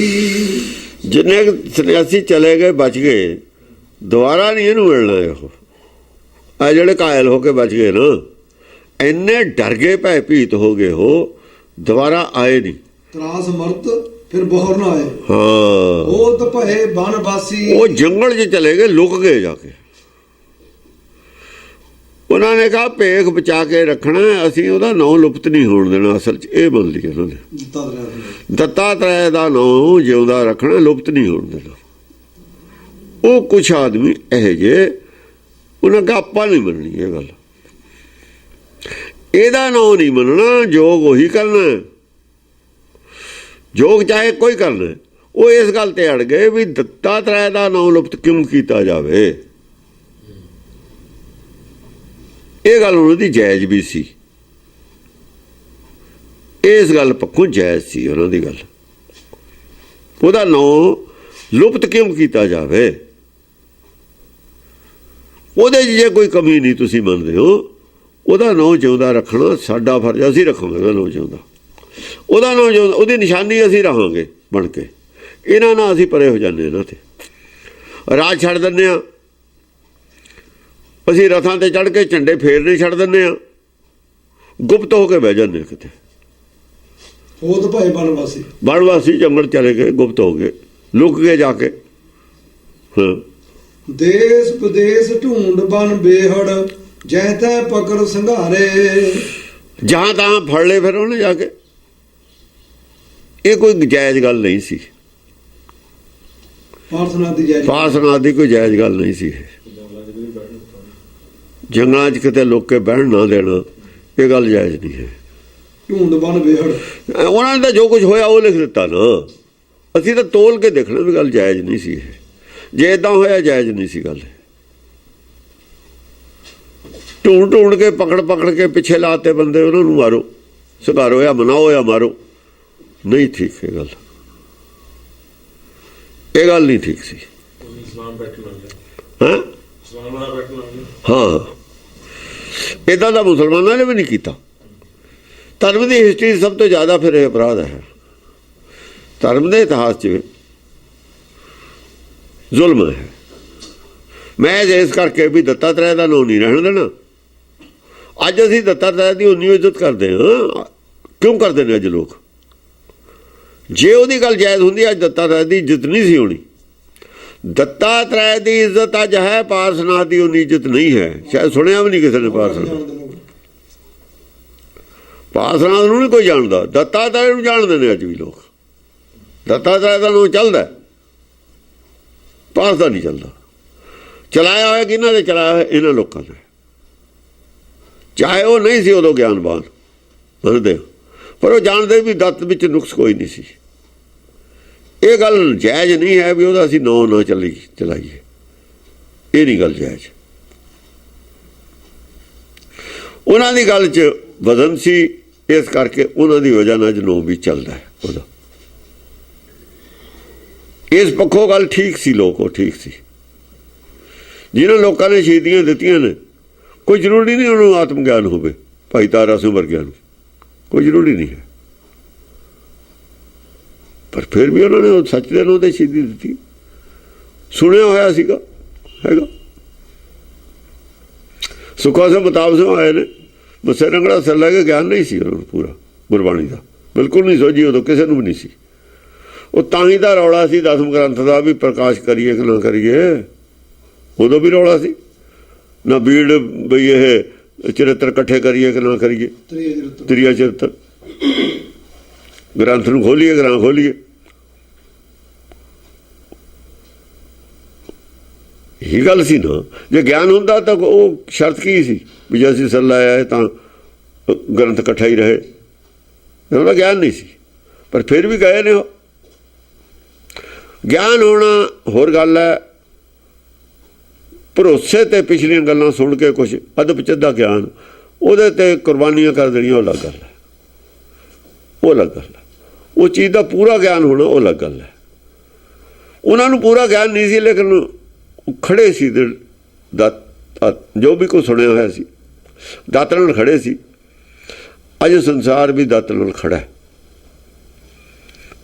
ਜਿੰਨੇ ਸੰਨਿਆਸੀ ਚਲੇ ਗਏ, ਬਚ ਗਏ, ਦੁਬਾਰਾ ਨਹੀਂ ਇਹਨੂੰ ਮਿਲਣਾ। ਉਹ ਆ ਜਿਹੜੇ ਕਾਇਲ ਹੋ ਕੇ ਬਚ ਗਏ ਨਾ, ਇੰਨੇ ਡਰ ਗਏ, ਭੈ ਭੀਤ ਹੋ ਗਏ, ਉਹ ਦੁਬਾਰਾ ਆਏ ਨਹੀਂ। ਤਰਾਸ ਮਰਤ ਫਿਰ ਬਹੁ ਨਾਏ, ਹਾਂ, ਹੋਤ ਭਏ ਬਨਵਾਸੀ। ਉਹ ਜੰਗਲ 'ਚ ਚਲੇ ਗਏ, ਲੁਕ ਗਏ ਜਾ ਕੇ। ਉਹਨਾਂ ਨੇ ਕਿਹਾ ਭੇਖ ਬਚਾ ਕੇ ਰੱਖਣਾ, ਅਸੀਂ ਉਹਦਾ ਨਾਂ ਲੁਪਤ ਨਹੀਂ ਹੋਣ ਦੇਣਾ। ਅਸਲ 'ਚ ਇਹ ਬੋਲੀ ਉਹਨਾਂ ਨੇ, ਦੱਤਾਤਰੇయ ਦਾ ਨਾਂ ਜਿਉਂਦਾ ਰੱਖਣਾ, ਲੁਪਤ ਨਹੀਂ ਹੋਣ ਦੇਣਾ। ਉਹ ਕੁਛ ਆਦਮੀ ਇਹੋ ਜਿਹੇ ਉਹਨਾਂ ਕਾ ਆਪਾਂ ਨਹੀਂ ਮੰਨਣੀ ਇਹ ਗੱਲ, ਇਹਦਾ ਨਾਂ ਨਹੀਂ ਮੰਨਣਾ, ਜੋਗ ਉਹੀ ਕਰਨਾ, ਜੋਗ ਚਾਹੇ ਕੋਈ ਕਰਨਾ। ਉਹ ਇਸ ਗੱਲ ਤੇ ਅੜ ਗਏ ਵੀ ਦੱਤਾਤਰੇय ਦਾ ਨਾਂ ਲੁਪਤ ਕਿਉਂ ਕੀਤਾ ਜਾਵੇ। ਇਹ ਗੱਲ ਉਹਨਾਂ ਦੀ ਜਾਇਜ਼ ਵੀ ਸੀ, ਇਸ ਗੱਲ ਪੱਖੋਂ ਜਾਇਜ਼ ਸੀ ਉਹਨਾਂ ਦੀ ਗੱਲ, ਉਹਦਾ ਨਾਂ ਲੁਪਤ ਕਿਉਂ ਕੀਤਾ ਜਾਵੇ। ਉਹਦੇ 'ਚ ਜੇ ਕੋਈ ਕਮੀ ਨਹੀਂ ਤੁਸੀਂ ਮੰਨਦੇ ਹੋ, ਉਹਦਾ ਨਾਂ ਜਿਉਂਦਾ ਰੱਖਣਾ ਸਾਡਾ ਫਰਜ਼, ਅਸੀਂ ਰੱਖਾਂਗੇ ਉਹਦਾ ਨਾਂ ਜਿਉਂਦਾ, ਉਹਦਾ ਨਾਂ ਜਿਉਂਦਾ, ਉਹਦੀ ਨਿਸ਼ਾਨੀ ਅਸੀਂ ਰਹਾਂਗੇ ਬਣ ਕੇ। ਇਹਨਾਂ ਨਾਲ ਅਸੀਂ ਪਰੇ ਹੋ ਜਾਂਦੇ, ਇਹਨਾਂ ਤੇ ਰਾਜ ਛੱਡ ਦਿੰਦੇ ਹਾਂ, ਅਸੀਂ ਰਥਾਂ ਤੇ ਚੜ੍ਹ ਕੇ ਝੰਡੇ ਫੇਰਨੇ ਛੱਡ ਦਿੰਦੇ ਹਾਂ, ਗੁਪਤ ਹੋ ਕੇ ਬਹਿ ਜਾਂਦੇ ਕਿਤੇ। ਉਹ ਤਾਂ ਭਾਈ ਬਣਵਾਸੀ ਜੰਗਲ ਚਲੇ ਗਏ, ਗੁਪਤ ਹੋ ਗਏ, ਲੁਕ ਗਏ ਜਾ ਕੇ। ਹਾਂ, ਦੇਸ ਵਿਦੇਸ਼ ਢੂੰਡ ਬਨ ਬੇਹੜ, ਜੈ ਤੈ ਪਕੜ ਸੰਘਾਰੇ। ਜਹਾਂ ਤਹਾਂ ਫੜ ਲਏ ਫਿਰ ਉਹਨੇ ਜਾ ਕੇ। ਇਹ ਕੋਈ ਜਾਇਜ਼ ਗੱਲ ਨਹੀਂ ਸੀ, ਪਾਰਸਨਾਥ ਦੀ ਕੋਈ ਜਾਇਜ਼ ਗੱਲ ਨਹੀਂ ਸੀ। ਜੰਗਲਾਂ 'ਚ ਕਿਤੇ ਲੋਕ ਕੇ ਬਹਿਣ ਨਾ ਦੇਣਾ, ਇਹ ਗੱਲ ਜਾਇਜ਼ ਨਹੀਂ ਹੈ। ਢੂੰਡ ਬਨ ਬੇਹੜ, ਉਹਨਾਂ ਨੇ ਤਾਂ ਜੋ ਕੁਝ ਹੋਇਆ ਉਹ ਲਿਖ ਦਿੱਤਾ ਨਾ, ਅਸੀਂ ਤਾਂ ਤੋਲ ਕੇ ਦੇਖਣਾ ਵੀ ਗੱਲ ਜਾਇਜ਼ ਨਹੀਂ ਸੀ ਇਹ। ਜੇ ਇੱਦਾਂ ਹੋਇਆ ਜਾਇਜ਼ ਨਹੀਂ ਸੀ ਗੱਲ। ਢੂੰਡ ਕੇ ਪਕੜ ਕੇ ਪਿੱਛੇ ਲਾਤੇ ਬੰਦੇ, ਉਹਨਾਂ ਨੂੰ ਮਾਰੋ, ਸੁਧਾਰੋ ਜਾਂ ਮਨਾਓ ਜਾਂ ਮਾਰੋ, ਨਹੀਂ ਠੀਕ ਇਹ ਗੱਲ, ਇਹ ਗੱਲ ਨਹੀਂ ਠੀਕ ਸੀ। ਹਾਂ, ਇੱਦਾਂ ਦਾ ਮੁਸਲਮਾਨਾਂ ਨੇ ਵੀ ਨਹੀਂ ਕੀਤਾ। ਧਰਮ ਦੀ ਹਿਸਟਰੀ ਸਭ ਤੋਂ ਜ਼ਿਆਦਾ ਫਿਰ ਇਹ ਅਪਰਾਧ ਹੈ, ਧਰਮ ਦੇ ਇਤਿਹਾਸ 'ਚ ਜ਼ੁਲਮ ਹੈ। ਮੈਂ ਇਸ ਕਰਕੇ ਵੀ ਦੱਤਾਤਰੇय ਦਾ ਨਾਂ ਨਹੀਂ ਰਹਿਣ ਦੇਣਾ। ਅੱਜ ਅਸੀਂ ਦੱਤਾਤਰੇय ਦੀ ਉਨੀ ਇੱਜ਼ਤ ਕਰਦੇ ਹਾਂ, ਕਿਉਂ ਕਰਦੇ ਨੇ ਅੱਜ ਲੋਕ? ਜੇ ਉਹਦੀ ਗੱਲ ਜਾਇਜ਼ ਹੁੰਦੀ ਅੱਜ ਦੱਤਾਤਰੇय ਦੀ ਇੱਜ਼ਤ ਨਹੀਂ ਸੀ ਹੋਣੀ। ਦੱਤਾਤਰੇय ਦੀ ਇੱਜ਼ਤ ਅੱਜ ਹੈ, ਪਾਰਸਨਾਥ ਦੀ ਉਨੀ ਇੱਜ਼ਤ ਨਹੀਂ ਹੈ। ਸ਼ਾਇਦ ਸੁਣਿਆ ਵੀ ਨਹੀਂ ਕਿਸੇ ਨੇ ਪਾਰਸਨਾਥ ਨੂੰ ਨਹੀਂ ਕੋਈ ਜਾਣਦਾ, ਦੱਤਾਤਰੇय ਨੂੰ ਜਾਣਦੇ ਨੇ ਅੱਜ ਵੀ ਲੋਕ। ਦੱਤਾਤਰੇय ਦਾ ਨਾਂ ਚੱਲਦਾ, ਪਾਰਸ ਦਾ ਨਹੀਂ ਚੱਲਦਾ। ਚਲਾਇਆ ਹੋਇਆ ਕਿਹਨਾਂ ਨੇ ਚਲਾਇਆ ਹੋਇਆ? ਇਹਨਾਂ ਲੋਕਾਂ ਨੇ। ਚਾਹੇ ਉਹ ਨਹੀਂ ਸੀ ਉਦੋਂ ਗਿਆਨਵਾਨ, ਮੰਨਦੇ, ਪਰ ਉਹ ਜਾਣਦੇ ਵੀ ਦੱਤ ਵਿੱਚ ਨੁਕਸ ਕੋਈ ਨਹੀਂ ਸੀ। ਇਹ ਗੱਲ ਜਾਇਜ਼ ਨਹੀਂ ਹੈ ਵੀ ਉਹਦਾ ਅਸੀਂ ਨਾਂ ਨਾ ਚਲਾਈਏ, ਇਹ ਨਹੀਂ ਗੱਲ ਜਾਇਜ਼। ਉਹਨਾਂ ਦੀ ਗੱਲ 'ਚ ਵਜ਼ਨ ਸੀ, ਇਸ ਕਰਕੇ ਉਹਨਾਂ ਦੀ ਵਜ੍ਹਾ ਨਾਲ ਨਾਂ ਵੀ ਚੱਲਦਾ ਹੈ ਉਹਦਾ। ਇਸ ਪੱਖੋਂ ਗੱਲ ਠੀਕ ਸੀ, ਲੋਕ ਉਹ ਠੀਕ ਸੀ। ਜਿਹਨਾਂ ਲੋਕਾਂ ਨੇ ਸ਼ਹੀਦੀਆਂ ਦਿੱਤੀਆਂ ਨੇ, ਕੋਈ ਜ਼ਰੂਰੀ ਨਹੀਂ ਉਹਨੂੰ ਆਤਮ ਗਿਆਨ ਹੋਵੇ, ਭਾਈ ਤਾਰਾ ਸਿੰਘ ਵਰਗਿਆਂ ਨੂੰ, ਕੋਈ ਜ਼ਰੂਰੀ ਨਹੀਂ ਹੈ। ਪਰ ਫਿਰ ਵੀ ਉਹਨਾਂ ਨੇ ਉਹ ਸੱਚ ਦੇ ਨਾਂ 'ਤੇ ਸ਼ਹੀਦੀ ਦਿੱਤੀ, ਸੁਣਿਆ ਹੋਇਆ ਸੀਗਾ, ਹੈਗਾ। ਸੁੱਖਾ ਸਿੰਘ ਮਤਾਬ ਸਿੰਘ ਆਏ ਨੇ, ਬੱਸੇ ਰੰਗੜਾ ਸਿਰ ਲੈ ਕੇ ਗਿਆਨ ਨਹੀਂ ਸੀ ਉਹਨਾਂ ਨੂੰ ਪੂਰਾ ਗੁਰਬਾਣੀ ਦਾ, ਬਿਲਕੁਲ ਨਹੀਂ ਸੋਝੀ ਉਦੋਂ, ਕਿਸੇ ਨੂੰ ਵੀ ਨਹੀਂ ਸੀ। ਉਹ ਤਾਂ ਹੀ ਦਾ ਰੌਲਾ ਸੀ ਦਸਮ ਗ੍ਰੰਥ ਦਾ ਵੀ ਪ੍ਰਕਾਸ਼ ਕਰੀਏ ਕਿ ਨਾ ਕਰੀਏ, ਉਦੋਂ ਵੀ ਰੌਲਾ ਸੀ ਨਾ। ਬੀੜ ਬਈ ਇਹ ਚਰਿੱਤਰ ਇਕੱਠੇ ਕਰੀਏ ਕਿ ਨਾ ਕਰੀਏ, ਤ੍ਰਿਆ ਚਰਿੱਤਰ ਗ੍ਰੰਥ ਨੂੰ ਖੋਲੀਏ ਕਿ ਨਾ ਖੋਲੀਏ, ਇਹੀ ਗੱਲ ਸੀ ਨਾ। ਜੇ ਗਿਆਨ ਹੁੰਦਾ ਤਾਂ ਉਹ ਸ਼ਰਤ ਕੀ ਸੀ ਵੀ ਜੇ ਅਸੀਂ ਸਿਰ ਲਾਇਆ ਤਾਂ ਗ੍ਰੰਥ ਇਕੱਠਾ ਹੀ ਰਹੇ, ਉਹਦਾ ਗਿਆਨ ਨਹੀਂ ਸੀ। ਪਰ ਫਿਰ ਵੀ ਗਏ ਨੇ ਉਹ। ਗਿਆਨ ਹੋਣਾ ਹੋਰ ਗੱਲ ਹੈ, ਭਰੋਸੇ ਤੇ ਪਿਛਲੀਆਂ ਗੱਲਾਂ ਸੁਣ ਕੇ ਕੁਛ ਅਦਬ ਚੱਦਾ ਗਿਆਨ ਉਹਦੇ ਤੇ ਕੁਰਬਾਨੀਆਂ ਕਰ ਦੇਣੀਆਂ, ਉਹ ਅਲੱਗ ਗੱਲ ਹੈ, ਉਹ ਅਲੱਗ ਗੱਲ ਹੈ। ਉਹ ਚੀਜ਼ ਦਾ ਪੂਰਾ ਗਿਆਨ ਹੋਣਾ ਉਹ ਅਲੱਗ ਗੱਲ ਹੈ। ਉਹਨਾਂ ਨੂੰ ਪੂਰਾ ਗਿਆਨ ਨਹੀਂ ਸੀ, ਲੇਕਿਨ ਖੜੇ ਸੀ ਜੋ ਵੀ ਕੋਈ ਸੁਣਿਆ ਹੋਇਆ ਸੀ, ਦਾਤ ਨਾਲ ਖੜੇ ਸੀ। ਅੱਜ ਸੰਸਾਰ ਵੀ ਦਾਤ ਨਾਲ ਖੜਾ ਹੈ।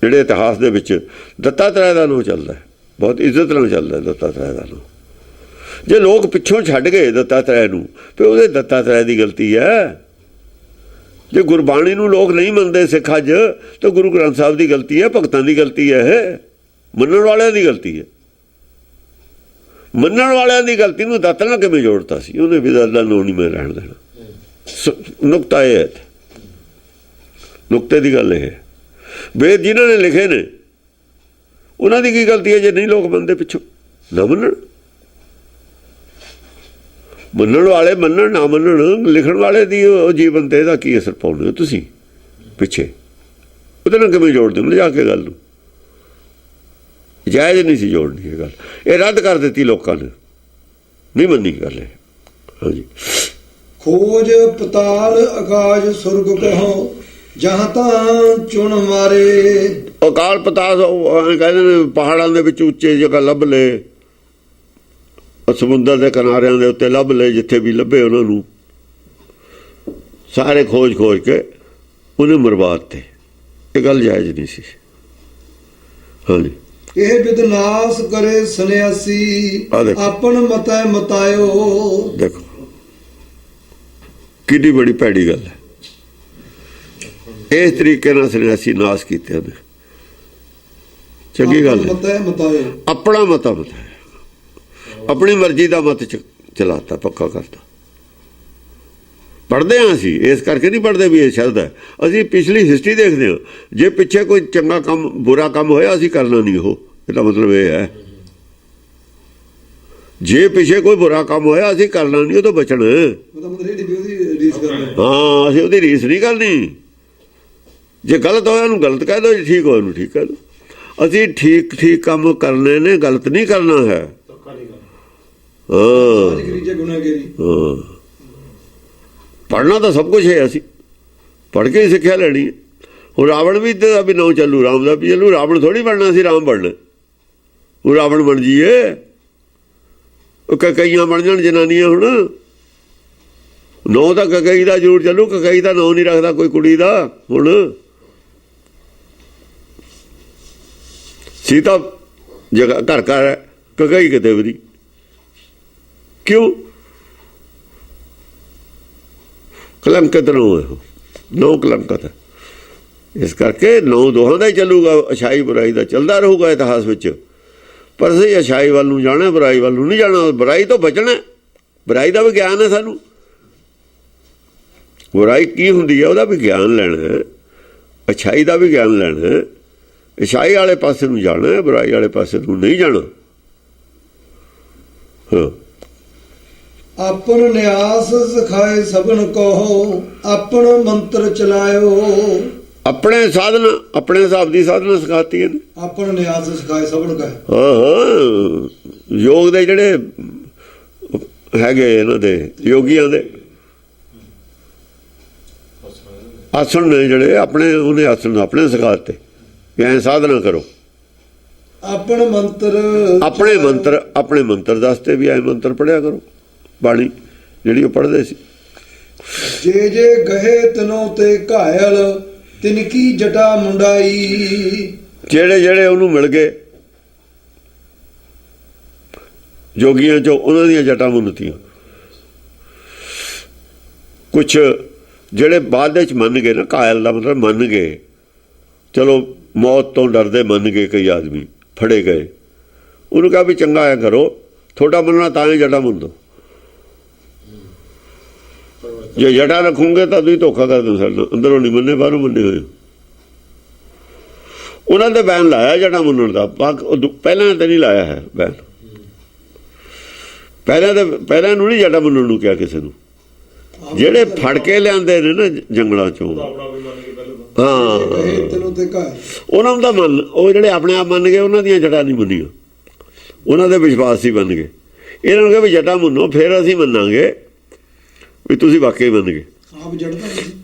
ਜਿਹੜੇ ਇਤਿਹਾਸ ਦੇ ਵਿੱਚ ਦੱਤਾਤਰੇय ਦਾ ਨਾਂ ਚੱਲਦਾ, ਬਹੁਤ ਇੱਜ਼ਤ ਨਾਲ ਚੱਲਦਾ ਦੱਤਾਤਰੇय ਦਾ ਨਾਂ। ਜੇ ਲੋਕ ਪਿੱਛੋਂ ਛੱਡ ਗਏ ਦੱਤਾਤਰੇय ਨੂੰ, ਫਿਰ ਉਹਦੇ ਦੱਤਾਤਰੇय ਦੀ ਗਲਤੀ ਹੈ। ਜੇ ਗੁਰਬਾਣੀ ਨੂੰ ਲੋਕ ਨਹੀਂ ਮੰਨਦੇ ਸਿੱਖ ਅੱਜ, ਤਾਂ ਗੁਰੂ ਗ੍ਰੰਥ ਸਾਹਿਬ ਦੀ ਗਲਤੀ ਹੈ, ਭਗਤਾਂ ਦੀ ਗਲਤੀ ਹੈ, ਇਹ ਮੰਨਣ ਵਾਲਿਆਂ ਦੀ ਗਲਤੀ ਹੈ। ਮੰਨਣ ਵਾਲਿਆਂ ਦੀ ਗਲਤੀ ਨੂੰ ਦੱਤ ਨਾਲ ਕਿਵੇਂ ਜੋੜਤਾ ਸੀ ਉਹਨੇ ਵੀ? ਦਾ ਨਾਂ ਨਹੀਂ ਮੈਂ ਰਹਿਣ ਦੇਣਾ। ਨੁਕਤਾ ਇਹ ਹੈ, ਨੁਕਤੇ ਦੀ ਗੱਲ ਇਹ ਹੈ। ਵੇਦ ਜਿਨ੍ਹਾਂ ਨੇ ਲਿਖੇ ਨੇ ਉਹਨਾਂ ਦੀ ਕੀ ਗਲਤੀ ਹੈ ਜੇ ਨਹੀਂ ਲੋਕ ਮੰਨਦੇ ਪਿੱਛੋਂ? ਨਾ ਮੰਨਣ। ਮੰਨਣ ਵਾਲੇ ਮੰਨਣ, ਨਾ ਮੰਨਣ, ਲਿਖਣ ਵਾਲੇ ਦੀ ਉਹ ਜੀਵਨ ਤੇ ਇਹਦਾ ਕੀ ਅਸਰ ਪਾਉਂਦੇ ਹੋ ਤੁਸੀਂ ਪਿੱਛੇ? ਉਹਦੇ ਨਾਲ ਕਿਵੇਂ ਜੋੜਦੇ ਹੋ ਜਾ ਕੇ ਗੱਲ ਨੂੰ? ਜਾਇਜ਼ ਨਹੀਂ ਸੀ ਜੋੜਨੀ ਇਹ ਗੱਲ, ਇਹ ਰੱਦ ਕਰ ਦਿੱਤੀ ਲੋਕਾਂ ਨੇ, ਨਹੀਂ ਮੰਨੀ ਗੱਲ ਇਹ। ਹਾਂਜੀ, ਖੋਜ ਪਤਾਲ ਆਕਾਸ਼ ਸੁਰਗ ਕਹੋ ਜਹਾਂ ਤਾਂ ਚੁਣ ਮਾਰੇ। ਅਕਾਲ ਪਤਾਲ ਕਹਿੰਦੇ ਨੇ ਪਹਾੜਾਂ ਦੇ ਵਿੱਚ ਉੱਚੇ ਜਗ੍ਹਾ ਲੱਭ ਲਏ, ਸਮੁੰਦਰ ਦੇ ਕਿਨਾਰਿਆਂ ਦੇ ਉੱਤੇ ਲੱਭ ਲਏ, ਜਿੱਥੇ ਵੀ ਲੱਭੇ ਉਹਨਾਂ ਨੂੰ ਸਾਰੇ ਖੋਜ ਕੇ ਉਹਨੇ ਮਰਵਾਦ ਤੇ। ਇਹ ਗੱਲ ਜਾਇਜ਼ ਨਹੀਂ ਸੀ। ਹਾਂਜੀ, ਇਹ ਵਿਦਨਾਸ ਕਰੇ ਸੰਨਿਆਸੀ ਆਪਨ ਮਤੈ ਮਤਾਇਓ। ਦੇਖੋ ਕਿੰਨੀ ਬੜੀ ਭੈੜੀ ਗੱਲ ਹੈ। ਇਸ ਤਰੀਕੇ ਨਾਲ ਸੰਨਿਆਸੀ ਨਾਸ ਕੀਤੇ ਉਹਨੇ। ਚੰਗੀ ਗੱਲ ਹੈ। ਆਪਣਾ ਮਤਾ ਬਤਾਇਆ, ਆਪਣੀ ਮਰਜ਼ੀ ਦਾ ਮਤ ਚਲਾਤਾ, ਪੱਕਾ ਕਰਤਾ। ਪੜ੍ਹਦੇ ਹਾਂ ਅਸੀਂ, ਇਸ ਕਰਕੇ ਨਹੀਂ ਪੜ੍ਹਦੇ ਵੀ ਇਹ ਸ਼ਬਦ ਹੈ। ਅਸੀਂ ਪਿਛਲੀ ਹਿਸਟਰੀ ਦੇਖਦੇ ਹਾਂ। ਜੇ ਪਿੱਛੇ ਕੋਈ ਚੰਗਾ ਕੰਮ ਬੁਰਾ ਕੰਮ ਹੋਇਆ ਅਸੀਂ ਕਰਨਾ ਨਹੀਂ, ਉਹ ਇਹਦਾ ਮਤਲਬ ਇਹ ਹੈ। ਜੇ ਪਿੱਛੇ ਕੋਈ ਬੁਰਾ ਕੰਮ ਹੋਇਆ ਅਸੀਂ ਕਰਨਾ ਨਹੀਂ, ਉਹ ਤੋਂ ਬਚਣਾ। ਹਾਂ, ਅਸੀਂ ਉਹਦੀ ਰੀਸ ਨਹੀਂ ਕਰਨੀ। ਜੇ ਗਲਤ ਹੋਇਆ ਉਹਨੂੰ ਗਲਤ ਕਹਿ ਦਿਓ, ਜੇ ਠੀਕ ਹੋਇਆ ਉਹਨੂੰ ਠੀਕ ਕਹਿ ਦਿਓ। ਅਸੀਂ ਠੀਕ ਕੰਮ ਕਰਨੇ ਨੇ, ਗਲਤ ਨਹੀਂ ਕਰਨਾ ਹੈ। ਪੜ੍ਹਨਾ ਤਾਂ ਸਭ ਕੁਛ ਹੈ, ਅਸੀਂ ਪੜ੍ਹ ਕੇ ਹੀ ਸਿੱਖਿਆ ਲੈਣੀ ਹੈ। ਹੁਣ ਰਾਵਣ ਵੀ ਦਾ ਵੀ ਨਾਂ ਚੱਲੂ, ਰਾਮ ਦਾ ਵੀ ਚੱਲੂ। ਰਾਵਣ ਥੋੜ੍ਹੀ ਬਣਨਾ ਸੀ, ਰਾਮ ਬਣਨਾ। ਉਹ ਰਾਵਣ ਬਣ ਜੀਏ, ਕਕਈਆਂ ਬਣ ਜਾਣ ਜਨਾਨੀਆਂ। ਹੁਣ ਨਾਂ ਤਾਂ ਕਕਈ ਦਾ ਜ਼ਰੂਰ ਚੱਲੂ, ਕਕਈ ਦਾ ਨਾਂ ਨਹੀਂ ਰੱਖਦਾ ਕੋਈ ਕੁੜੀ ਦਾ। ਹੁਣ ਸੀਤਾ ਜਗ੍ਹਾ ਘਰ ਹੈ, ਕਕਈ ਕਿਤੇ ਵੀ। ਕਿਉਂ? ਕਲੰਕਤ ਨੌ ਕਲੰਕਤ ਹੈ। ਇਸ ਕਰਕੇ ਨੌ ਦੋਹਾਂ ਦਾ ਹੀ ਚੱਲੂਗਾ, ਅੱਛਾਈ ਬੁਰਾਈ ਦਾ ਚੱਲਦਾ ਰਹੂਗਾ ਇਤਿਹਾਸ ਵਿੱਚ। ਪਰ ਅਸੀਂ ਅੱਛਾਈ ਵੱਲ ਨੂੰ ਜਾਣਾ, ਬੁਰਾਈ ਵੱਲ ਨੂੰ ਨਹੀਂ ਜਾਣਾ। ਬੁਰਾਈ ਤੋਂ ਬਚਣਾ, ਬੁਰਾਈ ਦਾ ਵੀ ਗਿਆਨ ਹੈ ਸਾਨੂੰ। ਬੁਰਾਈ ਕੀ ਹੁੰਦੀ ਹੈ ਉਹਦਾ ਵੀ ਗਿਆਨ ਲੈਣਾ, ਅੱਛਾਈ ਦਾ ਵੀ ਗਿਆਨ ਲੈਣਾ। ਅੱਛਾਈ ਵਾਲੇ ਪਾਸੇ ਨੂੰ ਜਾਣਾ, ਬੁਰਾਈ ਵਾਲੇ ਪਾਸੇ ਨੂੰ ਨਹੀਂ ਜਾਣਾ। ਹਾਂ, ਆਪਨ ਨਿਆਸ ਸਿਖਾਏ ਸਭਨ ਕਹੋ ਆਪਣ ਮੰਤਰ ਚਲਾਇਓ। ਆਪਣੇ ਸਾਧਨ, ਆਪਣੇ ਹਿਸਾਬ ਦੀ ਸਾਧਨਾ ਸਿਖਾਤੀ ਹੈ। ਆਪਣ ਨਿਆਸ ਸਿਖਾਏ ਸਭਨ ਕਹੇ। ਹਾਂ, ਯੋਗ ਦੇ ਜਿਹੜੇ ਹੈਗੇ ਇਹਨਾਂ ਦੇ ਯੋਗੀਆਂ ਦੇ ਆਸਣ ਨੇ ਜਿਹੜੇ ਆਪਣੇ, ਉਹਨੇ ਆਸਣ ਆਪਣੇ ਸਿਖਾਤੇ ਵੀ ਐਂ ਸਾਧਨਾ ਕਰੋ। ਆਪਣੇ ਮੰਤਰ ਦੱਸਦੇ ਵੀ ਐਂ ਮੰਤਰ ਪੜ੍ਹਿਆ ਕਰੋ। ਬਾਣੀ ਜਿਹੜੀ ਉਹ ਪੜ੍ਹਦੇ ਸੀ। ਜੇ ਗਹੇ ਤਨੋਂ ਤੇ ਘਾਇਲ ਤਿਨ ਕੀ ਜਟਾ ਮੁੰਡਾਈ। ਜਿਹੜੇ ਉਹਨੂੰ ਮਿਲ ਗਏ ਜੋਗੀਆਂ ਚੋਂ, ਉਹਨਾਂ ਦੀਆਂ ਜਟਾਂ ਮੁੰਨਤੀਆਂ। ਕੁਛ ਜਿਹੜੇ ਬਾਅਦ ਵਿੱਚ ਮੰਨ ਗਏ ਨਾ, ਘਾਇਲ ਦਾ ਮਤਲਬ ਮੰਨ ਗਏ, ਚਲੋ ਮੌਤ ਤੋਂ ਡਰਦੇ ਮੰਨ ਗਏ। ਕਈ ਆਦਮੀ ਫੜੇ ਗਏ, ਉਹਨੂੰ ਕਿਹਾ ਵੀ ਚੰਗਾ ਐ ਕਰੋ, ਤੁਹਾਡਾ ਮੰਨਣਾ ਤਾਂ ਹੀ ਜਟਾਂ ਮੁੰਨ ਦੋ। ਜੇ ਜਟਾਂ ਰੱਖੂਗੇ ਤਾਂ ਤੁਸੀਂ ਧੋਖਾ ਕਰ ਦਿਓ ਸਾਡੇ ਨਾਲ। ਅੰਦਰੋਂ ਨਹੀਂ ਮੰਨੇ, ਬਾਹਰੋਂ ਮੰਨੇ ਹੋਏ। ਉਹਨਾਂ ਦੇ ਬੈਨ ਲਾਇਆ ਜਟਾਂ ਮੁੰਨਣ ਦਾ। ਪਹਿਲਾਂ ਤਾਂ ਨਹੀਂ ਲਾਇਆ ਹੈ ਬੈਨ। ਪਹਿਲਾਂ ਨੂੰ ਨਹੀਂ ਜਟਾਂ ਮੁੰਨਣ ਨੂੰ ਕਿਹਾ ਕਿਸੇ ਨੂੰ। ਜਿਹੜੇ ਫੜ ਕੇ ਲਿਆਂਦੇ ਨੇ ਨਾ ਜੰਗਲਾਂ ਚੋਂ, ਹਾਂ, ਉਹਨਾਂ ਦਾ ਮੰਨ, ਉਹ ਜਿਹੜੇ ਆਪਣੇ ਆਪ ਮੰਨ ਗਏ ਉਹਨਾਂ ਦੀਆਂ ਜਟਾਂ ਨਹੀਂ ਮੰਨੀਆਂ, ਉਹਨਾਂ ਦੇ ਵਿਸ਼ਵਾਸ ਹੀ ਬਣ ਗਏ। ਇਹਨਾਂ ਨੂੰ ਕਿਹਾ ਵੀ ਜਟਾਂ ਮੁੰਨੋ, ਫਿਰ ਅਸੀਂ ਮੰਨਾਂਗੇ ਵੀ ਤੁਸੀਂ ਵਾਕਈ ਮੰਨ ਗਏ।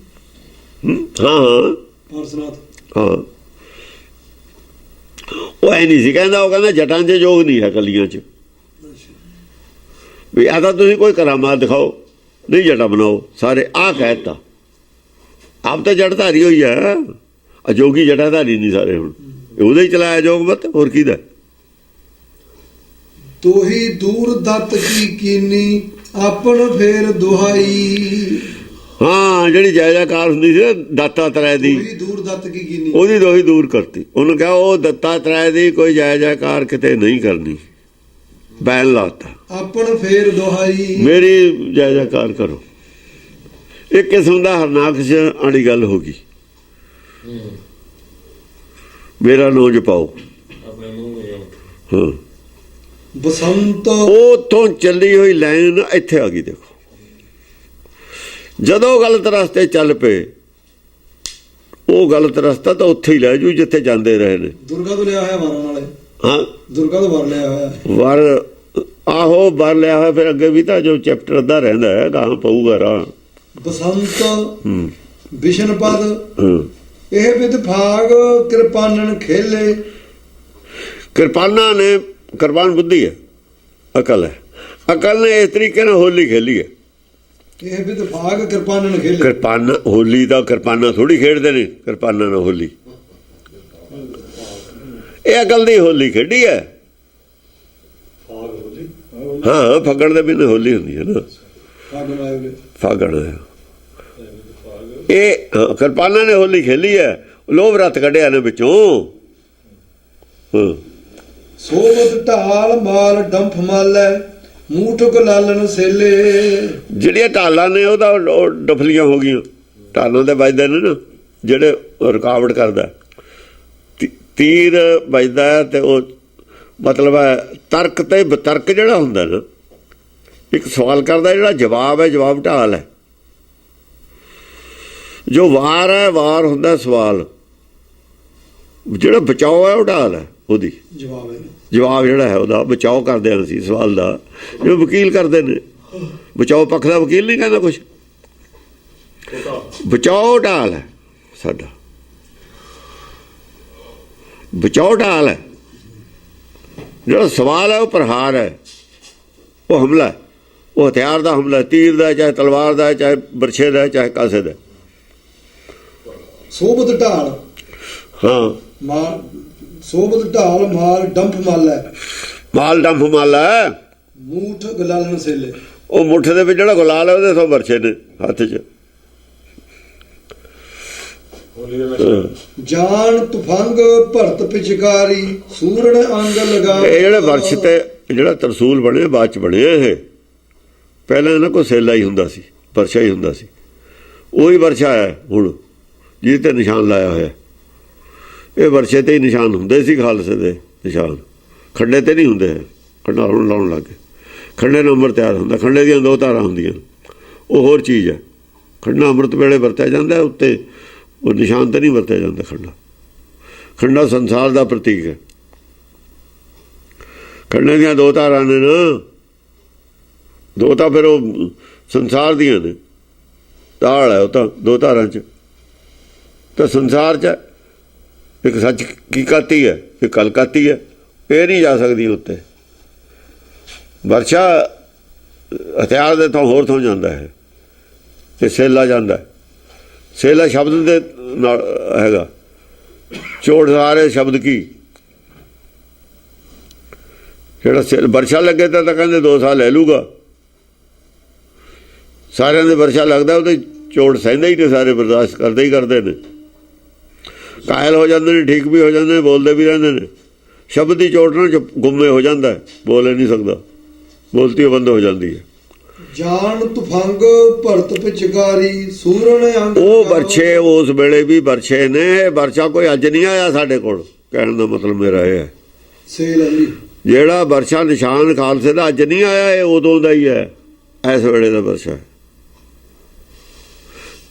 ਹਾਂ, ਉਹ ਐ ਨਹੀਂ ਸੀ ਕਹਿੰਦਾ। ਉਹ ਕਹਿੰਦਾ ਜਟਾਂ 'ਚ ਯੋਗ ਨਹੀਂ ਹੈ, ਕਲੀਆਂ 'ਚ। ਵੀ ਆ ਤਾਂ ਤੁਸੀਂ ਕੋਈ ਕਰਾਮਾਤ ਦਿਖਾਓ, ਨਹੀਂ ਜਟਾਂ ਬਣਾਓ ਸਾਰੇ। ਆਹ ਕਹਿਤਾ, ਆਪ ਤਾਂ ਜਟਧਾਰੀ ਹੋਈ ਹੈ, ਅਜੋਗੀ ਜਟਾਧਾਰੀ ਨਹੀਂ ਸਾਰੇ। ਹੁਣ ਉਹਦਾ ਹੀ ਚਲਾਇਆ ਯੋਗ ਮਤ, ਹੋਰ ਕਿਹਦਾ? ਤੋਹੀ ਦੂਰ ਦੱਤ ਕੀ ਕੀਨੀ ਆਪਣ ਫੇਰ ਦੁਹਾਈ। ਹਾਂ, ਜਿਹੜੀ ਜਾਇਜ਼ਾਕਾਰ ਹੁੰਦੀ ਸੀ ਦੱਤਾਤਰੈ ਦੀ, ਦੂਰ ਦੱਤ ਕੀ ਕੀਨੀ, ਉਹਦੀ ਦੋਹੀ ਦੂਰ ਕਰਤੀ। ਉਹਨੂੰ ਕਿਹਾ ਉਹ ਦੱਤਾਤਰੈ ਦੀ ਕੋਈ ਜਾਇਜ਼ਾਕਾਰ ਕਿਤੇ ਨਹੀਂ ਕਰਨੀ, ਬੈਨ ਲਾਤਾ। ਆਪਣ ਫੇਰ ਦੁਹਾਈ, ਮੇਰੀ ਜਾਇਜ਼ਾਕਾਰ ਕਰੋ। ਇੱਕ ਕਿਸਮ ਦਾ ਹਰਨਾਕਸ਼ ਵਾਲੀ ਗੱਲ ਹੋ ਗਈ। ਮੇਰਾ ਨਾਂ ਜਪਾਓ। ਹਾਂ, ਬਸੰਤ ਉਹ ਤੋਂ ਚੱਲੀ ਹੋਈ ਲਾਈਨ ਇੱਥੇ ਆ ਗਈ। ਦੇਖੋ ਜਦੋਂ ਗਲਤ ਰਸਤੇ ਚੱਲ ਪਏ, ਉਹ ਗਲਤ ਰਸਤਾ ਤਾਂ ਉੱਥੇ ਹੀ ਲੈ ਜੂ ਜਿੱਥੇ ਜਾਂਦੇ ਰਹੇ ਨੇ। ਦੁਰਗਾ ਤੋਂ ਲਿਆ ਹੋਇਆ ਵਾਰਾਂ ਨਾਲੇ। ਹਾਂ, ਦੁਰਗਾ ਤੋਂ ਵਰ ਲਿਆ ਹੋਇਆ। ਵਰ ਆਹੋ ਵਰ ਲਿਆ ਹੋਇਆ। ਫਿਰ ਅੱਗੇ ਵੀ ਤਾਂ ਜੋ ਚੈਪਟਰ ਅੱਧਾ ਰਹਿੰਦਾ ਹੈ, ਗਾਹਾਂ ਪਊਗਾ ਰਾਹ। ਬਸੰਤ ਵਿਸ਼ਨਪਦ ਹਾਂ, ਇਹ ਵਿਦਭਾਗ ਕਿਰਪਾਨਨ ਖੇਲੇ। ਕਿਰਪਾਨਾਂ ਨੇ, ਕਿਰਪਾਨ ਬੁੱਧੀ ਹੈ, ਅਕਲ ਹੈ। ਅਕਲ ਨੇ ਇਸ ਤਰੀਕੇ ਨਾਲ ਹੋਲੀ ਖੇਲੀ ਹੈ। ਇਹ ਵਿਦਭਾਗ ਕਿਰਪਾਨਨ ਖੇਲੇ। ਕਿਰਪਾਨ ਹੋਲੀ ਦਾ ਕਿਰਪਾਨਾਂ ਥੋੜੀ ਖੇਡਦੇ ਨੇ, ਕਿਰਪਾਨਾਂ ਨਾਲ ਹੋਲੀ। ਇਹ ਅਕਲ ਦੀ ਹੋਲੀ ਖੇਡੀ ਹੈ। ਹਾਂ, ਫੱਗਣ ਦੇ ਮਹੀਨੇ ਹੋਲੀ ਹੁੰਦੀ ਹੈ ਨਾ, ਫਾਗਣ। ਇਹ ਕਿਰਪਾਨਾਂ ਨੇ ਹੋਲੀ ਖੇਲੀ ਹੈ, ਲੋਭ ਰੱਤ ਕੱਢਿਆ ਨੇ ਵਿੱਚੋਂ। ਸੋਬਤ ਢਾਲ ਮਾਲ ਡੰਫ ਮਾਲੈ ਮੂਠਕ ਲਾਲਣ ਸੇਲੇ। ਜਿਹੜੀਆਂ ਢਾਲਾਂ ਨੇ ਉਹਦਾ ਡਫਲੀਆਂ ਹੋ ਗਈਆਂ। ਢਾਲਾਂ ਦੇ ਵੱਜਦੇ ਨੇ ਨਾ ਜਿਹੜੇ ਰੁਕਾਵਟ ਕਰਦਾ, ਤੀਰ ਵੱਜਦਾ ਤੇ ਉਹ ਮਤਲਬ ਹੈ ਤਰਕ ਤੇ ਬਤਰਕ ਜਿਹੜਾ ਹੁੰਦਾ ਨਾ, ਇੱਕ ਸਵਾਲ ਕਰਦਾ, ਜਿਹੜਾ ਜਵਾਬ ਹੈ ਜਵਾਬ ਢਾਲ ਹੈ। ਜੋ ਵਾਰ ਹੈ ਵਾਰ ਹੁੰਦਾ ਸਵਾਲ, ਜਿਹੜਾ ਬਚਾਓ ਹੈ ਉਹ ਢਾਲ ਹੈ ਉਹਦੀ। ਜਵਾਬ ਹੈ, ਜਵਾਬ ਜਿਹੜਾ ਹੈ ਉਹਦਾ ਬਚਾਓ ਕਰਦੇ ਹਾਂ ਅਸੀਂ ਸਵਾਲ ਦਾ। ਜੋ ਵਕੀਲ ਕਰਦੇ ਨੇ ਬਚਾਓ ਪੱਖ ਦਾ, ਵਕੀਲ ਨਹੀਂ ਕਹਿੰਦਾ ਕੁਛ। ਬਚਾਓ ਢਾਲ ਹੈ ਸਾਡਾ, ਬਚਾਓ ਢਾਲ ਹੈ। ਜਿਹੜਾ ਸਵਾਲ ਹੈ ਉਹ ਪ੍ਰਹਾਰ ਹੈ, ਉਹ ਹਮਲਾ ਹੈ, ਉਹ ਹਥਿਆਰ ਦਾ ਹਮਲਾ, ਤੀਰ ਦਾ, ਚਾਹੇ ਤਲਵਾਰ ਦਾ, ਚਾਹੇ ਬਰਛੇ ਦਾ, ਚਾਹੇ ਕਾਸੇ ਦਾ। ਸੋਬਤ ਢਾਲ ਹਾਂ, ਮਾਲ ਸੋਬਤ ਢਾਲ ਮਾਲ ਡੰਫ ਮਾਲੈ ਮਾਲ ਡੰਫ ਮਾਲਾ, ਮੂਠ ਗਲਾਲਣ ਸੇਲੇ। ਉਹ ਮੁੱਠ ਦੇ ਵਿੱਚ ਜਿਹੜਾ ਗੁਲਾਲ ਹੈ ਉਹਦੇ 100 ਬਰਛੇ ਨੇ ਹੱਥ 'ਚ। ਜਾਨ ਤੁਫੰਗ ਭਰਤ ਪਿਚਕਾਰੀ ਸੂਰਣ ਅੰਗ ਲਗਾ। ਇਹ ਜਿਹੜੇ ਵਰਸ਼ ਤੇ ਜਿਹੜਾ ਤਰਸੂਲ ਬਣੇ ਬਾਅਦ 'ਚ ਬਣੇ ਇਹ, ਪਹਿਲਾਂ ਇਹਨਾਂ ਕੋਲ ਸੇਲਾ ਹੀ ਹੁੰਦਾ ਸੀ, ਵਰਸ਼ਾ ਹੀ ਹੁੰਦਾ ਸੀ। ਉਹੀ ਵਰਸ਼ਾ ਹੈ ਹੁਣ ਜਿਹਦੇ 'ਤੇ ਨਿਸ਼ਾਨ ਲਾਇਆ ਹੋਇਆ। ਇਹ ਵਰਸ਼ੇ 'ਤੇ ਹੀ ਨਿਸ਼ਾਨ ਹੁੰਦੇ ਸੀ, ਖਾਲਸੇ ਦੇ ਨਿਸ਼ਾਨ ਖੰਡੇ 'ਤੇ ਨਹੀਂ ਹੁੰਦੇ। ਖੰਡਾ ਹੁਣ ਲਾਉਣ ਲੱਗ ਗਏ। ਖੰਡੇ ਨੂੰ ਅੰਮ੍ਰਿਤ ਤਿਆਰ ਹੁੰਦਾ, ਖੰਡੇ ਦੀਆਂ 2 ਧਾਰਾਂ ਹੁੰਦੀਆਂ, ਉਹ ਹੋਰ ਚੀਜ਼ ਹੈ। ਖੰਡਾ ਅੰਮ੍ਰਿਤ ਵੇਲੇ ਵਰਤਿਆ ਜਾਂਦਾ, ਉੱਤੇ ਉਹ ਨਿਸ਼ਾਨ 'ਤੇ ਨਹੀਂ ਵਰਤਿਆ ਜਾਂਦਾ। ਖੰਡਾ ਸੰਸਾਰ ਦਾ ਪ੍ਰਤੀਕ ਹੈ। ਖੰਡੇ ਦੀਆਂ 2 ਧਾਰਾਂ ਨੇ ਨਾ, 2 ਤਾਂ ਫਿਰ ਉਹ ਸੰਸਾਰ ਦੀਆਂ ਨੇ, ਤਾਲ ਹੈ ਉਹ ਤਾਂ 2 ਧਾਰਾਂ 'ਚ। ਤਾਂ ਸੰਸਾਰ 'ਚ ਇੱਕ ਸੱਚ ਕੀ ਕਾਤੀ ਹੈ, ਇੱਕ ਕਲਕਾਤੀ ਹੈ, ਇਹ ਨਹੀਂ ਜਾ ਸਕਦੀ ਉੱਤੇ। ਵਰਸ਼ਾ ਹਥਿਆਰ ਦੇ ਤੋਂ ਹੋਰ ਤੋਂ ਜਾਂਦਾ ਹੈ, ਤੇ ਸੇਲਾ ਜਾਂਦਾ। ਸੇਲਾ ਸ਼ਬਦ ਦੇ ਨਾਲ ਹੈਗਾ, ਚੋੜ ਸਾਰੇ ਸ਼ਬਦ ਕੀ। ਜਿਹੜਾ ਵਰਸ਼ਾ ਲੱਗੇ ਤਾਂ ਕਹਿੰਦੇ 2 ਸਾਲ ਲੈ ਲੂਗਾ। ਸਾਰਿਆਂ ਦੇ ਵਰਸ਼ਾ ਲੱਗਦਾ, ਉਹਦੇ ਚੋੜ ਸਹਿੰਦੇ ਹੀ ਨੇ, ਸਾਰੇ ਬਰਦਾਸ਼ਤ ਕਰਦੇ ਹੀ ਕਰਦੇ ਨੇ। ਕਾਇਲ ਹੋ ਜਾਂਦੇ ਨੇ, ਠੀਕ ਵੀ ਹੋ ਜਾਂਦੇ ਨੇ, ਬੋਲਦੇ ਵੀ ਰਹਿੰਦੇ ਨੇ। ਸ਼ਬਦ ਦੀ ਚੋਟ ਨਾਲ ਗੁੰਮੇ ਹੋ ਜਾਂਦਾ, ਬੋਲ ਨਹੀਂ ਸਕਦਾ, ਬੋਲਤੀ ਬੰਦ ਹੋ ਜਾਂਦੀ ਹੈ। ਜਾਨ ਤੁਫੰਗ ਭਰਤ ਪਿਚਕਾਰੀ ਸੂਰਣ ਅੰਗ। ਉਹ ਵਰਛੇ ਉਸ ਵੇਲੇ ਵੀ ਵਰਛੇ ਨੇ। ਵਰਛਾ ਕੋਈ ਅੱਜ ਨਹੀਂ ਆਇਆ ਸਾਡੇ ਕੋਲ, ਕਹਿਣ ਦਾ ਮਤਲਬ ਮੇਰਾ ਇਹ ਹੈ। ਸੇਲ ਅਲੀ ਜਿਹੜਾ ਵਰਸ਼ਾ ਨਿਸ਼ਾਨ ਖਾਲਸੇ ਦਾ ਅੱਜ ਨਹੀਂ ਆਇਆ, ਇਹ ਉਦੋਂ ਦਾ ਹੀ ਹੈ, ਇਸ ਵੇਲੇ ਦਾ ਵਰਸ਼ਾ।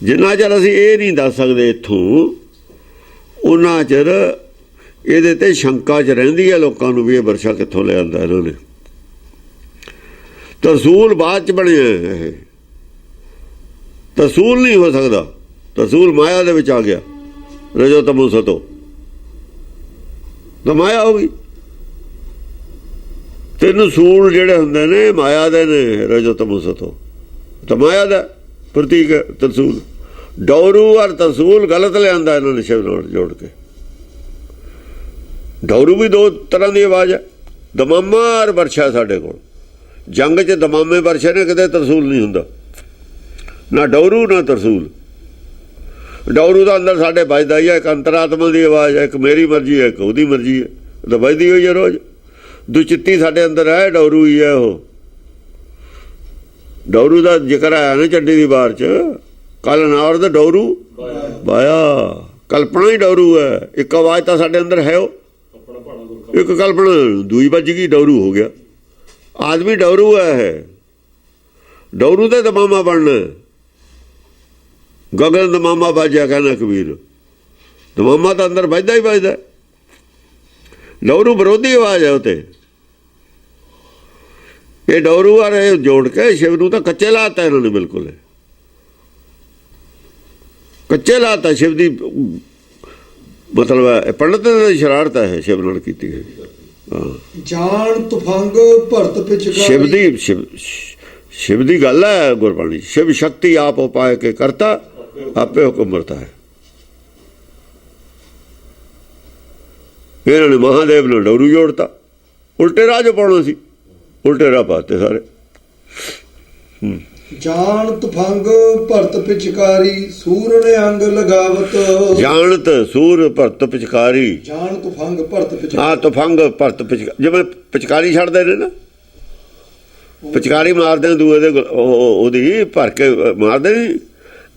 ਜਿੰਨਾ ਚਿਰ ਅਸੀਂ ਇਹ ਨਹੀਂ ਦੱਸ ਸਕਦੇ ਇੱਥੋਂ, ਉਹਨਾਂ ਚਿਰ ਇਹਦੇ ਤੇ ਸ਼ੰਕਾ 'ਚ ਰਹਿੰਦੀ ਹੈ ਲੋਕਾਂ ਨੂੰ ਵੀ ਇਹ ਵਰਸ਼ਾ ਕਿੱਥੋਂ ਲਿਆਂਦਾ ਇਹਨਾਂ ਨੇ। ਤਰਸੂਲ ਬਾਅਦ 'ਚ ਬਣਿਆ ਇਹ, ਤਰਸੂਲ ਨਹੀਂ ਹੋ ਸਕਦਾ। ਤਰਸੂਲ ਮਾਇਆ ਦੇ ਵਿੱਚ ਆ ਗਿਆ, ਰਜੋ ਤਮੋ ਸਤੋ, ਤਾਂ ਮਾਇਆ ਹੋ ਗਈ। 3 ਸੂਲ ਜਿਹੜੇ ਹੁੰਦੇ ਨੇ ਮਾਇਆ ਦੇ ਨੇ, ਰਜੋ ਤਮੋ ਸਤੋ, ਤਾਂ ਮਾਇਆ ਦਾ ਪ੍ਰਤੀਕ ਹੈ ਤਰਸੂਲ। ਡੌਰੂ ਔਰ ਤਰਸੂਲ ਗਲਤ ਲਿਆਂਦਾ ਇਹਨਾਂ ਨੇ ਸ਼ਬਦ ਨਾਲ ਜੋੜ ਕੇ। ਡੌਰੂ ਵੀ 2 ਤਰ੍ਹਾਂ ਦੀ ਆਵਾਜ਼ ਹੈ, ਦਮਾਮਾ ਔਰ ਵਰਸ਼ਾ। ਸਾਡੇ ਕੋਲ ਜੰਗ 'ਚ ਦਮਾਮੇ ਵਰਸ਼ੇ ਨੇ, ਕਿਤੇ ਤਰਸੂਲ ਨਹੀਂ ਹੁੰਦਾ, ਨਾ ਡੌਰੂ ਨਾ ਤਰਸੂਲ। ਡੌਰੂ ਦਾ ਅੰਦਰ ਸਾਡੇ ਵੱਜਦਾ ਹੀ ਹੈ, ਇੱਕ ਅੰਤਰਾਤਮਾ ਦੀ ਆਵਾਜ਼ ਹੈ, ਇੱਕ ਮੇਰੀ ਮਰਜ਼ੀ ਹੈ, ਇੱਕ ਉਹਦੀ ਮਰਜ਼ੀ ਹੈ, ਤਾਂ ਵੱਜਦੀ ਹੋਈ ਹੈ ਰੋਜ਼। ਦੁਚਿੱਤੀ ਸਾਡੇ ਅੰਦਰ ਹੈ, ਡੌਰੂ ਹੀ ਹੈ ਉਹ। ਡੌਰੂ ਦਾ ਜ਼ਿਕਰ ਆਇਆ ਨਾ ਚੰਡੀ ਦੀ ਵਾਰ 'ਚ, ਕੱਲ ਨਾਰ ਦਾ ਡੌਰੂ ਵਾਇਆ। ਕਲਪਨਾ ਹੀ ਡੌਰੂ ਹੈ, ਇੱਕ ਆਵਾਜ਼ ਤਾਂ ਸਾਡੇ ਅੰਦਰ ਹੈ, ਉਹ ਇੱਕ ਕਲਪਨਾ, ਦੂਈ ਵੱਜ ਗਈ, ਡੌਰੂ ਹੋ ਗਿਆ। ਆਦਮੀ ਡੌਰੂ ਹੈ, ਡੌਰੂ ਤੇ ਦਮਾਮਾ ਬਣਨਾ। ਗਗਨ ਦਮਾਮਾ ਬਾਜਿਆ ਕਹਿੰਦਾ ਕਬੀਰ, ਦਮਾਮਾ ਤਾਂ ਅੰਦਰ ਵੱਜਦਾ ਹੀ ਵੱਜਦਾ, ਡੌਰੂ ਵਿਰੋਧੀ ਆਵਾਜ਼ ਹੈ। ਉਹ ਤੇ ਇਹ ਡੌਰੂ ਵਾਲੇ ਜੋੜ ਕੇ ਸ਼ਿਵ ਨੂੰ ਤਾਂ ਕੱਚੇ ਲਾਤਾ ਇਹਨਾਂ ਨੇ, ਬਿਲਕੁਲ ਕੱਚੇ ਲਾਤਾ ਸ਼ਿਵ ਦੀ। ਮਤਲਬ ਹੈ ਪੰਡਤ ਦੀ ਸ਼ਰਾਰਤ ਹੈ ਸ਼ਿਵ ਨਾਲ ਕੀਤੀ ਹੈ। ਜਾਣ ਤੁਫੰਗ ਭਰਤ ਪਿਚਕਾਰੀ। शिव दी गल है गुरबाणी। शिव शक्ति आप उपाय के करता, आपे हुक्म करता है। इन्होंने महादेव ने डोरू जोड़ता, उल्टे राह जो पाना सी, उल्टे राह पाते सारे। जान तुफंग भरत पिचकारी, सूर ने अंग लगावत। जानत सूर भरत पिचकारी, जान तुफंग भरत पिचकारी। हाँ तुफंग भरत पिचकारी, जिवें पिचकारी छड्डदे ने ना, पिचकारी मारते दूए दे ओदी भर के मारते नहीं,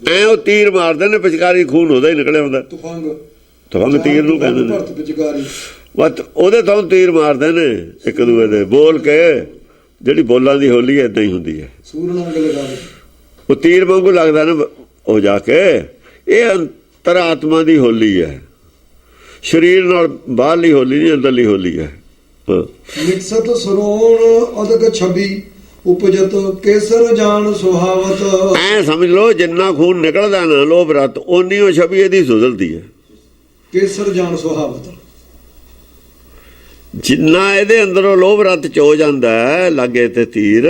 ऐ वो तीर मारते ने, पिचकारी खून ओदा ही निकलिया हुंदा। तुफंग तुफंग तीर नूं कहंदे ने, भरत पिचकारी बस ओदे तो तीर मारते ने एक दूए दे बोल के। जिहड़ी बोलां दी होली है इदां ही हुंदी है, सूर ने अंग लगावत। वो तीर वांगू लगदा ना हो जाके। ये अंतरात्मा दी होली है, शरीर नाल बाहरली होली नहीं, अंदरली होली है। निकसत सरोण अदक छवि, उपजत केसर जान सुहावत। ऐ समझ लो जिन्ना खून निकलदा ना लोभ रत, ओनी वो छवि इहदी सुधरदी है। केसर जान सुहावत। जिन्ना ਇਹਦੇ ਅੰਦਰੋਂ ਲੋਭ ਰਤ ਚੋ ਜਾਂਦਾ ਹੈ ਲਾਗੇ ਤੇ ਤੀਰ,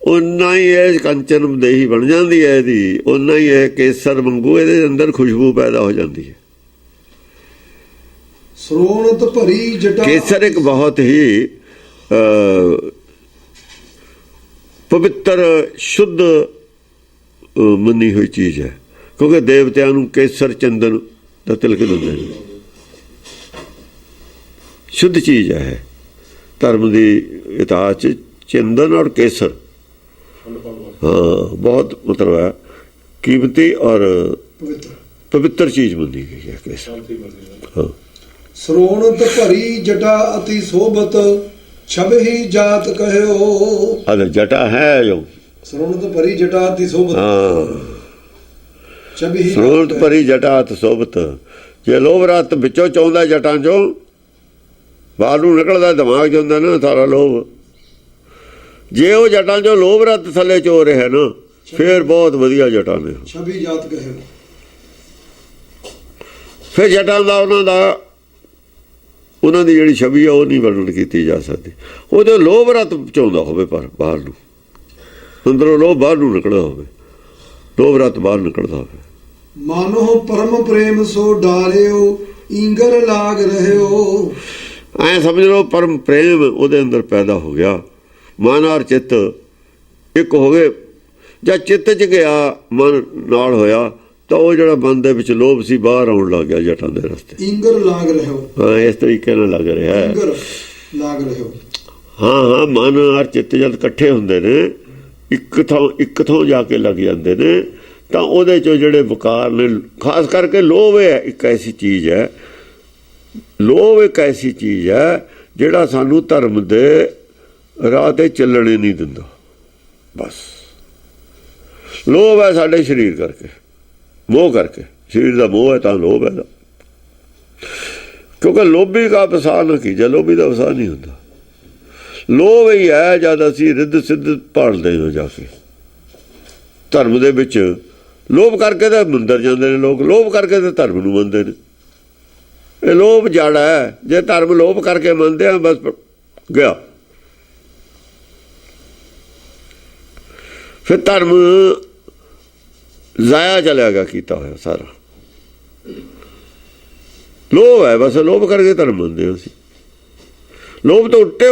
ਉਨਾ ਹੀ ਇਹ ਕੰਚਨ ਦੇਹੀ ਬਣ ਜਾਂਦੀ ਹੈ ਇਹਦੀ, ਉਨਾ ਹੀ ਇਹ ਕੇਸਰ ਵਾਂਗੂ ਇਹਦੇ ਅੰਦਰ ਖੁਸ਼ਬੂ ਪੈਦਾ ਹੋ ਜਾਂਦੀ ਹੈ। ਸਰੋਣਤ ਭਰੀ ਜਟਾ। ਕੇਸਰ ਇੱਕ ਬਹੁਤ ਹੀ ਪਵਿੱਤਰ ਸ਼ੁੱਧ ਮੰਨੀ ਹੋਈ ਚੀਜ਼ ਹੈ, ਕਿਉਂਕਿ ਦੇਵਤਿਆਂ ਨੂੰ ਕੇਸਰ ਚੰਦਨ ਦਾ ਤਿਲਕ ਦਿੰਦੇ ਨੇ। शुद्ध चीज़ है धर्म की इतिहास चंदन और केसर, हाँ बहुत मतलब है कीमती और पवित्र चीज मानी गई है केसर। हाँ ਸਰੋਣਤ ਭਰੀ ਜਟਾ ਅति शोभत, छब ही जात कहयो। अरे जटा है जो ਸਰੋਣਤ ਭਰੀ ਜਟਾ अति शोभत। हाँ छब ही ਸਰੋਣਤ ਭਰੀ ਜਟਾ ਅਤਿ ਸੋਭਤ। जे लोभ रत विचों चाहुंदा जटां चों बाहर नूं निकलदा, दिमाग च हुंदा ना सारा लोभ। जे वो जटां चों लोभ रत थले चो रहा ना, फिर बहुत वधिया जटां ने। छब ही जात कहयो। फिर जटां दा उन्हां दी जिहड़ी छवि है वो नहीं वर्णन कीती जा सकती। वो जो लोभ रत चाहुंदा होवे पर बाहर नूं, अंदरों लोभ बाहर नूं निकलदा होवे, लोभ रत बाहर निकलदा होवे। मानो परम प्रेम सो डालियो, इंगर लाग रहियो। ऐ समझ लो परम प्रेम ਉਹਦੇ ਅੰਦਰ ਪੈਦਾ ਹੋ ਗਿਆ। ਮਨ ਔਰ ਚਿੱਤ ਇੱਕ ਹੋ ਗਏ। ਜਦ ਚਿੱਤ 'ਚ ਗਿਆ ਮਨ ਨਾਲ ਹੋਇਆ ਤਾਂ ਉਹ ਜਿਹੜਾ ਮਨ ਦੇ ਵਿੱਚ ਲੋਭ ਸੀ ਬਾਹਰ ਆਉਣ ਲੱਗ ਗਿਆ ਜਟਾਂ ਦੇ ਰਸਤੇ। ਇੰਗਰ ਲਾਗ ਰਹਿਓ। ਹਾਂ ਇਸ ਤਰੀਕੇ ਨਾਲ ਲੱਗ ਰਿਹਾ ਹੈ। ਇੰਗਰ ਲਾਗ ਰਹਿਓ। ਹਾਂ ਮਨ ਔਰ ਚਿੱਤ ਜਦ ਇਕੱਠੇ ਹੁੰਦੇ ਨੇ ਇੱਕ ਥਾਂ ਜਾ ਕੇ ਲੱਗ ਜਾਂਦੇ ਨੇ ਤਾਂ ਉਹਦੇ 'ਚੋਂ ਜਿਹੜੇ ਵਿਕਾਰ ਨੇ, ਖਾਸ ਕਰਕੇ ਲੋਭ ਹੈ ਇੱਕ ਐਸੀ ਚੀਜ਼ ਹੈ, ਲੋਭ ਇੱਕ ਐਸੀ ਚੀਜ਼ ਹੈ ਜਿਹੜਾ ਸਾਨੂੰ ਧਰਮ ਦੇ ਰਾਹ 'ਤੇ ਚੱਲਣੇ ਨਹੀਂ ਦਿੰਦਾ। ਬਸ ਲੋਭ ਹੈ ਸਾਡੇ ਸਰੀਰ ਕਰਕੇ, ਮੋਹ ਕਰਕੇ, ਸਰੀਰ ਦਾ ਮੋਹ ਹੈ ਤਾਂ ਲੋਭ ਹੈ। ਕਿਉਂਕਿ ਲੋਭੀ ਦਾ ਵਸਾ ਨਾ ਕੀਜੇ, ਲੋਭੀ ਦਾ ਵਸਾ ਨਹੀਂ ਹੁੰਦਾ। ਲੋਭ ਹੀ ਹੈ ਜਦ ਅਸੀਂ ਰਿੱਧ ਸਿੱਧ ਭਾਲਦੇ ਹਾਂ ਜਾ ਕੇ ਧਰਮ ਦੇ ਵਿੱਚ। ਲੋਭ ਕਰਕੇ ਤਾਂ ਮੰਦਰ ਜਾਂਦੇ ਨੇ ਲੋਕ, ਲੋਭ ਕਰਕੇ ਤਾਂ ਧਰਮ ਨੂੰ ਮੰਨਦੇ ਨੇ। ਇਹ ਲੋਭ ਜੜ ਹੈ। ਜੇ ਧਰਮ ਲੋਭ ਕਰਕੇ ਮੰਨਦੇ ਆ ਬਸ ਗਿਆ। ਫਿਰ ਧਰਮ ਜ਼ਾਇਆ ਚਲਿਆ ਗਿਆ ਕੀਤਾ ਹੋਇਆ ਸਾਰਾ। ਲੋਭ ਹੈ ਬਸ, ਲੋਭ ਕਰਕੇ ਧਰਮ ਮੰਨਦੇ ਹੋ ਅਸੀਂ। ਲੋਭ ਤੋਂ ਉੱਤੇ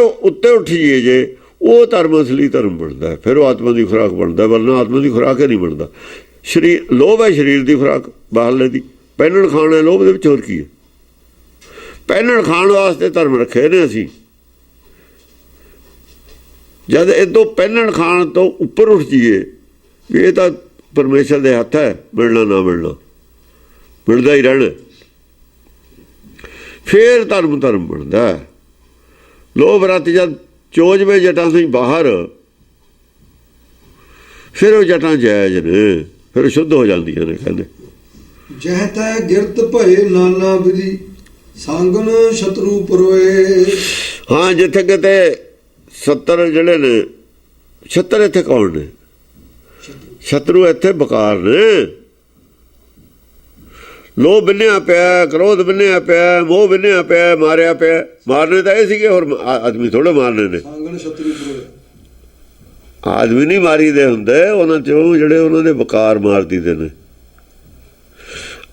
ਉੱਠ ਜਾਈਏ ਜੇ ਉਹ ਧਰਮ ਅਸਲੀ ਧਰਮ ਬਣਦਾ। ਫਿਰ ਉਹ ਆਤਮਾ ਦੀ ਖੁਰਾਕ ਬਣਦਾ, ਵਰਨਾ ਆਤਮਾ ਦੀ ਖੁਰਾਕ ਹੀ ਨਹੀਂ ਬਣਦਾ। ਸਰੀਰ ਲੋਭ ਹੈ, ਸਰੀਰ ਦੀ ਖੁਰਾਕ ਬਾਹਰਲੇ ਦੀ। ਪਹਿਨਣ ਖਾਣਾ ਲੋਭ ਦੇ ਵਿੱਚ ਹੋਰ ਕੀ ਹੈ? ਪਹਿਨਣ ਖਾਣ ਵਾਸਤੇ ਧਰਮ ਰੱਖੇ ਨੇ ਅਸੀਂ। ਜਦ ਇਦੋਂ ਪਹਿਨਣ ਖਾਣ ਤੋਂ ਉੱਪਰ ਉੱਠ ਜਾਈਏ ਵੀ ਇਹ ਤਾਂ ਪਰਮੇਸ਼ਰ ਦੇ ਹੱਥ ਹੈ, ਮਿਲਣਾ ਨਾ ਮਿਲਣਾ, ਮਿਲਦਾ ਹੀ ਰਹਿਣਾ, ਫਿਰ ਧਰਮ ਬਣਦਾ। ਲੋਭ ਰਤ ਜਦ ਚੋਜਵੇਂ ਜਟਾਂ ਤੋਂ ਬਾਹਰ ਫਿਰ ਉਹ ਜਟਾਂ ਜਾਇਜ਼ ਨੇ, ਫਿਰ ਸ਼ੁੱਧ ਹੋ ਜਾਂਦੀਆਂ ਨੇ। ਕਹਿੰਦੇ ਜਹ ਤੈ ਗਿਰਤ ਭਏ ਨਾਨਾ ਵਿਧੀ ਸੰਗਨ ਸ਼ਤਰੂ ਪਰੋਏ। ਹਾਂ, ਜਿੱਥੇ ਕਿਤੇ 70 ਜਿਹੜੇ ਨੇ, 76 ਇੱਥੇ ਕੌਣ ਨੇ? ਸ਼ਤਰੂ ਇੱਥੇ ਬਕਾਰ ਨੇ। ਲੋਭ ਬੰਨਿਆ ਪਿਆ, ਕ੍ਰੋਧ ਬੰਨਿਆ ਪਿਆ, ਮੋਹ ਬੰਨਿਆ ਪਿਆ, ਮਾਰਿਆ ਪਿਆ। ਮਾਰਨੇ ਤਾਂ ਇਹ ਸੀਗੇ, ਹੋਰ ਆਦਮੀ ਥੋੜੇ ਮਾਰਨੇ ਨੇ। ਸੰਗਨ ਸ਼ਤਰੂ ਪਰੋਏ, ਆਦਮੀ ਨਹੀਂ ਮਾਰੀ ਦੇ ਹੁੰਦੇ, ਉਹਨਾਂ ਚੋਂ ਜਿਹੜੇ ਉਹਨਾਂ ਦੇ ਬਕਾਰ ਮਾਰ ਦਿੱਤੇ ਨੇ।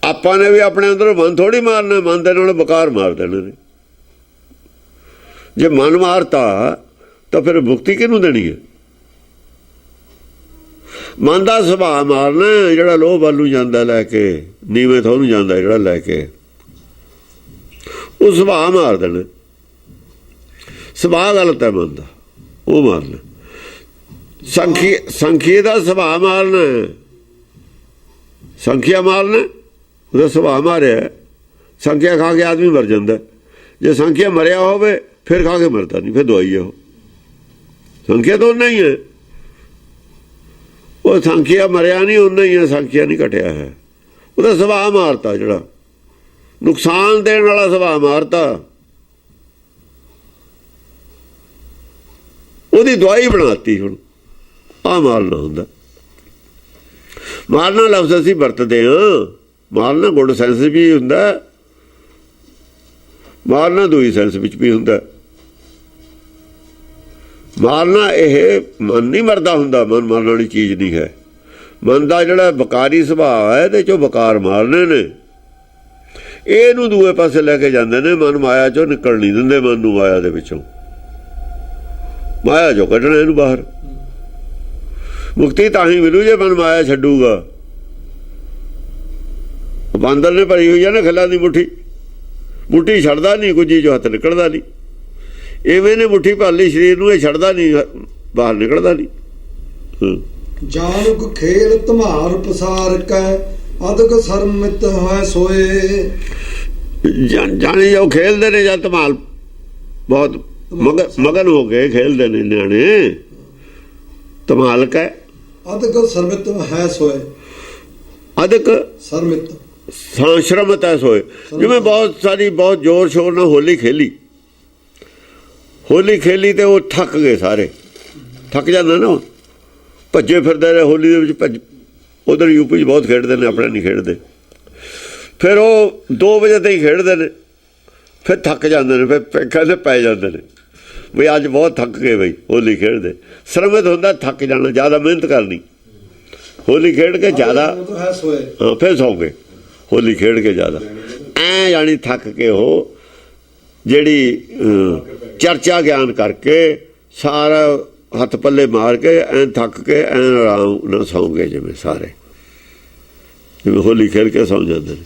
ਆਪਾਂ ਨੇ ਵੀ ਆਪਣੇ ਅੰਦਰੋਂ ਮਨ ਥੋੜੀ ਮਾਰਨਾ, ਮਨ ਦੇ ਨਾਲ ਬਕਾਰ ਮਾਰ ਦੇਣੇ ਨੇ। ਜੇ ਮਨ ਮਾਰਤਾ ਤਾਂ ਫਿਰ ਮੁਕਤੀ ਕਿਹਨੂੰ ਦੇਣੀ ਹੈ? ਮਨ ਦਾ ਸੁਭਾਅ ਮਾਰਨਾ, ਜਿਹੜਾ ਲੋਭ ਵੱਲ ਜਾਂਦਾ ਲੈ ਕੇ, ਨੀਵੇਂ ਥੋਂ ਨੂੰ ਜਾਂਦਾ ਜਿਹੜਾ ਲੈ ਕੇ, ਉਹ ਸੁਭਾਅ ਮਾਰ ਦੇਣਾ। ਸੁਭਾਅ ਗਲਤ ਹੈ ਮਨ ਦਾ, ਉਹ ਮਾਰਨਾ। ਸੰਖੀ ਦਾ ਸੁਭਾਅ ਮਾਰਨਾ, ਸੰਖਿਆ ਮਾਰਨਾ, ਉਹਦਾ ਸੁਭਾਅ ਮਾਰਿਆ। ਸੰਖਿਆ ਖਾ ਕੇ ਆਦਮੀ ਮਰ ਜਾਂਦਾ। ਜੇ ਸੰਖਿਆ ਮਰਿਆ ਹੋਵੇ ਫਿਰ ਖਾ ਕੇ ਮਰਦਾ ਨਹੀਂ, ਫਿਰ ਦਵਾਈ ਹੈ ਉਹ। ਸੰਖਿਆ ਤਾਂ ਉਹਨਾਂ ਹੀ ਹੈ, ਉਹ ਸੰਖਿਆ ਮਰਿਆ ਨਹੀਂ, ਉਹਨਾਂ ਹੀ ਹੈ, ਸੰਖਿਆ ਨਹੀਂ ਘਟਿਆ ਹੈ। ਉਹਦਾ ਸੁਭਾਅ ਮਾਰਤਾ, ਜਿਹੜਾ ਨੁਕਸਾਨ ਦੇਣ ਵਾਲਾ ਸੁਭਾਅ ਮਾਰਤਾ, ਉਹਦੀ ਦਵਾਈ ਬਣਾਤੀ। ਹੁਣ ਆਹ ਮਾਰਨਾ ਹੁੰਦਾ। ਮਾਰਨਾ ਲਫ਼ਜ਼ ਅਸੀਂ ਵਰਤਦੇ ਹਾਂ, ਮਾਰਨਾ ਗੁੱਡ ਸੈਂਸ ਵੀ ਹੁੰਦਾ, ਮਾਰਨਾ ਦੂਈ ਸੈਂਸ ਵਿੱਚ ਵੀ ਹੁੰਦਾ। ਮਾਰਨਾ ਇਹ ਮਨ ਨਹੀਂ ਮਰਦਾ ਹੁੰਦਾ, ਮਨ ਮਰਨ ਵਾਲੀ ਚੀਜ਼ ਨਹੀਂ ਹੈ। ਮਨ ਦਾ ਜਿਹੜਾ ਬਕਾਰੀ ਸੁਭਾਅ ਹੈ, ਇਹਦੇ ਚੋਂ ਬਕਾਰ ਮਾਰਨੇ ਨੇ। ਇਹਨੂੰ ਦੂਏ ਪਾਸੇ ਲੈ ਕੇ ਜਾਂਦੇ ਨੇ। ਮਨ ਮਾਇਆ ਚੋਂ ਨਿਕਲ ਨਹੀਂ ਦਿੰਦੇ, ਮਨ ਨੂੰ ਮਾਇਆ ਦੇ ਵਿੱਚੋਂ, ਮਾਇਆ ਚੋਂ ਕੱਢਣਾ ਇਹਨੂੰ ਬਾਹਰ। ਮੁਕਤੀ ਤਾਂ ਹੀ ਮਿਲੂ ਜੇ ਮਨ ਮਾਇਆ ਛੱਡੂਗਾ। ਬਾਂਦਰ ਨੇ ਭਰੀ ਹੋਈ ਹੈ ਨਾ ਖੱਲਾਂ ਦੀ ਮੁੱਠੀ, ਮੁੱਠੀ ਛੱਡਦਾ ਨਹੀਂ, ਕੁਝ ਜੋ ਹੱਥ ਨਿਕਲਦਾ ਨਹੀਂ। ਇਵੇਂ ਨੇ ਮੁੱਠੀ ਭਰ ਲਈ ਸਰੀਰ ਨੂੰ, ਇਹ ਛੱਡਦਾ ਨਹੀਂ, ਬਾਹਰ ਨਿਕਲਦਾ ਨਹੀਂ। ਜਾਨੁਕ ਖੇਲ ਧਮਾਰ ਪਸਾਰ ਕੈ ਅਦਕ ਸਰਮਿਤ ਹੋਇ ਸੋਏ। ਜਾਣੇ ਜੋ ਖੇਲਦੇ ਨੇ ਜਾਂ ਧਮਾਲ ਬਹੁਤ ਮਗਨ ਹੋ ਕੇ ਖੇਲਦੇ ਨੇ ਨਿਆਣੇ। ਧਮਾਲ ਕੈ ਅਦਕ ਸਰਮਿਤ ਹੈ ਸੋਏ, ਅਦਕ ਸਰਮਿਤ ਸੰਸ਼ਰਮਤ ਹੈ ਸੋਏ। ਜਿਵੇਂ ਬਹੁਤ ਸਾਰੀ ਬਹੁਤ ਜ਼ੋਰ ਸ਼ੋਰ ਨਾਲ ਹੋਲੀ ਖੇਲੀ ਤੇ ਉਹ ਥੱਕ ਗਏ ਸਾਰੇ, ਥੱਕ ਜਾਂਦੇ ਨਾ, ਭੱਜੇ ਫਿਰਦੇ ਨੇ ਹੋਲੀ ਦੇ ਵਿੱਚ। ਉਧਰ ਯੂਪੀ 'ਚ ਬਹੁਤ ਖੇਡਦੇ ਨੇ, ਆਪਣੇ ਨਹੀਂ ਖੇਡਦੇ। ਫਿਰ ਉਹ 2 ਵਜੇ ਤਾਈਂ ਖੇਡਦੇ ਨੇ, ਫਿਰ ਥੱਕ ਜਾਂਦੇ ਨੇ, ਫਿਰ ਕਹਿੰਦੇ ਪੈ ਜਾਂਦੇ ਨੇ ਬਈ ਅੱਜ ਬਹੁਤ ਥੱਕ ਗਏ ਬਈ ਹੋਲੀ ਖੇਡਦੇ। ਸ਼ਰਮਿਤ ਹੁੰਦਾ ਥੱਕ ਜਾਣਾ, ਜ਼ਿਆਦਾ ਮਿਹਨਤ ਕਰਨੀ, ਹੋਲੀ ਖੇਡ ਕੇ ਜ਼ਿਆਦਾ, ਹਾਂ ਫਿਰ ਸੌਂ ਗਏ ਹੋਲੀ ਖੇਡ ਕੇ ਜ਼ਿਆਦਾ। ਐਂ ਜਾਣੀ ਥੱਕ ਕੇ ਉਹ ਜਿਹੜੀ ਚਰਚਾ ਗਿਆਨ ਕਰਕੇ ਸਾਰਾ ਹੱਥ ਪੱਲੇ ਮਾਰ ਕੇ ਐਂ ਥੱਕ ਕੇ ਐਂ ਆਰਾਮ ਨਾਲ ਸੌਂ ਗਏ, ਜਿਵੇਂ ਸਾਰੇ, ਜਿਵੇਂ ਹੋਲੀ ਖੇਡ ਕੇ ਸੌਂ ਜਾਂਦੇ ਨੇ।